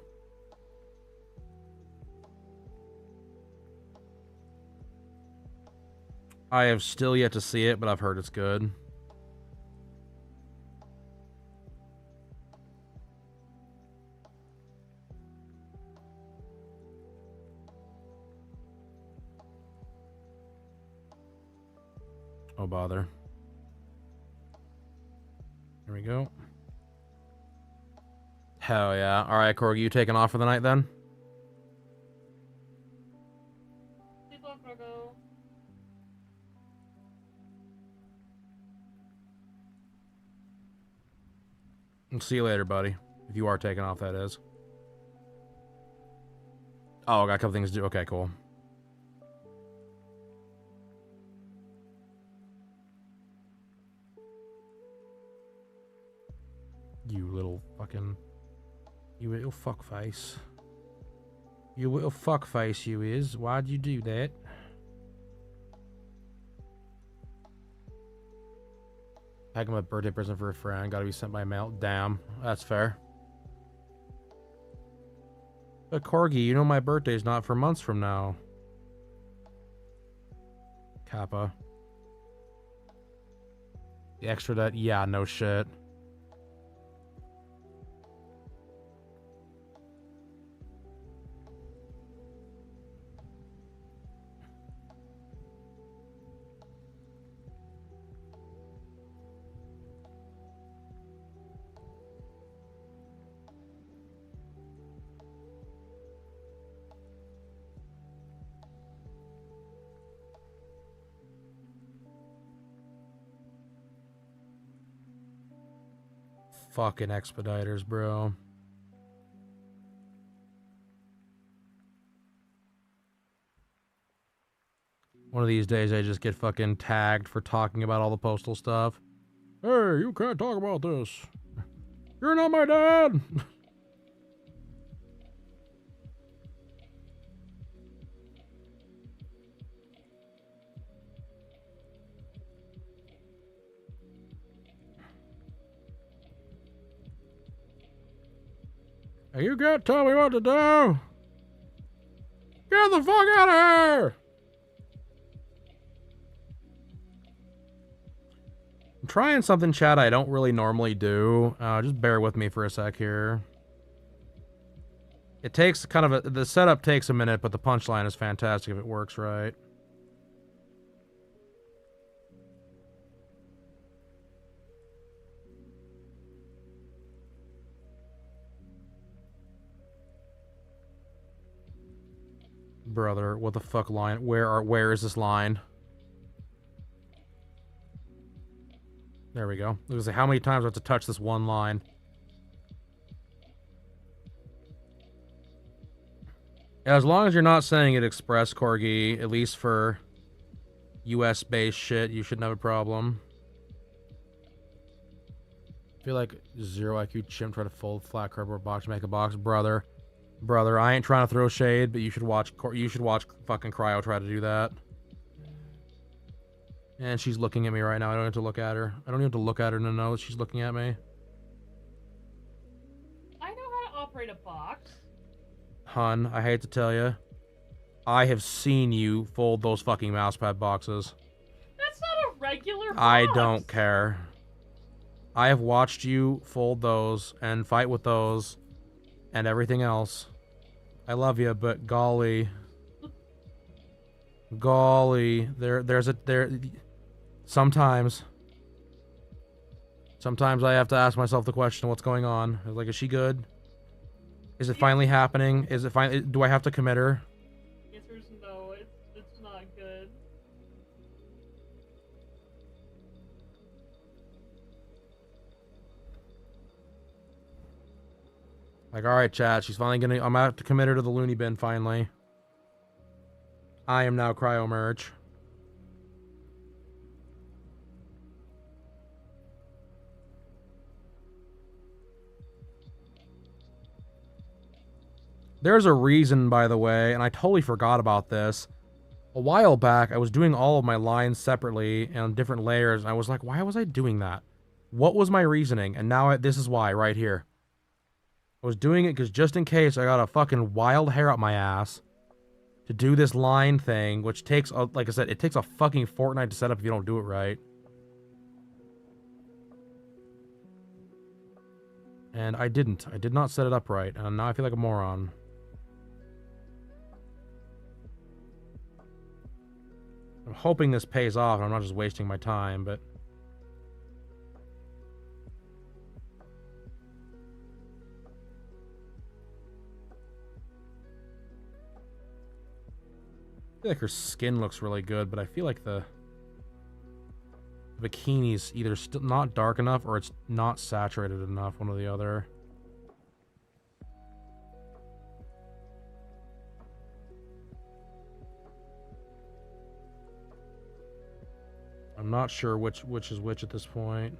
I have still yet to see it, but I've heard it's good. Oh, bother. Here we go. Hell yeah. All right, Corgi, you taking off for the night then? Sleep well, Corgo. I'll see you later, buddy. If you are taking off, that is. Oh, I got a couple things to do. Okay, cool. You little fucking... You little fuckface. You little fuckface you is. Why'd you do that? Packing my birthday present for a friend. Gotta be sent by mail. Damn. That's fair. But Corgi, you know my birthday's not for months from now. Kappa. The extra that... Yeah, no shit. fucking expediters, bro. One of these days I just get fucking tagged for talking about all the postal stuff. Hey, you can't talk about this. You're not my dad. Hey, you can't tell me what to do. Get the fuck out of here. I'm trying something, chat, I don't really normally do. Just bear with me for a sec here. It takes kind of the setup takes a minute, but the punchline is fantastic if it works right. Brother, what the fuck line? Where is this line? There we go. I was gonna say, how many times do I have to touch this one line? As long as you're not saying it express, Corgi, at least for US-based shit, you shouldn't have a problem. I feel like 0 IQ chimp try to fold flat cardboard box to make a box. Brother, I ain't trying to throw shade, but you should watch fucking Cryo try to do that. And she's looking at me right now. I don't have to look at her. I don't even have to look at her to know that she's looking at me. I know how to operate a box. Hun, I hate to tell you, I have seen you fold those fucking mousepad boxes. That's not a regular box. I don't care. I have watched you fold those and fight with those and everything else. I love you, but golly. Golly. Sometimes I have to ask myself the question, what's going on? Like, is she good? Is it finally happening? Is it finally... Do I have to commit her? The answer is no, it's not good. Like, alright, chat, she's finally gonna... I'm about to commit her to the loony bin, finally. I am now Cryo Merch. There's a reason, by the way, and I totally forgot about this. A while back, I was doing all of my lines separately and on different layers, and I was like, why was I doing that? What was my reasoning? And now this is why, right here. I was doing it because just in case I got a fucking wild hair up my ass to do this line thing, which takes, like I said, it takes a fucking fortnight to set up if you don't do it right. And I didn't. I did not set it up right, and now I feel like a moron. I'm hoping this pays off and I'm not just wasting my time, but... I feel like her skin looks really good, but I feel like the bikini's either still not dark enough or it's not saturated enough, one or the other. I'm not sure which is which at this point.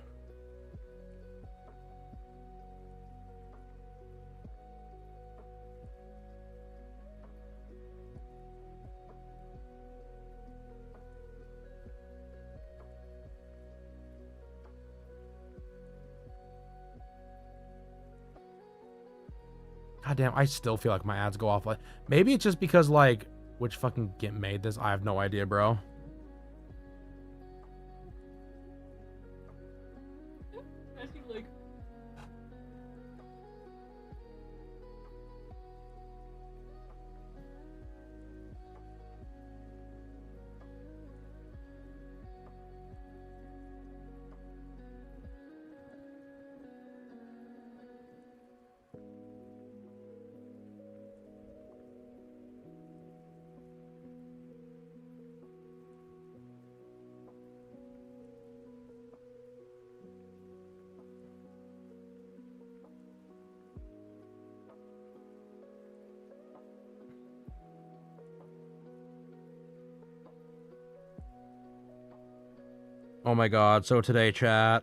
God damn, I still feel like my ads go off. Like, maybe it's just because, like, which fucking gimp made this? I have no idea, bro. Oh my god, so today, chat.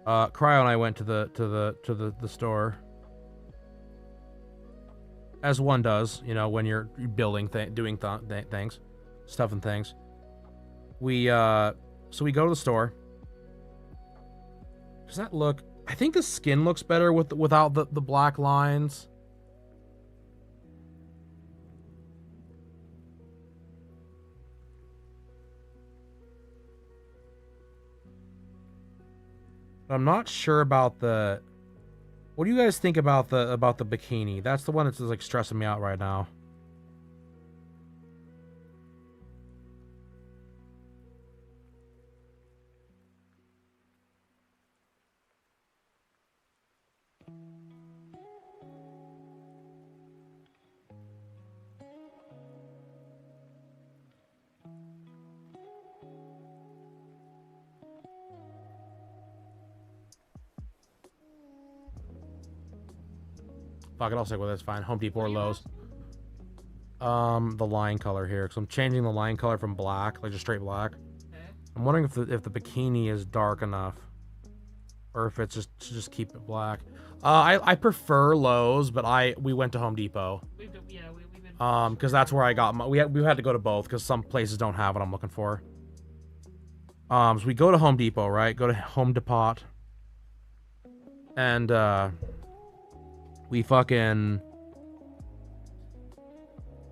Cryo and I went to the store. As one does, you know, when you're building doing things, stuff and things. So we go to the store. Does that look... I think the skin looks better without the black lines. I'm not sure about the... What do you guys think about the bikini? That's the one that's like stressing me out right now. Fuck it, I'll stick with it. It's fine. Home Depot or Lowe's. The line color here, because I'm changing the line color from black, like just straight black. Okay. I'm wondering if the bikini is dark enough, or if it's just keep it black. I prefer Lowe's, but we went to Home Depot. We've been because that's where I got my. We had to go to both because some places don't have what I'm looking for. So we go to Home Depot, right? Go to Home Depot, and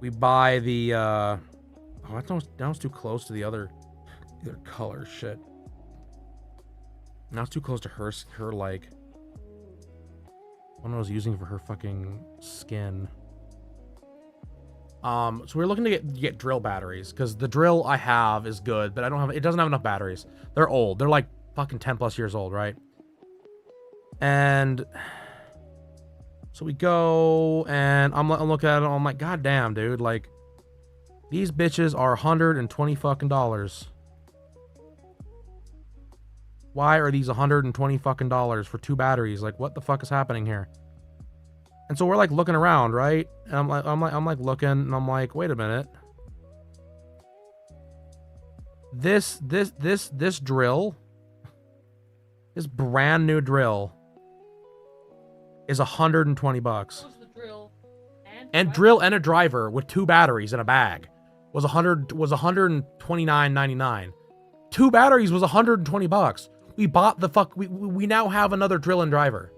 we buy the, oh, that was too close to the other color, shit. Now it's too close to her, like, one I was using for her fucking skin. So we're looking to get drill batteries, because the drill I have is good, but it doesn't have enough batteries. They're old. They're like fucking 10 plus years old, right? And... So we go, and I'm looking at it, I'm like, god damn, dude, like, these bitches are $120 fucking dollars. Why are these $120 fucking dollars for 2 batteries? Like, what the fuck is happening here? And so we're like looking around, right? And I'm like looking, and I'm like, wait a minute. This drill, this brand new drill, is $120. Drill and a driver with 2 batteries in a bag was $129.99. 2 batteries was $120. We bought the fuck. We now have another drill and driver.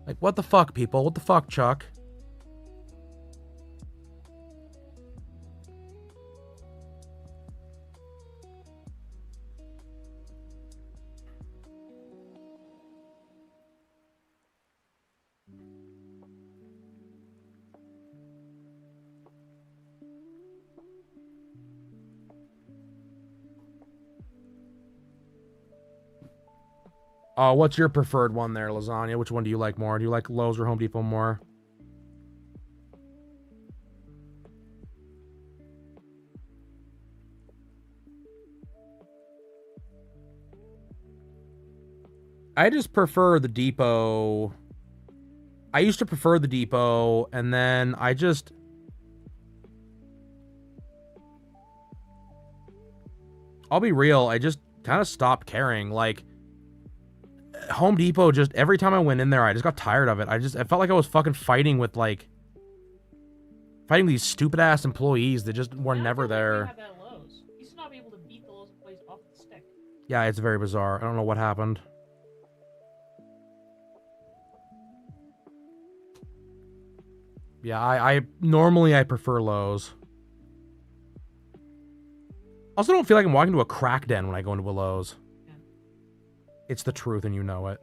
Like, what the fuck, people? What the fuck, Chuck? What's your preferred one there, Lasagna? Which one do you like more? Do you like Lowe's or Home Depot more? I just prefer the Depot. I used to prefer the Depot, and then I'll be real, I just kind of stopped caring. Like, Home Depot, just every time I went in there, I just got tired of it. I felt like I was fucking fighting these stupid ass employees that just were never there. You used to not be able to beat the Lowe's employees off the stick. Yeah, it's very bizarre. I don't know what happened. Yeah, I normally prefer Lowe's. Also, don't feel like I'm walking to a crack den when I go into a Lowe's. Yeah. It's the truth, and you know it.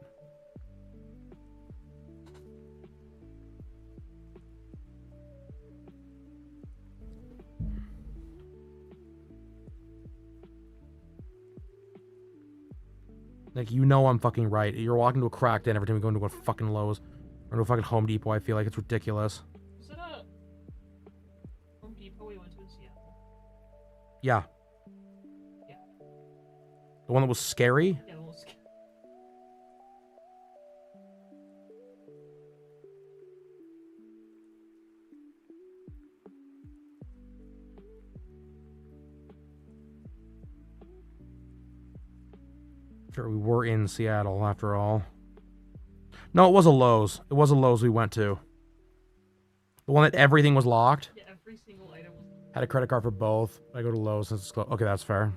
Like, you know I'm fucking right. You're walking to a crack den every time we go into a fucking Lowe's. Or to a fucking Home Depot, I feel like it's ridiculous. Was it a Home Depot we went to in Seattle? Yeah. Yeah. The one that was scary? Yeah, the one that was scary. Sure, we were in Seattle after all. No, it was a Lowe's. It was a Lowe's we went to. The one that everything was locked. Yeah, every single item was. Had a credit card for both. I go to Lowe's since it's closed. Okay, that's fair.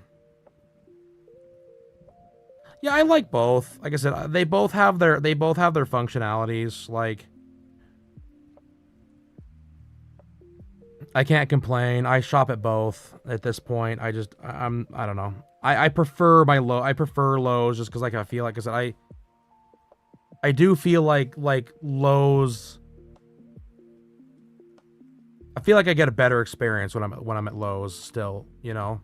Yeah, I like both. Like I said, they both have their functionalities. Like, I can't complain. I shop at both at this point. I don't know. I prefer Lowe's just because like I feel like I said I do feel like Lowe's. I feel like I get a better experience when I'm at Lowe's still, you know.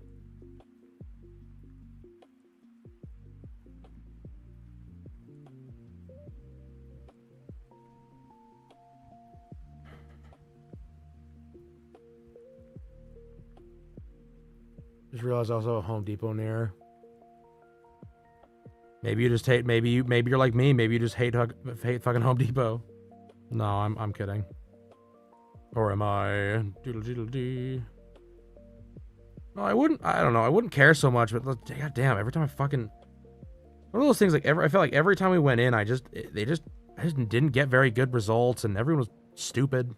Just realized also a Home Depot near. Maybe you just hate. Maybe you're like me. Maybe you just hate fucking Home Depot. No, I'm kidding. Or am I? Doodle doodle dee. No, I wouldn't. I don't know. I wouldn't care so much. But god damn, every time I fucking one of those things. Like I felt like every time we went in, I just didn't get very good results, and everyone was stupid.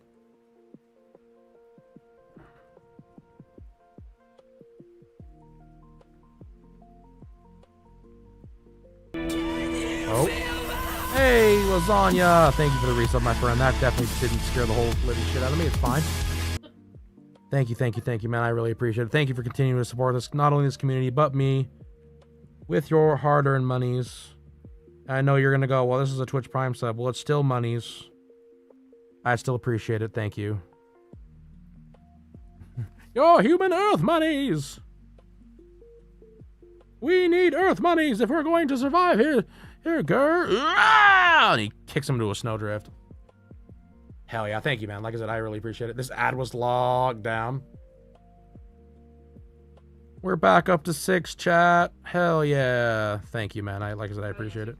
Oh. Hey, lasagna! Thank you for the resub, my friend. That definitely didn't scare the whole living shit out of me. It's fine. Thank you, man. I really appreciate it. Thank you for continuing to support this, not only this community, but me, with your hard-earned monies. I know you're gonna go, well, this is a Twitch Prime sub. Well, it's still monies. I still appreciate it. Thank you. Your human Earth monies! We need Earth monies if we're going to survive here. Here, girl. And he kicks him to a snowdrift. Hell yeah, thank you, man. Like I said, I really appreciate it. This ad was logged down. We're back up to 6, chat. Hell yeah. Thank you, man. Like I said, I appreciate it.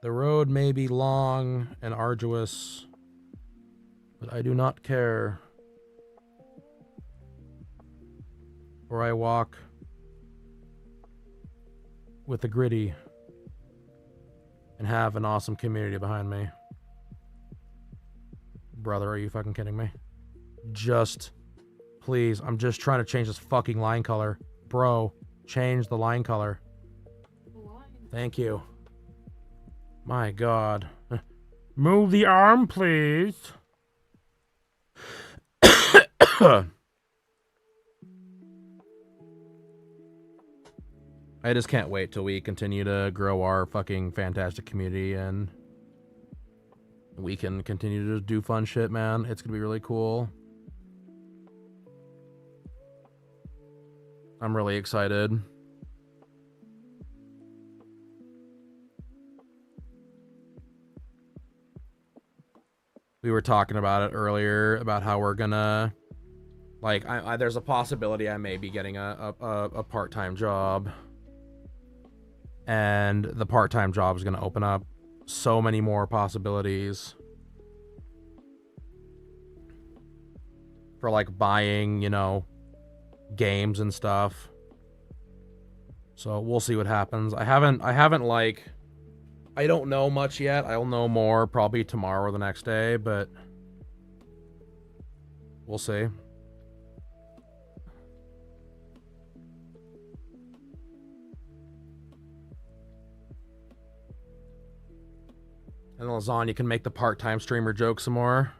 The road may be long and arduous, but I do not care. For I walk with the gritty and have an awesome community behind me. Brother, are you fucking kidding me? Just, please, I'm just trying to change this fucking line color. Bro, change the line color. Thank you. My God. Move the arm, please. I just can't wait till we continue to grow our fucking fantastic community and we can continue to do fun shit, man. It's gonna be really cool. I'm really excited. We were talking about it earlier about how we're gonna, like, there's a possibility I may be getting a part-time job. And the part-time job is going to open up so many more possibilities for like buying, you know, games and stuff. So we'll see what happens. I haven't like, I don't know much yet. I'll know more probably tomorrow or the next day, but we'll see. And Lasagna can make the part-time streamer joke some more.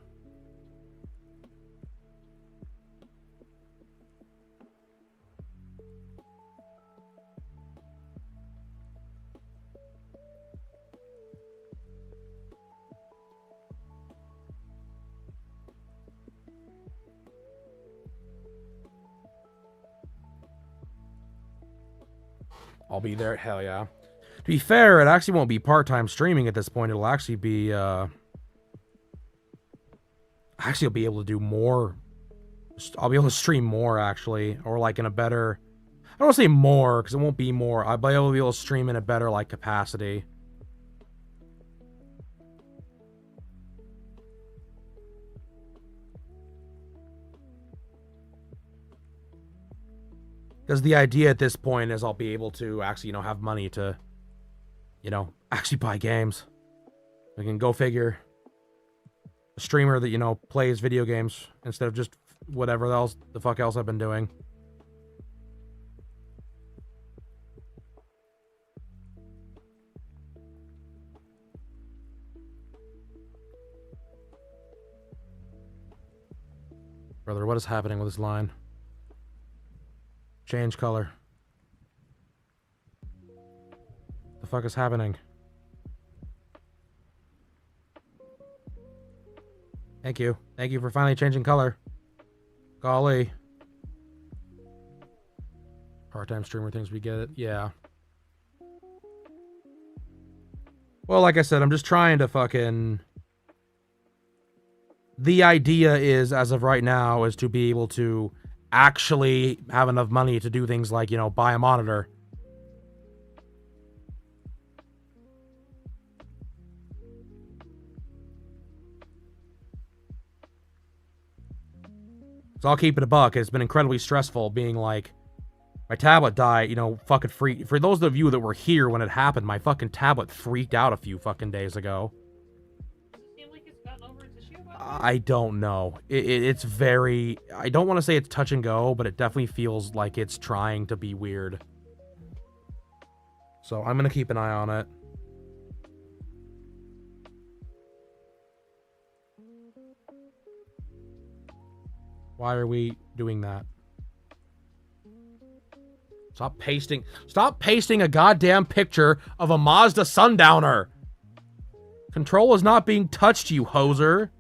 I'll be there. Hell yeah. To be fair, it actually won't be part-time streaming at this point. It'll actually be, actually I'll be able to do more. I'll be able to stream more, actually. Or, like, in a better... I don't want to say more, because it won't be more. I'll be able to stream in a better, like, capacity. Because the idea at this point is I'll be able to actually, have money to, actually buy games. I can go figure. A streamer that, plays video games instead of just whatever else the fuck else I've been doing. Brother, what is happening with this line? Change color. The fuck is happening? Thank you. Thank you for finally changing color. Golly. Part-time streamer thinks we get it. Yeah. Well, like I said, I'm just trying to fucking... The idea is, as of right now, is to be able to actually have enough money to do things like, buy a monitor. So I'll keep it a buck. It's been incredibly stressful being like, my tablet died, fucking freak. For those of you that were here when it happened, my fucking tablet freaked out a few fucking days ago. I don't know. It's very... I don't want to say it's touch and go, but it definitely feels like it's trying to be weird. So I'm going to keep an eye on it. Why are we doing that? Stop pasting a goddamn picture of a Mazda Sundowner. Control is not being touched, you hoser.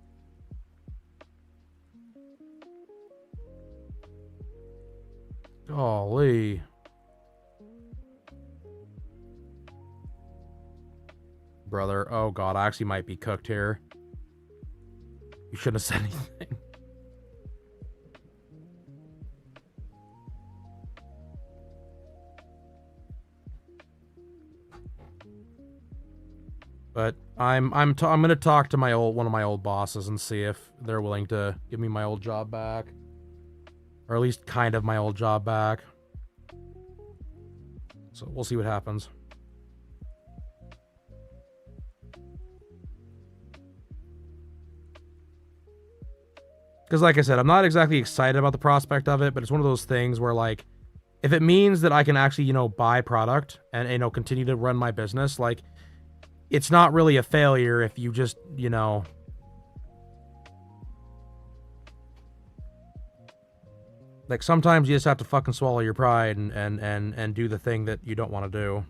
Golly. Brother, oh god, I actually might be cooked here. You shouldn't have said anything. But I'm gonna talk to one of my old bosses and see if they're willing to give me my old job back. Or at least kind of my old job back. So we'll see what happens. Because like I said, I'm not exactly excited about the prospect of it, but it's one of those things where, like, if it means that I can actually, buy product and, continue to run my business, like, it's not really a failure if you just, like, sometimes you just have to fucking swallow your pride and do the thing that you don't want to do.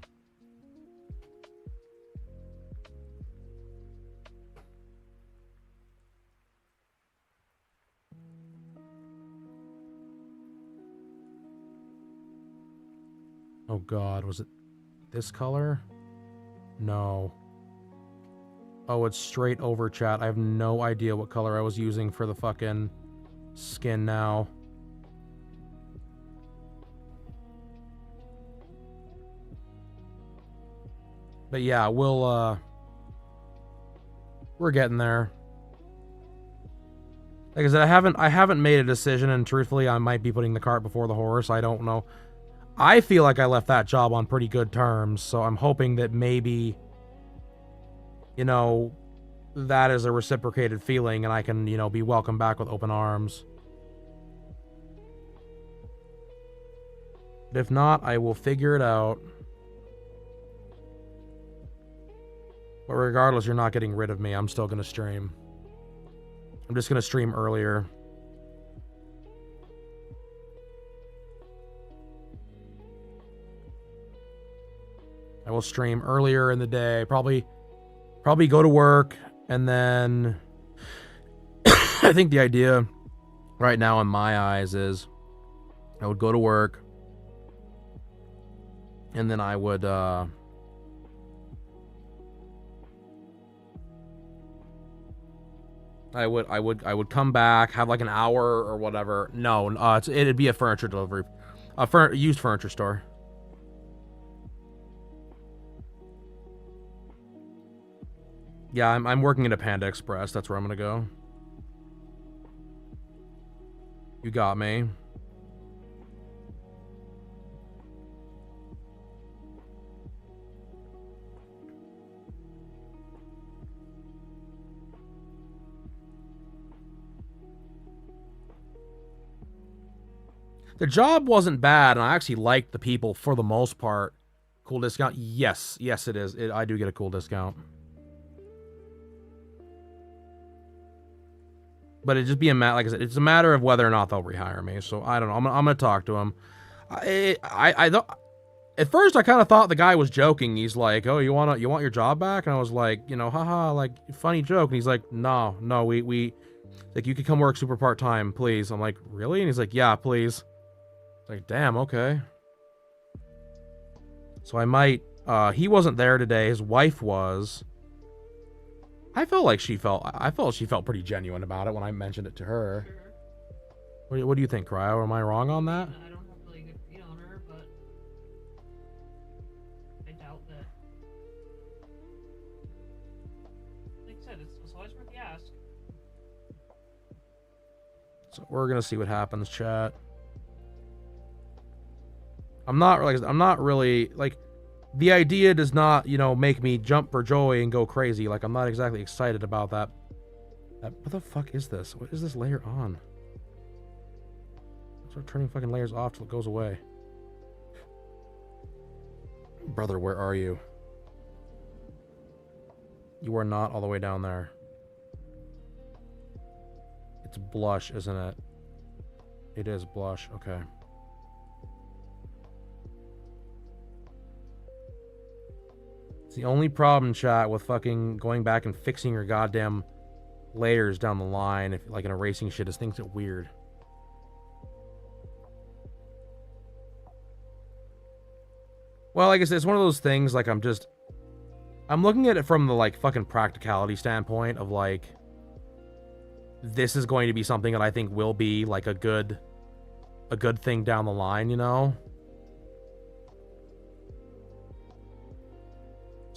Oh god, was it this color? No. Oh, it's straight over, chat. I have no idea what color I was using for the fucking skin now. But yeah, we're getting there. Like I said, I haven't made a decision, and truthfully, I might be putting the cart before the horse. I don't know. I feel like I left that job on pretty good terms, so I'm hoping that maybe, that is a reciprocated feeling, and I can, be welcomed back with open arms. But if not, I will figure it out. But regardless, you're not getting rid of me. I'm still going to stream. I'm just going to stream earlier. I will stream earlier in the day. Probably go to work, and then... I think the idea right now in my eyes is I would go to work, and then I would... I would come back, have like an hour or whatever. No, it'd be a furniture delivery, a used furniture store. Yeah, I'm working at a Panda Express. That's where I'm gonna go. You got me. The job wasn't bad, and I actually liked the people for the most part. Cool discount? Yes. Yes, it is. I do get a cool discount. But it just be a matter, like I said, it's a matter of whether or not they'll rehire me. So I don't know. I'm gonna talk to him. I don't. At first, I kind of thought the guy was joking. He's like, "Oh, you want your job back?" And I was like, you know, haha, like funny joke. And he's like, "No, we like you could come work super part time, please." I'm like, "Really?" And he's like, "Yeah, please." It's like, damn, okay. So I might. He wasn't there today. His wife was. I felt she felt pretty genuine about it when I mentioned it to her. Sure. What do you think, Cryo? Am I wrong on that? I don't have really good read on her, but I doubt that. Like I said, it's always worth the ask. So we're gonna see what happens, chat. I'm not really like. The idea does not, you know, make me jump for joy and go crazy. Like, I'm not exactly excited about that. What the fuck is this? What is this layer on? Start turning fucking layers off till it goes away. Brother, where are you? You are not all the way down there. It's blush, isn't it? It is blush. Okay. The only problem, chat, with fucking going back and fixing your goddamn layers down the line, if like in erasing shit, is things get weird. Well, like I said, it's one of those things, like I'm looking at it from the like fucking practicality standpoint of like, this is going to be something that I think will be like a good thing down the line, you know?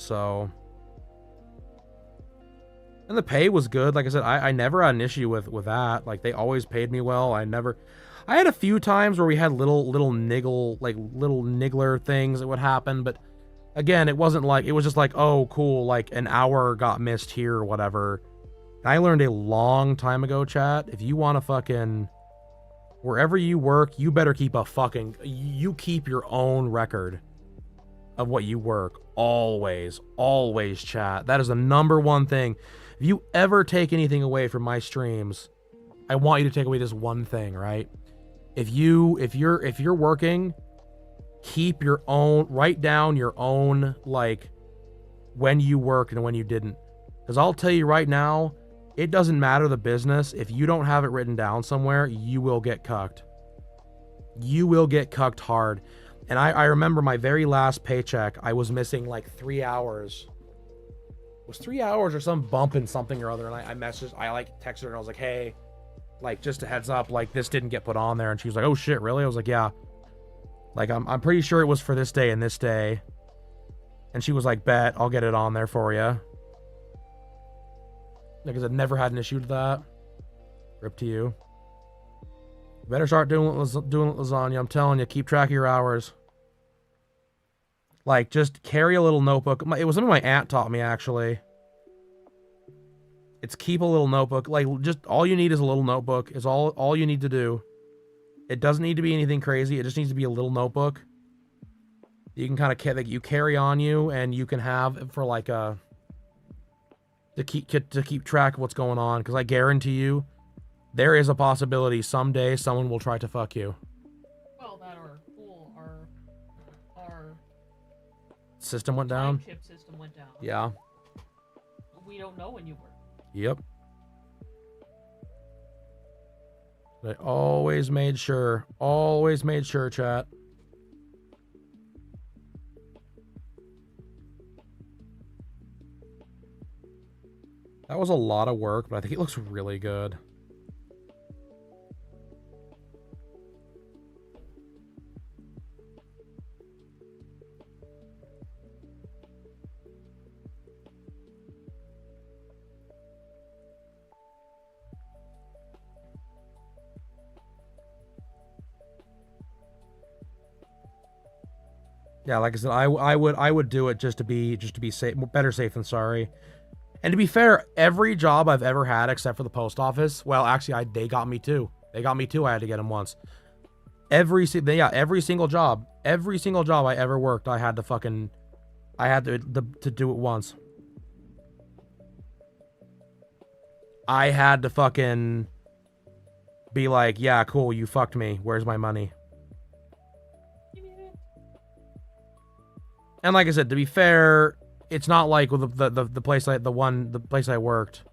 So, and the pay was good. Like I said, I never had an issue with that. Like, they always paid me well. I had a few times where we had little niggler things that would happen, but again, it wasn't like, it was just like, oh, cool, like an hour got missed here or whatever. I learned a long time ago, chat, if you want to fucking, wherever you work, you better keep you keep your own record of what you work. Always, chat. That is the number one thing. If you ever take anything away from my streams, I want you to take away this one thing, right? If you're working, keep your own, write down your own, like, when you worked and when you didn't. Because I'll tell you right now, it doesn't matter the business. If you don't have it written down somewhere, you will get cucked. You will get cucked hard. And I remember my very last paycheck, I was missing like 3 hours. It was 3 hours or some bump in something or other. And I texted her and I was like, hey, like, just a heads up, like, this didn't get put on there. And she was like, oh shit, really? I was like, yeah. Like, I'm pretty sure it was for this day and this day. And she was like, bet, I'll get it on there for you. Because I've never had an issue with that. Rip to you. Better start doing lasagna. I'm telling you, keep track of your hours. Like, just carry a little notebook. It was something my aunt taught me, actually. It's keep a little notebook. Like, just all you need is a little notebook. Is all you need to do. It doesn't need to be anything crazy. It just needs to be a little notebook. You can kind of you carry on you, and you can have for like a to keep track of what's going on. Because I guarantee you, there is a possibility someday someone will try to fuck you. Well, that our system went down. Chip system went down. Yeah. We don't know when you work. Yep. They always made sure, chat. That was a lot of work, but I think it looks really good. Yeah, like I said, I would do it just to be safe, better safe than sorry. And to be fair, every job I've ever had except for the post office, well, actually they got me too. They got me too. I had to get them once. Every single job I ever worked, I had to do it once. I had to fucking be like, yeah, cool, you fucked me. Where's my money? And like I said, to be fair, it's not like with the place I worked.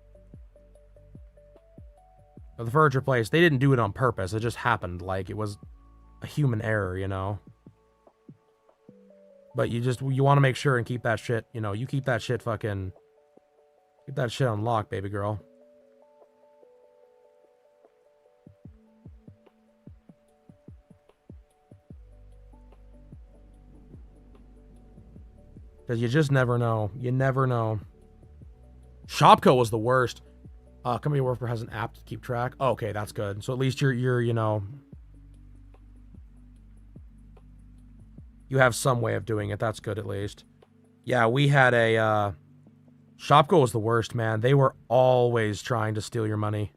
The furniture place, they didn't do it on purpose. It just happened. Like, it was a human error, you know? But you want to make sure and keep that shit, you know, you keep that shit on lock, baby girl. Because you just never know. You never know. Shopco was the worst. Company worker has an app to keep track. Oh, okay, that's good. So at least you're, you know, you have some way of doing it. That's good, at least. Yeah, we had a, Shopko was the worst, man. They were always trying to steal your money.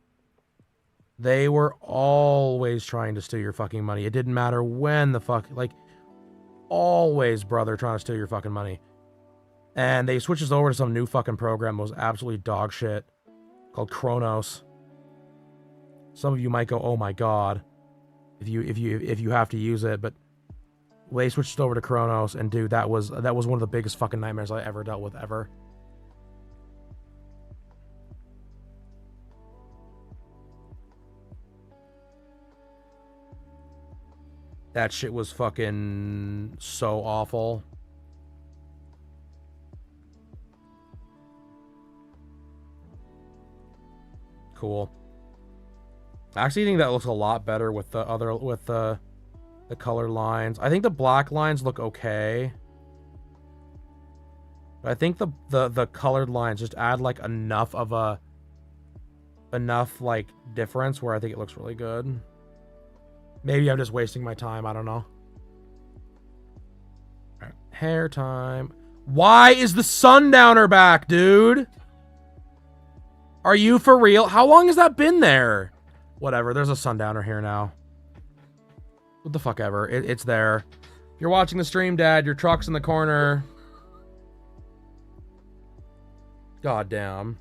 They were always trying to steal your fucking money. It didn't matter when the fuck, like, always, brother, trying to steal your fucking money. And they switched us over to some new fucking program that was absolutely dog shit, called Kronos. Some of you might go, "Oh my god," if you have to use it, but they switched over to Kronos, and dude, that was one of the biggest fucking nightmares I ever dealt with ever. That shit was fucking so awful. Cool. I actually think that looks a lot better with the other, with the color lines. I think the black lines look okay. But I think the colored lines just add like enough like difference where I think it looks really good. Maybe I'm just wasting my time, I don't know. Alright, hair time. Why is the sundowner back, dude? Are you for real? How long has that been there? Whatever, there's a sundowner here now. What the fuck ever. It's there. If you're watching the stream, Dad, your truck's in the corner. God damn.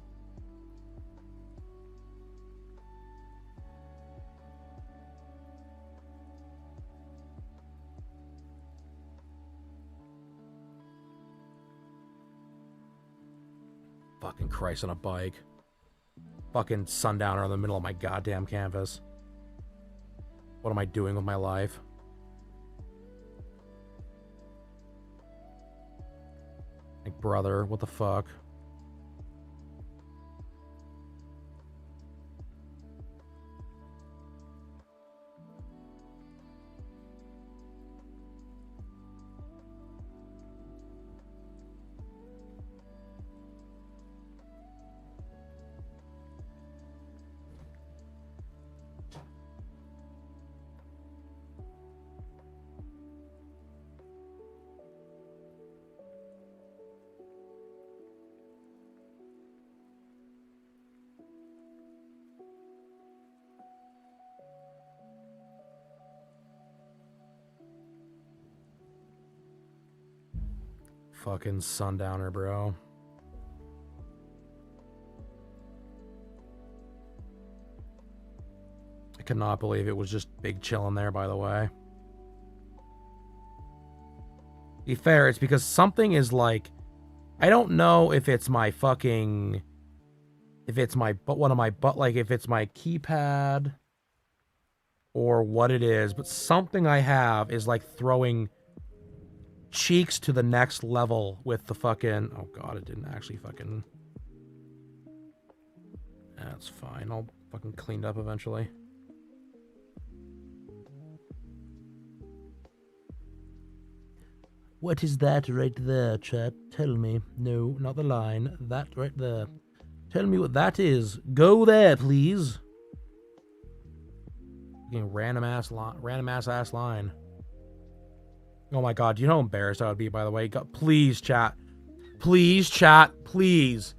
Fucking Christ on a bike. Fucking sundowner in the middle of my goddamn canvas. What am I doing with my life? Like, brother, what the fuck? Fucking sundowner, bro. I cannot believe it was just big chillin' there, by the way. To be fair, it's because something is like, I don't know if it's my fucking, if it's my, but one of my, but like if it's my keypad or what it is, but something I have is like throwing cheeks to the next level with the fucking, oh god, it didn't actually fucking, that's fine, I'll fucking clean up eventually. What is that right there, chat? Tell me. No, not the line. That right there. Tell me what that is. Go there, please. Fucking random ass line. Oh my god, do you know how embarrassed I would be, by the way? God, please, chat. Please, chat. Please.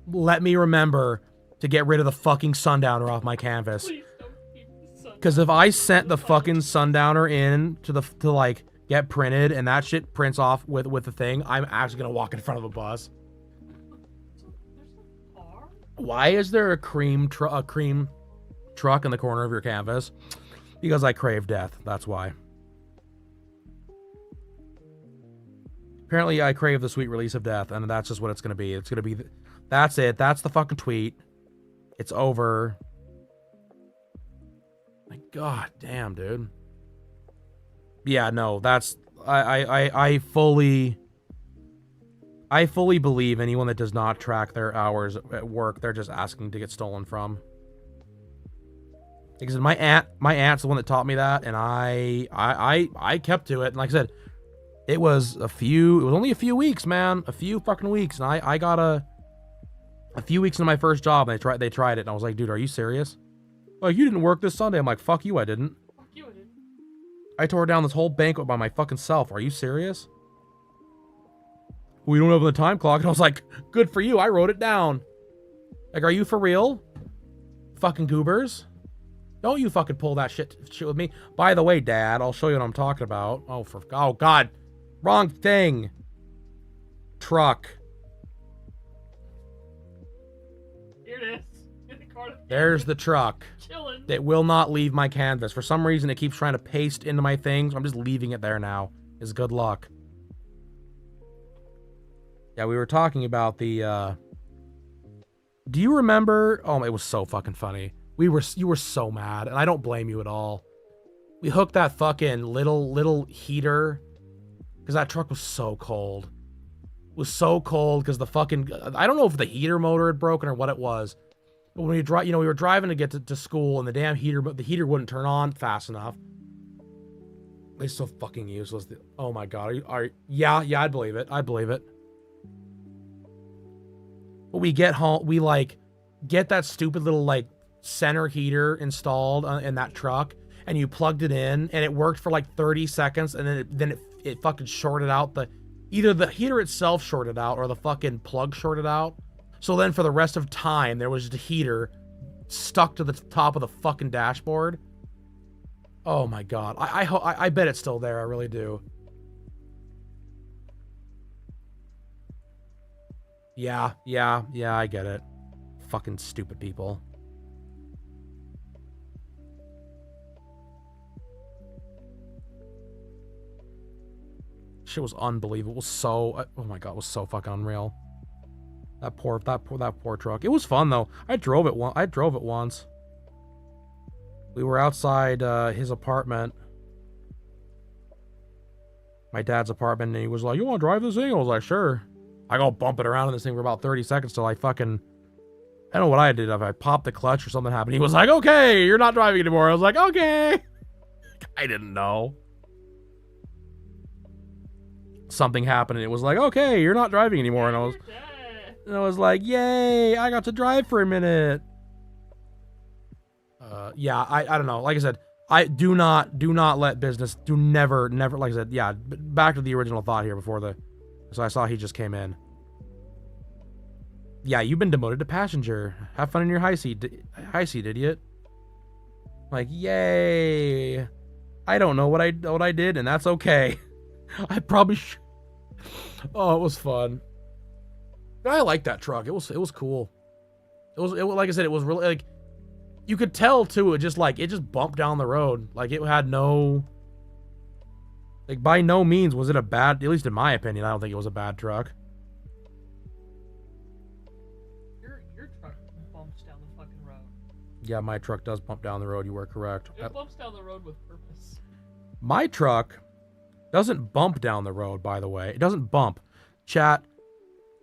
Let me remember to get rid of the fucking sundowner off my canvas. Please don't keep the sundowner. Because if I sent the fucking Sundowner in to like get printed and that shit prints off with the thing, I'm actually gonna walk in front of a bus. Why is there a cream truck in the corner of your canvas? Because I crave death. That's why. Apparently, I crave the sweet release of death, and that's just what it's gonna be. It's gonna be. That's it. That's the fucking tweet. It's over. My god damn, dude. Yeah, no, that's I fully believe anyone that does not track their hours at work, they're just asking to get stolen from. Because my aunt's the one that taught me that, and I kept to it. And like I said, it was only a few weeks, man, a few fucking weeks, and I got a few weeks into my first job, and they tried it, and I was like, dude, are you serious? Like, you didn't work this Sunday. I'm like, fuck you, I didn't. Fuck you, I didn't. I tore down this whole banquet by my fucking self. Are you serious? We don't have the time clock. And I was like, good for you. I wrote it down. Like, are you for real? Fucking goobers. Don't you fucking pull that shit with me. By the way, Dad, I'll show you what I'm talking about. Oh, God. Wrong thing. Truck. Here it is. There's the truck. Chilling. It will not leave my canvas. For some reason, it keeps trying to paste into my things. I'm just leaving it there now. It's good luck. Yeah, we were talking about the, do you remember? Oh, it was so fucking funny. You were so mad, and I don't blame you at all. We hooked that fucking little heater, because that truck was so cold. It was so cold, because the fucking, I don't know if the heater motor had broken or what it was. But when we were driving to get to school, and the heater wouldn't turn on fast enough. They're so fucking useless. Oh my god, yeah, I'd believe it. I'd believe it. But we get home, we like get that stupid little like center heater installed in that truck, and you plugged it in, and it worked for like 30 seconds, and then it fucking shorted out either the heater itself shorted out or the fucking plug shorted out. So then for the rest of time, there was just a heater stuck to the top of the fucking dashboard. Oh my god. I bet it's still there. I really do. Yeah, I get it. Fucking stupid people. Shit was unbelievable. It was so, oh my god, it was so fucking unreal. That poor truck. It was fun though. I drove it once. We were outside his apartment. My dad's apartment, and he was like, "You want to drive this thing?" I was like, "Sure." I go bumping around in this thing for about 30 seconds till I don't know what I did. If I popped the clutch or something happened, he was like, "Okay, you're not driving anymore." I was like, "Okay." I didn't know. Something happened, and it was like, "Okay, you're not driving anymore." And I was like, "Yay, I got to drive for a minute." Yeah, I don't know. Like I said, I do not let business, never, like I said, yeah, back to the original thought here so I saw he just came in. Yeah, you've been demoted to passenger. Have fun in your high seat, idiot. Like, yay. I don't know what I did, and that's okay. I probably Oh, it was fun. I like that truck. It was cool. It was like I said, it was really like, you could tell too, it just bumped down the road. Like, it had no, like, by no means was it a bad, at least in my opinion, I don't think it was a bad truck. Your truck bumps down the fucking road. Yeah, my truck does bump down the road. You were correct. It bumps down the road with purpose. My truck doesn't bump down the road, by the way. It doesn't bump. Chat,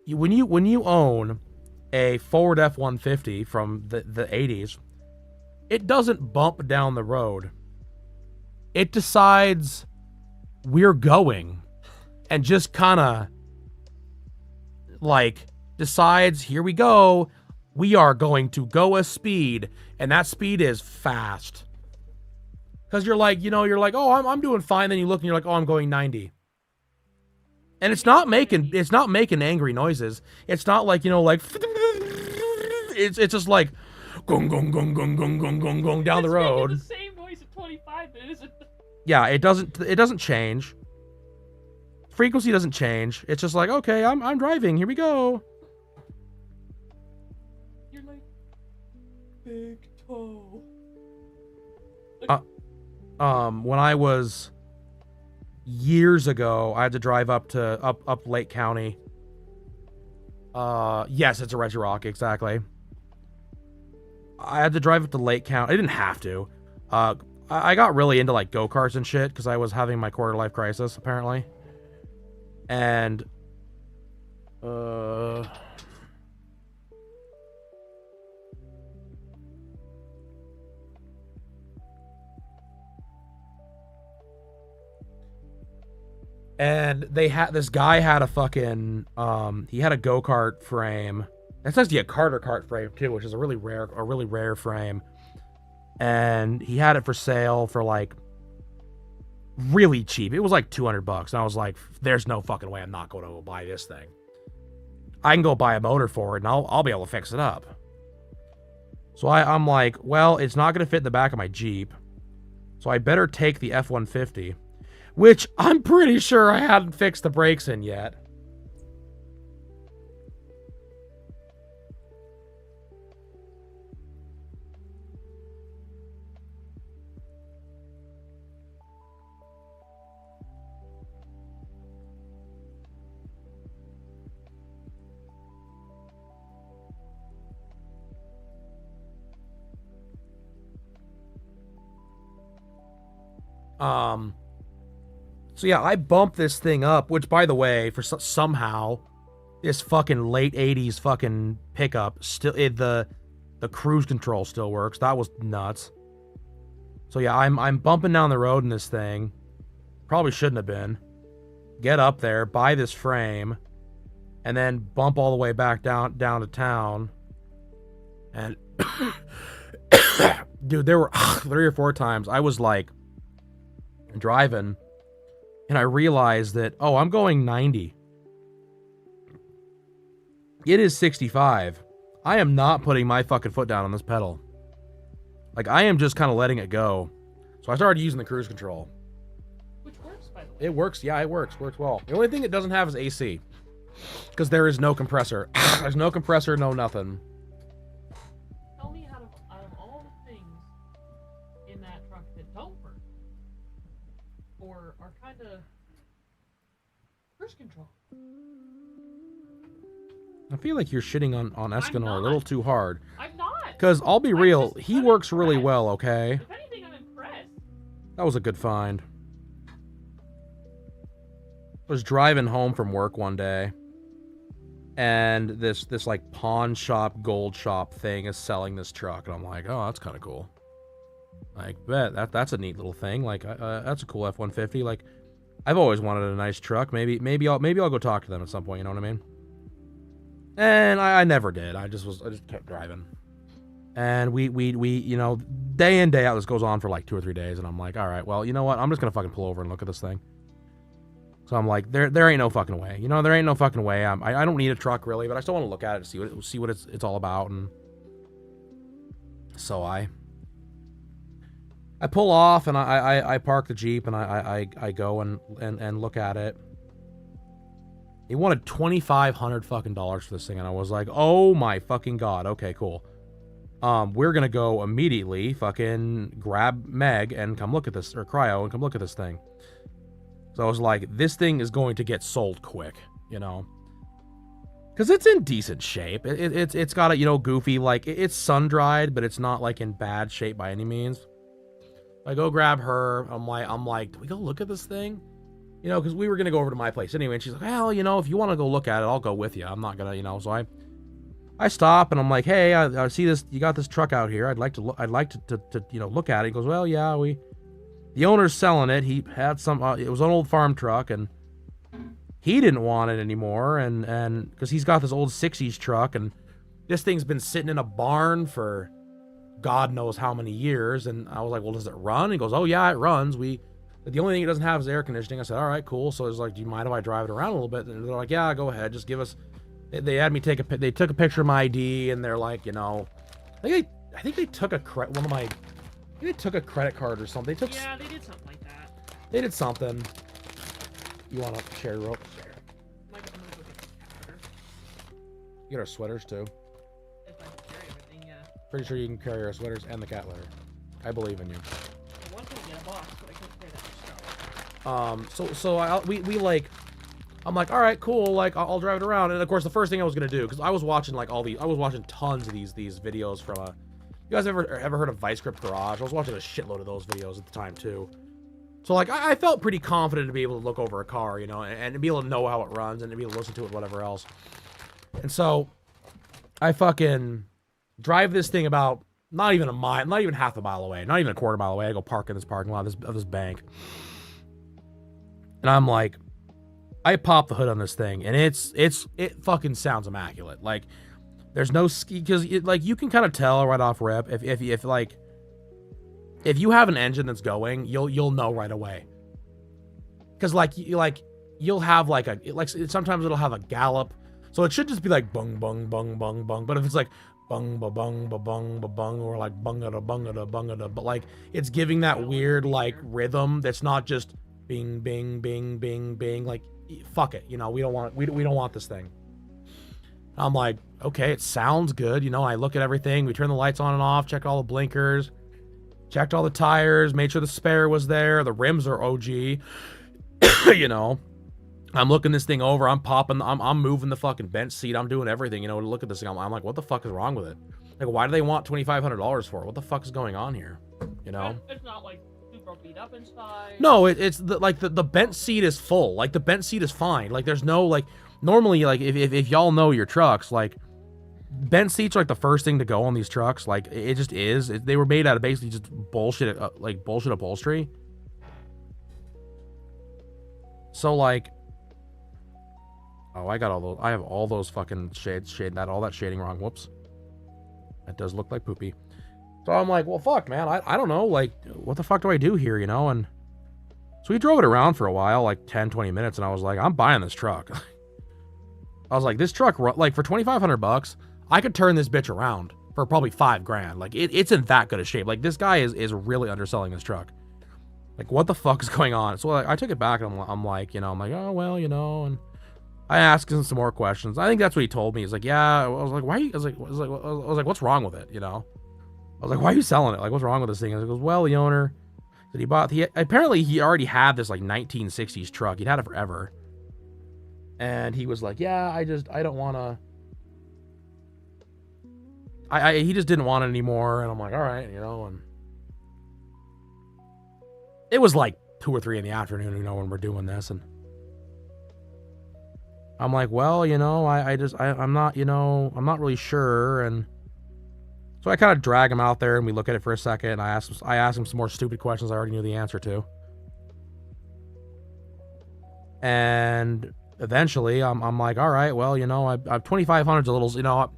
when you own a Ford F-150 from the 80s, it doesn't bump down the road. It decides we're going and just kind of like decides, here we go. We are going to go a speed, and that speed is fast. Because you're like, oh, I'm doing fine. Then you look and you're like, oh, I'm going 90. And it's not making angry noises. It's not like, like, it's just like, gong, gong, gong, gong, gong, gong, gong, gong, down the road. It's the same noise yeah, it doesn't change. Frequency doesn't change. It's just like, okay, I'm driving. Here we go. You're like big toe. When I was years ago, I had to drive up Lake County. Yes, it's a Regirock, exactly. I had to drive up to Lake County. I didn't have to. I got really into like go-karts and shit because I was having my quarter-life crisis, apparently. And this guy had a fucking he had a go-kart frame. It's actually a carter cart frame too, which is a really rare frame. And he had it for sale for like really cheap. It was like $200, and I was like, there's no fucking way I'm not going to go buy this thing. I can go buy a motor for it, and I'll be able to fix it up. So I'm like, well, it's not going to fit in the back of my Jeep, so I better take the F-150, which I'm pretty sure I hadn't fixed the brakes in yet. So yeah, I bumped this thing up, which by the way, for somehow, this fucking late 80s fucking pickup still, the cruise control still works. That was nuts. So yeah, I'm bumping down the road in this thing. Probably shouldn't have been. Get up there, buy this frame, and then bump all the way back down to town. And dude, there were 3 or 4 times I was like driving, and I realized that, oh, I'm going 90. It is 65. I am not putting my fucking foot down on this pedal. Like, I am just kind of letting it go. So I started using the cruise control. Which works, by the way. It works. Yeah, it works. Works well. The only thing it doesn't have is AC. Because there is no compressor. There's no compressor, no nothing. Tell me out of all the things in that truck that don't work, or are kind of cruise control. I feel like you're shitting on Escanor a little too hard. I'm not. Because I'll be real, he works really well, okay? If anything, I'm impressed. That was a good find. I was driving home from work one day, and this like pawn shop, gold shop thing is selling this truck, and I'm like, oh, that's kind of cool. Like, bet that's a neat little thing. Like, that's a cool F-150. Like, I've always wanted a nice truck. Maybe I'll go talk to them at some point. You know what I mean? And I never did. I just kept driving. And we you know, day in day out, this goes on for like 2 or 3 days, and I'm like, all right, well, you know what? I'm just gonna fucking pull over and look at this thing. So I'm like, there ain't no fucking way. You know, there ain't no fucking way. I don't need a truck really, but I still want to look at it to see what it's all about. And so I pull off, and I park the Jeep, and I go and look at it. He wanted $2,500 fucking dollars for this thing, and I was like, oh my fucking god. Okay, cool. We're gonna go immediately fucking grab Meg and come look at this, or Cryo and come look at this thing. So I was like, this thing is going to get sold quick, you know, because it's in decent shape. It's got a, you know, goofy, like, it's sun dried, but it's not like in bad shape by any means. I go grab her. I'm like, do we go look at this thing? You know, because we were gonna go over to my place anyway, and she's like, well, you know, if you want to go look at it, I'll go with you. I'm not gonna, you know. So I stop, and I'm like, hey, I see this. You got this truck out here. I'd like to you know, look at it. He goes, well, yeah, the owner's selling it. He had some. It was an old farm truck, and he didn't want it anymore, and because he's got this old '60s truck, and this thing's been sitting in a barn for God knows how many years. And I was like, well, does it run? He goes, oh yeah, it runs. The only thing it doesn't have is air conditioning. I said, all right, cool. So it's like, do you mind if I drive it around a little bit? And they're like, yeah, go ahead. Just give us. They had me they took a picture of my ID, and they're like, you know, I think they took a credit card or something. Yeah, they did something like that. They did something. You want to share rope? Might get to move with the cat litter. You get our sweaters too. If I can carry everything, yeah. Pretty sure you can carry our sweaters and the cat litter. I believe in you. I wanted to get a box, but I couldn't carry that much stuff. So we like, I'm like, all right, cool. Like, I'll drive it around. And of course, the first thing I was gonna do, because I was watching like I was watching tons of these videos from you guys ever heard of Vice Grip Garage? I was watching a shitload of those videos at the time too. So like, I felt pretty confident to be able to look over a car, you know, and to be able to know how it runs and to be able to listen to it, whatever else. And so I fucking drive this thing about not even a mile, not even half a mile away, not even a quarter mile away. I go park in this parking lot of this bank. And I'm like, I pop the hood on this thing, and it fucking sounds immaculate. Like, there's no ski, because like you can kind of tell right off rip if you have an engine that's going, you'll know right away. Because you'll have like sometimes it'll have a gallop, so it should just be like bung bung bung bung bung. But if it's like bung ba bung ba bung ba bung, or like bungada bungada bungada, but like it's giving that weird like rhythm that's not just bing bing bing bing bing. Like, fuck it, you know, we don't want this thing. I'm like, okay, it sounds good, you know. I look at everything, we turn the lights on and off, check all the blinkers, checked all the tires, made sure the spare was there, the rims are OG. You know, I'm looking this thing over, I'm popping, I'm moving the fucking bench seat, I'm doing everything, you know, to look at this thing. I'm like, what the fuck is wrong with it? Like, why do they want $2,500 for it? What the fuck is going on here? You know, it's not like super beat up inside. No, it's the bench seat is full. Like, the bench seat is fine. Like, there's no, like, normally, like, if y'all know your trucks, like, bench seats are like the first thing to go on these trucks. Like, it just is. They were made out of basically just bullshit, like bullshit upholstery. So like, oh, I got all those. I have all those fucking all that shading wrong. Whoops. That does look like poopy. So I'm like, well, fuck, man. I don't know. Like, what the fuck do I do here, you know? And so we drove it around for a while, like 10, 20 minutes, and I was like, I'm buying this truck. I was like, this truck, like, for $2,500, I could turn this bitch around for probably $5,000. Like, it's in that good a shape. Like, this guy is really underselling this truck. Like, what the fuck is going on? So like, I took it back, and I'm like, you know, I'm like, oh, well, you know, and I asked him some more questions. I think that's what he told me. He's like, yeah. I was like, why? I was like, what's wrong with it? You know, I was like, why are you selling it? Like, what's wrong with this thing? And he goes, well, the owner that apparently he already had this like 1960s truck. He'd had it forever. And he was like, yeah, I don't want to, he just didn't want it anymore. And I'm like, all right, you know, and it was like 2 or 3 in the afternoon, you know, when we're doing this. And I'm like, well, you know, I'm not, you know, I'm not really sure. And so I kind of drag him out there and we look at it for a second. And I asked him some more stupid questions I already knew the answer to. And eventually I'm like, all right, well, you know, I've 2,500's a little, you know,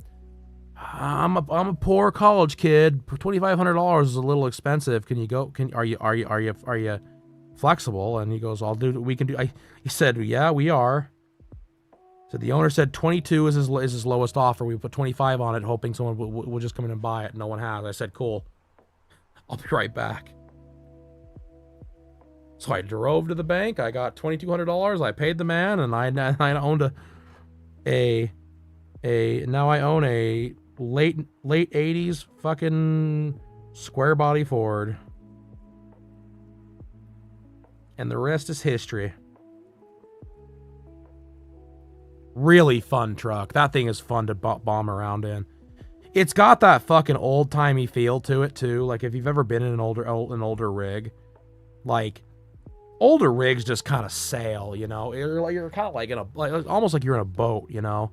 I'm a poor college kid. $2,500 is a little expensive. Can you go? Are you flexible? And he goes, we can do. He said, yeah, we are. So the owner said 22 is his lowest offer. We put 25 on it, hoping someone will just come in and buy it. No one has. I said, cool. I'll be right back. So I drove to the bank. I got $2,200. I paid the man, and I owned now I own a late 80s fucking square body Ford. And the rest is history. Really fun truck. That thing is fun to bomb around in. It's got that fucking old-timey feel to it too. Like, if you've ever been in an older rig, like, older rigs just kind of sail, you know. You're kind of like almost like you're in a boat, you know.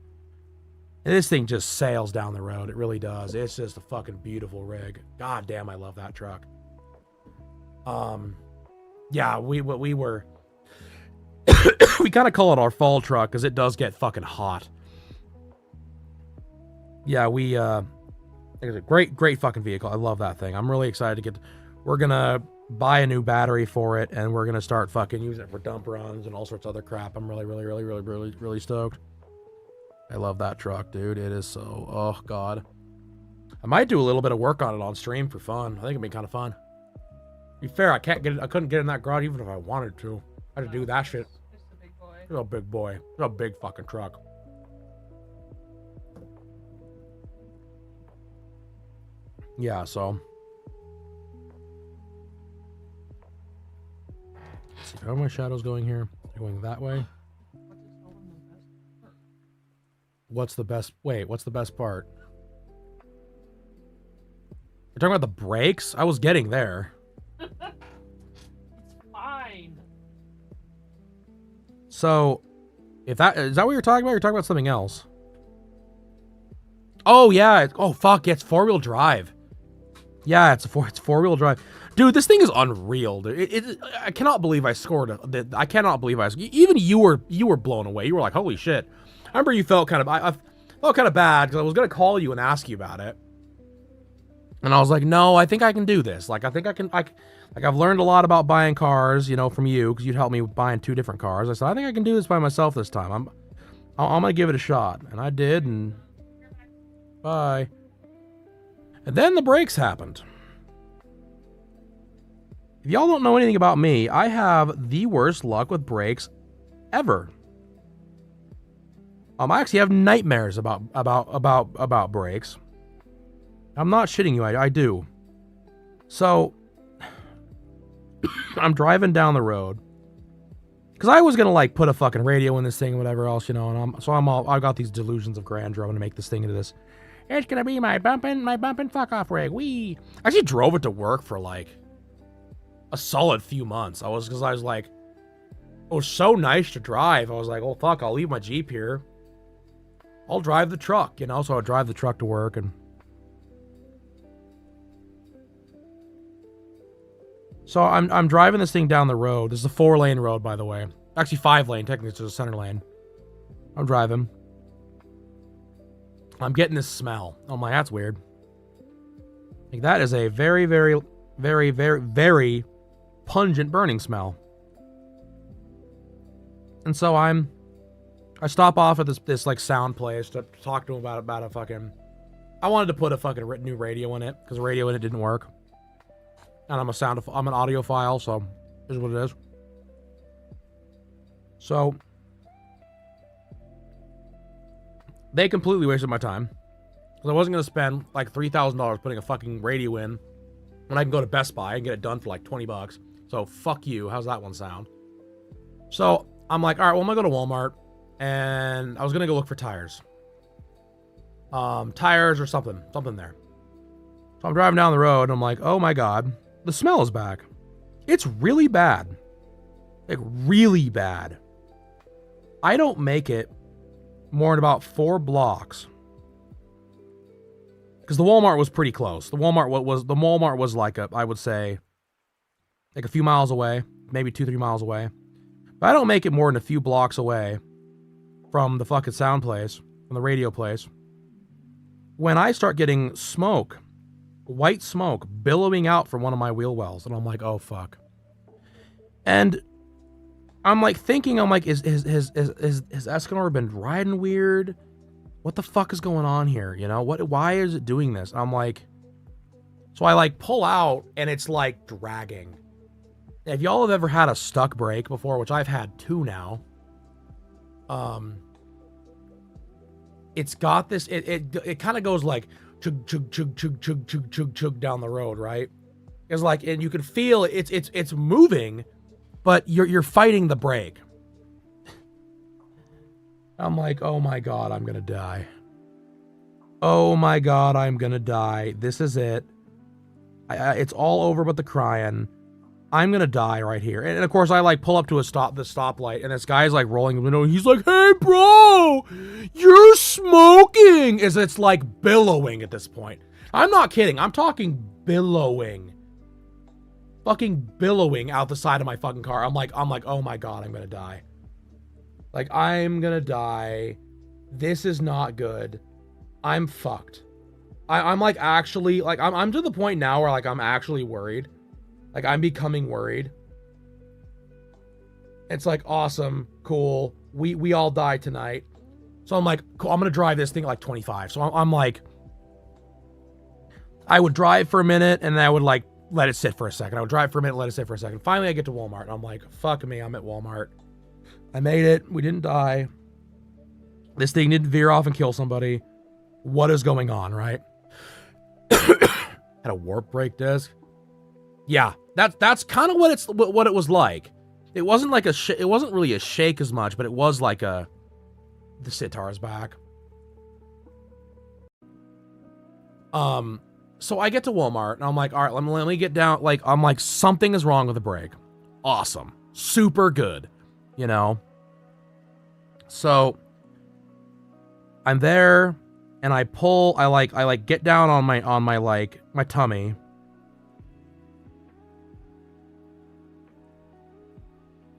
And this thing just sails down the road. It really does. It's just a fucking beautiful rig. God damn, I love that truck. Yeah, we were we kind of call it our fall truck because it does get fucking hot. Yeah, it's a great fucking vehicle. I love that thing. I'm really excited to we're gonna buy a new battery for it, and we're gonna start fucking using it for dump runs and all sorts of other crap. I'm really stoked. I love that truck, dude. It is so, oh god. I might do a little bit of work on it on stream for fun. I think it'd be kind of fun. be fair, I couldn't get in that garage even if I wanted to. I had to do that shit. It's the big boy. It's a big boy. It's a big fucking truck. Yeah, so. Let's see, how are my shadows going here? They're going that way. What's the best? Wait, what's the best part? You're talking about the brakes? I was getting there. It's fine. So, if that is that what you're talking about? You're talking about something else. Oh yeah. Oh fuck. Yeah, it's 4-wheel drive. Yeah, it's four-wheel drive. Dude, this thing is unreal. Dude. I cannot believe I scored. I cannot believe even you were blown away. You were like, holy shit. I remember you felt kind of. I felt kind of bad because I was gonna call you and ask you about it. And I was like, no, I think I can do this. Like, I think I can. Like, I've learned a lot about buying cars, from you because you'd help me with buying 2 different cars. I said, I think I can do this by myself this time. I'm gonna give it a shot, and I did. And bye. And then the brakes happened. If y'all don't know anything about me, I have the worst luck with brakes ever. I actually have nightmares about brakes. I'm not shitting you, I do. So, I'm driving down the road. Because I was going to, like, put a fucking radio in this thing and whatever else, and I've got these delusions of grandeur. I'm going to make this thing into this. It's going to be my bumpin' fuck-off rig. Wee. I actually drove it to work for, like, a solid few months. It was so nice to drive. I was like, oh, fuck, I'll leave my Jeep here. I'll drive the truck, so I'll drive the truck to work, and... So I'm driving this thing down the road. This is a 4-lane road, by the way. Actually, 5-lane. Technically, it's a center lane. I'm driving. I'm getting this smell. I'm like, that's weird. Like, that is a very, very, very, very, very pungent burning smell. And so I stop off at this like sound place to talk to him about a fucking... I wanted to put a fucking new radio in it because the radio in it didn't work. And I'm an audiophile, so here's what it is. So they completely wasted my time because I wasn't going to spend like $3,000 putting a fucking radio in when I can go to Best Buy and get it done for like $20. So fuck you. How's that one sound? So I'm like, all right, well, I'm going to go to Walmart and I was going to go look for tires. Tires or something there. So I'm driving down the road and I'm like, oh my God. The smell is back. It's really bad. Like, really bad. I don't make it more than about 4 blocks. Because the Walmart was pretty close. The Walmart was like I would say, like a few miles away. Maybe 2-3 miles away. But I don't make it more than a few blocks away from the fucking sound place, from the radio place. When I start getting smoke, white smoke billowing out from one of my wheel wells, and I'm like, oh fuck. And I'm like thinking, is Escanor been riding weird? What the fuck is going on here? Why is it doing this? I'm like, so I like pull out and it's like dragging. If y'all have ever had a stuck brake before, which I've had 2 now, it's got this, it kind of goes like chug chug chug chug chug chug chug chug down the road, right? It's like, and you can feel it's moving, but you're fighting the brake. I'm like, oh my God, I'm gonna die. Oh my God, I'm gonna die. This is it. It's all over but the crying. I'm gonna die right here. And of course, I like pull up to the stoplight, and this guy's like rolling the window, and he's like, "Hey, bro, you're smoking!" It's like billowing at this point. I'm not kidding. I'm talking billowing, fucking billowing out the side of my fucking car. I'm like, oh my God, I'm gonna die. Like, I'm gonna die. This is not good. I'm fucked. I'm like actually like I'm to the point now where like I'm actually worried. Like, I'm becoming worried. It's like, awesome, cool. We all die tonight. So I'm like, cool, I'm going to drive this thing at like 25. So I'm like, I would drive for a minute and then I would like let it sit for a second. I would drive for a minute, let it sit for a second. Finally, I get to Walmart. And I'm like, fuck me, I'm at Walmart. I made it. We didn't die. This thing didn't veer off and kill somebody. What is going on, right? Had a warp brake disc. Yeah, that's kind of what it was like. It wasn't like it wasn't really a shake as much, but it was like the sitar's back. So I get to Walmart and I'm like, all right, let me get down. Like, I'm like, something is wrong with the brake. Awesome. Super good. You know? So I'm there and I pull, I get down on my tummy.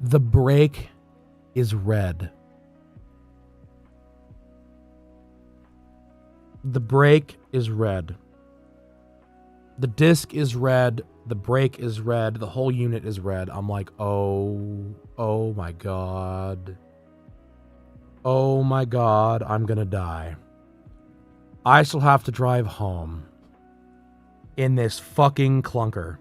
The brake is red. The brake is red. The disc is red. The brake is red. The whole unit is red. I'm like, oh my God. Oh my God, I'm gonna die. I still have to drive home in this fucking clunker.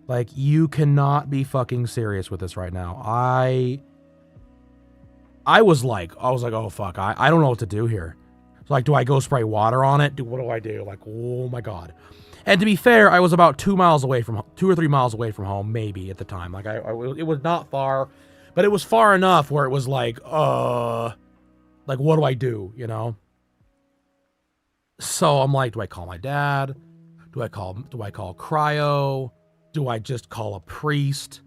Like, you cannot be fucking serious with this right now. I was like, oh fuck, I don't know what to do here. So like, do I go spray water on it? What do I do? Like, oh my God. And to be fair, I was about 2 or 3 miles away from home, maybe at the time. Like, it was not far, but it was far enough where it was like what do I do? You know? So I'm like, do I call my dad? Do I call cryo? Do I just call a priest?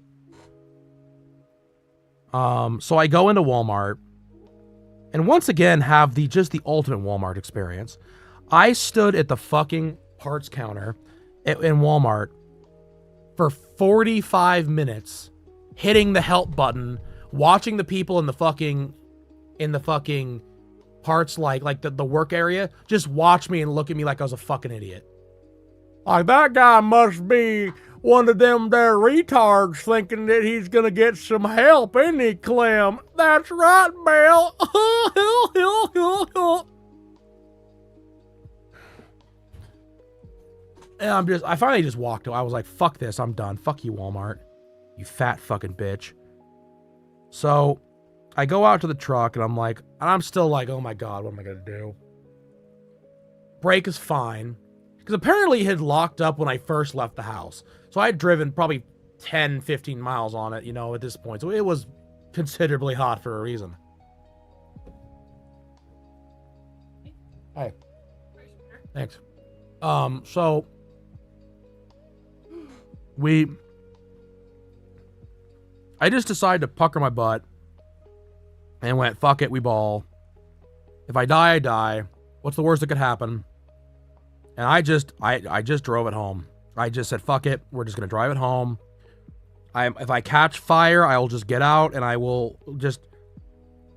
So I go into Walmart and once again have the ultimate Walmart experience. I stood at the fucking parts counter in Walmart for 45 minutes, hitting the help button, watching the people in the fucking parts, like the work area, just watch me and look at me like I was a fucking idiot. Like, that guy must be one of them there retards thinking that he's gonna get some help, isn't he, Clem? That's right, Bill. And I finally just walked away. I was like, fuck this, I'm done. Fuck you, Walmart. You fat fucking bitch. So I go out to the truck and I'm still like, oh my God, what am I gonna do? Brake is fine. Because apparently it had locked up when I first left the house. So I had driven probably 10, 15 miles on it, you know, at this point. So it was considerably hot for a reason. Hey. Thanks. So I just decided to pucker my butt and went, fuck it, we ball. If I die, I die. What's the worst that could happen? And I just drove it home. I just said, fuck it, we're just gonna drive it home. If I catch fire, I will just get out and I will just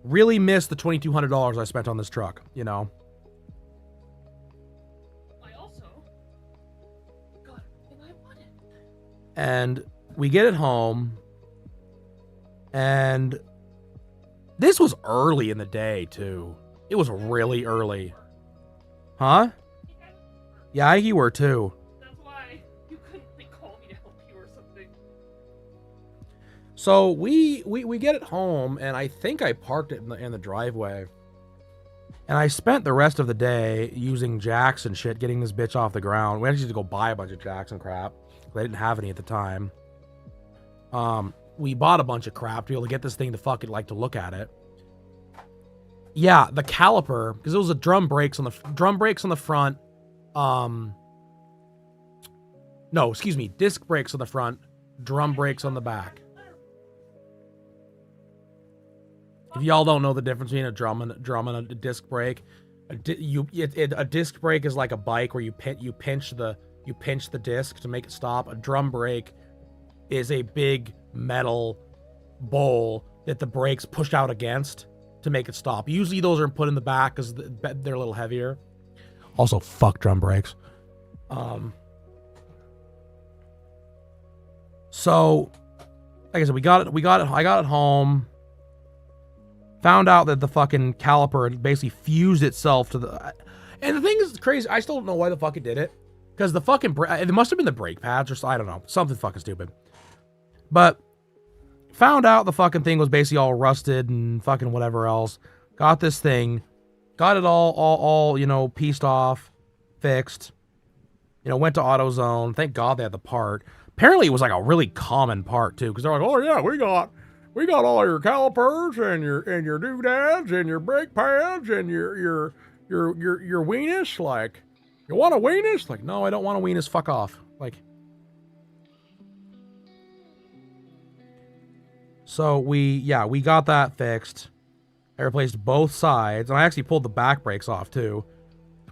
really miss the $2,200 I spent on this truck, you know? I also got everything I wanted. And we get it home, and this was early in the day, too. It was really early. Huh? Yeah, you were, too. That's why you couldn't call me to help you or something. So we get it home, and I think I parked it in the driveway. And I spent the rest of the day using jacks and shit, getting this bitch off the ground. We actually had to go buy a bunch of jacks and crap. I didn't have any at the time. We bought a bunch of crap to be able to get this thing to fucking to look at it. Yeah, the caliper, because it was a drum brakes on the front. No, excuse me, disc brakes on the front, drum brakes on the back. If y'all don't know the difference between a drum and a disc brake, a disc brake is like a bike where you pinch the disc to make it stop. A drum brake is a big metal bowl that the brakes push out against to make it stop. Usually those are put in the back because they're a little heavier. Also, fuck drum brakes. So, like I said, I got it home. Found out that the fucking caliper basically fused itself to the... And the thing is crazy, I still don't know why the fuck it did it. Because the fucking, it must have been the brake pads or I don't know, something fucking stupid. But found out the fucking thing was basically all rusted and fucking whatever else. Got this thing, got it all, you know, pieced off, fixed. You know, went to AutoZone. Thank God they had the part. Apparently it was like a really common part too, because they're like, oh yeah, we got all your calipers and your doodads and your brake pads and your weenus. Like, you want a weenus? Like, no, I don't want a weenus. Fuck off. Like, so we got that fixed. I replaced both sides, and I actually pulled the back brakes off too.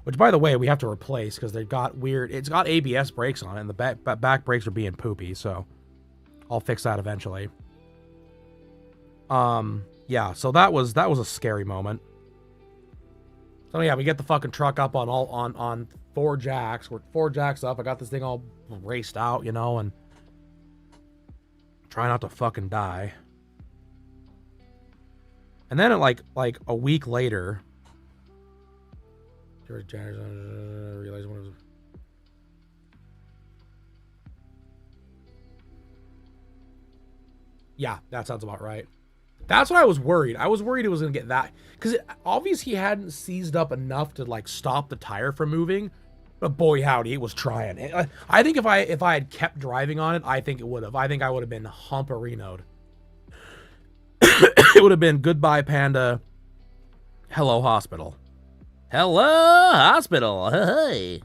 Which, by the way, we have to replace because they've got weird. It's got ABS brakes on it, and the back brakes are being poopy. So I'll fix that eventually. Yeah. So that was a scary moment. So yeah, we get the fucking truck up on 4 jacks. We're 4 jacks up. I got this thing all raced out, you know, and try not to fucking die. And then like a week later. Realize one of them. Yeah, that sounds about right. That's what I was worried. I was worried it was gonna get that because obviously he hadn't seized up enough to like stop the tire from moving. But boy, howdy, it was trying. I think if I had kept driving on it, I think it would have. I think I would have been humperinoed. It would have been goodbye, Panda. Hello, hospital. Hello, hospital. Hey. It's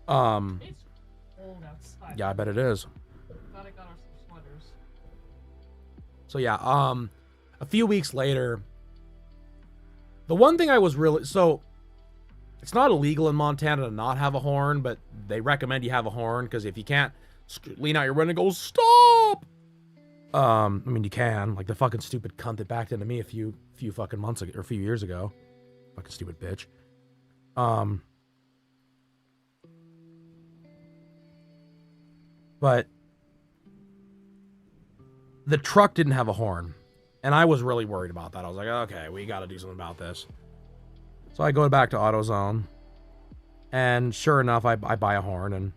cold outside. Yeah, I bet it is. Glad I got us some sweaters. So yeah, a few weeks later, the one thing I was really so it's not illegal in Montana to not have a horn, but they recommend you have a horn because if you can't lean out your window and go stop. I mean you can, like the fucking stupid cunt that backed into me a few fucking months ago or a few years ago. Fucking stupid bitch. But the truck didn't have a horn, and I was really worried about that. I was like, okay, we got to do something about this. So I go back to AutoZone, and sure enough, I buy a horn, and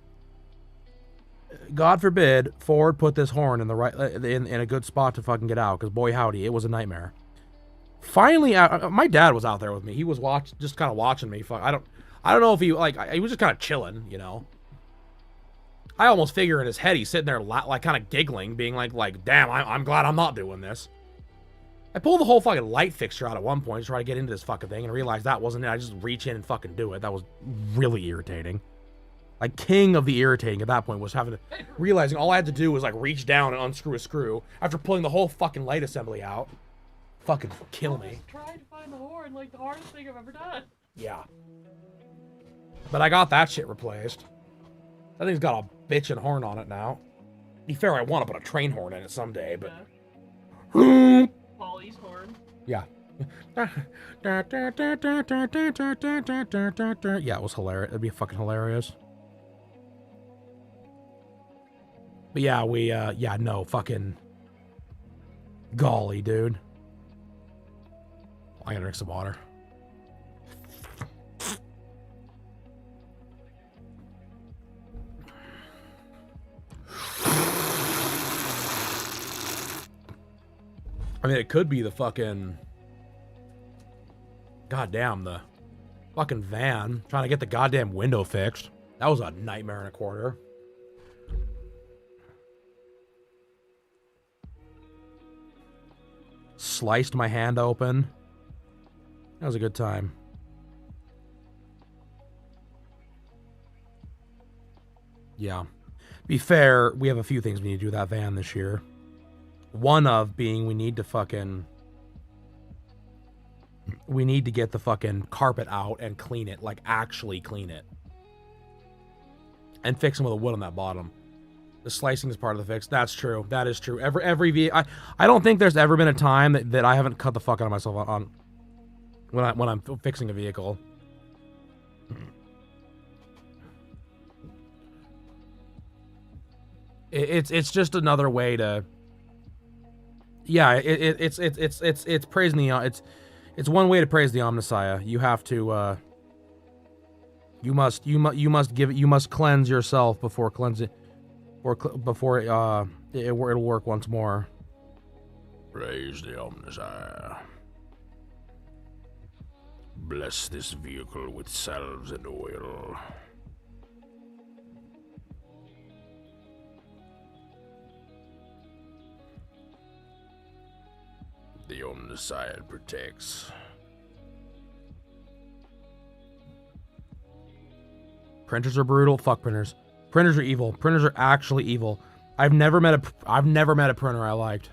God forbid Ford put this horn in the right in a good spot to fucking get out, because boy howdy, it was a nightmare. Finally, my dad was out there with me. He was just kind of watching me. I don't know if he he was just kind of chilling, you know. I almost figure in his head he's sitting there like kind of giggling, being like, damn, I'm glad I'm not doing this. I pulled the whole fucking light fixture out at one point to try to get into this fucking thing and realized that wasn't it. I just reach in and fucking do it. That was really irritating. Like king of the irritating at that point was realizing all I had to do was like reach down and unscrew a screw after pulling the whole fucking light assembly out. Fucking kill me. Trying to find the horn, like the hardest thing I've ever done. Yeah. But I got that shit replaced. That thing's got a bitchin' horn on it now. To be fair, I want to put a train horn in it someday, but... Yeah. Polly's horn. Yeah. Yeah, it was hilarious. It'd be fucking hilarious. But yeah, yeah, no, fucking... Golly, dude. I gotta drink some water. I mean, it could be the fucking... Goddamn, the fucking van trying to get the goddamn window fixed. That was a nightmare and a quarter. Sliced my hand open. That was a good time. Yeah. Be fair, we have a few things we need to do with that van this year. One of being we need to get the fucking carpet out and clean it, like actually clean it. And fix some of the wood on that bottom. The slicing is part of the fix. That's true. That is true. I don't think there's ever been a time that I haven't cut the fuck out of myself on when I'm fixing a vehicle. It's just another way to. Yeah, it's praising the it's one way to praise the Omnissiah. You have to You must cleanse yourself before cleansing, before it'll work once more. Praise the Omnissiah. Bless this vehicle with salves and oil. The Omnissiah protects. Printers are brutal. Fuck printers. Printers are evil. Printers are actually evil. I've never met a printer I liked.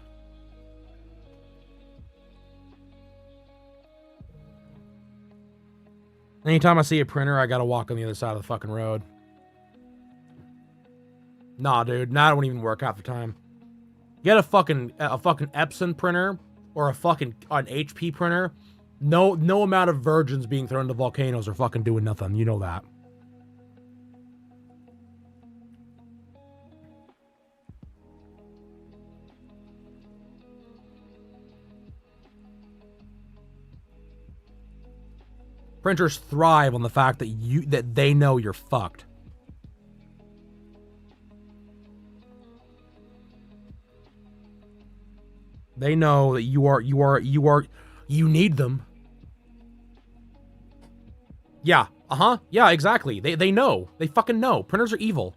Anytime I see a printer, I gotta walk on the other side of the fucking road. Nah, dude. Nah, it won't even work half the time. Get a fucking Epson printer or an HP printer. No amount of virgins being thrown into volcanoes are fucking doing nothing. You know that. Printers thrive on the fact that they know you're fucked. They know that you need them. Yeah, yeah, exactly. They know. They fucking know. Printers are evil.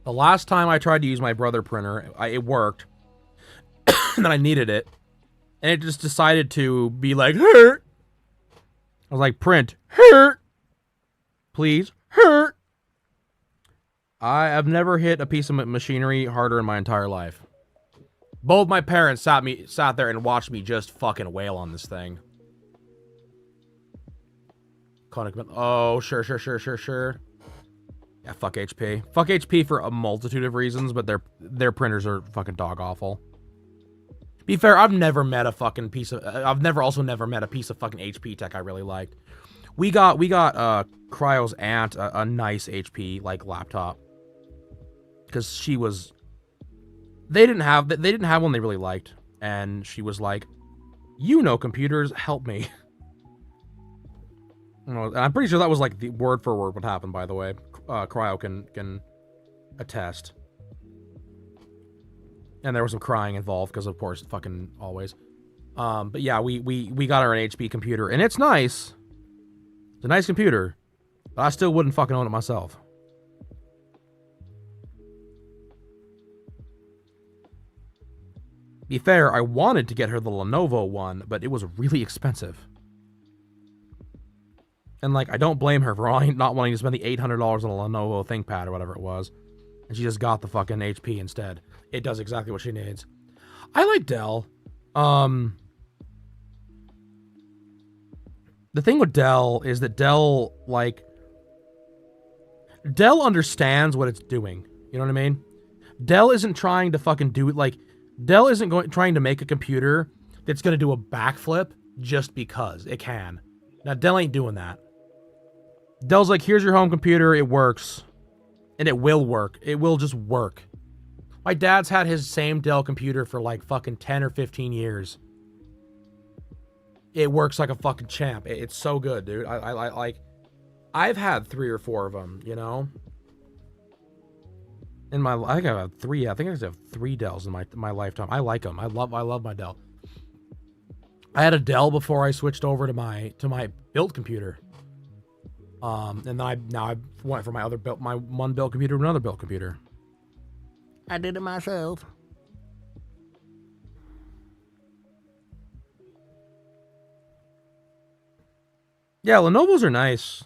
The last time I tried to use my brother printer, it worked. And then I needed it. And it just decided to be like, hurt. I was like, print, hurt. Please, hurt. I have never hit a piece of machinery harder in my entire life. Both my parents sat there and watched me just fucking wail on this thing. Oh, sure. Yeah, fuck HP. Fuck HP for a multitude of reasons, but their printers are fucking dog awful. Be fair, I've never met a fucking piece of... I've never met a piece of fucking HP tech I really liked. We got Cryo's aunt a nice HP, like, laptop. Because she was... They didn't have one they really liked. And she was like, you know computers, help me. And I'm pretty sure that was, like, the word for word what happened, by the way. Cryo can attest. And there was some crying involved, because of course, fucking always. But yeah, we got her an HP computer, and it's nice. It's a nice computer, but I still wouldn't fucking own it myself. Be fair, I wanted to get her the Lenovo one, but it was really expensive. And like, I don't blame her for not wanting to spend the $800 on a Lenovo ThinkPad or whatever it was. And she just got the fucking HP instead. It does exactly what she needs. I like Dell. The thing with Dell is that Dell understands what it's doing. You know what I mean? Dell isn't trying to fucking do it like... Dell isn't trying to make a computer that's going to do a backflip just because it can. Now, Dell ain't doing that. Dell's like, here's your home computer, it works. And it will work. It will just work. My dad's had his same Dell computer for like fucking 10 or 15 years. It works like a fucking champ. It's so good, dude. I've had 3 or 4 of them, you know? I think I have 3. I think I have 3 Dells in my lifetime. I like them. I love my Dell. I had a Dell before I switched over to my built computer. And then I went from my one built computer to another built computer. I did it myself. Yeah, Lenovo's are nice.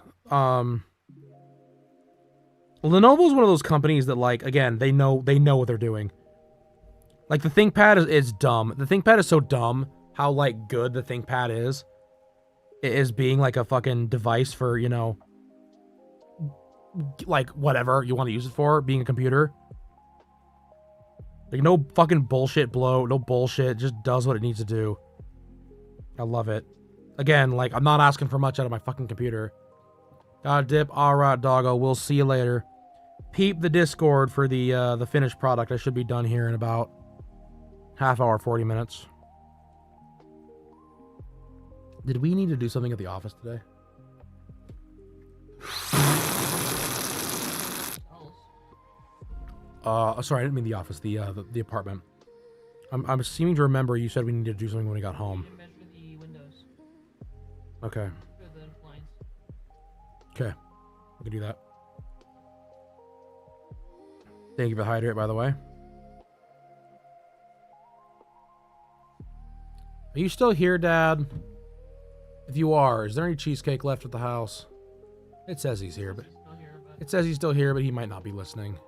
Lenovo's one of those companies that, like, again, they know what they're doing. Like, the ThinkPad is dumb. The ThinkPad is so dumb how, like, good the ThinkPad is. It is being, like, a fucking device for, you know, like, whatever you want to use it for, being a computer. Like, no fucking bullshit no bullshit. It just does what it needs to do. I love it. Again, like, I'm not asking for much out of my fucking computer. Gotta dip. Alright, doggo. We'll see you later. Peep the Discord for the finished product. I should be done here in about half hour, 40 minutes. Did we need to do something at the office today? Sorry, I didn't mean the office. The apartment. I'm seeming to remember you said we needed to do something when we got home. Measure the windows. Okay. For the blinds. Okay. We can do that. Thank you for the hydrate, by the way. Are you still here, Dad? If you are, is there any cheesecake left at the house? It says he's here, but it says he's still here, but he might not be listening.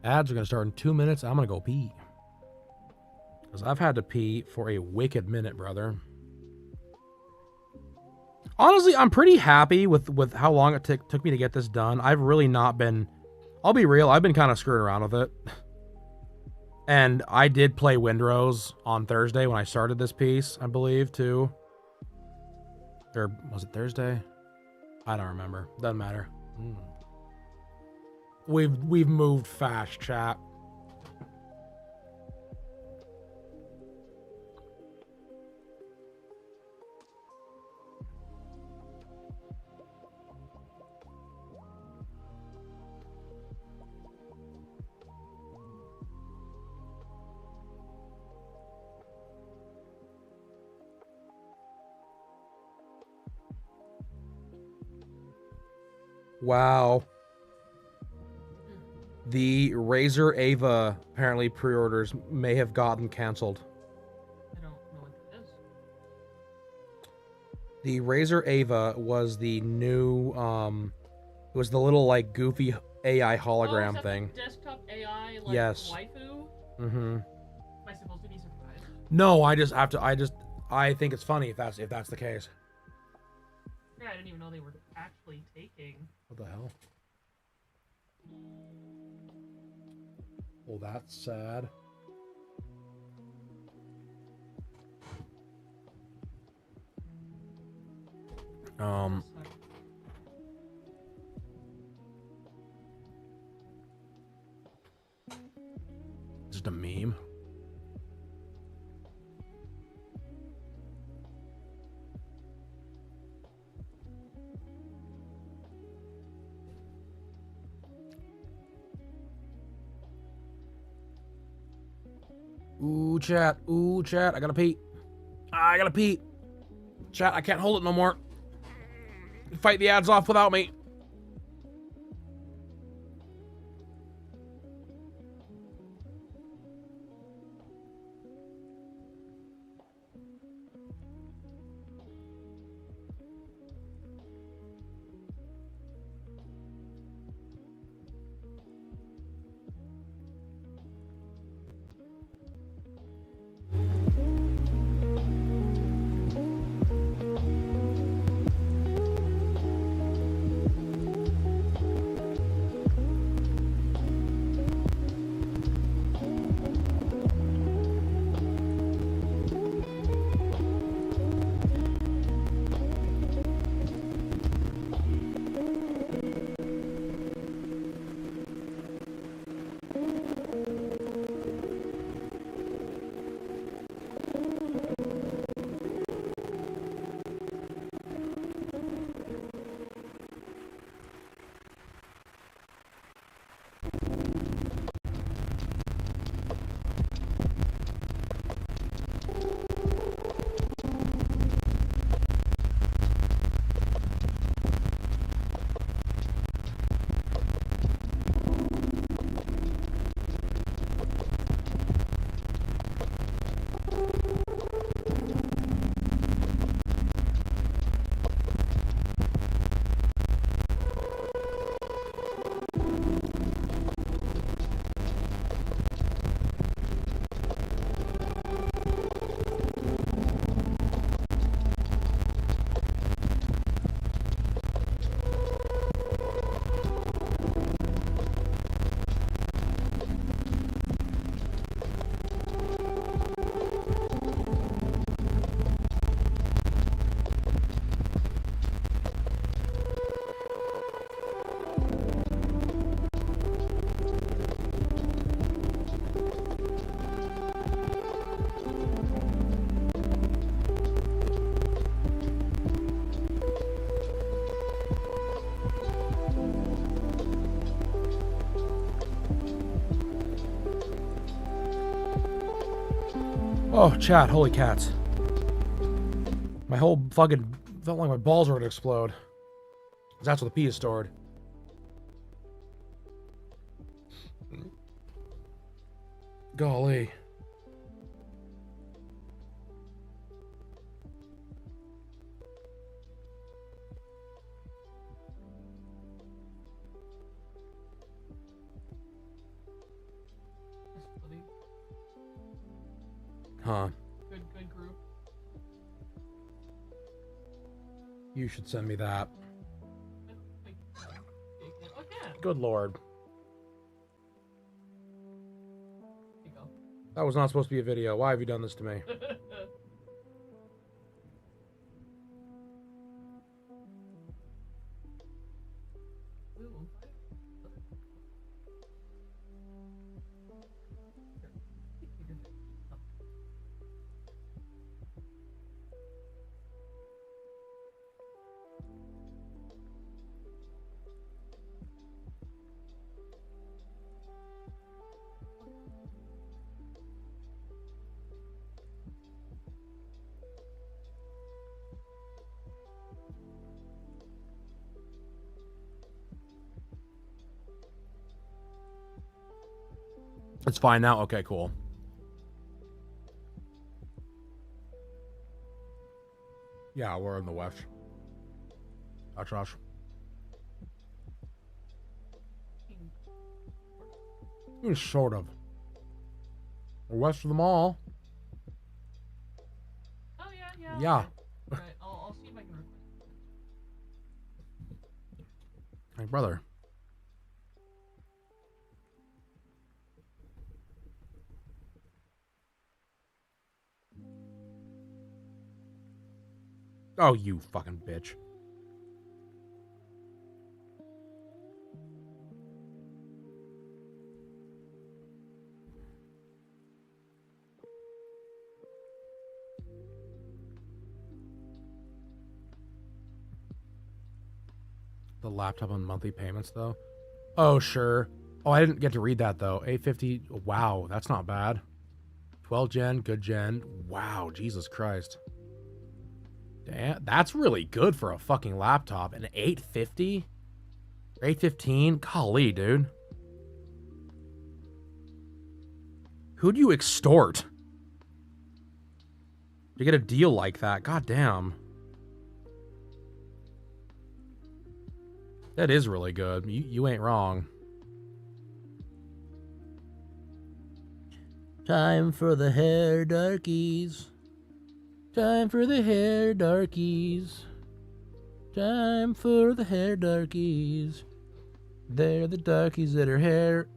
Ads are going to start in 2 minutes. I'm going to go pee. Because I've had to pee for a wicked minute, brother. Honestly, I'm pretty happy with how long it took me to get this done. I've really not been... I'll be real, I've been kind of screwing around with it. And I did play Windrose on Thursday when I started this piece, I believe, too. Or was it Thursday? I don't remember. Doesn't matter. We've moved fast, chat. Wow. The Razer Ava apparently pre-orders may have gotten canceled. I don't know what that is. The Razer Ava was the new, it was the little, like, goofy AI hologram thing. The desktop AI, like, yes. waifu? Mm-hmm. Am I supposed to be surprised? No, I think it's funny if that's the case. Yeah, I didn't even know they were actually taking. What the hell? Well, that's sad. Just a meme. Ooh, chat. Ooh, chat. I gotta pee. I gotta pee. Chat, I can't hold it no more. Fight the ads off without me. Oh, chat, holy cats. My whole fucking felt like my balls were gonna explode. That's where the pee is stored. Golly. Huh. Good group. You should send me that. Okay. Good lord. There you go. That was not supposed to be a video. Why have you done this to me? It's fine now? Okay, cool. Yeah, we're in the west. Josh. Sort of. We're west of the mall. Oh, yeah. Yeah. Okay. Alright, I'll see if I can request. Hey, brother. Oh, you fucking bitch. The laptop on monthly payments, though? Oh, sure. Oh, I didn't get to read that, though. 850. Wow, that's not bad. 12 gen, good gen. Wow, Jesus Christ. Damn, that's really good for a fucking laptop. An 850? 815? Golly, dude. Who'd you extort to get a deal like that? God damn. That is really good. You ain't wrong. Time for the hair darkies. Time for the hair darkies. Time for the hair darkies. They're the darkies that are hair.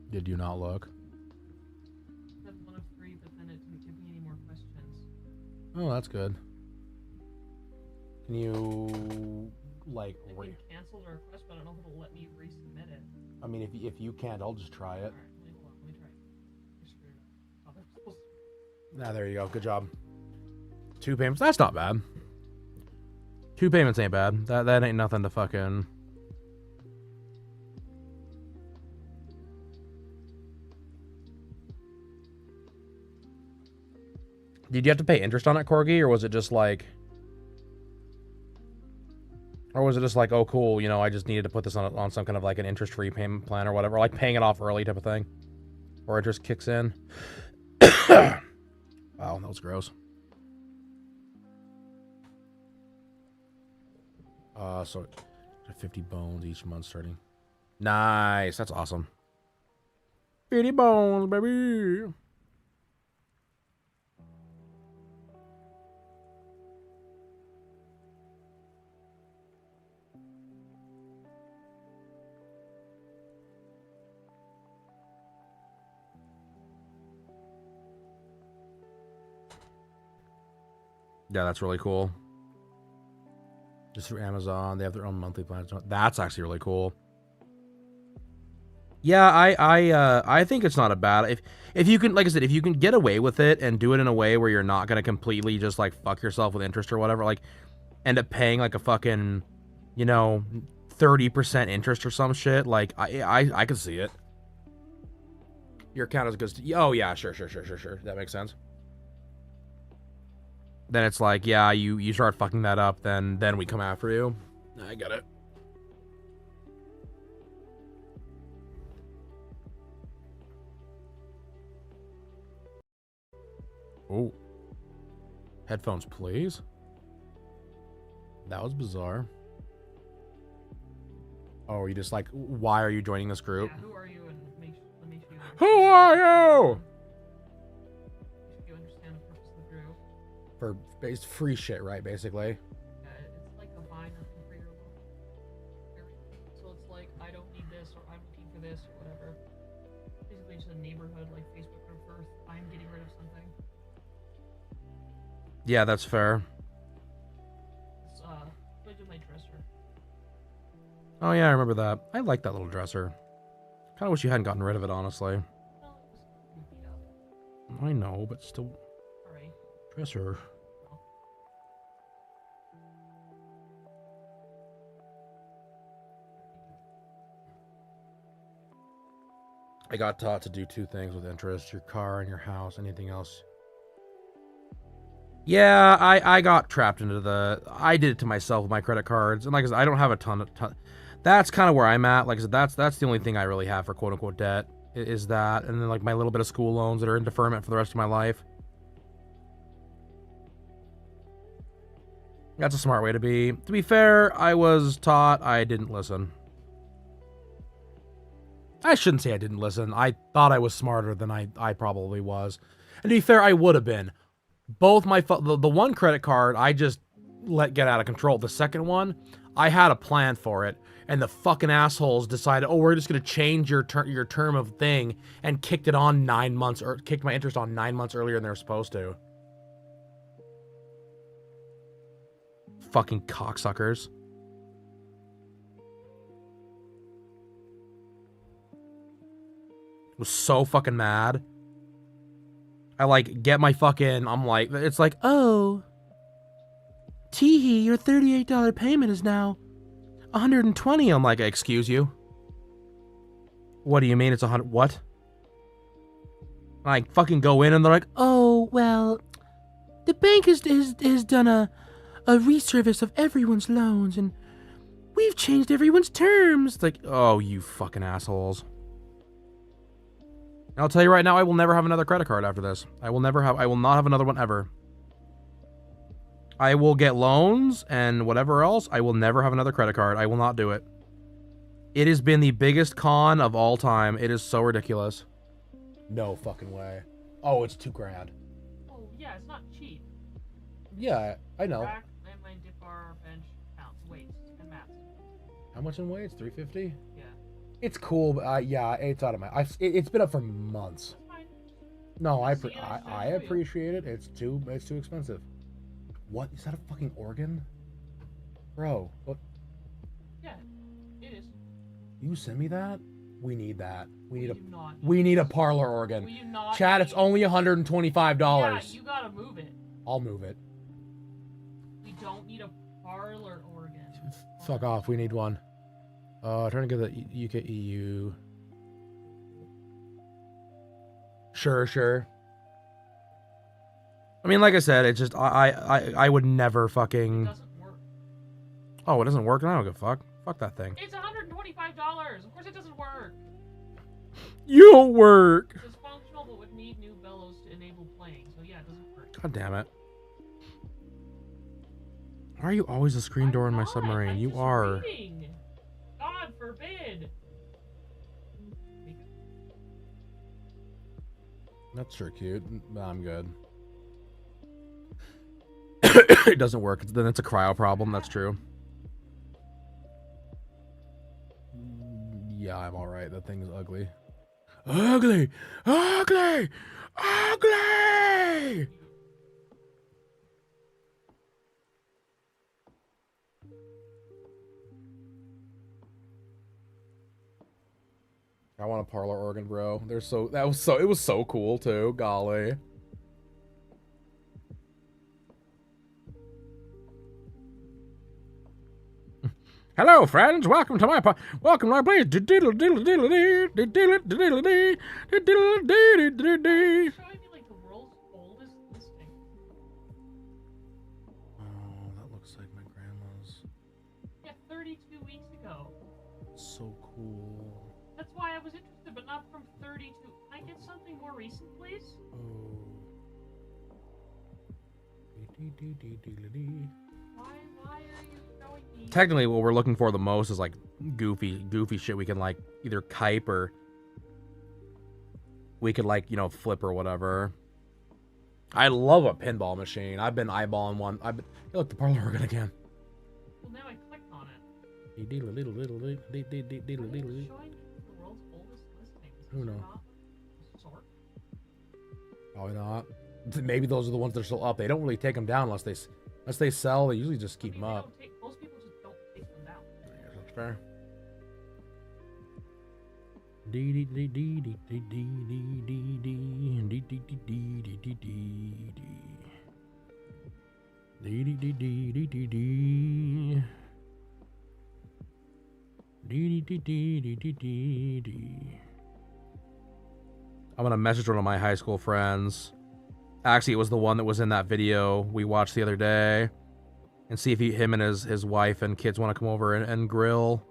Did you not look? Said 1 of 3, but then it didn't give me any more questions. Oh, that's good. Can you, like, I think cancel the request, but I don't know if it'll let me resubmit it. I mean, if you can't, I'll just try it. Alright, let me try. Ah, there you go. Good job. 2 payments. That's not bad. 2 payments ain't bad. That ain't nothing to fucking... Did you have to pay interest on it, Corgi, or was it just like... Or was it just like, oh, cool, you know, I just needed to put this on some kind of like an interest-free payment plan or whatever, like paying it off early type of thing, or interest kicks in. Wow, that was gross. So 50 bones each month starting. Nice, that's awesome. 50 bones, baby. Yeah, that's really cool. Just through Amazon, they have their own monthly plans. That's actually really cool. Yeah, I think it's not a bad if you can, like I said, if you can get away with it and do it in a way where you're not gonna completely just like fuck yourself with interest or whatever, like end up paying like a fucking, you know, 30% interest or some shit. Like I could see it. Your account is good. Oh yeah, sure. That makes sense. Then it's like, yeah, you start fucking that up, then we come after you. I get it. Oh. Headphones, please. That was bizarre. Oh, you just like, why are you joining this group? Yeah, who are you? And let me show you. Who are you? You understand the purpose of the group. For based free shit, right? Basically. Yeah, it's like a vine or for your so it's like, I don't need this, or I'm looking for this, or whatever. Basically just a neighborhood like Facebook group for I'm getting rid of something. Yeah, that's fair. It's image of my dresser. Oh yeah, I remember that. I like that little dresser. Kind of wish you hadn't gotten rid of it, honestly. Well, it was beat up. I know, but still. Sorry. Dresser. I got taught to do two things with interest: your car and your house. Anything else? Yeah, I got trapped into the. I did it to myself with my credit cards, and like I said, I don't have a ton. That's kind of where I'm at. Like I said, that's the only thing I really have for quote unquote debt is that, and then like my little bit of school loans that are in deferment for the rest of my life. That's a smart way to be. To be fair, I was taught. I didn't listen. I shouldn't say I didn't listen. I thought I was smarter than I probably was. And to be fair, I would have been. Both my the one credit card I just let get out of control. The second one, I had a plan for it, and the fucking assholes decided, oh, we're just gonna change your term of thing, and kicked it on 9 months, or kicked my interest on 9 months earlier than they were supposed to. Fucking cocksuckers. Was so fucking mad. I like get my fucking, I'm like, it's like, oh, teehee, your $38 payment is now $120. I'm like, excuse you? What do you mean it's 100? What? And I fucking go in and they're like, oh, well, the bank has done a reservice of everyone's loans and we've changed everyone's terms. It's like, oh, you fucking assholes. I'll tell you right now, I will never have another credit card after this. I will not have another one ever. I will get loans and whatever else. I will never have another credit card. I will not do it. It has been the biggest con of all time. It is so ridiculous. No fucking way. Oh, it's $2,000. Oh, yeah, it's not cheap. Yeah, I know. Rack, landmine, dip bar, bench, counts, weights, and mats. How much in weights? $350? Yeah. It's cool, but yeah, it's out of my. It's been up for months. No, I appreciate it. It's too expensive. What is that? A fucking organ, bro? What? Yeah, it is. You send me that? We need that. We need a parlor organ. We do not. Chad, it's only $125. Yeah, you gotta move it. I'll move it. We don't need a parlor organ. Fuck off. We need one. Trying to get the UK EU. Sure. I mean, like I said, it's just I would never fucking. It doesn't work. Oh, it doesn't work. I don't give a fuck. Fuck that thing. It's $125. Of course, it doesn't work. You don't work. It's functional, but would need new bellows to enable playing. So yeah, it doesn't work. God damn it. Why are you always a screen door in my submarine? I'm you just are. reading. God forbid. That's sure cute. I'm good. It doesn't work. Then it's a cryo problem. That's true. Yeah, I'm alright. That thing is ugly. Ugly! Ugly! Ugly! I want a parlor organ, bro. It was so cool too. Golly. Hello, friends. Welcome to my welcome to my place. Showing me like the world's oldest listing. Oh, that looks like my grandma's. Yeah, 32 weeks ago. So cool. That's why I was interested, but not from 32. Can I get something more recent, please? Oh. Why are you showing me? Technically, what we're looking for the most is like goofy shit we can like either kype or we could like, you know, flip or whatever. I love a pinball machine. I've been eyeballing one. Hey, look, the parlor organ again. Well, now I clicked on it. Showing me the world's oldest listings. Who knows? Sort? Probably not. Maybe those are the ones that are still up. They don't really take them down unless they sell. They usually just keep them up. Most people just don't take them down. Yeah, that's fair. I'm gonna message one of my high school friends. Actually, it was the one that was in that video we watched the other day, and see if him and his wife and kids want to come over and grill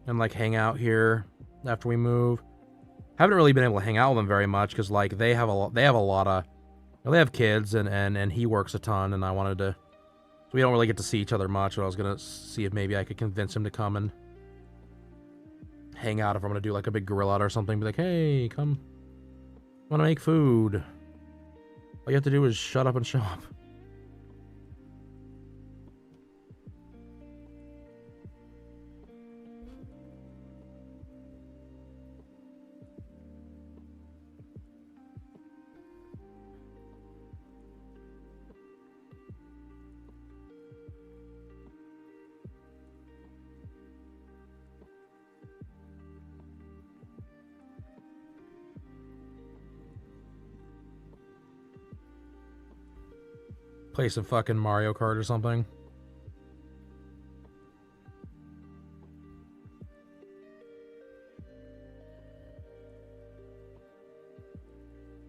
and like hang out here after we move. Haven't really been able to hang out with them very much because like they have a lot of, they have kids and he works a ton, and I wanted to, so we don't really get to see each other much. But I was gonna see if maybe I could convince him to come and hang out if I'm gonna do like a big grill out or something. Be like, hey, come. Want to make food. All you have to do is shut up and show up. Play some fucking Mario Kart or something.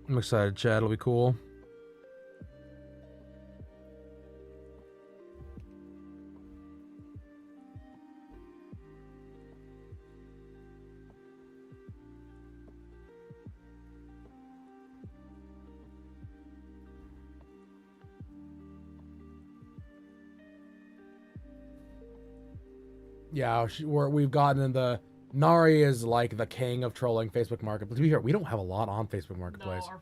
I'm excited, Chad. It'll be cool. Yeah, we've gotten in the... Nari is like the king of trolling Facebook Marketplace. To be fair, we don't have a lot on Facebook Marketplace. No,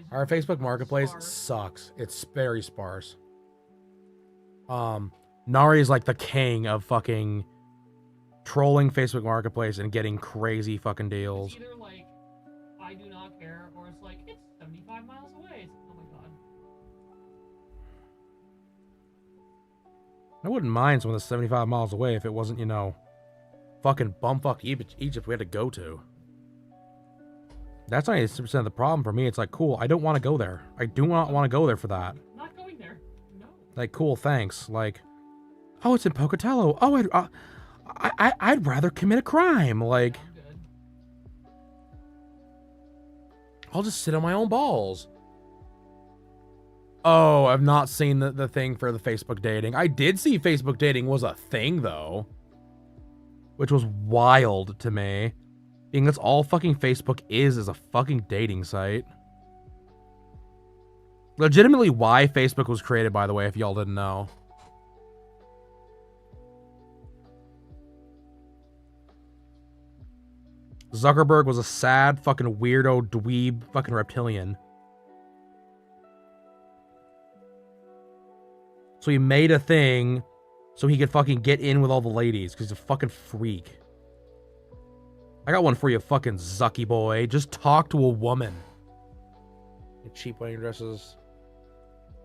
our Facebook Marketplace sucks. It's very sparse. Nari is like the king of fucking trolling Facebook Marketplace and getting crazy fucking deals. It's either like, I do not care, or it's like, it's 75 miles away. It's, oh my god. I wouldn't mind someone that's 75 miles away if it wasn't, you know, fucking bumfuck Egypt we had to go to. That's not 80% of the problem for me. It's like, cool, I don't want to go there. I do not want to go there for that. I'm not going there. No. Like, cool, thanks. Like, oh, it's in Pocatello. Oh, I'd rather commit a crime. Like, I'll just sit on my own balls. Oh, I've not seen the thing for the Facebook dating. I did see Facebook dating was a thing, though. Which was wild to me. Being that's all fucking Facebook is a fucking dating site. Legitimately why Facebook was created, by the way, if y'all didn't know. Zuckerberg was a sad fucking weirdo dweeb fucking reptilian. So he made a thing so he could fucking get in with all the ladies because he's a fucking freak. I got one for you, fucking Zucky boy. Just talk to a woman. Cheap wedding dresses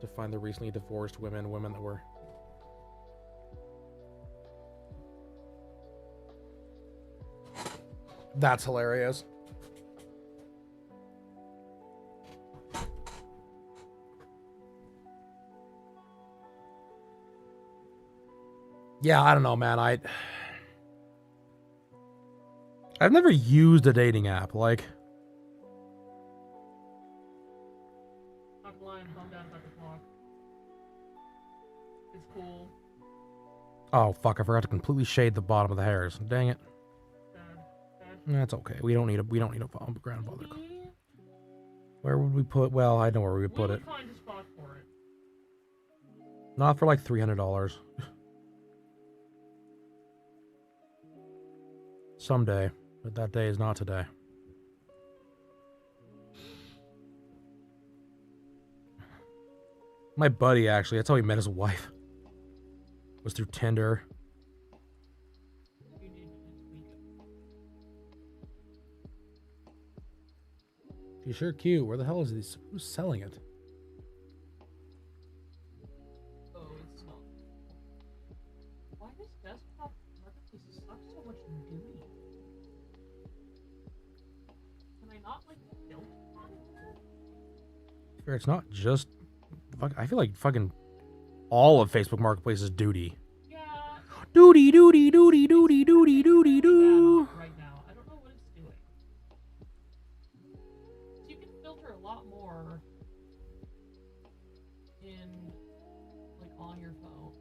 to find the recently divorced women that were... That's hilarious. Yeah, I don't know, man. I've never used a dating app. Like, Not gonna lie, I'm bummed out about the clock. It's cool. oh fuck, I forgot to completely shade the bottom of the hairs. Dang it. Sad. That's okay. We don't need a grandfather. Where would we put? Well, I know where we would put it. Find a spot for it. Not for like $300. Someday, but that day is not today. My buddy, actually, that's how he met his wife. Was through Tinder. She's sure cute. Where the hell is this? Who's selling it? Oh, it's not. Why does desktop marketplaces suck so much duty? Can I not like filter on it? It's not just. Fuck, I feel like fucking all of Facebook Marketplace is duty. Yeah. Duty. Right now, I don't know what it's doing. So you can filter a lot more in like on your phone.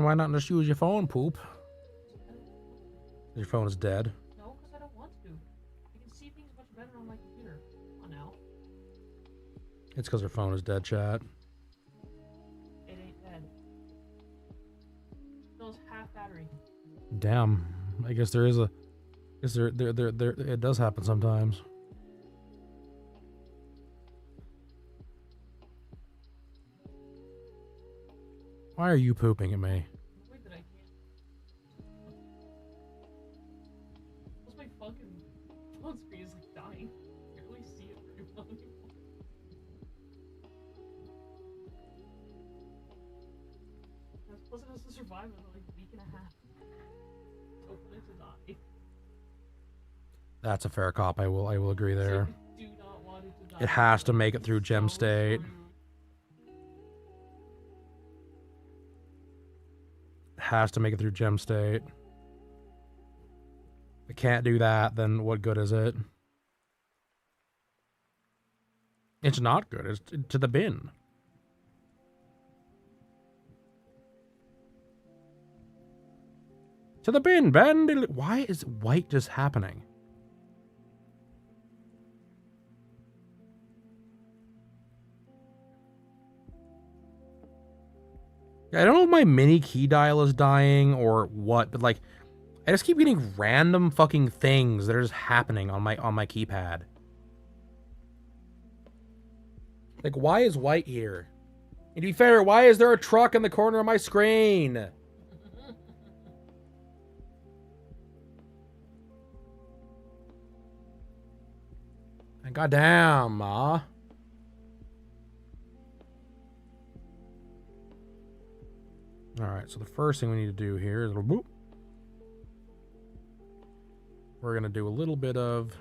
Why not just use your phone, poop? Your phone is dead. No, because I don't want to. I can see things much better on my computer. Come on now. It's because her phone is dead, chat. It ain't dead. Still has half battery. Damn. I guess there is a. I guess there. It does happen sometimes. Why are you pooping at me? Wait, that I can't. Plus my fucking phone screen is like dying. I can't really see it very well anymore. Plus it has to survive another like week and a half. So for it to die. That's a fair cop. I will agree there. I do not want it to die. It has to make it through Gem State. Has to make it through Gem State. If it can't do that, then what good is it? It's not good. It's to the bin. To the bin, Ben. Why is white just happening? I don't know if my mini key dial is dying or what, but like, I just keep getting random fucking things that are just happening on my keypad. Like, why is white here? And to be fair, why is there a truck in the corner of my screen? And goddamn, Alright, so the first thing we need to do here is boop. We're going to do a little bit of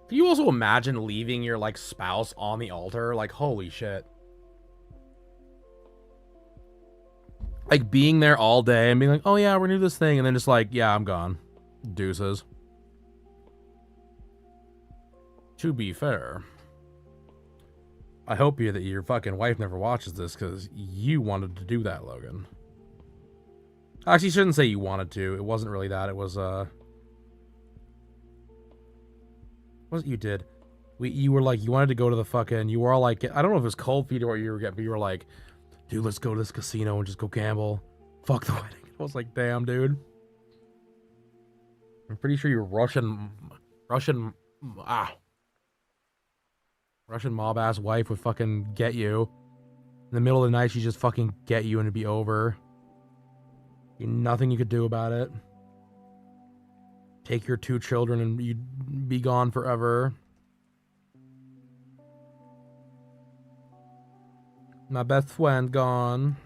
Can you also imagine leaving your, like, spouse on the altar? Like, holy shit. Like, being there all day and being like, oh yeah, we're gonna do this thing, and then just like, yeah, I'm gone. Deuces. To be fair, I hope that your fucking wife never watches this, because you wanted to do that, Logan. Actually, you shouldn't say you wanted to. It wasn't really that. It was, what you did? You were like, you wanted to go to the fucking, you were all like, I don't know if it was cold feet or what you were getting, but you were like, dude, let's go to this casino and just go gamble. Fuck the wedding. I was like, damn, dude. I'm pretty sure you're rushing Russian mob ass wife would fucking get you. In the middle of the night, she'd just fucking get you and it'd be over. Nothing you could do about it. Take your 2 children and you'd be gone forever. My best friend gone.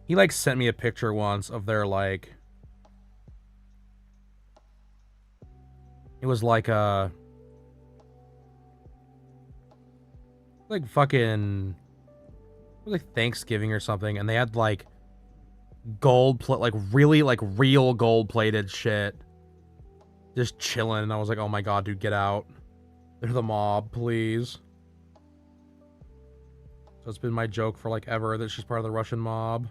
He like sent me a picture once of their like, it was like fucking, it was like Thanksgiving or something, and they had like like really like real gold plated shit just chilling, and I was like, oh my god, dude, get out. They're the mob, please. So it's been my joke for like ever that she's part of the Russian mob.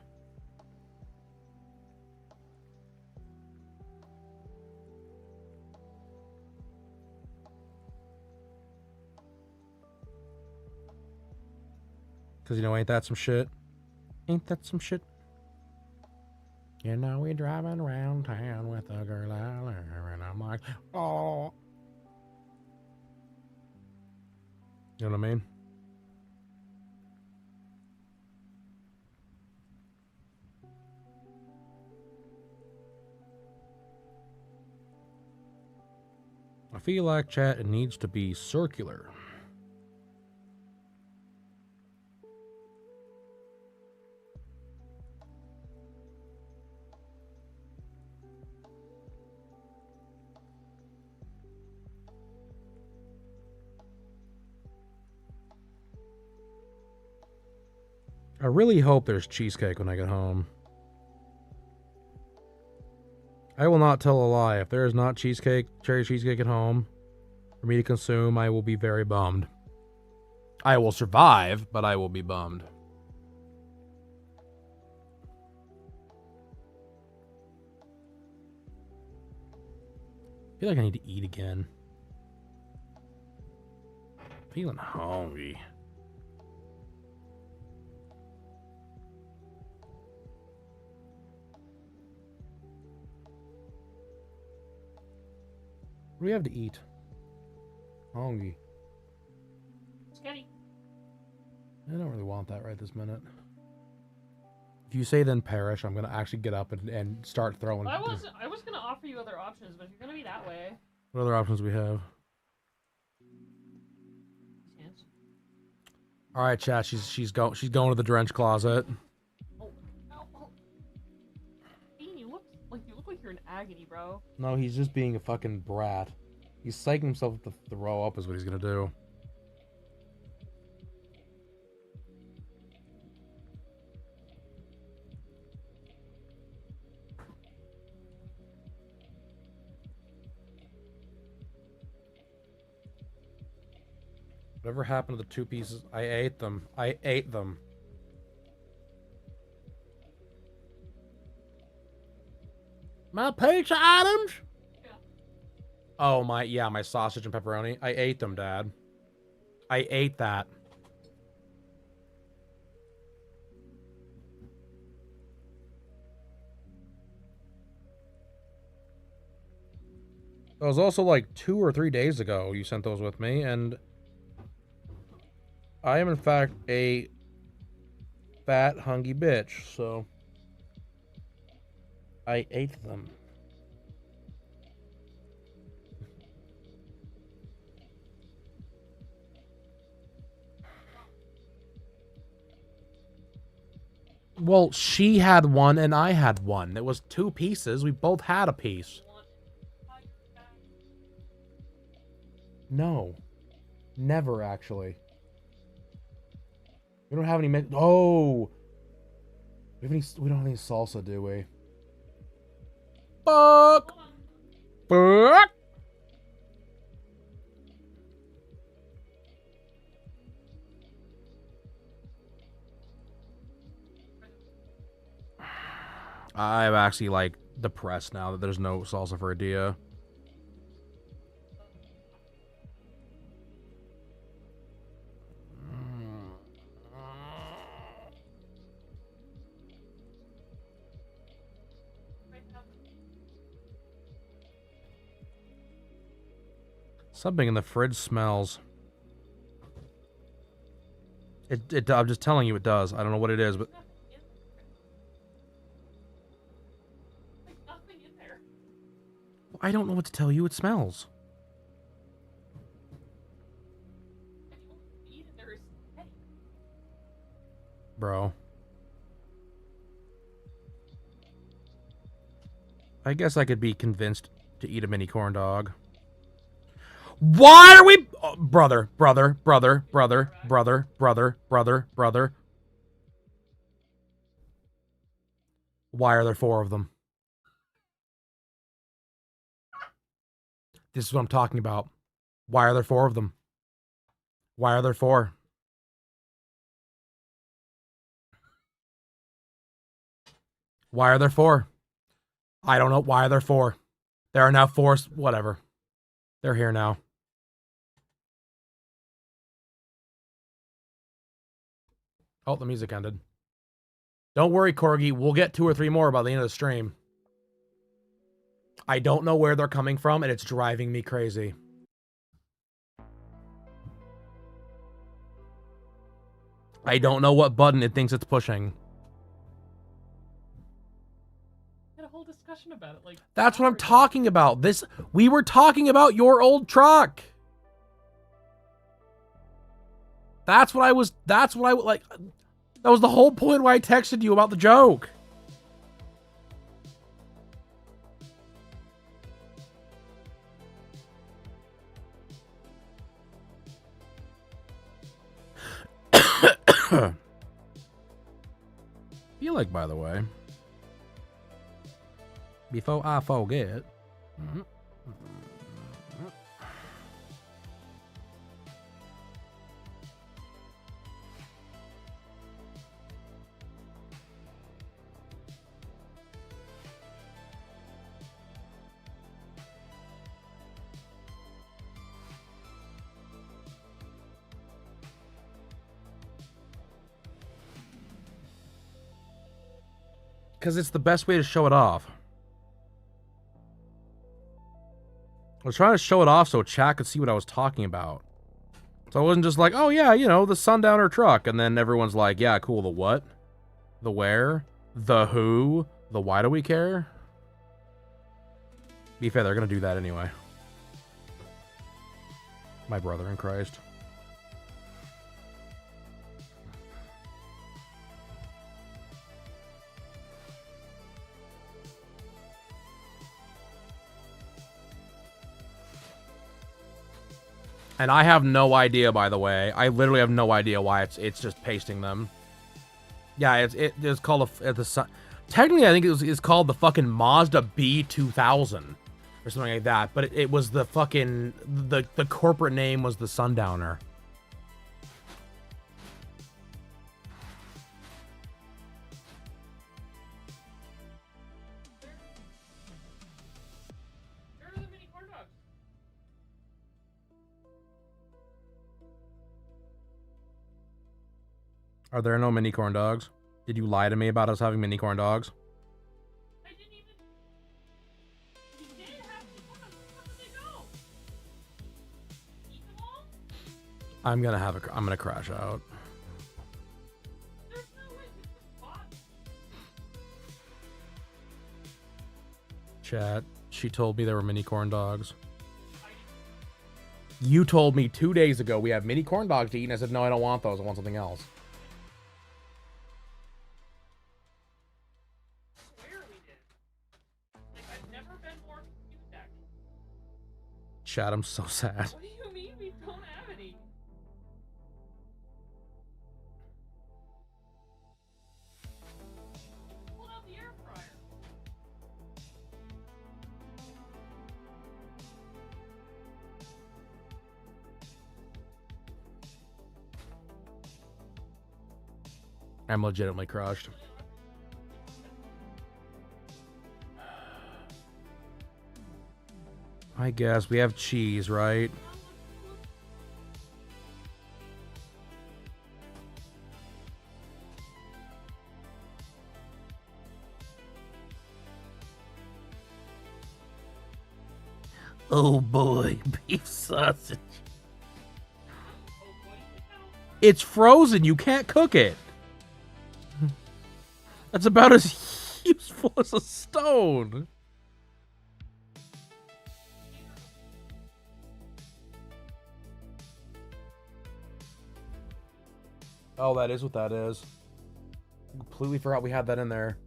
Because, you know, ain't that some shit? Ain't that some shit? You know, we driving around town with a girl I love, and I'm like, oh. You know what I mean? I feel like chat, it needs to be circular. I really hope there's cheesecake when I get home. I will not tell a lie. If there is not cheesecake, cherry cheesecake at home for me to consume, I will be very bummed. I will survive, but I will be bummed. I feel like I need to eat again. Feeling hungry. What do we have to eat? Hungry. Sketty. I don't really want that right this minute. If you say then perish, I'm gonna actually get up and start throwing. I was gonna offer you other options, but if you're gonna be that way. What other options we have? All right, chat. She's going to the drench closet. Oh. Dean, you look like you're in agony, bro. No, he's just being a fucking brat. He's psyching himself to throw up is what he's gonna do. Whatever happened to the 2 pieces? I ate them. I ate them. My pizza items? Yeah. Oh, my sausage and pepperoni. I ate them, Dad. I ate that. That was also like 2 or 3 days ago you sent those with me, and I am in fact a fat, hungry bitch, so I ate them. Well, she had one and I had one. It was 2 pieces. We both had a piece. No. Never, actually. We don't have any... Oh! We don't have any salsa, do we? Fuck! Fuck! I'm actually, like, depressed now that there's no salsa for a dia. Something in the fridge smells. I'm just telling you it does. I don't know what it is, but... There's nothing in there. I don't know what to tell you. It smells. Bro. I guess I could be convinced to eat a mini corn dog. Why are we... Oh, brother. Why are there 4 of them? This is what I'm talking about. Why are there 4 of them? Why are there 4? Why are there 4? I don't know. Why are there 4? There are now 4. Whatever. They're here now. Oh, the music ended. Don't worry, Corgi. We'll get 2 or 3 more by the end of the stream. I don't know where they're coming from, and it's driving me crazy. I don't know what button it thinks it's pushing. Had a whole discussion about it. Like, that's what I'm talking about. We were talking about your old truck. That's what I like. That was the whole point why I texted you about the joke. Feel like, by the way, before I forget, because it's the best way to show it off. I was trying to show it off so chat could see what I was talking about. So I wasn't just like, oh yeah, you know, the Sundowner truck. And then everyone's like, yeah, cool, the what? The where? The who? The why do we care? Be fair, they're gonna do that anyway. My brother in Christ. And I have no idea, by the way. I literally have no idea why it's just pasting them. Yeah, it's called technically I think it's called the fucking Mazda B2000 or something like that. But it was the fucking the corporate name was the Sundowner. Are there no mini corn dogs? Did you lie to me about us having mini corn dogs? I didn't even... You did have mini corn dogs. Where did they go? Eat them all? I'm gonna crash out. There's no way we just bought. Chat, she told me there were mini corn dogs. You told me 2 days ago we have mini corn dogs to eat, and I said, no, I don't want those. I want something else. Chat, I'm so sad. What do you mean we don't have any? Pull out the air fryer. I'm legitimately crushed. I guess we have cheese, right? Oh boy, beef sausage. It's frozen. You can't cook it. That's about as useful as a stone. Oh, that is what that is. I completely forgot we had that in there.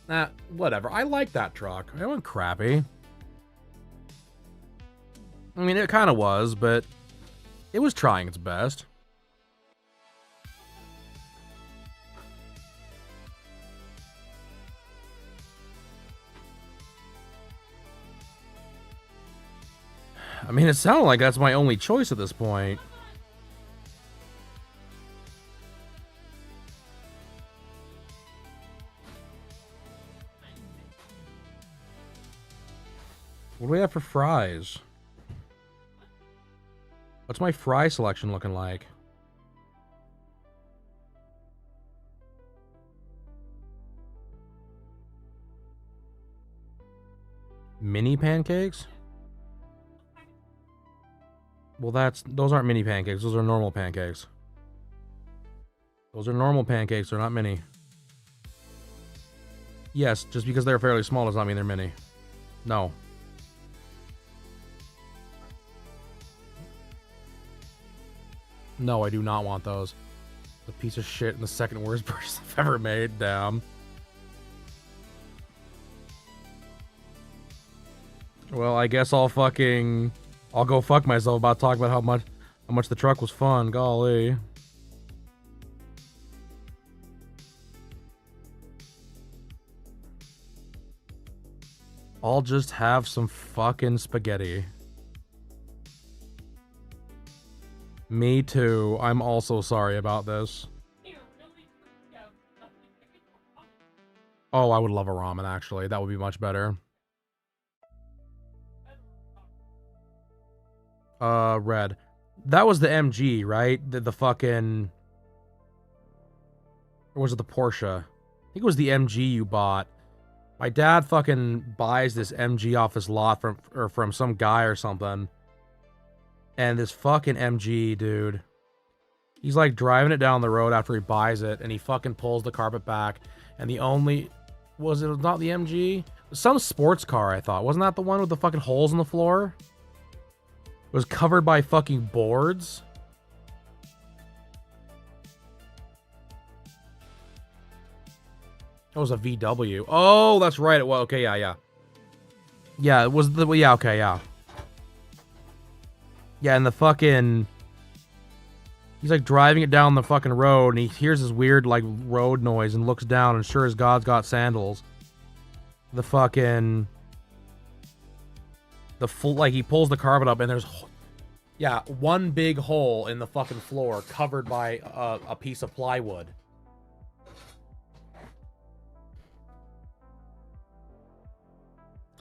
Nah, whatever. I like that truck. It wasn't crappy. I mean, it kind of was, but it was trying its best. I mean, it sounded like that's my only choice at this point. What do we have for fries? What's my fry selection looking like? Mini pancakes? Well, those aren't mini pancakes. Those are normal pancakes. Those are normal pancakes. They're not mini. Yes, just because they're fairly small does not mean they're mini. No. No, I do not want those. The piece of shit and the second worst purchase I've ever made. Damn. Well, I guess I'll go fuck myself about talking about how much the truck was fun. Golly. I'll just have some fucking spaghetti. Me too. I'm also sorry about this. Oh, I would love a ramen, actually. That would be much better. Red. That was the MG, right? The fucking... Or was it the Porsche? I think it was the MG you bought. My dad fucking buys this MG off his lot from some guy or something. And this fucking MG, dude. He's like driving it down the road after he buys it, and he fucking pulls the carpet back. And the only... Was it not the MG? It was some sports car, I thought. Wasn't that the one with the fucking holes in the floor? It was covered by fucking boards. It was a VW. Oh, that's right. Well, okay, yeah. Yeah, it was the... Yeah, okay, yeah. Yeah, and the fucking... He's like driving it down the fucking road, and he hears this weird like road noise and looks down, and sure as God's got sandals. The fucking... Like, he pulls the carpet up, and there's... Yeah, one big hole in the fucking floor covered by a piece of plywood.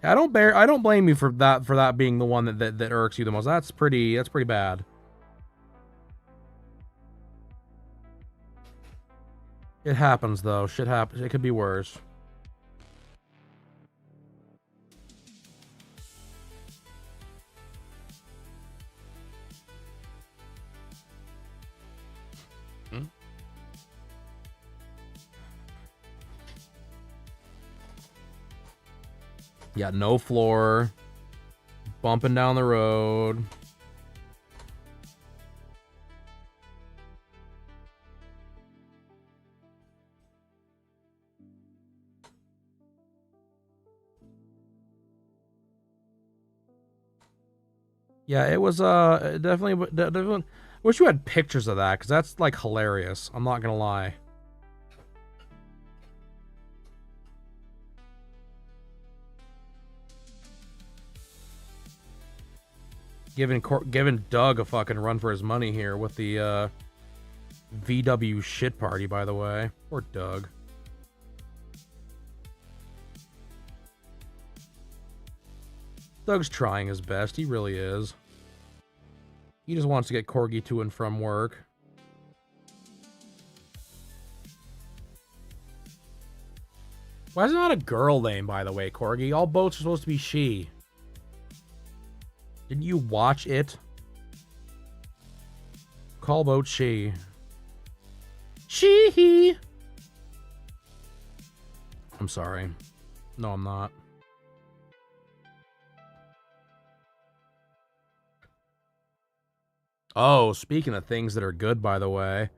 I don't blame you for that being the one that irks you the most. That's pretty bad. It happens though. Shit happens. It could be worse. Yeah, no floor. Bumping down the road. Yeah, it was definitely wish you had pictures of that, because that's like hilarious. I'm not gonna lie. Giving Doug a fucking run for his money here with the VW shit party, by the way. Poor Doug. Doug's trying his best. He really is. He just wants to get Corgi to and from work. Why is it not a girl name, by the way, Corgi? All boats are supposed to be she. Didn't you watch it? Call boat she. She. I'm sorry. No, I'm not. Oh, speaking of things that are good, by the way.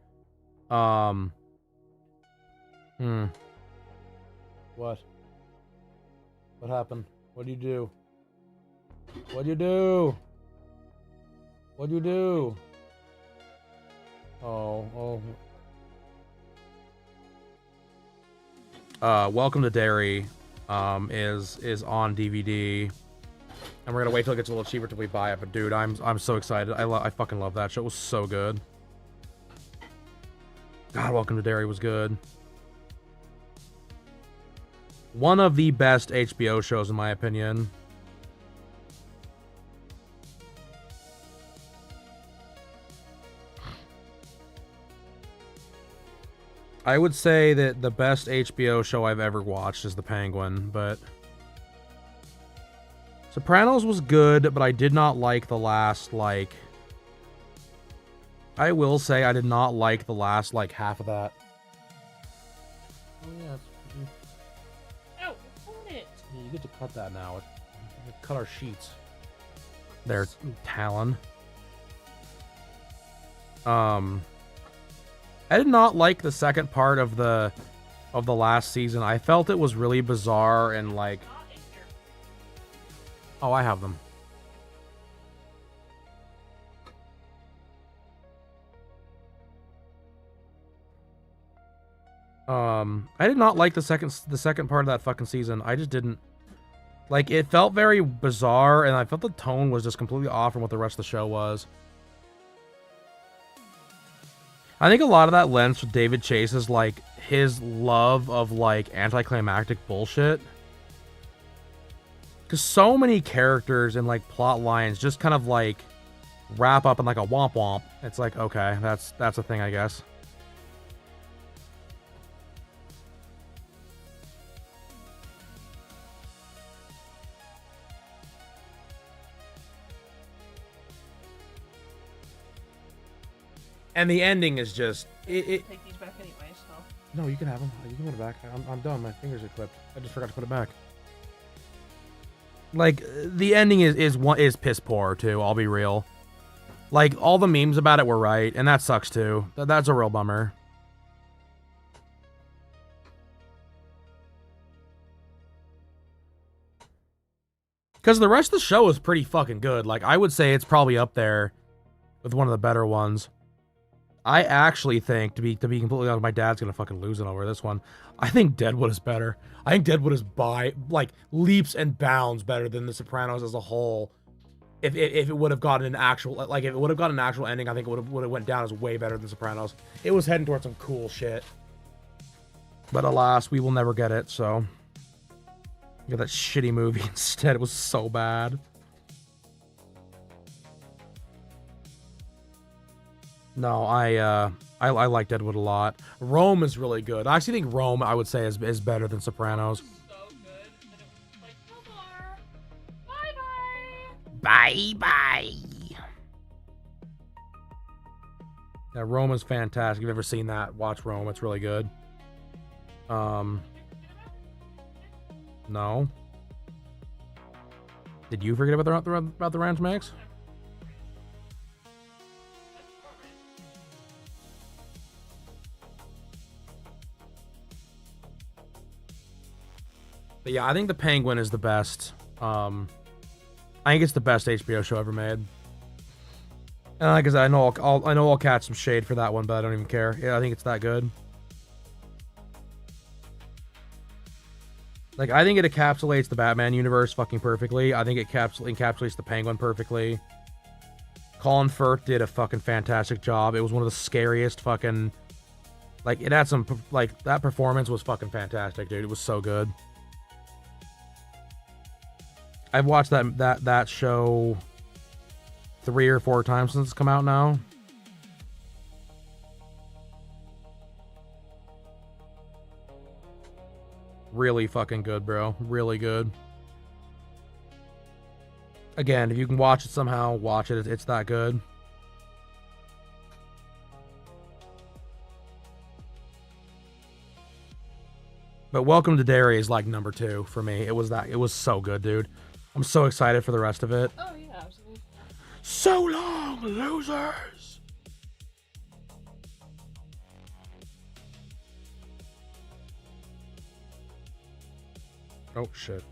What? What happened? What'd you do? What'd you do? What'd you do? Oh. Welcome to Derry, is on DVD, and we're gonna wait till it gets a little cheaper till we buy it. But dude, I'm so excited. I fucking love that show. It was so good. God, Welcome to Derry was good. One of the best HBO shows in my opinion. I would say that the best HBO show I've ever watched is The Penguin, but Sopranos was good, but I did not like the last, like, I will say I did not like the last, like, half of that. Oh, yeah. Ow, you caught it. You get to cut that now. Cut our sheets. There, Talon. I did not like the second part of the last season. I felt it was really bizarre and like... Oh, I have them. I did not like the second part of that fucking season. I just didn't. Like, it felt very bizarre, and I felt the tone was just completely off from what the rest of the show was. I think a lot of that lens with David Chase is, like, his love of, like, anticlimactic bullshit. Because so many characters and, like, plot lines just kind of, like, wrap up in, like, a womp womp. It's like, okay, that's a thing, I guess. And the ending is just... Take these back anyway, so... No, you can have them. You can put it back. I'm done. My fingers are clipped. I just forgot to put it back. Like, the ending is piss poor, too. I'll be real. Like, all the memes about it were right, and that sucks, too. That's a real bummer. Because the rest of the show is pretty fucking good. Like, I would say it's probably up there with one of the better ones. I actually think, to be completely honest, my dad's gonna fucking lose it over this one. I think Deadwood is better. I think Deadwood is like leaps and bounds better than The Sopranos as a whole. If it would have gotten an actual, like, if it would have gotten an actual ending, I think it would have went down as way better than Sopranos. It was heading towards some cool shit. But alas, we will never get it. So, get that shitty movie instead. It was so bad. No, I like Deadwood a lot. Rome is really good. I actually think Rome, I would say, is better than Sopranos. So good. And it was like, no more. Bye-bye. Bye-bye. Yeah, Rome is fantastic. If you've ever seen that, watch Rome. It's really good. No. Did you forget about the Ranch Max? But yeah, I think The Penguin is the best. I think it's the best HBO show ever made. And like I said, I know I'll catch some shade for that one, but I don't even care. Yeah, I think it's that good. Like, I think it encapsulates the Batman universe fucking perfectly. I think it encapsulates the Penguin perfectly. Colin Firth did a fucking fantastic job. It was one of the scariest fucking... Like, it had some... Like, that performance was fucking fantastic, dude. It was so good. I've watched that show 3 or 4 times since it's come out now. Really fucking good, bro. Really good. Again, if you can watch it somehow, watch it. It's that good. But Welcome to Derry is like number 2 for me. It was so good, dude. I'm so excited for the rest of it. Oh yeah, absolutely. So long, losers. Oh shit.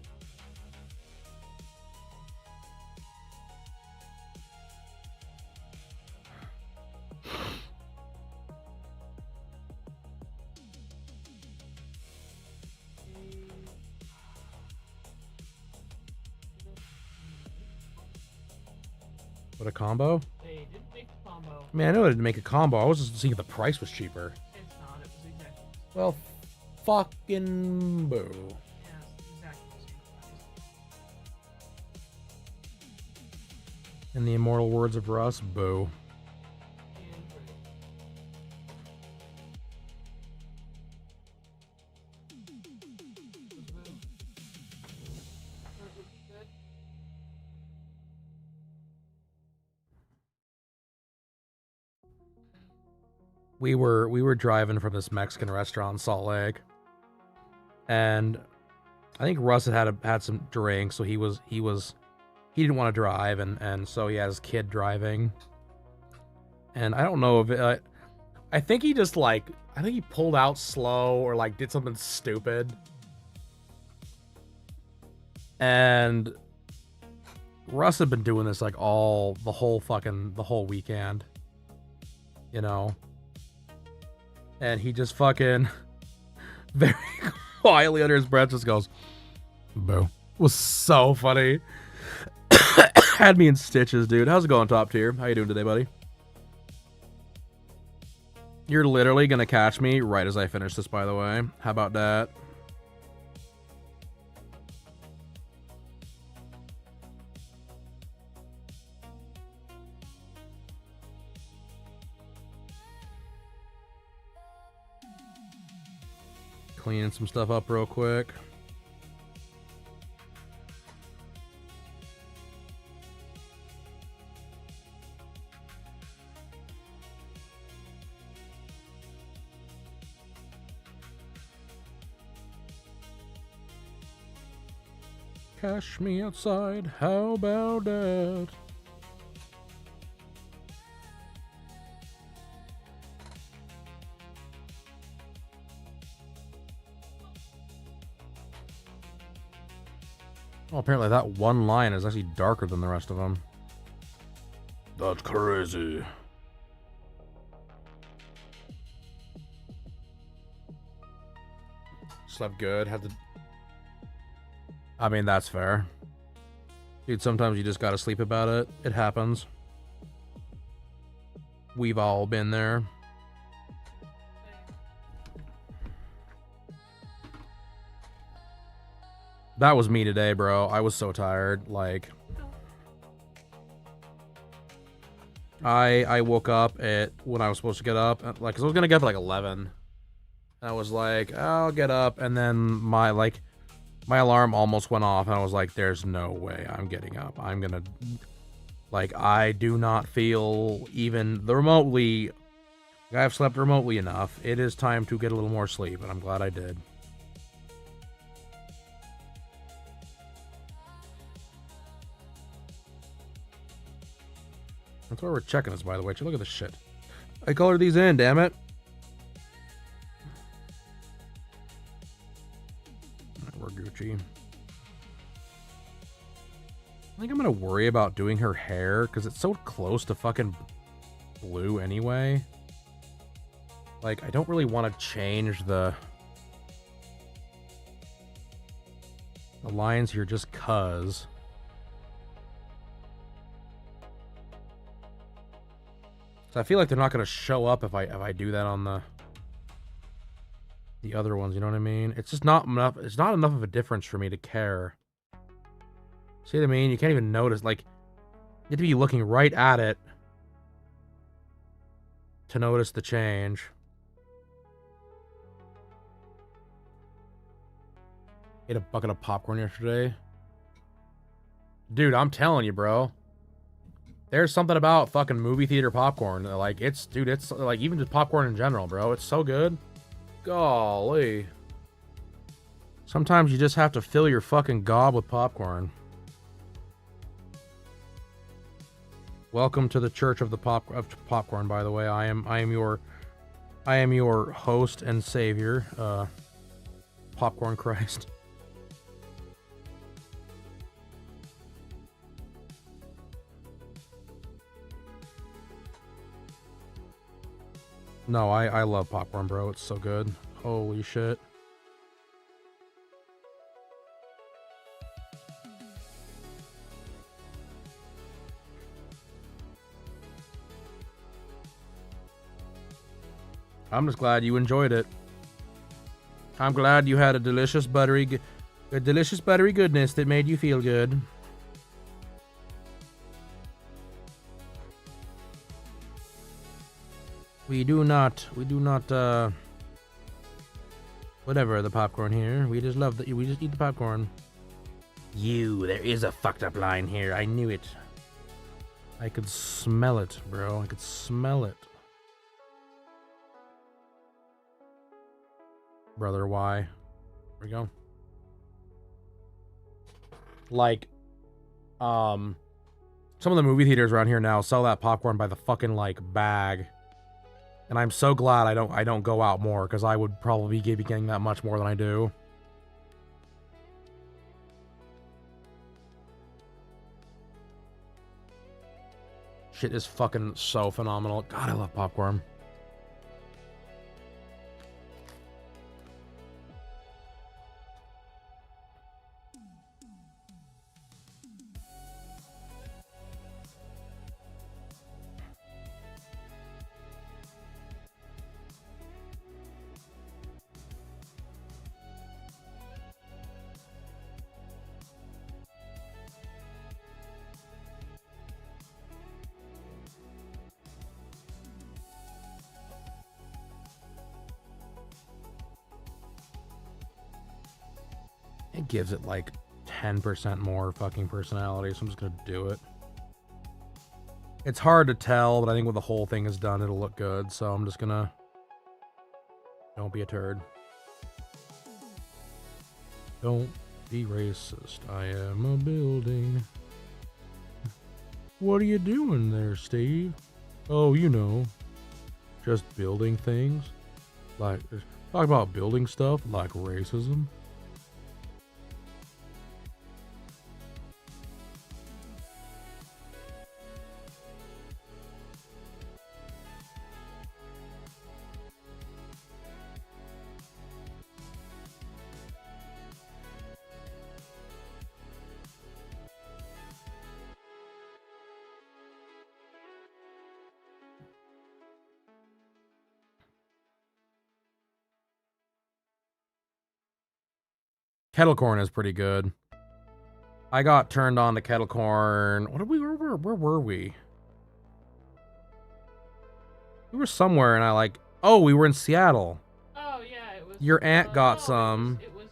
What a combo? They didn't make the combo. Man, I know they didn't make a combo. I was just seeing if the price was cheaper. It's not. It was exactly. Well, fucking boo. Yeah, it's exactly the same price. In the immortal words of Russ, boo. We were driving from this Mexican restaurant in Salt Lake, and I think Russ had some drinks, so he didn't want to drive, and so he had his kid driving, and I don't know if I think he just I think he pulled out slow or like did something stupid, and Russ had been doing this like the whole weekend, you know. And he just fucking very quietly under his breath just goes, boo. It was so funny. Had me in stitches, dude. How's it going, Top Tier? How you doing today, buddy? You're literally gonna catch me right as I finish this, by the way. How about that? Cleaning some stuff up real quick. Cash me outside, how about that? Oh, apparently that one line is actually darker than the rest of them. That's crazy. Slept good. Had to. I mean, that's fair. Dude, sometimes you just gotta sleep about it. It happens. We've all been there. That was me today, bro. I was so tired. Like, I woke up at when I was supposed to get up. Like, 'cause I was gonna get up at like 11. And I was like, I'll get up, and then my alarm almost went off, and I was like, there's no way I'm getting up. I'm gonna, like, I do not feel even the remotely. I've slept remotely enough. It is time to get a little more sleep, and I'm glad I did. That's why we're checking this, by the way. Look at this shit. I colored these in, damn it. We're Gucci. I think I'm gonna worry about doing her hair because it's so close to fucking blue anyway. Like, I don't really want to change the lines here just cuz. So I feel like they're not gonna show up if I do that on the other ones, you know what I mean? It's just not enough. It's not enough of a difference for me to care. See what I mean? You can't even notice. Like, you have to be looking right at it to notice the change. Ate a bucket of popcorn yesterday. Dude, I'm telling you, bro. There's something about fucking movie theater popcorn. Like, it's, dude, it's like even just popcorn in general, bro. It's so good. Golly. Sometimes you just have to fill your fucking gob with popcorn. Welcome to the Church of the Popcorn, by the way. I am your host and savior, Popcorn Christ. No, I love popcorn, bro. It's so good. Holy shit. I'm just glad you enjoyed it. I'm glad you had a delicious buttery goodness that made you feel good. We do not, whatever the popcorn here. We just love we just eat the popcorn. There is a fucked up line here. I knew it. I could smell it, bro. I could smell it. Brother, why? There we go. Like, some of the movie theaters around here now sell that popcorn by the fucking, like, bag. And I'm so glad I don't go out more, because I would probably be getting that much more than I do. Shit is fucking so phenomenal. God, I love popcorn. It gives it like 10% more fucking personality, so I'm just gonna do it. It's hard to tell, but I think when the whole thing is done, it'll look good, so I'm just gonna... Don't be a turd. Don't be racist. I am a building. What are you doing there, Steve? Oh, you know. Just building things. Like, talk about building stuff like racism. Kettle corn is pretty good. I got turned on to kettle corn. What did we? Where were we? We were somewhere, and I like. Oh, we were in Seattle. Oh yeah, it was. Your aunt got some. It was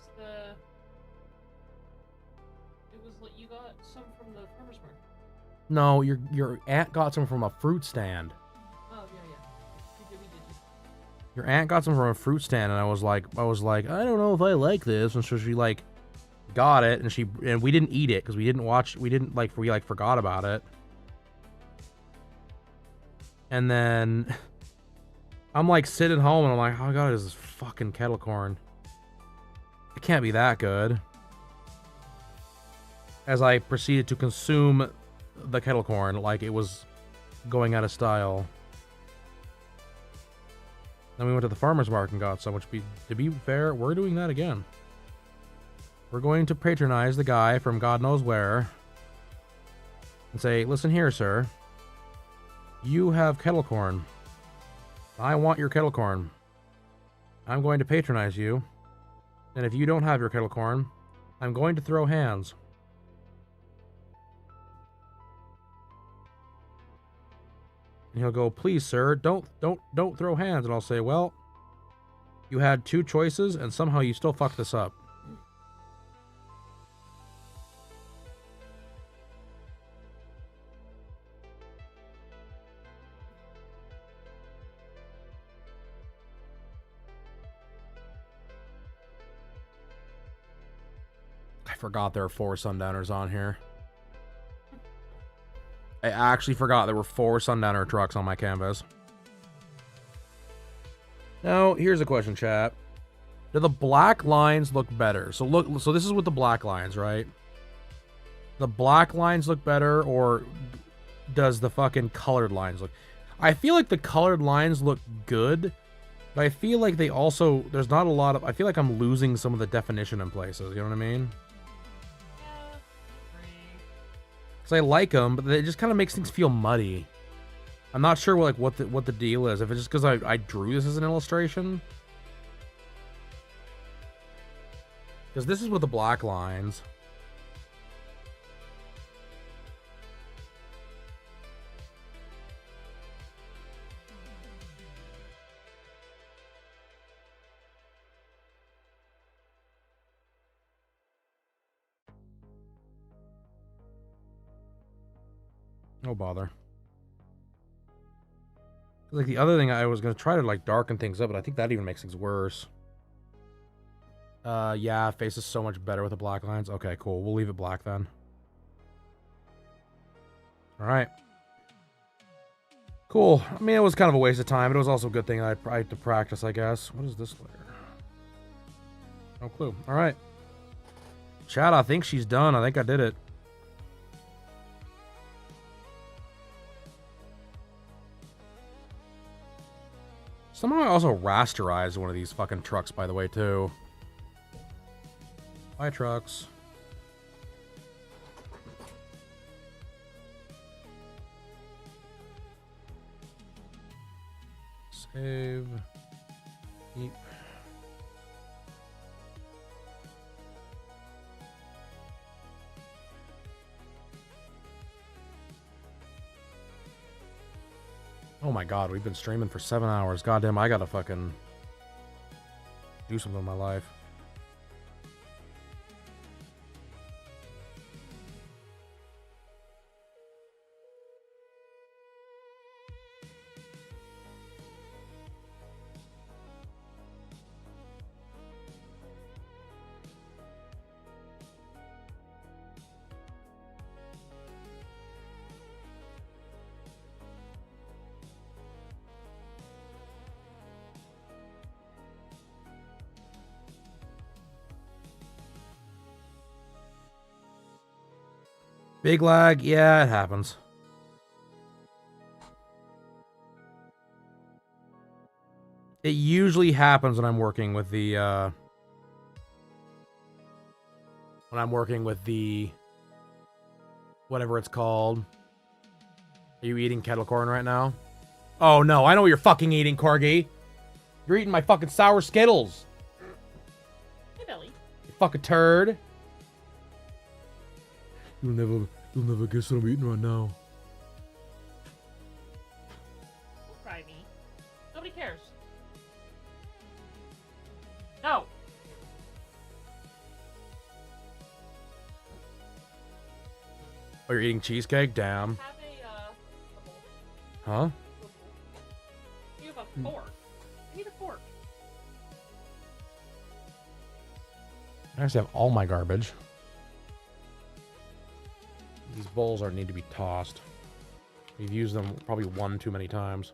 like you got some from the farmer's market. No, your aunt got some from a fruit stand. Oh yeah. We did. Your aunt got some from a fruit stand, and I was like, I don't know if I like this, and so she like got it, and we didn't eat it because we forgot about it. And then I'm like sitting home, and I'm like, oh god, this is fucking kettle corn. It can't be that good. As I proceeded to consume the kettle corn like it was going out of style. Then we went to the farmer's market and got some, which, to be fair, we're doing that again. We're going to patronize the guy from God knows where and say, listen here, sir. You have kettle corn. I want your kettle corn. I'm going to patronize you. And if you don't have your kettle corn, I'm going to throw hands. And he'll go, please, sir, don't throw hands. And I'll say, well, you had two choices, and somehow you still fucked this up. forgot there were 4 sundowners on here. I actually forgot there were 4 sundowner trucks on my canvas. Now, here's a question, chat. Do the black lines look better? So this is with the black lines, right? The black lines look better, or does the fucking colored lines look... I feel like the colored lines look good, but I feel like they also... There's not a lot of... I feel like I'm losing some of the definition in places, you know what I mean? Yeah, Because I like them, but it just kind of makes things feel muddy. I'm not sure what the deal is. If it's just because I drew this as an illustration. Because this is with the black lines. No bother. Like the other thing, I was gonna try to like darken things up, but I think that even makes things worse. Yeah, face is so much better with the black lines. Okay, cool. We'll leave it black then. All right. Cool. I mean, it was kind of a waste of time, but it was also a good thing I had to practice, I guess. What is this layer? No clue. All right. Chat, I think she's done. I think I did it. Somehow I also rasterized one of these fucking trucks, by the way, too. Bye, trucks. Save. Keep. Oh my god, we've been streaming for 7 hours. Goddamn, I gotta fucking do something in my life. Big lag? Yeah, it happens. It usually happens when I'm working with the, whatever it's called. Are you eating kettle corn right now? Oh no, I know what you're fucking eating, Corgi. You're eating my fucking sour Skittles. Hey, Billy. You fucking turd. You'll never guess what I'm eating right now. Don't cry me. Nobody cares. No. Oh, you're eating cheesecake? Damn. Have a Huh? You have a fork. I need a fork. I actually have all my garbage. These bowls need to be tossed. We've used them probably one too many times.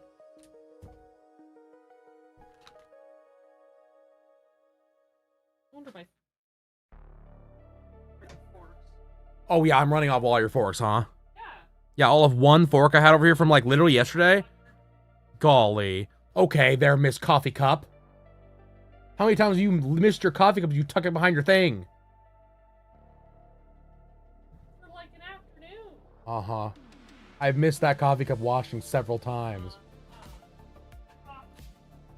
I wonder my forks. Oh yeah, I'm running off all your forks, huh? Yeah. Yeah, all of one fork I had over here from like literally yesterday? Golly. Okay, there, Miss Coffee Cup. How many times have you missed your coffee cup? You tuck it behind your thing. For like an afternoon. Uh-huh. I've missed that coffee cup washing several times.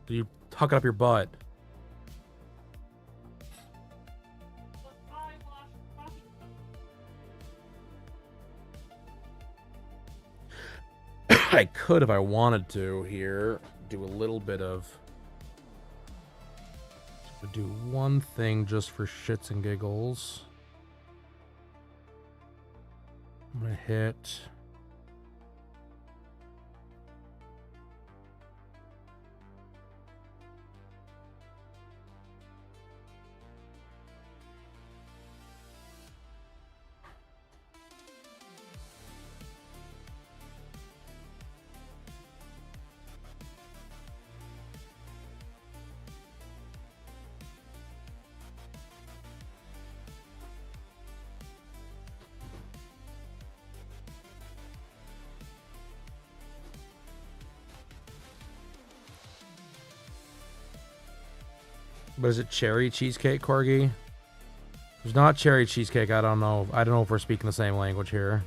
So you tuck it up your butt. But I wash coffee cups. I could, if I wanted to, here, do a little bit of... do one thing just for shits and giggles. I'm gonna hit... But is it cherry cheesecake, Corgi? If it's not cherry cheesecake, I don't know. I don't know if we're speaking the same language here.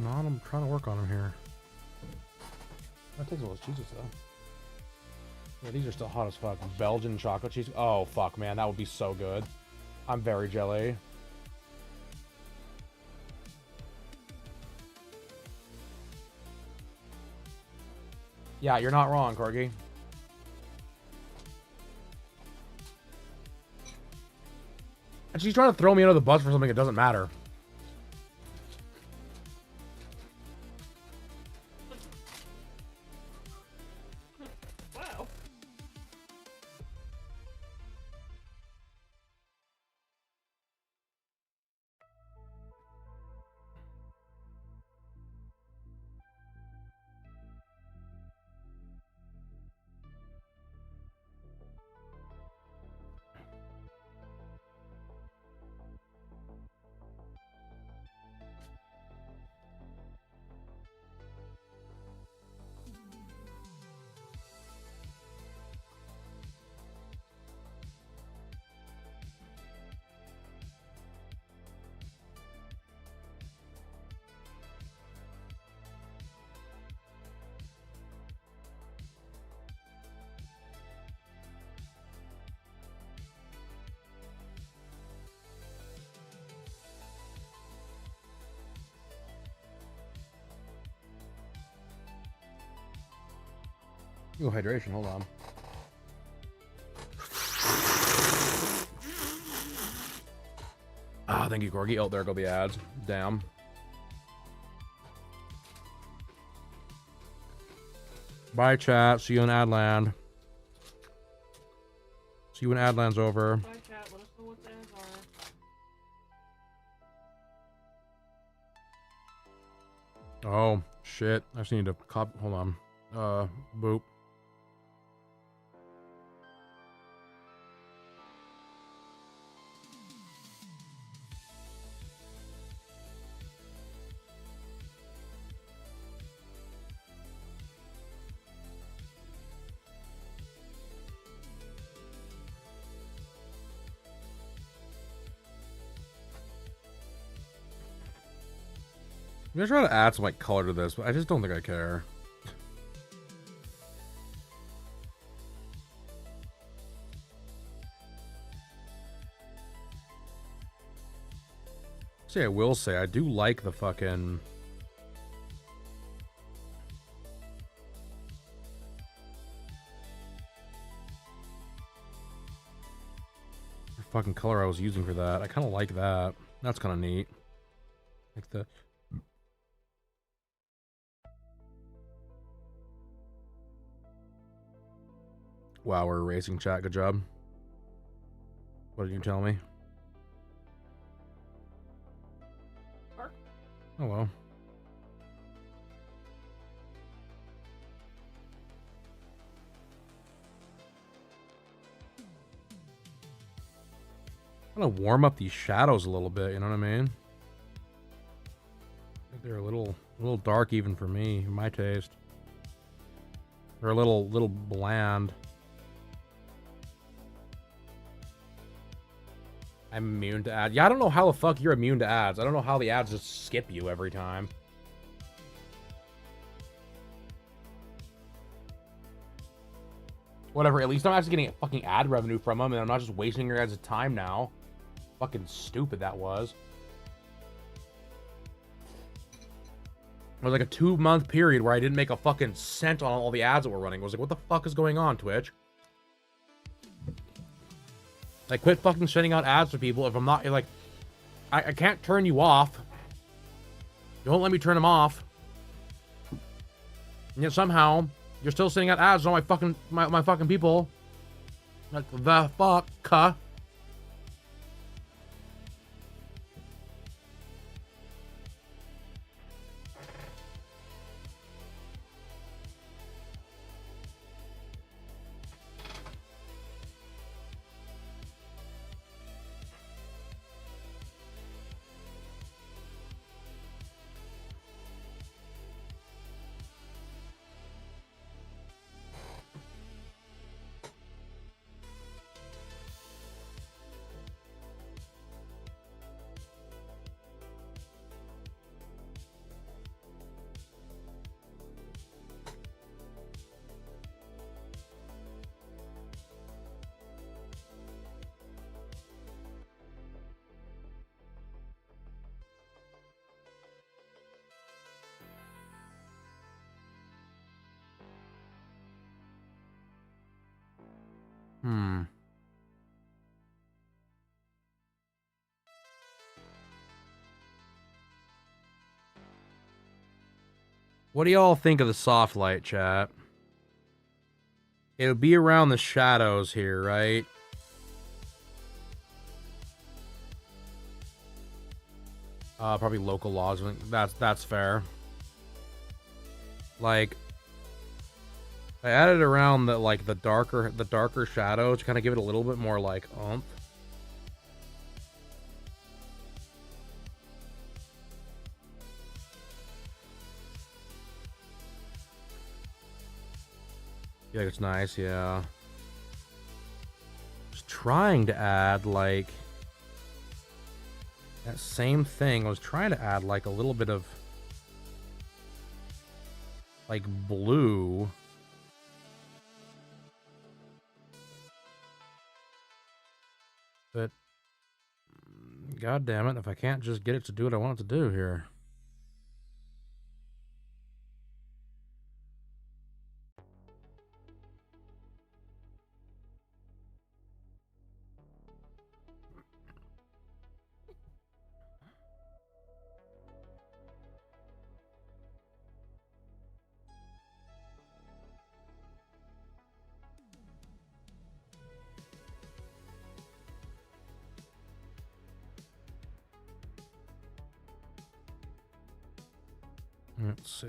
I'm trying to work on them here. That takes all those cheeses though. Yeah, these are still hot as fuck. Belgian chocolate cheese. Oh fuck, man, that would be so good. I'm very jelly. Yeah, you're not wrong, Corgi. And she's trying to throw me under the bus for something that doesn't matter. Wow. Ooh, hydration, hold on. Ah, thank you, Corgi. Oh, there go the ads. Damn. Bye, chat. See you in Adland. See you when Adland's over. Bye, chat. Let us know what the ads are. Oh, shit. I just need to copy. Hold on. Boop. I'm gonna try to add some like color to this, but I just don't think I care. See, I will say I do like the fucking color I was using for that. I kind of like that. That's kind of neat. Like the. Wow, we're erasing chat. Good job. What did you tell me? Mark? Oh well. I'm gonna warm up these shadows a little bit, you know what I mean? I think they're a little dark even for me, my taste. They're a little bland. I'm immune to ads. Yeah, I don't know how the fuck you're immune to ads. I don't know how the ads just skip you every time. Whatever, at least I'm actually getting fucking ad revenue from them, and I'm not just wasting your guys' time now. Fucking stupid that was. It was like a 2-month period where I didn't make a fucking cent on all the ads that were running. I was like, what the fuck is going on, Twitch? Like, quit fucking sending out ads to people if I'm not, like, I can't turn you off. You won't let me turn them off. And yet somehow, you're still sending out ads to all my fucking people. Like, the fuck, huh? What do y'all think of the soft light, chat? It'll be around the shadows here, right? Probably local laws. That's fair. Like, I added around the the darker shadows to kind of give it a little bit more like oomph. Yeah, it's nice, yeah. Just trying to add like that same thing. I was trying to add like a little bit of like blue. But god damn it, if I can't just get it to do what I want it to do here. Let's see.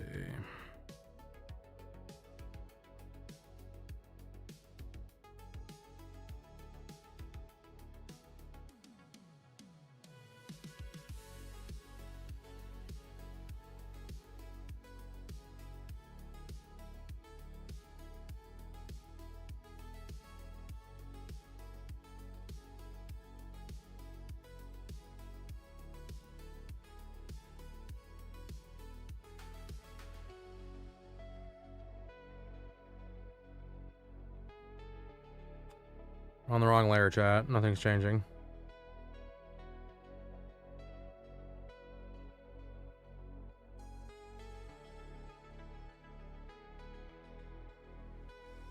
On the wrong layer, chat. Nothing's changing.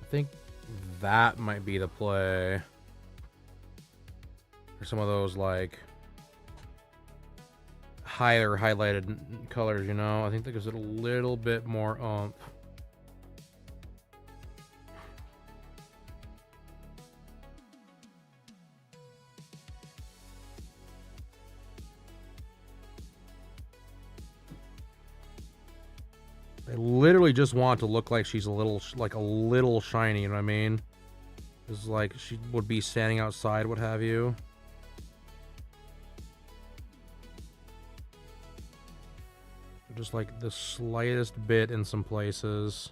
I think that might be the play. For some of those, like, higher highlighted colors, you know? I think that gives it a little bit more oomph. I literally just want to look like she's a little shiny, you know what I mean? It's like she would be standing outside, what have you. Just like the slightest bit in some places.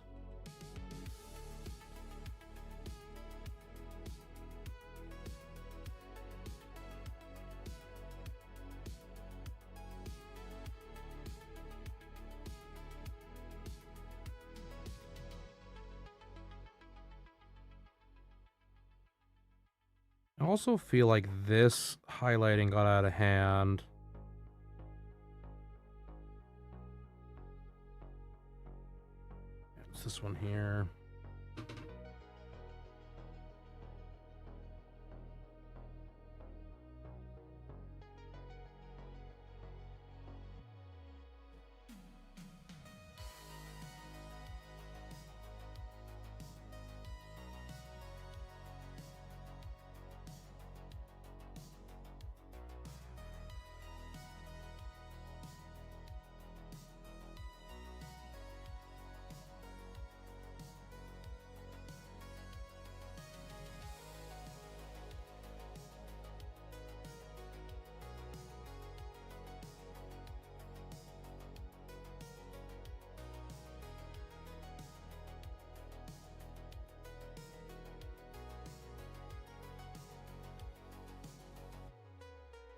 I also feel like this highlighting got out of hand. It's this one here.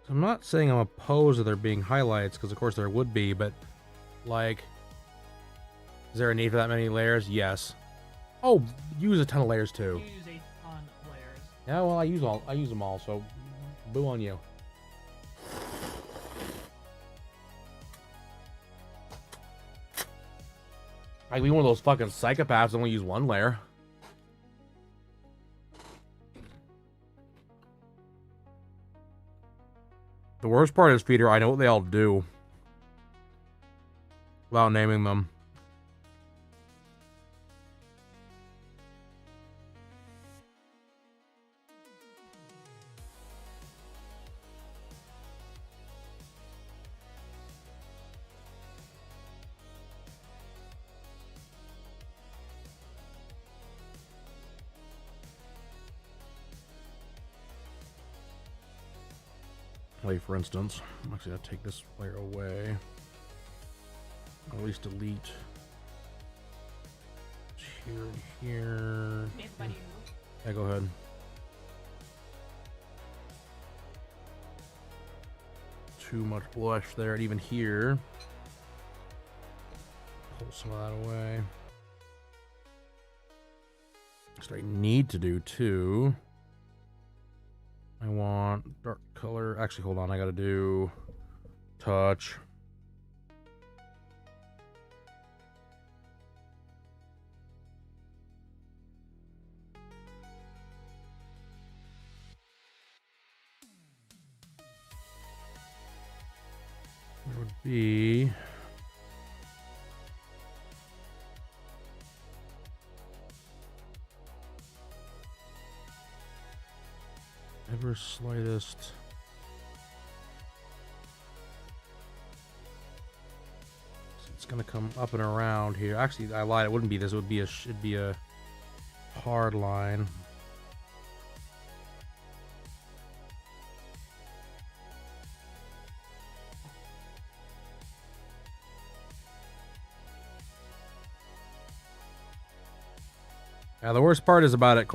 I'm not saying I'm opposed to there being highlights, because of course there would be, but like, is there a need for that many layers? Yes. Oh, use a ton of layers too. You use a ton of layers. Yeah, well, I use them all, so boo on you. I'd be one of those fucking psychopaths that only use one layer. The worst part is, Peter, I know what they all do. Without naming them. Like, for instance, I'm actually going to take this layer away. At least delete here and here. Yeah, go ahead. Too much blush there, and even here. Pull some of that away. So I need to do too. I want dark color. Actually, hold on. I gotta do touch. There would be ever slightest. It's gonna come up and around here. Actually, I lied. It wouldn't be this. It would be it'd be a hard line. Yeah, the worst part is about it,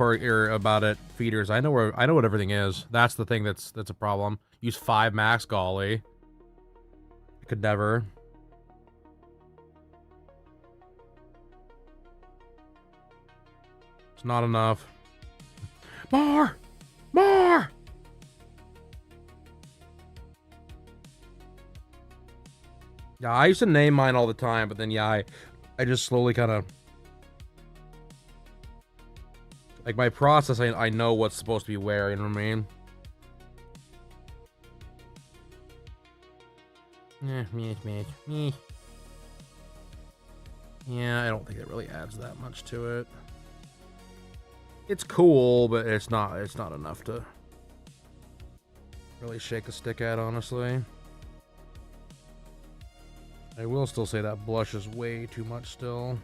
feeders. I know what everything is. That's the thing that's a problem. Use 5 max, golly. I could never. It's not enough. More! More! Yeah, I used to name mine all the time, but then yeah, I just slowly kind of, like, my process, I know what's supposed to be where, you know what I mean? Yeah, I don't think it really adds that much to it. It's cool, but it's not enough to really shake a stick at, honestly. I will still say that blush is way too much still.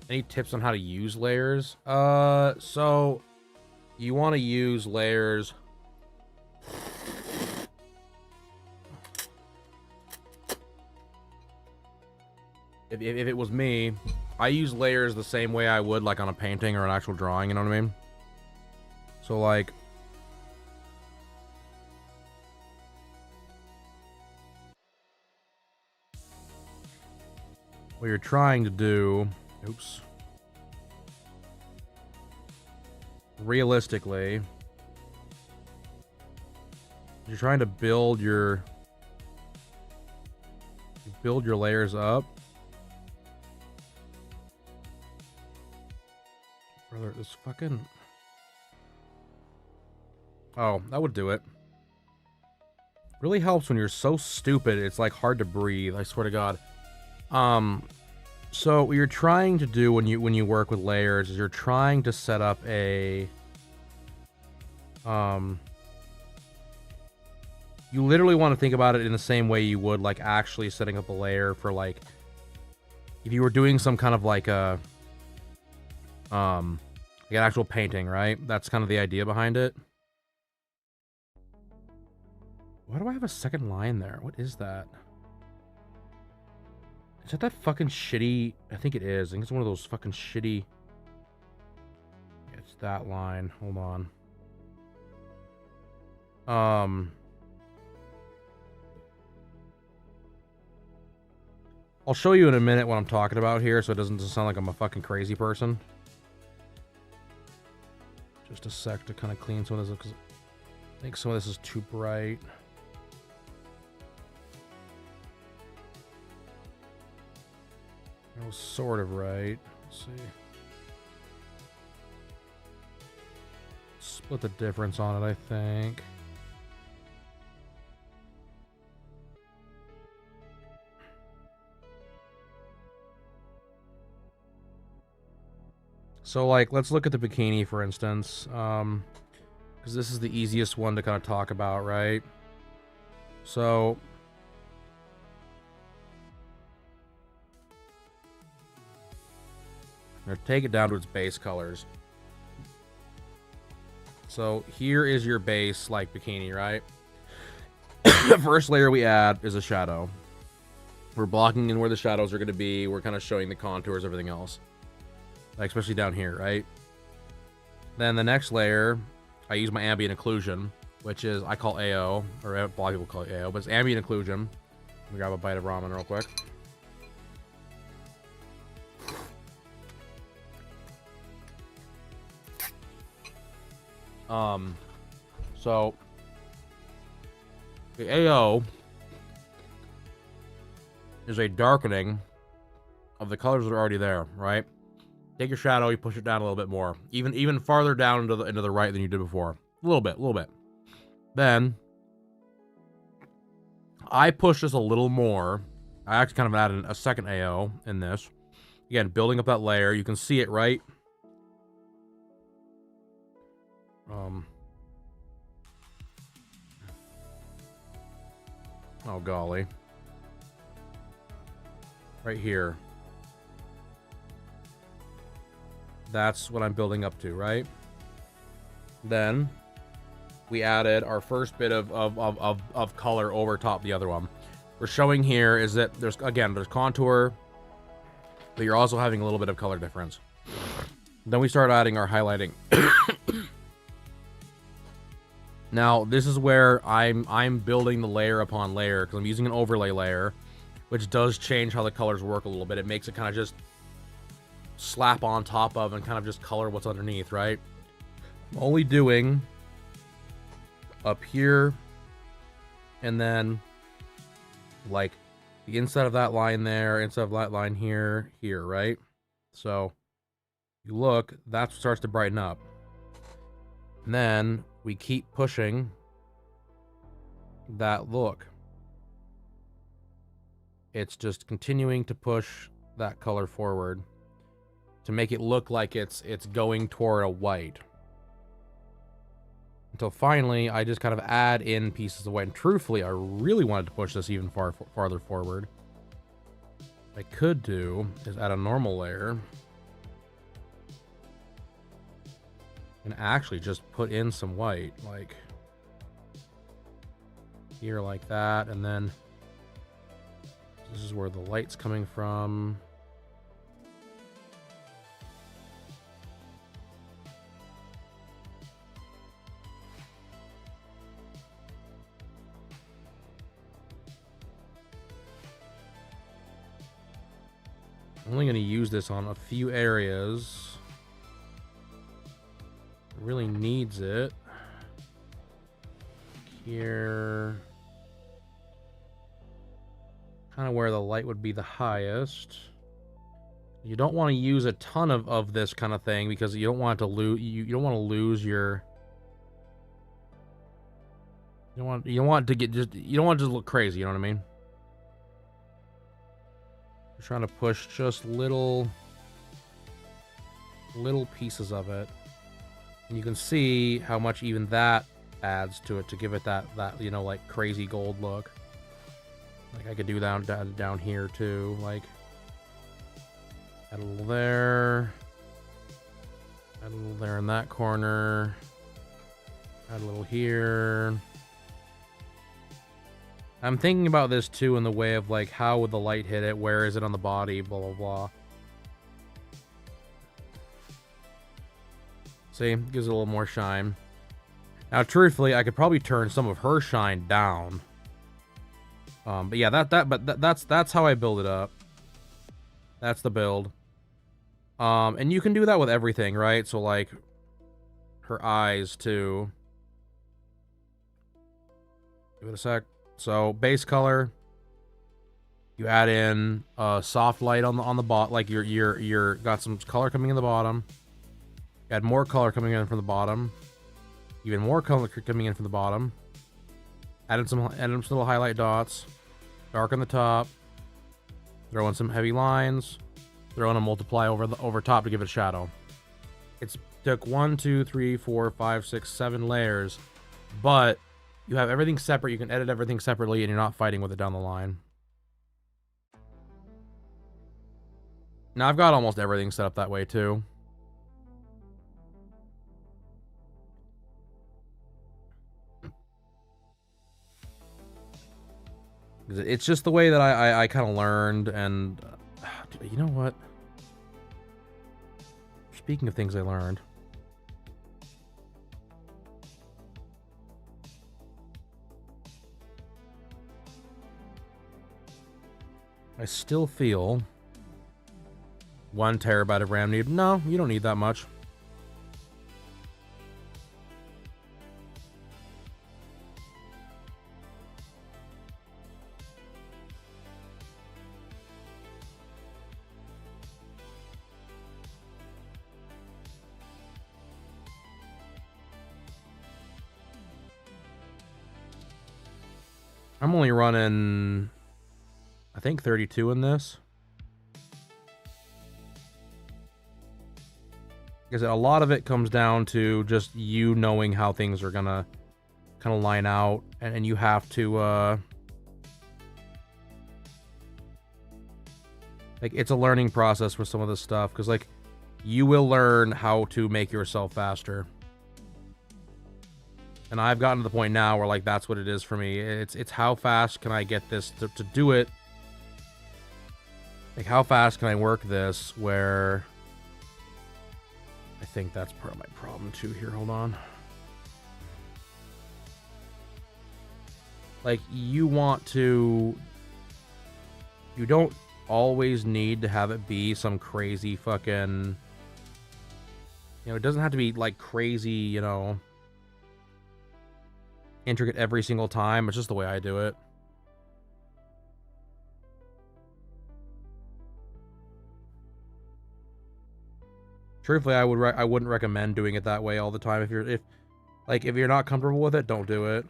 Any tips on how to use layers? So you want to use layers. If it was me, I use layers the same way I would like on a painting or an actual drawing, you know what I mean? So like, what you're trying to do, oops. Realistically, you're trying to build your layers up. Brother, this fucking... Oh, that would do it. Really helps when you're so stupid, it's like hard to breathe, I swear to God. So what you're trying to do when you work with layers is you're trying to set up a you literally want to think about it in the same way you would like actually setting up a layer for like if you were doing some kind of like a like an actual painting, right? That's kind of the idea behind it. Why do I have a second line there? What is that? Is that fucking shitty? I think it is. I think it's one of those fucking shitty. It's that line. Hold on. I'll show you in a minute what I'm talking about here, so it doesn't sound like I'm a fucking crazy person. Just a sec to kind of clean some of this, because I think some of this is too bright. That was sort of right. Let's see. Split the difference on it, I think. So, like, let's look at the bikini, for instance, because this is the easiest one to kind of talk about, right? So, I'm going to take it down to its base colors. So, here is your base, like, bikini, right? The first layer we add is a shadow. We're blocking in where the shadows are going to be. We're kind of showing the contours, everything else. Like, especially down here, right? Then the next layer, I use my ambient occlusion, which is, I call AO, or a lot of people call it AO, but it's ambient occlusion. Let me grab a bite of ramen real quick. So the AO is a darkening of the colors that are already there, right? Take your shadow, you push it down a little bit more, even farther down into the right than you did before. A little bit. Then I push this a little more. I actually kind of added a second AO in this. Again, building up that layer. You can see it, right? Oh golly. Right here. That's what I'm building up to, right? Then we added our first bit of color over top the other one. We're showing here is that there's contour, but you're also having a little bit of color difference. Then we start adding our highlighting. Now, this is where I'm building the layer upon layer, because I'm using an overlay layer, which does change how the colors work a little bit. It makes it kind of just slap on top of and kind of just color what's underneath, right? I'm only doing up here and then like the inside of that line there, inside of that line here, right? So you look, that starts to brighten up. And then we keep pushing that look. It's just continuing to push that color forward to make it look like it's going toward a white. Until finally, I just kind of add in pieces of white. And truthfully, I really wanted to push this even farther forward. What I could do is add a normal layer. And actually just put in some white, like here like that, and then this is where the light's coming from. I'm only going to use this on a few areas. Really needs it. Here. Kind of where the light would be the highest. You don't want to use a ton of this kind of thing because you don't want to lose you don't want to lose your you don't want to get just you don't want it to look crazy, you know what I mean? You're trying to push just little pieces of it. And you can see how much even that adds to it to give it that you know, like crazy gold look. Like I could do down here too, like Add a little there. Add a little there in that corner. Add a little here. I'm thinking about this too in the way of like, how would the light hit it? Where is it on the body? Blah, blah, blah. See, gives it a little more shine. Now, truthfully, I could probably turn some of her shine down. But yeah, that's how I build it up. That's the build. And you can do that with everything, right? So like her eyes too. Give it a sec. So base color. You add in soft light on the bot, like you're got some color coming in the bottom. Add more color coming in from the bottom. Even more color coming in from the bottom. Add in some little highlight dots. Darken the top. Throw in some heavy lines. Throw in a multiply over top to give it a shadow. It's took 1, 2, 3, 4, 5, 6, 7 layers, but you have everything separate. You can edit everything separately, and you're not fighting with it down the line. Now I've got almost everything set up that way too. It's just the way that I kind of learned, and you know what? Speaking of things I learned, I still feel 1 terabyte of RAM need. No, you don't need that much. I'm only running, I think, 32 in this. Because a lot of it comes down to just you knowing how things are gonna kind of line out, and you have to like, it's a learning process with some of this stuff, because like you will learn how to make yourself faster. And I've gotten to the point now where, like, that's what it is for me. It's how fast can I get this to do it? Like, how fast can I work this where... I think that's part of my problem, too. Here, hold on. Like, you want to... You don't always need to have it be some crazy fucking... You know, it doesn't have to be, like, crazy, you know... intricate every single time. It's just the way I do it. Truthfully, I wouldn't recommend doing it that way all the time. If you're not comfortable with it, don't do it.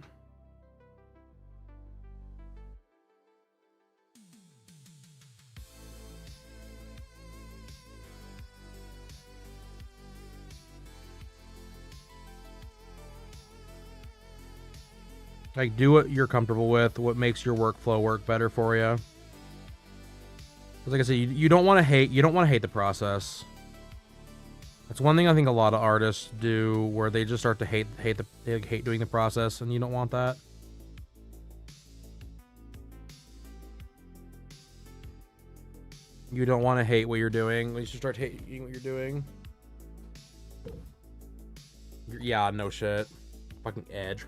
Like, do what you're comfortable with, what makes your workflow work better for you. Because like I said, you don't want to hate the process. That's one thing I think a lot of artists do, where they just start to hate doing the process, and you don't want that. You don't want to hate what you're doing. You should start hating what you're doing. Yeah, no shit. Fucking Edge.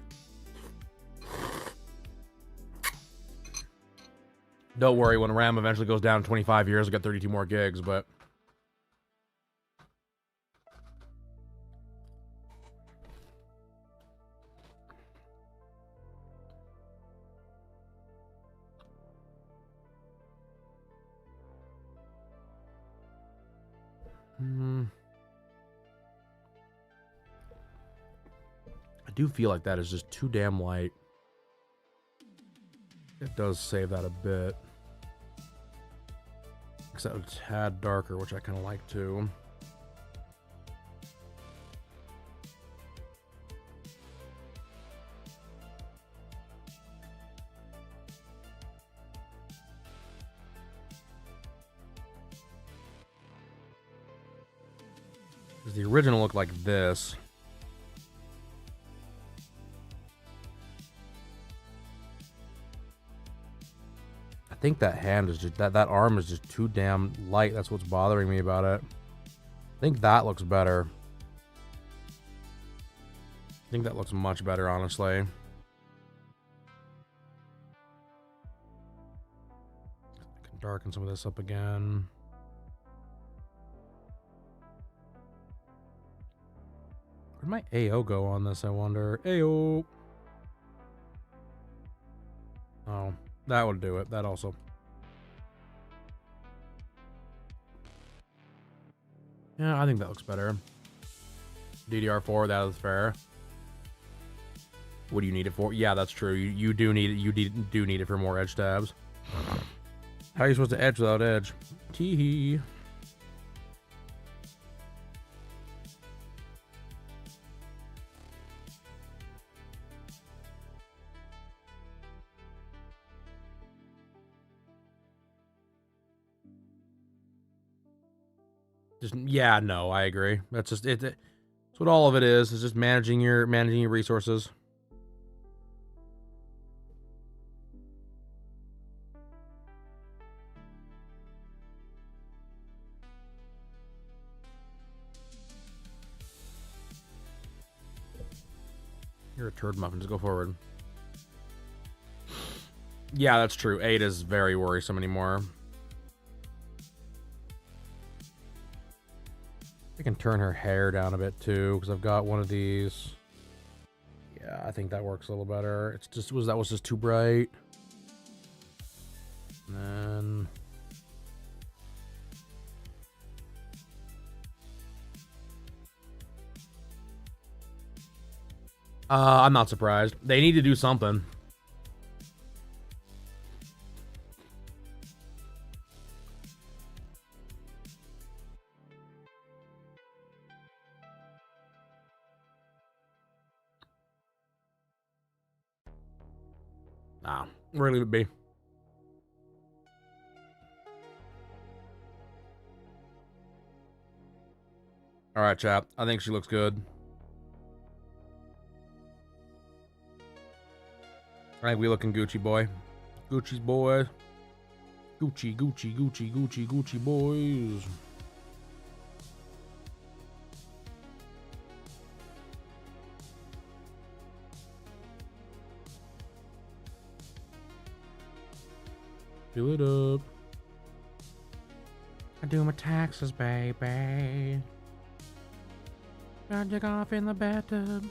Don't worry, when RAM eventually goes down in 25 years, I've got 32 more gigs, but... I do feel like that is just too damn light. It does save that a bit. Except a tad darker, which I kind of like too. Because the original looked like this. I think that hand is just, that arm is just too damn light. That's what's bothering me about it. I think that looks better. I think that looks much better, honestly. I can darken some of this up again. Where'd my AO go on this, I wonder? AO! Oh, that would do it. That also. Yeah, I think that looks better. DDR4, that is fair. What do you need it for? Yeah, that's true. You do need it. You do need it for more edge tabs. How are you supposed to edge without edge? Teehee. Just, yeah, no, I agree. That's just it. That's what all of it is. It's just managing your resources. You're a turd muffin. Just go forward. Yeah, that's true. 8 is very worrisome anymore. I can turn her hair down a bit too, because I've got one of these. Yeah, I think that works a little better. It's just that was just too bright. And then I'm not surprised. They need to do something. Nah, we're gonna leave it be. All right, chap. I think she looks good. I think we looking Gucci, boy. Gucci's boy. Gucci, Gucci, Gucci, Gucci, Gucci boys. Fill it up. I do my taxes, baby. I dig off in the bathtub.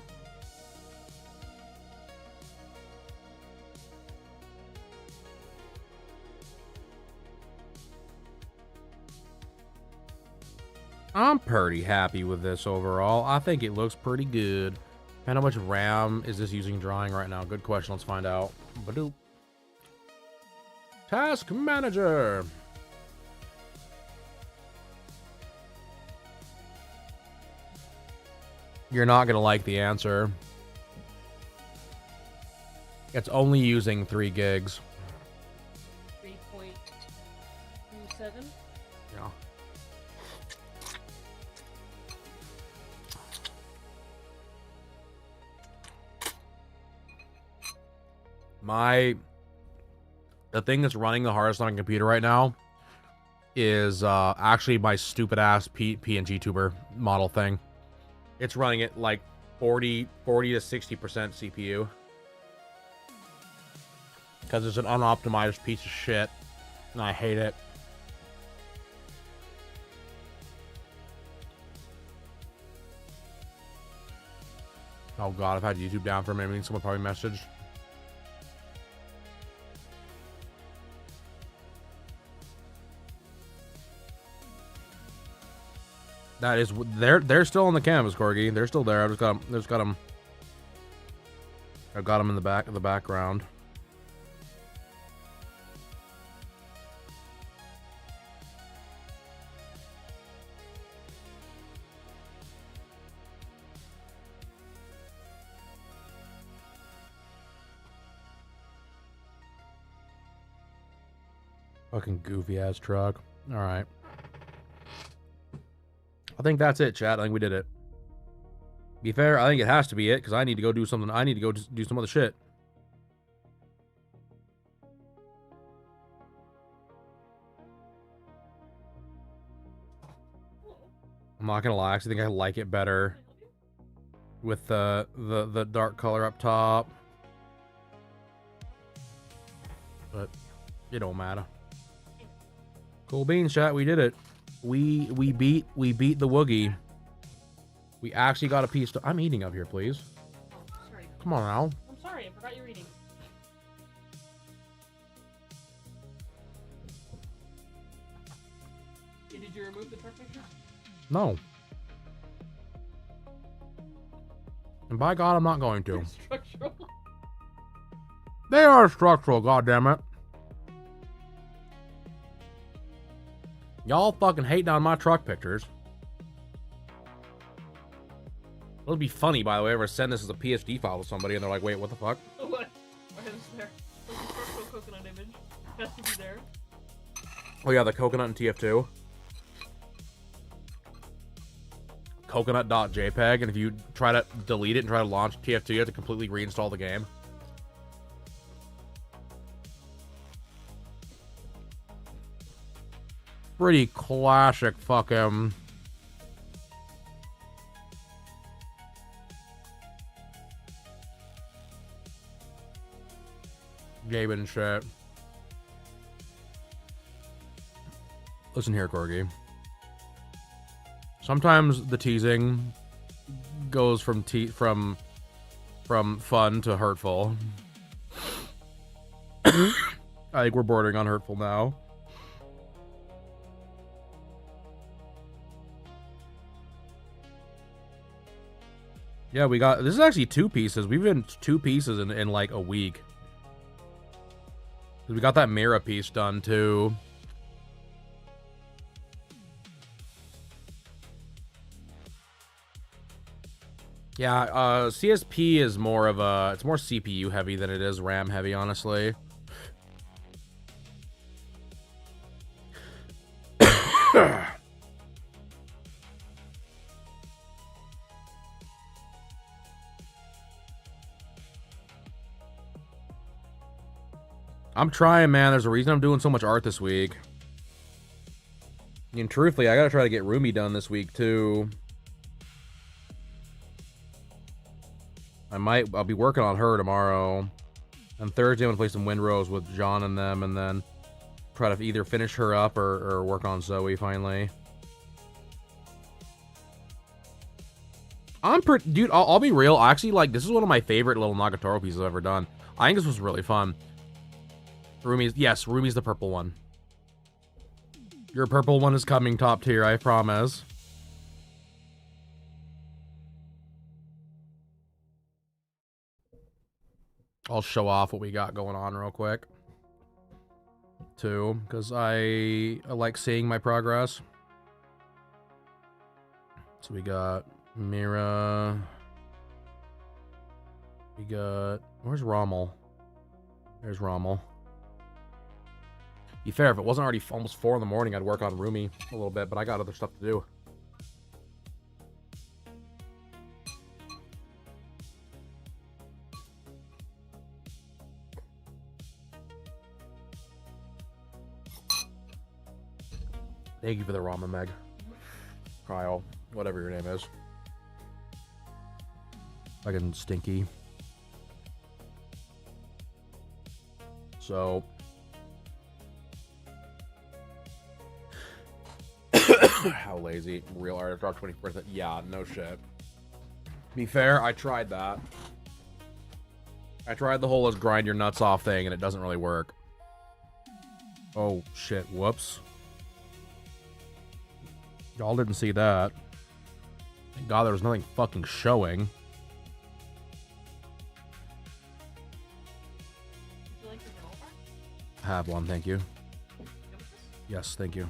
I'm pretty happy with this overall. I think it looks pretty good. And how much RAM is this using drawing right now? Good question. Let's find out. Badoop. Task Manager. You're not going to like the answer. It's only using 3 gigs. 3.27? Yeah. The thing that's running the hardest on a computer right now is actually my stupid ass pngtuber model thing. It's running at like 40 to 60% CPU. Because it's an unoptimized piece of shit. And I hate it. Oh god, I've had YouTube down for a minute. Someone probably messaged. That is, they're still on the canvas, Corgi. They're still there. I've got them in the back of the background. Fucking goofy ass truck. All right. I think that's it, chat. I think we did it. Be fair, I think it has to be it, because I need to go do something. I need to go do some other shit. I'm not gonna lie, I actually think I like it better with the dark color up top. But it don't matter. Cool beans, chat. We did it. We beat the Woogie. We actually got a piece. I'm eating up here, please. Sorry. Come on now. I'm sorry. I forgot you're eating. Hey, did you remove the truck pictures? No. And by God, I'm not going to. Structural. They are structural, goddammit. Y'all fucking hating on my truck pictures. It'll be funny, by the way, if I send this as a PSD file to somebody and they're like, wait, what the fuck? What? Why is there? There's a structural coconut image. It has to be there. Oh yeah, the coconut in TF2. Coconut.jpg, and if you try to delete it and try to launch TF2, you have to completely reinstall the game. Pretty classic fucking... game and shit. Listen here, Corgi. Sometimes the teasing goes from fun to hurtful. I think we're bordering on hurtful now. Yeah, we got... This is actually 2 pieces. We've been 2 pieces in like a week. We got that Mira piece done, too. Yeah, CSP is more of a... It's more CPU heavy than it is RAM heavy, honestly. I'm trying, man. There's a reason I'm doing so much art this week. And truthfully, I gotta try to get Rumi done this week, too. I'll be working on her tomorrow. And Thursday, I'm gonna play some Windrose with John and them, and then try to either finish her up or work on Zoe finally. Dude, I'll be real. Actually, like, this is one of my favorite little Nagatoro pieces I've ever done. I think this was really fun. Rumi's the purple one. Your purple one is coming top tier, I promise. I'll show off what we got going on real quick. Too, because I like seeing my progress. So we got Mira. We got... Where's Rommel? There's Rommel. Be fair, if it wasn't already almost 4 in the morning, I'd work on Rumi a little bit, but I got other stuff to do. Thank you for the ramen, Meg. Kyle, whatever your name is. Fucking stinky. So... How lazy. Real art after 20%. Yeah, no shit. Be fair, I tried that. I tried the whole let's grind your nuts off thing, and it doesn't really work. Oh, shit. Whoops. Y'all didn't see that. Thank God there was nothing fucking showing. Would you like the granola bar? I have one, thank you. Yes, thank you.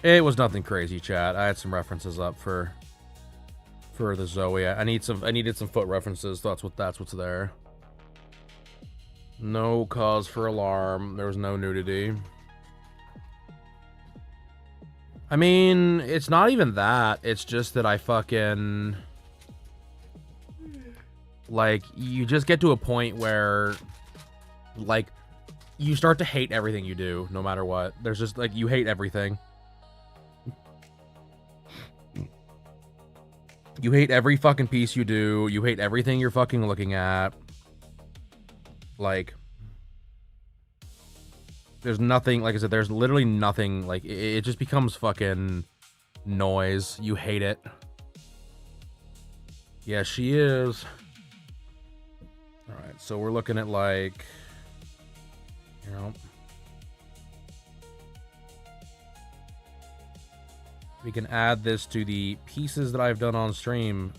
It was nothing crazy, chat. I had some references up for the Zoe. I needed some foot references. That's what's there. No cause for alarm. There was no nudity. I mean, it's not even that. It's just that I fucking... Like, you just get to a point where, like, you start to hate everything you do, no matter what. There's just, like, you hate everything. You hate every fucking piece you do. You hate everything you're fucking looking at. Like... There's nothing, like I said, there's literally nothing, like, it just becomes fucking noise. You hate it. Yeah, she is. Alright, so we're looking at, like, you know, we can add this to the pieces that I've done on stream.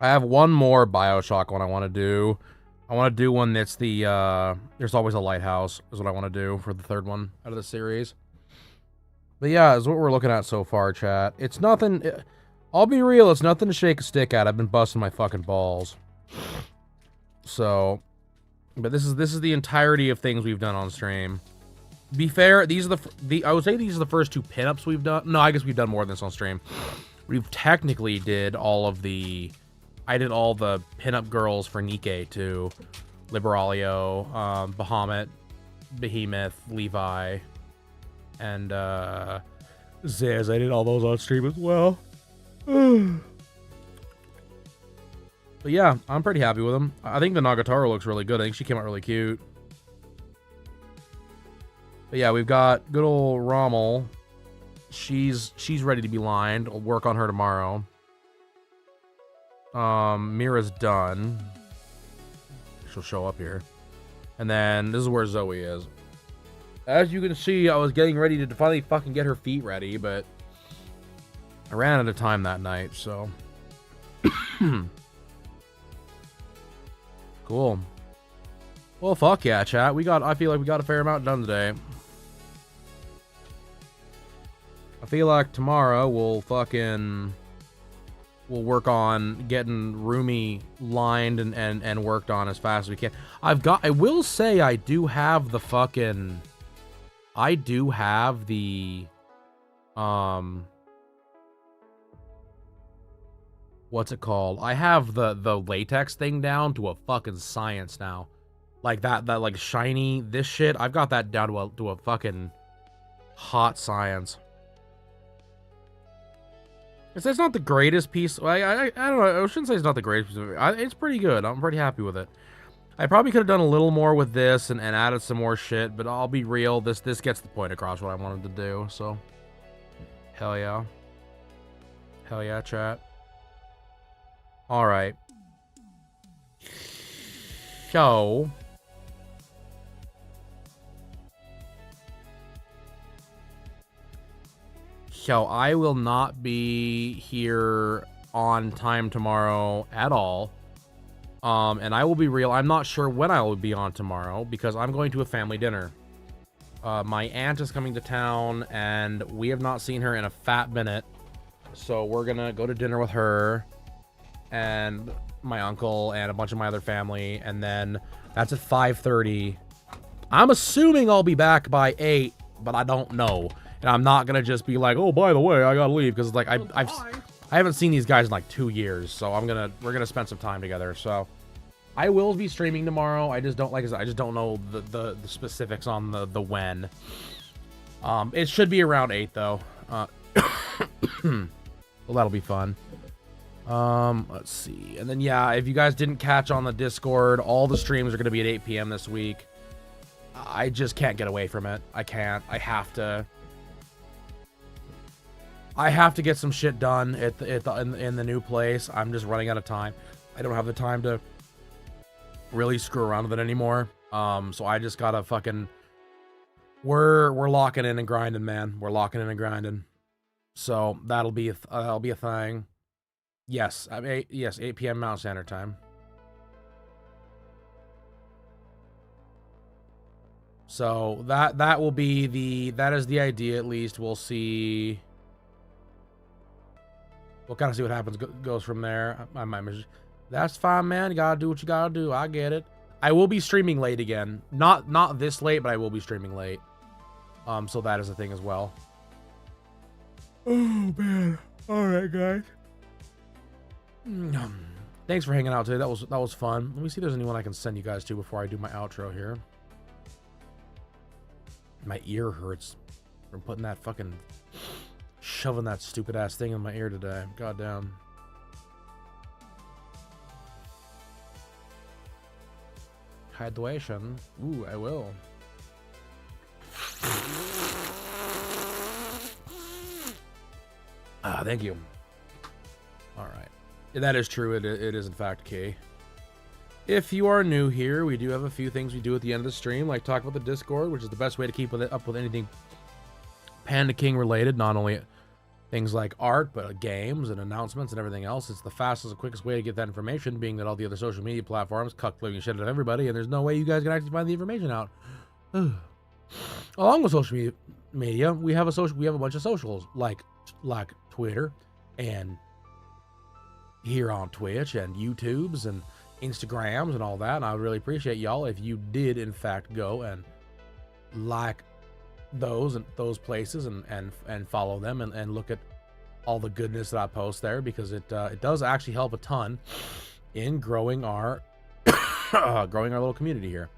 I have one more Bioshock one I want to do. I want to do one that's the, There's Always a Lighthouse, is what I want to do for the third one out of the series. But yeah, is what we're looking at so far, chat. It's nothing... I'll be real, it's nothing to shake a stick at. I've been busting my fucking balls. So... But this is the entirety of things we've done on stream. Be fair, these are I would say these are the first two pinups we've done. No, I guess we've done more than this on stream. We've technically did all of the... I did all the pinup girls for Nikkei too. Liberalio, Bahamut, Behemoth, Levi, and Ziz. I did all those on stream as well. But yeah, I'm pretty happy with them. I think the Nagatoro looks really good. I think she came out really cute. But yeah, we've got good old Rommel. She's ready to be lined. I'll work on her tomorrow. Mira's done. She'll show up here. And then this is where Zoe is. As you can see, I was getting ready to finally fucking get her feet ready, but I ran out of time that night, so. Cool. Well, fuck yeah, chat. I feel like we got a fair amount done today. I feel like tomorrow we'll work on getting Roomy lined and worked on as fast as we can. I will say I do have the fucking... I do have the... What's it called? I have the latex thing down to a fucking science now. Like that like shiny, this shit, I've got that down to a fucking hot science. It's not the greatest piece. I don't know. I shouldn't say it's not the greatest piece. It's pretty good. I'm pretty happy with it. I probably could have done a little more with this and added some more shit, but I'll be real. This gets the point across what I wanted to do. So, hell yeah. Hell yeah, chat. All right. So... So I will not be here on time tomorrow at all. And I will be real, I'm not sure when I will be on tomorrow because I'm going to a family dinner. My aunt is coming to town and we have not seen her in a fat minute. So we're gonna go to dinner with her and my uncle and a bunch of my other family. And then that's at 5:30. I'm assuming I'll be back by 8, but I don't know. And I'm not gonna just be like, oh, by the way, I gotta leave, because like I haven't seen these guys in like 2 years, so we're gonna spend some time together. So I will be streaming tomorrow. I just don't, like I said, I just don't know the specifics on the when. It should be around 8 though. Well, that'll be fun. Let's see. And then, yeah, if you guys didn't catch on the Discord, all the streams are going to be at 8 p.m. this week. I just can't get away from it. I can't. I have to get some shit done in the new place. I'm just running out of time. I don't have the time to really screw around with it anymore. So I just gotta fucking... We're locking in and grinding, man. We're locking in and grinding. So that'll be a thing. Yes, 8 p.m. Mountain Standard Time. So that will be that is the idea, at least. We'll see. We'll kind of see what happens, goes from there. That's fine, man. You gotta do what you gotta do. I get it. I will be streaming late again. Not this late, but I will be streaming late. So that is a thing as well. Oh man. All right, guys. Thanks for hanging out today. That was fun. Let me see if there's anyone I can send you guys to before I do my outro here. My ear hurts from putting that fucking... shoving that stupid ass thing in my ear today. God damn. Hydration. Ooh, I will. Thank you. Alright. That is true. It is in fact key. If you are new here, we do have a few things we do at the end of the stream, like talk about the Discord, which is the best way to keep up with anything Panda King related, not only things like art, but games and announcements and everything else. It's the fastest and quickest way to get that information, being that all the other social media platforms cuck living shit out of everybody, and there's no way you guys can actually find the information out. Along with social media, we have a bunch of socials like Twitter and here on Twitch and YouTubes and Instagrams and all that. And I would really appreciate y'all if you did in fact go and like those places and follow them and look at all the goodness that I post there, because it does actually help a ton in growing our growing our little community here.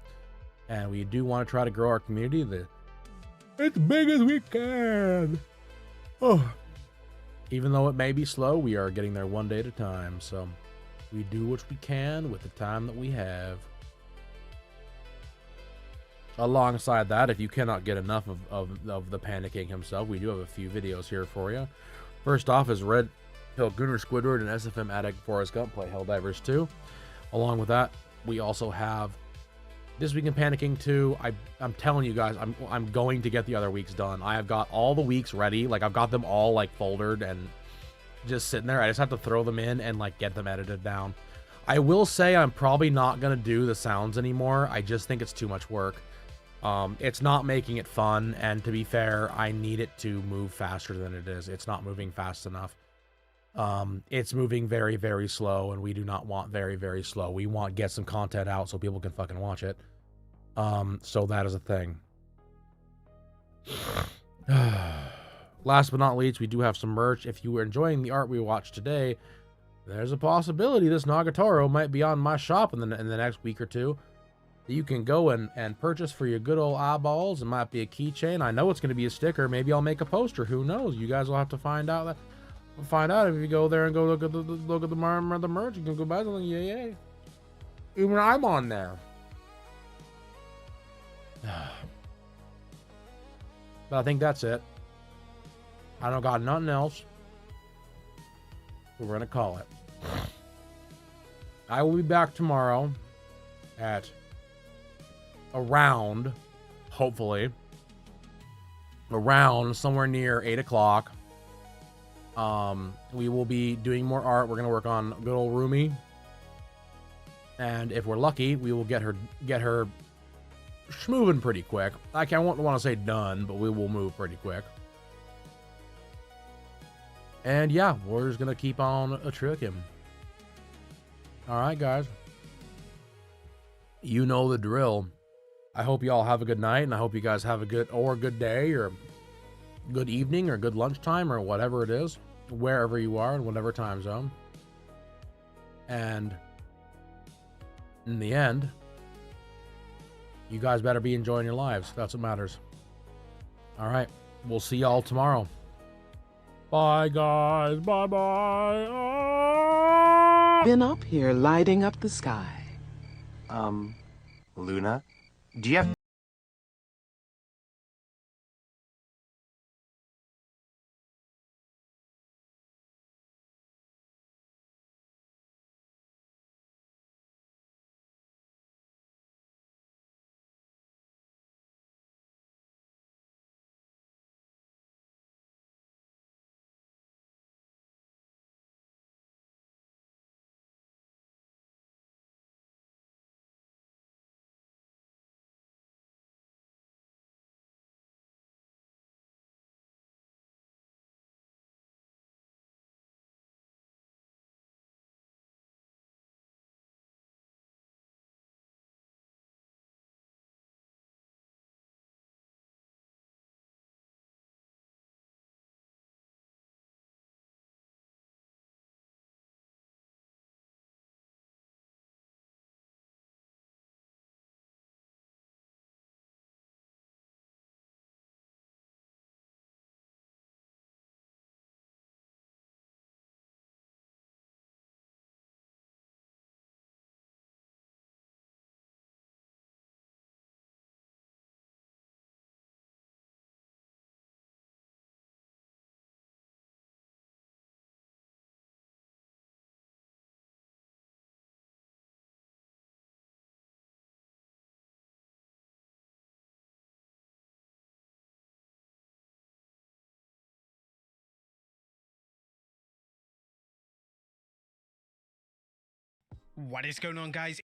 And we do want to try to grow our community as big as we can. Oh, even though it may be slow, we are getting there one day at a time. So we do what we can with the time that we have. Alongside that, if you cannot get enough of the Panda King himself, we do have a few videos here for you. First off is Red Hill Gunner Squidward and SFM Addict Forrest Gump play Helldivers 2. Along with that, we also have This Week in Panda King 2. I'm telling you guys, I'm going to get the other weeks done. I have got all the weeks ready. Like, I've got them all like foldered and just sitting there. I just have to throw them in and like get them edited down. I will say I'm probably not gonna do the sounds anymore. I just think it's too much work. It's not making it fun, and to be fair, I need it to move faster than it is. It's not moving fast enough. It's moving very, very slow, and we do not want very, very slow. We want get some content out so people can fucking watch it. So that is a thing. Last but not least, we do have some merch. If you were enjoying the art we watched today, there's a possibility this Nagatoro might be on my shop in the next week or two. You can go and purchase for your good old eyeballs. It might be a keychain. I know it's going to be a sticker. Maybe I'll make a poster. Who knows? You guys will have to find out. If you go there and go look at the merch. You can go buy something. Yeah. Even I'm on there. But I think that's it. I don't got nothing else. We're gonna call it. I will be back tomorrow at around, hopefully, around somewhere near 8 o'clock. We will be doing more art. We're gonna work on good old Rumi, and if we're lucky, we will get her moving pretty quick. I won't want to say done, but we will move pretty quick. And yeah, we're just gonna keep on a tricking. All right, guys. You know the drill. I hope you all have a good night, and I hope you guys have a good day, or good evening, or good lunchtime, or whatever it is, wherever you are in whatever time zone. And in the end, you guys better be enjoying your lives. That's what matters. All right, we'll see y'all tomorrow. Bye, guys. Bye-bye. been up here lighting up the sky? Luna? Do you have... What is going on, guys?